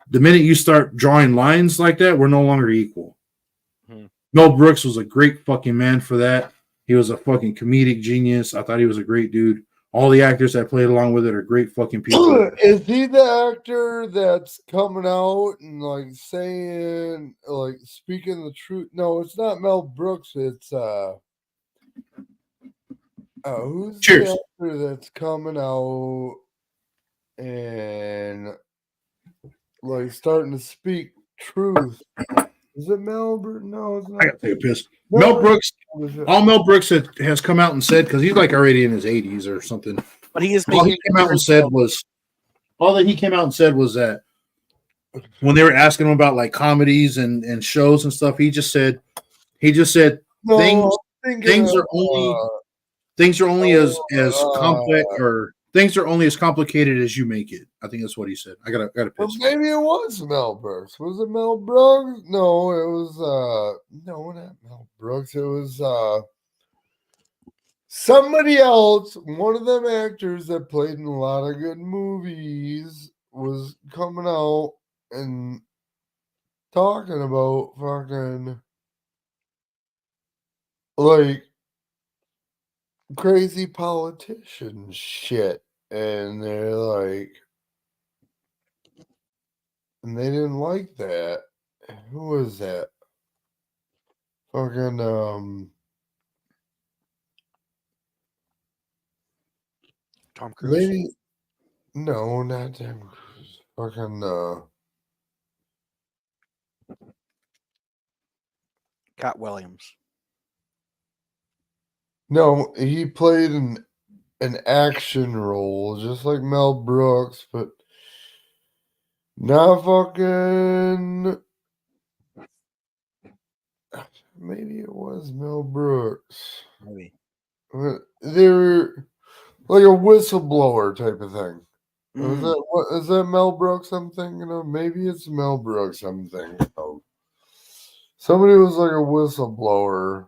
the minute you start drawing lines like that, we're no longer equal. Mel Brooks was a great fucking man for that. He was a fucking comedic genius. I thought he was a great dude. All the actors that played along with it are great fucking people. Is he the actor that's coming out and like saying, like speaking the truth? No, it's not Mel Brooks. It's who's Cheers. the actor that's coming out and like starting to speak truth? Is it Mel Brooks? No, it's not. I gotta take a piss. Mel Brooks. All Mel Brooks has come out and said, because he's like already in his 80s or something. But he is All he came out and said was that when they were asking him about like comedies and shows and stuff, he just said No, things are only as complex, or things are only as complicated as you make it. I think that's what he said. I gotta Well, piss. maybe it was Mel Brooks. Was it Mel Brooks? No, it was no, not Mel Brooks. It was somebody else. One of them actors that played in a lot of good movies was coming out and talking about fucking like crazy politician shit. And they're like, and they didn't like that. Who was that? Fucking Tom Cruise. lady. No, not Tom Cruise. Fucking Cat Williams. no, he played an action role just like Mel Brooks, but not fucking. Maybe it was Mel Brooks. Maybe. But they were like a whistleblower type of thing. Is that Mel Brooks I'm thinking of? Maybe it's Mel Brooks I'm thinking of. Somebody was like a whistleblower.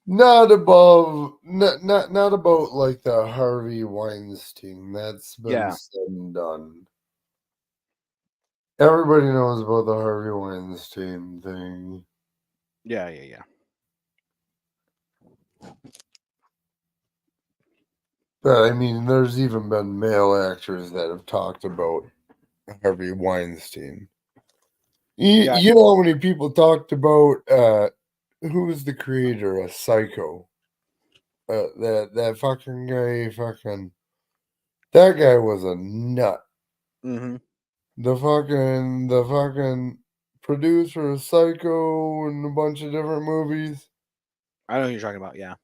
Not about like the Harvey Weinstein. That's been said and done. Everybody knows about the Harvey Weinstein thing. Yeah. But I mean, there's even been male actors that have talked about Harvey Weinstein. Yeah. You know how many people talked about who was the creator of Psycho? That fucking guy, that guy was a nut. Mm-hmm. The fucking producer of Psycho and a bunch of different movies. I know what you're talking about. Yeah.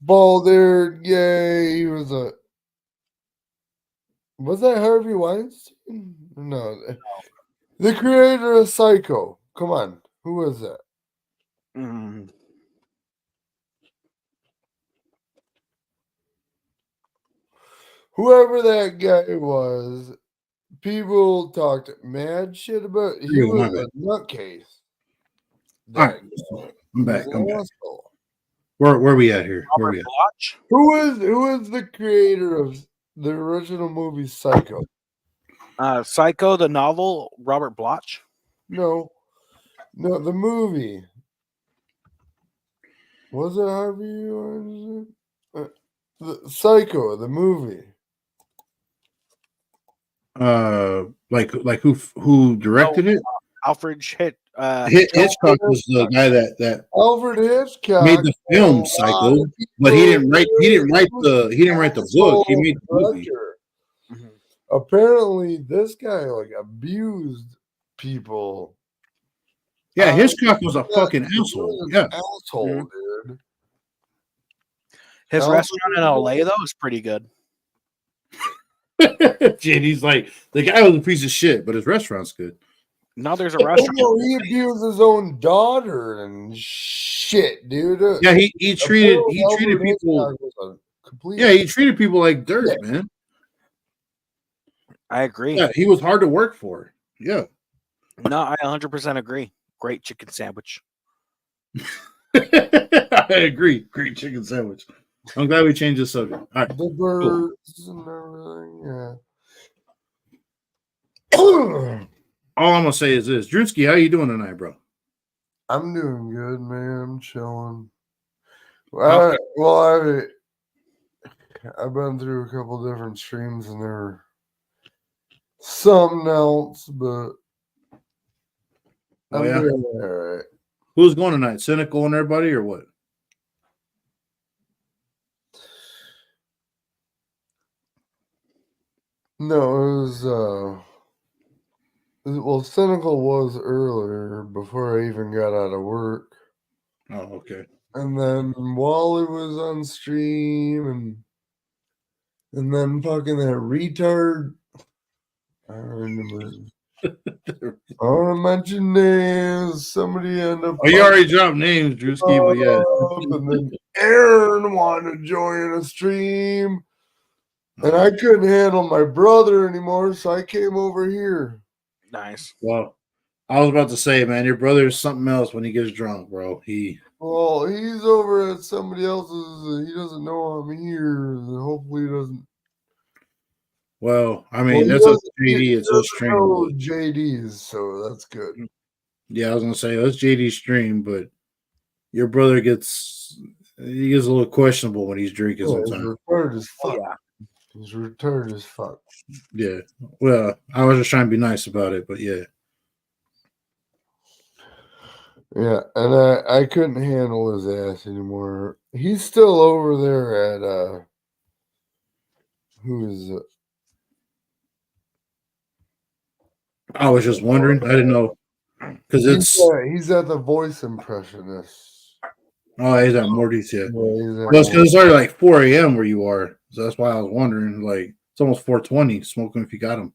Balder, yay, he was a. Was that Harvey Weinstein? No. The creator of Psycho. Come on. Who was that? Mm-hmm. Whoever that guy was, people talked mad shit about. He Yeah, was my bad. a nutcase. All right, I'm He back. was I'm an back. asshole. Where we at here? Where we at? Blotch? Who is the creator of the original movie Psycho? Psycho, the novel, Robert Bloch. No, the movie. Was it Harvey Weinstein? The Psycho, the movie. Like who directed it? Alfred Hitchcock. Hitchcock was the guy that Alfred Hitchcock made the film a lot Psycho, of but he people didn't write the book. He made the movie. director. Mhm. Apparently, this guy like abused people. Yeah, Hitchcock was a fucking He asshole. was Yeah. an asshole, dude. His Alfred restaurant in LA though is pretty good. JD's like, the guy was a piece of shit, but his restaurant's good. Now there's a restaurant. No, he abused his own daughter and shit, dude. Yeah, he treated Alfred people. Hitchcock was a complete. Yeah, he treated people like dirt, man. I agree. Yeah, he was hard to work for. Yeah. No, I 100% agree. Great chicken sandwich. I agree. Great chicken sandwich. I'm glad we changed the subject. All right. The birds and everything, yeah. All I'm gonna say is this, Drewski, how you doing tonight, bro? I'm doing good, man. I'm chilling. I've been through a couple different streams and they're something else, but I'm doing all right. Who's going tonight? Cynical and everybody, or what? No, well, Cynical was earlier before I even got out of work. Oh, okay. And then Wally was on stream and then fucking that retard. I don't remember. I want to mention names. Somebody ended up. Oh, you already dropped names, Drewski, but yeah. And then Aaron wanted to join a stream. And I couldn't handle my brother anymore, so I came over here. Nice. Well, I was about to say, man, your brother is something else when he gets drunk, bro. Well, he's over at somebody else's. He doesn't know I'm here. Hopefully, he doesn't. Well, I mean, that's a JD. It's a stream. JD's, so that's good. Yeah, I was gonna say that's JD's stream, but your brother gets a little questionable when he's drinking sometimes. He's retarded as fuck. Yeah. He's retarded as fuck. Yeah. Well, I was just trying to be nice about it, but yeah. Yeah, and I couldn't handle his ass anymore. He's still over there at who is it? I was just wondering. I didn't know because he's at the voice impressionist. Oh, he's at Morty's, yeah. Well, it's because it's already like 4 a.m. where you are, so that's why I was wondering. Like, it's almost 4:20. Smoke them if you got them.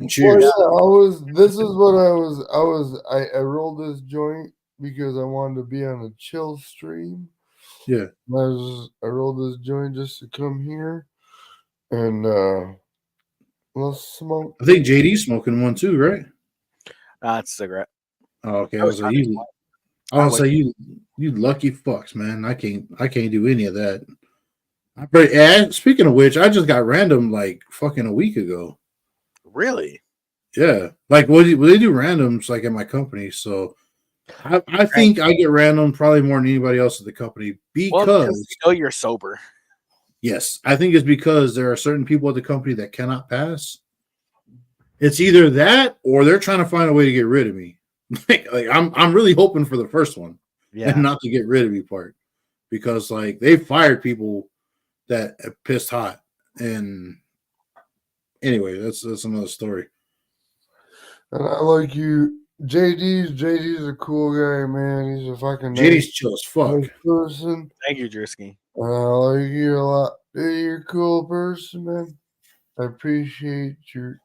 Cheers. Well, yeah, this is what I rolled this joint because I wanted to be on a chill stream. Yeah. I rolled this joint just to come here and let's smoke. I think JD's smoking one too, right? It's a cigarette. Oh, okay. I was say you lucky fucks, man. I can't do any of that. But speaking of which, I just got random like fucking a week ago. Really? Yeah, like they do randoms like at my company. So I think I get random probably more than anybody else at the company Well, because you know you're sober. yes, I think it's because there are certain people at the company that cannot pass. It's either that or they're trying to find a way to get rid of me. like I'm really hoping for the first one and not to get rid of me part because like they fired people that pissed hot and anyway that's another story. And I like you. JD's a cool guy, man. He's a fucking JD's chill as fuck. nice person. Thank you, Drisky. I like you a lot. You're a cool person, man. I appreciate you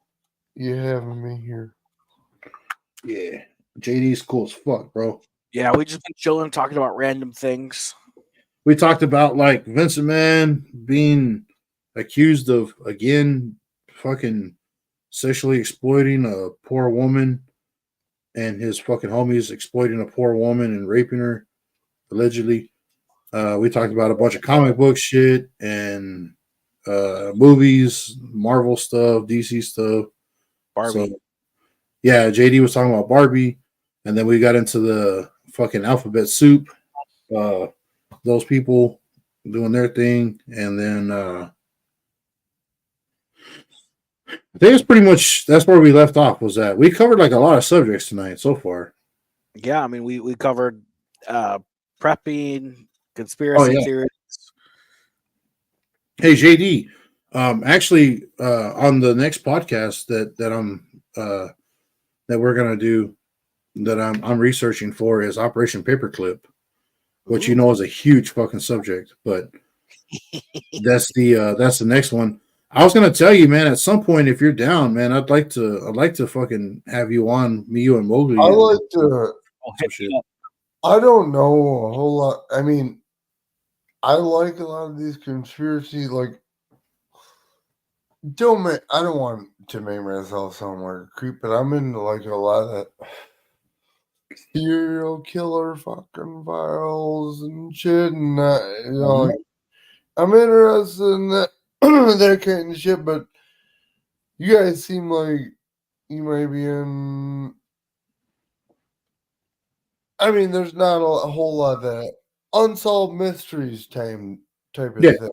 having me here. Yeah, JD's cool as fuck, bro. Yeah, we just been chilling, talking about random things. We talked about like Vincent Mann being accused of again fucking sexually exploiting a poor woman and his fucking homies exploiting a poor woman and raping her allegedly. We talked about a bunch of comic book shit and movies, Marvel stuff, DC stuff. Barbie. So, yeah, JD was talking about Barbie, and then we got into the fucking alphabet soup. Those people doing their thing, and then I think it's pretty much that's where we left off. Was that we covered like a lot of subjects tonight so far. Yeah, I mean we covered prepping, conspiracy theories. Hey JD, actually, on the next podcast that I'm that we're gonna do that I'm researching for is Operation Paperclip, which you know is a huge fucking subject, but that's the next one. I was gonna tell you, man, at some point if you're down, man, I'd like to fucking have you on, me, you, and Mowgli. I like to. Shit. I don't know a whole lot. I mean, I like a lot of these conspiracy, like. I don't want to make myself sound like a creep, but I'm into like a lot of that serial killer fucking files and shit, and like, I'm interested in that that kind of shit. But you guys seem like you might be in. I mean, there's not a whole lot of that unsolved mysteries type of thing.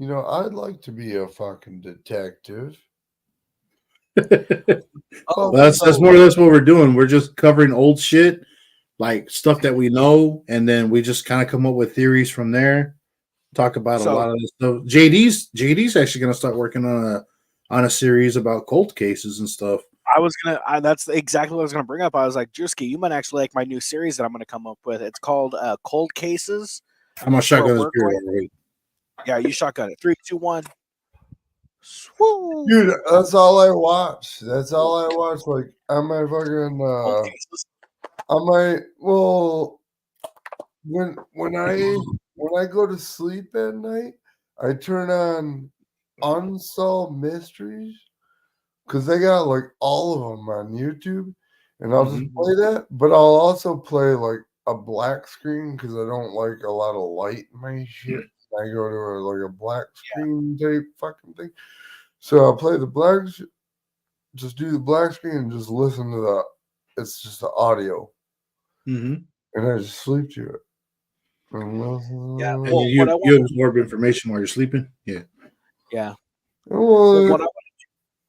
You know, I'd like to be a fucking detective. That's more or less what we're doing. We're just covering old shit, like stuff that we know, and then we just kind of come up with theories from there. Talk about a lot of this stuff. JD's actually going to start working on a series about cold cases and stuff. That's exactly what I was gonna bring up. I was like, Drewski, you might actually like my new series that I'm gonna come up with. It's called Cold Cases. I'm a shotgun this period. Yeah, you shotgun it. 3, 2, 1. Dude, that's all I watch. Like on my fucking on my when I go to sleep at night, I turn on Unsolved Mysteries because they got like all of them on YouTube, and I'll just play that. But I'll also play like a black screen because I don't like a lot of light in my shit. I go to a black screen type fucking thing. So I'll play the black, just do the black screen and just listen to it's just the audio. And I just sleep to it. Yeah. Well, you absorb information while you're sleeping? Yeah. Yeah. Well, what I want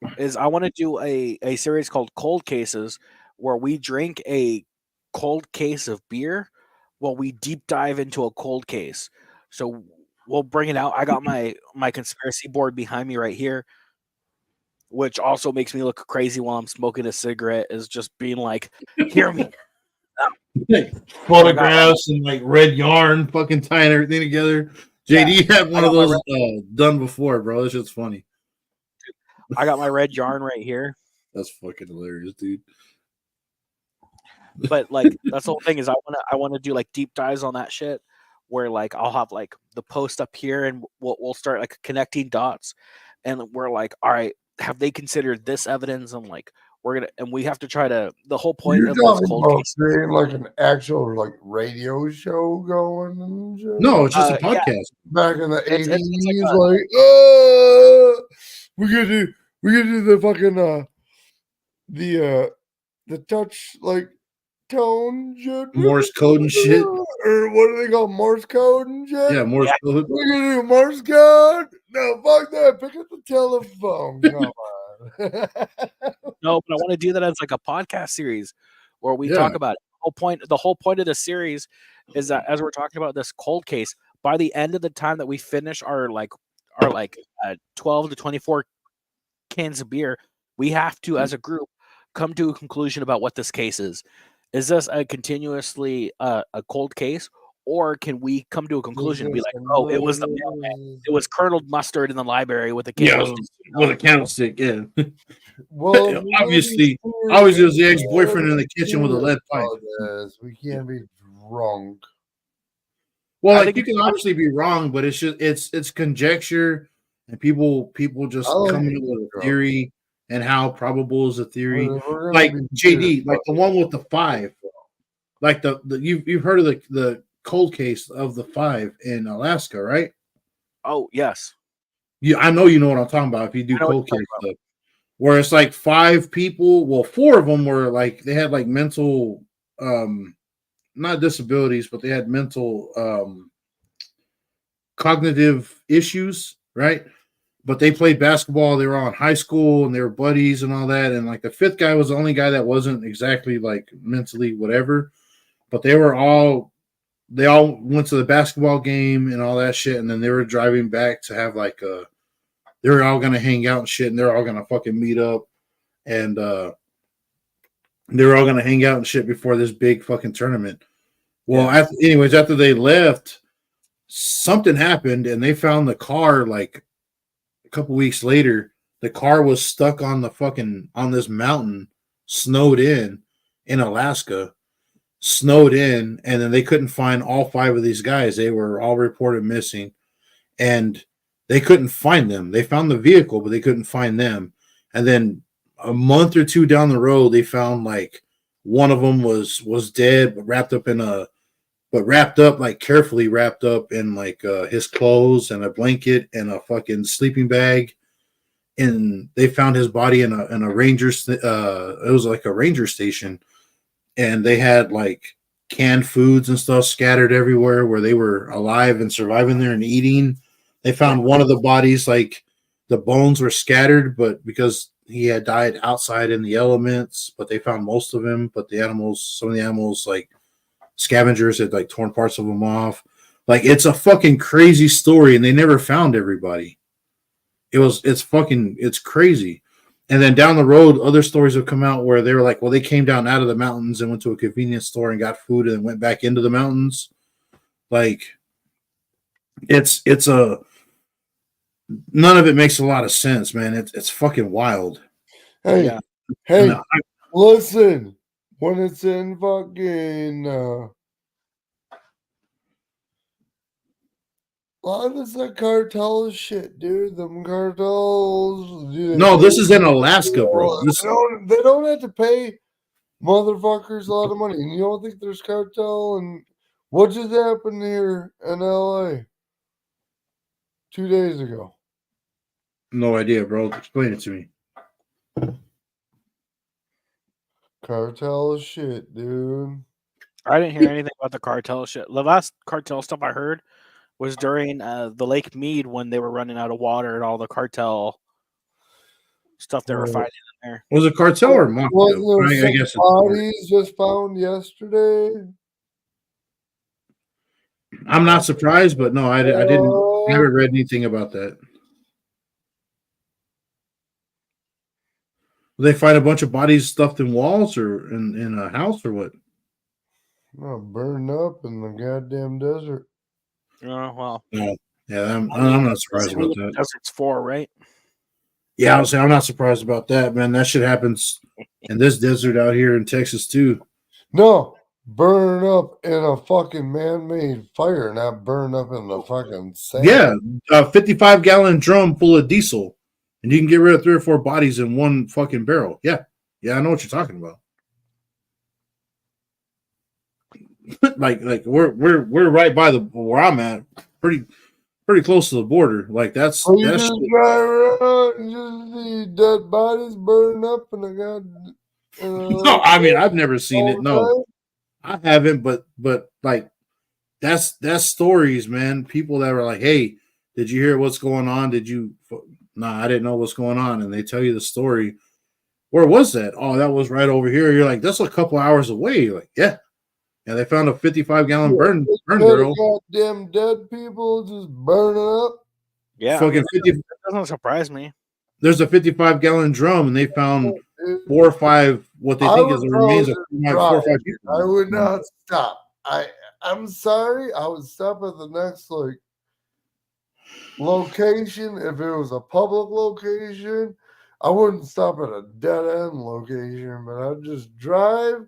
to do is I want to do a series called Cold Cases where we drink a cold case of beer while we deep dive into a cold case. So we'll bring it out. I got my conspiracy board behind me right here, which also makes me look crazy while I'm smoking a cigarette, is just being like, hear me. Photographs and like red yarn, fucking tying everything together. JD had one of those done before, bro. This shit's funny. I got my red yarn right here. That's fucking hilarious, dude. But like that's the whole thing is I want to do like deep dives on that shit where like I'll have like the post up here and we'll start like connecting dots and we're like, all right, have they considered this evidence? And like we have to try to the whole point of this cold case creating like an actual like radio show going and shit. No, it's just a podcast. Back in the 80s, we could do the fucking the touch like tone shit. Morse code and shit. Or what do they call Morse code and shit? Yeah, Morse code. We're gonna do Morse code. No, fuck that. Pick up the telephone. Come on. No, but I want to do that as like a podcast series where we Yeah. talk about it. The whole point of the series is that as we're talking about this cold case, by the end of the time that we finish our 12 to 24 cans of beer, we have to, as a group, come to a conclusion about what this case is. Is this a continuously a cold case, or can we come to a conclusion and be like, oh, it was the mailman. It was curdled mustard in the library with a candle. With a candlestick. Yeah. Well, Obviously, it was the ex-boyfriend in the kitchen with a lead pipe. We can't be drunk. Well, I like think you can obviously be wrong, but it's just it's conjecture, and people just I like come to in with be a drunk. theory and how probable is a theory. We're gonna Like be JD, like the serious. one with the 5, like the you've heard of the cold case of the 5 in Alaska, right? Oh, yes. Yeah, I know you know what I'm talking about. If you do I know what cold you're case talking stuff, where it's like 5 people, well, 4 of them were like they had like mental, not disabilities, but they had mental, cognitive issues, right? But they played basketball. They were all in high school and they were buddies and all that. And like the 5th guy was the only guy that wasn't exactly like mentally whatever. But they all went to the basketball game and all that shit. And then they were driving back to have like they were all gonna hang out and shit, and they're all gonna fucking meet up, and they were all gonna hang out and shit before this big fucking tournament. Well, after they left, something happened, and they found the car like a couple weeks later. The car was stuck on this mountain, snowed in Alaska, and then they couldn't find all 5 of these guys. They were all reported missing, and they couldn't find them. They found the vehicle, but they couldn't find them. And then a month or 2 down the road, they found like one of them was dead, but carefully wrapped up in like his clothes and a blanket and a fucking sleeping bag. And they found his body in a ranger. It was like a ranger station, and they had like canned foods and stuff scattered everywhere where they were alive and surviving there and eating. They found one of the bodies, like the bones were scattered, but because he had died outside in the elements, but they found most of him. But some of the animals, like scavengers, had like torn parts of them off. Like it's a fucking crazy story, and they never found everybody. It's crazy. And then down the road, other stories have come out where they were like, well, they came down out of the mountains and went to a convenience store and got food and then went back into the mountains. Like none of it makes a lot of sense, man. It's fucking wild. Hey, Yeah. hey, listen. When it's in fucking a lot of this that cartel shit, dude. Them cartels. Dude, No, this is in Alaska, bro. They don't have to pay motherfuckers a lot of money. And you don't think there's cartel? And what just happened here in LA 2 days ago? No idea, bro. Explain it to me. Cartel shit, dude. I didn't hear anything about the cartel shit. The last cartel stuff I heard was during the Lake Mead when they were running out of water and all the cartel stuff they were Right. fighting in there. Was it cartel or mafia? Wasn't there I guess some bodies just found yesterday? I'm not surprised, but no, I never read anything about that. Did they find a bunch of bodies stuffed in walls or in a house or what? No, burned up in the goddamn desert. Oh, well. No. Yeah, I'm not surprised about that. That's what it's for, right? Yeah, I was saying I'm not surprised about that, man. That shit happens in this desert out here in Texas too. No, burn up in a fucking man-made fire, not burn up in the fucking sand. Yeah, a 55-gallon drum full of diesel, and you can get rid of 3 or 4 bodies in one fucking barrel. Yeah, I know what you're talking about. like we're right by where I'm at, pretty pretty close to the border. Like that's So you that's just drive around and just see dead bodies burning up, and I got. no. I mean, I've never seen it. No, I haven't. But like that's stories, man. People that were like, "Hey, did you hear what's going on? Did you?" Nah, I didn't know what's going on, and they tell you the story. Where was that? Oh, that was right over here. You're like, that's a couple hours away. You're like, yeah. Yeah, they found a 55-gallon burn barrel. Goddamn dead people just burning up. Yeah, Fucking 50. that doesn't surprise me. There's a 55-gallon drum, and they found 4 or 5 what they think is the remains of 4 or 5 people. I would not stop. I'm sorry. I would stop at the next like location if it was a public location. I wouldn't stop at a dead end location, but I'd just drive,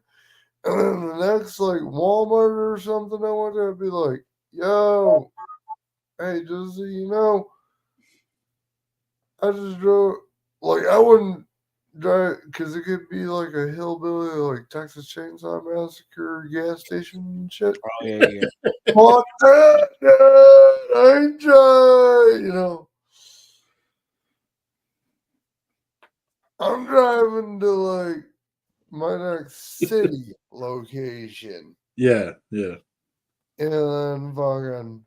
and then the next like Walmart or something I went to, I'd be like, "Yo, hey, just so you know, I just drove." Like I wouldn't drive because it could be like a hillbilly, like Texas Chainsaw Massacre gas station and shit. Oh yeah. Fuck that, dude. I ain't trying, you know. I'm driving to like my next city location, Yeah. and then fucking.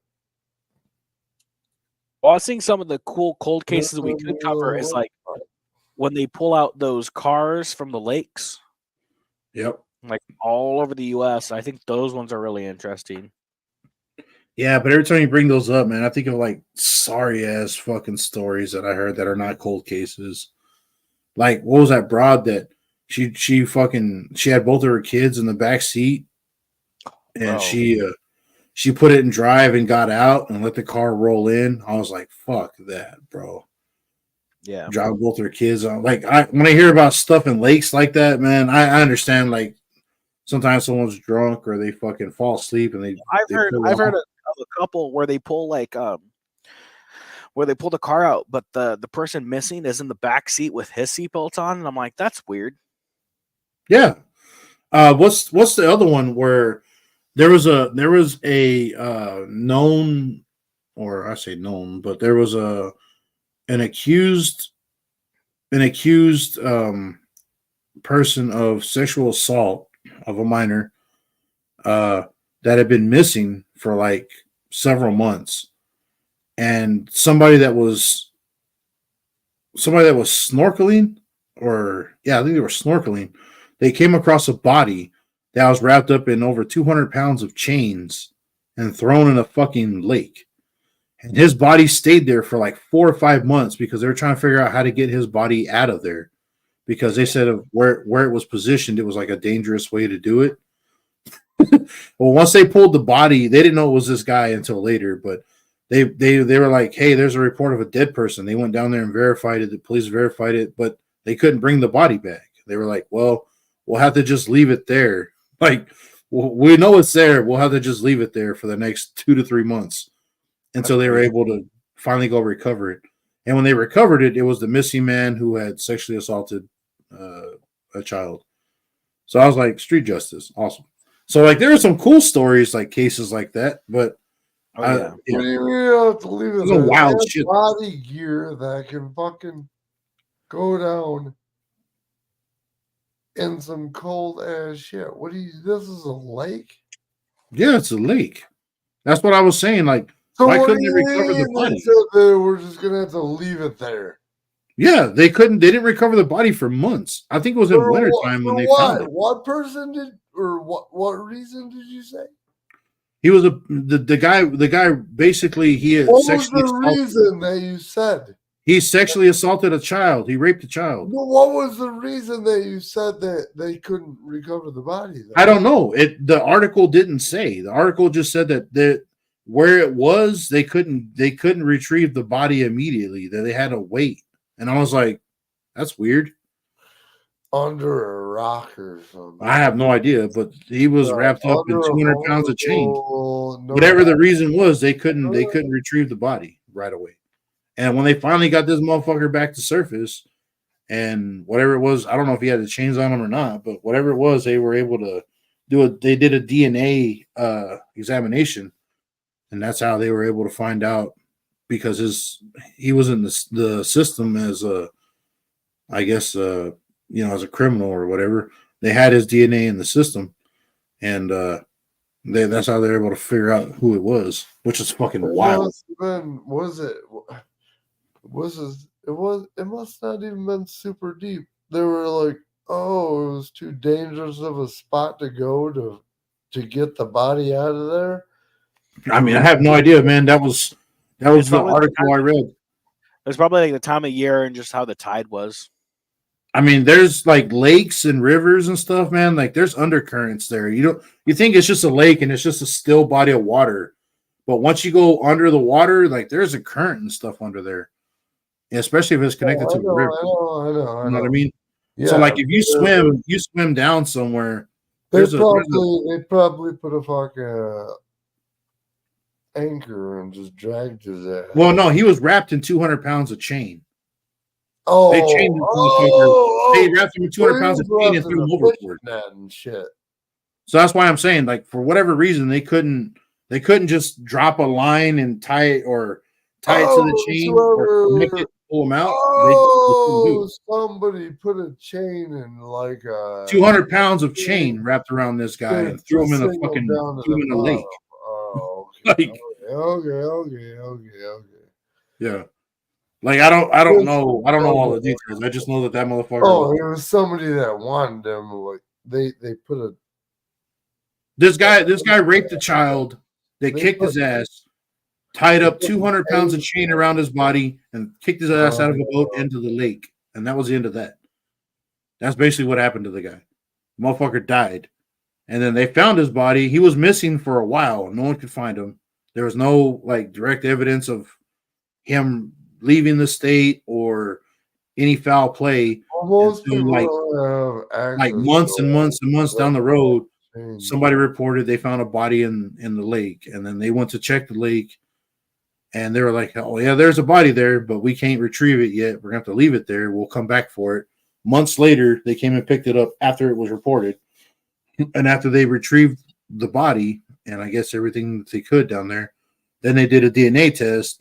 Well, I was seeing some of the cool cold cases we could cover is like when they pull out those cars from the lakes, Yep. like all over the U.S. I think those ones are really interesting. Yeah, but every time you bring those up, man, I think of like sorry ass fucking stories that I heard that are not cold cases. Like, what was that broad that she had both of her kids in the back seat, and she put it in drive and got out and let the car roll in. I was like, fuck that, bro. Yeah. Drive both her kids on. Like, when I hear about stuff in lakes like that, man, I understand. Like, sometimes someone's drunk or they fucking fall asleep and they. I've heard of a couple where they pull like where they pull the car out, but the person missing is in the back seat with his seatbelt on, and I'm like, that's weird. Yeah. What's the other one where there was a known, or I say known, but there was an accused person of sexual assault of a minor that had been missing for like several months, and somebody that was snorkeling, or I think they were snorkeling. They came across a body that was wrapped up in over 200 pounds of chains and thrown in a fucking lake. And his body stayed there for like 4 or 5 months because they were trying to figure out how to get his body out of there, because they said of where it was positioned, it was like a dangerous way to do it. Well, once they pulled the body, they didn't know it was this guy until later, but they were like, hey, there's a report of a dead person. They went down there and verified it. The police verified it, but they couldn't bring the body back. They were like, well, we'll have to just leave it there. Like, we know it's there. We'll have to just leave it there for the next 2 to 3 months until they were able to finally go recover it. And when they recovered it, it was the missing man who had sexually assaulted a child. So I was like, street justice, awesome. So like, there are some cool stories, like cases like that, but What do you mean you have to leave it There's a there? wild They have shit. body gear that can fucking go down in some cold ass shit. What do you? This is a lake. Yeah, it's a lake. That's what I was saying. Like, So why what couldn't do they you recover the mean body? they said they were just gonna have to leave it there? Yeah, they couldn't. They didn't recover the body for months. I think it was in wintertime when they found it. What person did, or what reason did you say? He was the guy. The guy basically he had What was sexually the assaulted. reason that you said? He sexually assaulted a child. He raped a child. No, what was the reason that you said that they couldn't recover the body? Then? I don't know. The article didn't say. The article just said that where it was, they couldn't retrieve the body immediately. That they had to wait. And I was like, that's weird. Under a rock or something. I have no idea, but he was wrapped up in 200 pounds of chain. No, Whatever the reason was, they couldn't retrieve the body right away. And when they finally got this motherfucker back to surface, and whatever it was, I don't know if he had the chains on him or not, but whatever it was, they were able to they did a DNA examination, and that's how they were able to find out because he was in the system as a, I guess, as a criminal or whatever. They had his DNA in the system, and that's how they're able to figure out who it was, which is fucking wild. It must not even been super deep. They were like, oh, it was too dangerous of a spot to go to get the body out of there. I mean, I have no idea, man. That was the article I read. It's probably like the time of year and just how the tide was. I mean, there's like lakes and rivers and stuff, man. Like there's undercurrents there. You think it's just a lake and it's just a still body of water. But once you go under the water, like there's a current and stuff under there. Especially if it's connected to a river. I know. You know what I mean? Yeah, so like if you swim down somewhere, they probably put a fucking anchor and just dragged his ass. Well, no, he was wrapped in 200 pounds of chain. Oh, they chained they wrapped him in 200 pounds of chain and threw him overboard. And shit. So that's why I'm saying, like, for whatever reason, they couldn't just drop a line and tie it to the chain or make it pull him out. Somebody put a chain in like 200 pounds of chain wrapped around this guy and threw him in a lake. Oh, okay. Okay. Yeah. Like I don't know all the details. I just know that motherfucker. Oh, it was somebody that wanted them. Like they put a. This guy raped a child. They kicked his ass, tied up 200 pounds of chain around his body, and kicked his ass out of a boat into the lake. And that was the end of that. That's basically what happened to the guy. The motherfucker died. And then they found his body. He was missing for a while. No one could find him. There was no like direct evidence of him leaving the state or any foul play. Almost like months and months and months down the road, somebody reported they found a body in the lake, and then they went to check the lake, and they were like, "Oh yeah, there's a body there, but we can't retrieve it yet. We're gonna have to leave it there. We'll come back for it." Months later, they came and picked it up after it was reported, and after they retrieved the body and I guess everything that they could down there, then they did a DNA test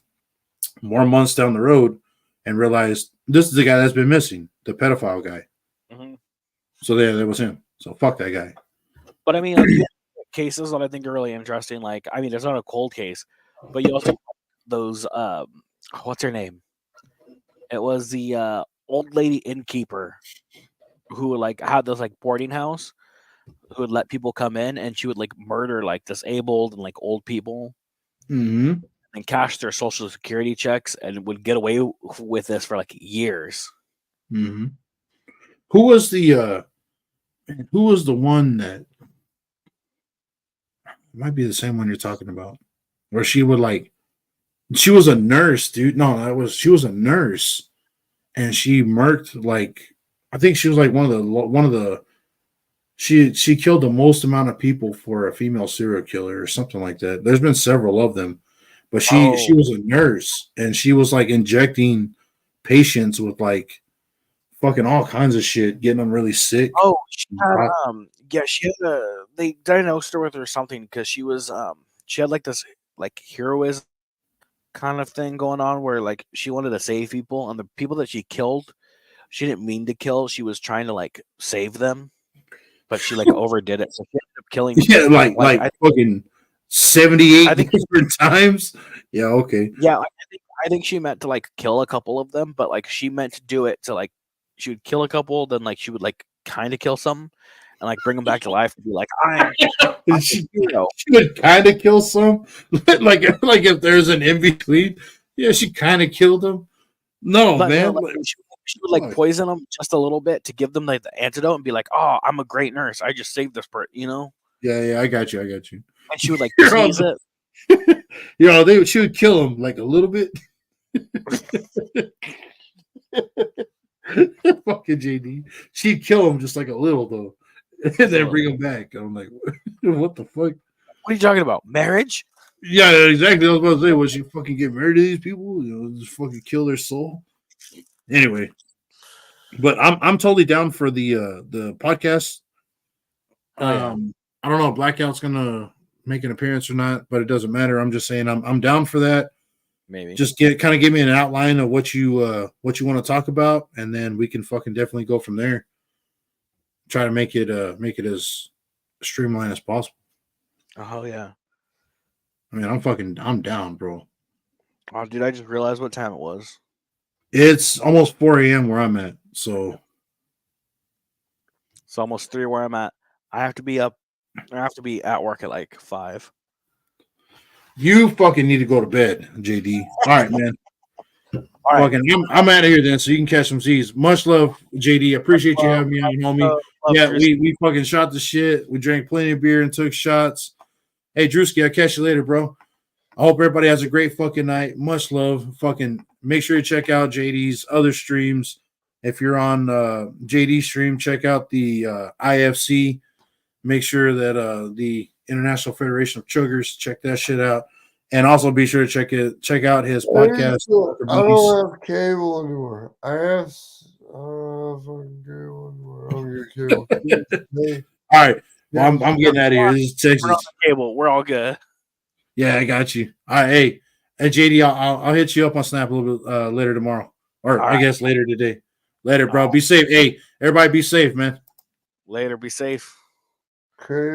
more months down the road and realized this is the guy that's been missing, the pedophile guy. Mm-hmm. So yeah, that was him. So fuck that guy. But I mean, like, cases that I think are really interesting. Like, I mean, it's not a cold case, but you also have those. What's her name? It was the old lady innkeeper who like had this like boarding house who would let people come in, and she would like murder like disabled and like old people. Mm-hmm. And cash their social security checks and would get away with this for like years. Mm-hmm. Who was the one that might be the same one you're talking about, where she was a nurse, dude. No, she was a nurse, and she murked like, I think she was like one of the she killed the most amount of people for a female serial killer or something like that. There's been several of them. But she was a nurse, and she was like injecting patients with like fucking all kinds of shit, getting them really sick. Oh, she had they diagnosed her with or something because she was she had like this like heroism kind of thing going on where like she wanted to save people, and the people that she killed, she didn't mean to kill. She was trying to like save them, but she like overdid it, so she ended up killing. Yeah, like fucking 78 different times. Yeah, okay. Yeah, I think she meant to like kill a couple of them, but like she meant to do it to like she would kill a couple, then like she would like kind of kill some and like bring them back to life and be like, she would kind of kill some, like if there's an in between. Yeah, she kind of killed them. No, but man, she would like poison them just a little bit to give them like the antidote and be like, "Oh, I'm a great nurse. I just saved this person," you know? Yeah, I got you. And she would like sneeze it. She would kill him like a little bit. Fucking JD. She'd kill him just like a little though. And then bring him back. I'm like, what the fuck? What are you talking about? Marriage? Yeah, exactly. I was about to say, was she fucking get married to these people? Just fucking kill their soul. Anyway. But I'm totally down for the podcast. I don't know if Blackout's gonna make an appearance or not, but it doesn't matter. I'm just saying I'm down for that. Maybe. Just give me an outline of what you want to talk about, and then we can fucking definitely go from there. Try to make it as streamlined as possible. Oh yeah. I mean, I'm down, bro. Oh, dude, I just realized what time it was. It's almost 4 a.m. where I'm at, so It's almost 3 where I'm at. I have to be up. I have to be at work at like 5. you fucking need to go to bed, JD. All right, man. All right. Fucking, I'm out of here then, so you can catch some Z's. Much love, JD. Appreciate you having me on, homie. Love Yeah, Drewski. we fucking shot the shit. We drank plenty of beer and took shots. Hey, Drewski, I'll catch you later, bro. I hope everybody has a great fucking night. Much love. Fucking make sure you check out JD's other streams. If you're on JD stream, check out the IFC. Make sure that the International Federation of Chuggers, check that shit out. And also be sure to check out his podcast. I don't have cable anymore. I have fucking cable anymore. I don't get cable. All right. Well, I'm getting out of here. This is We're Texas. on the table. We're all good. Yeah, I got you. All right, hey, JD, I'll hit you up on Snap a little bit later tomorrow, or All I right. guess later today. Later, bro. Be safe. Hey, everybody, be safe, man. Later. Be safe. Okay.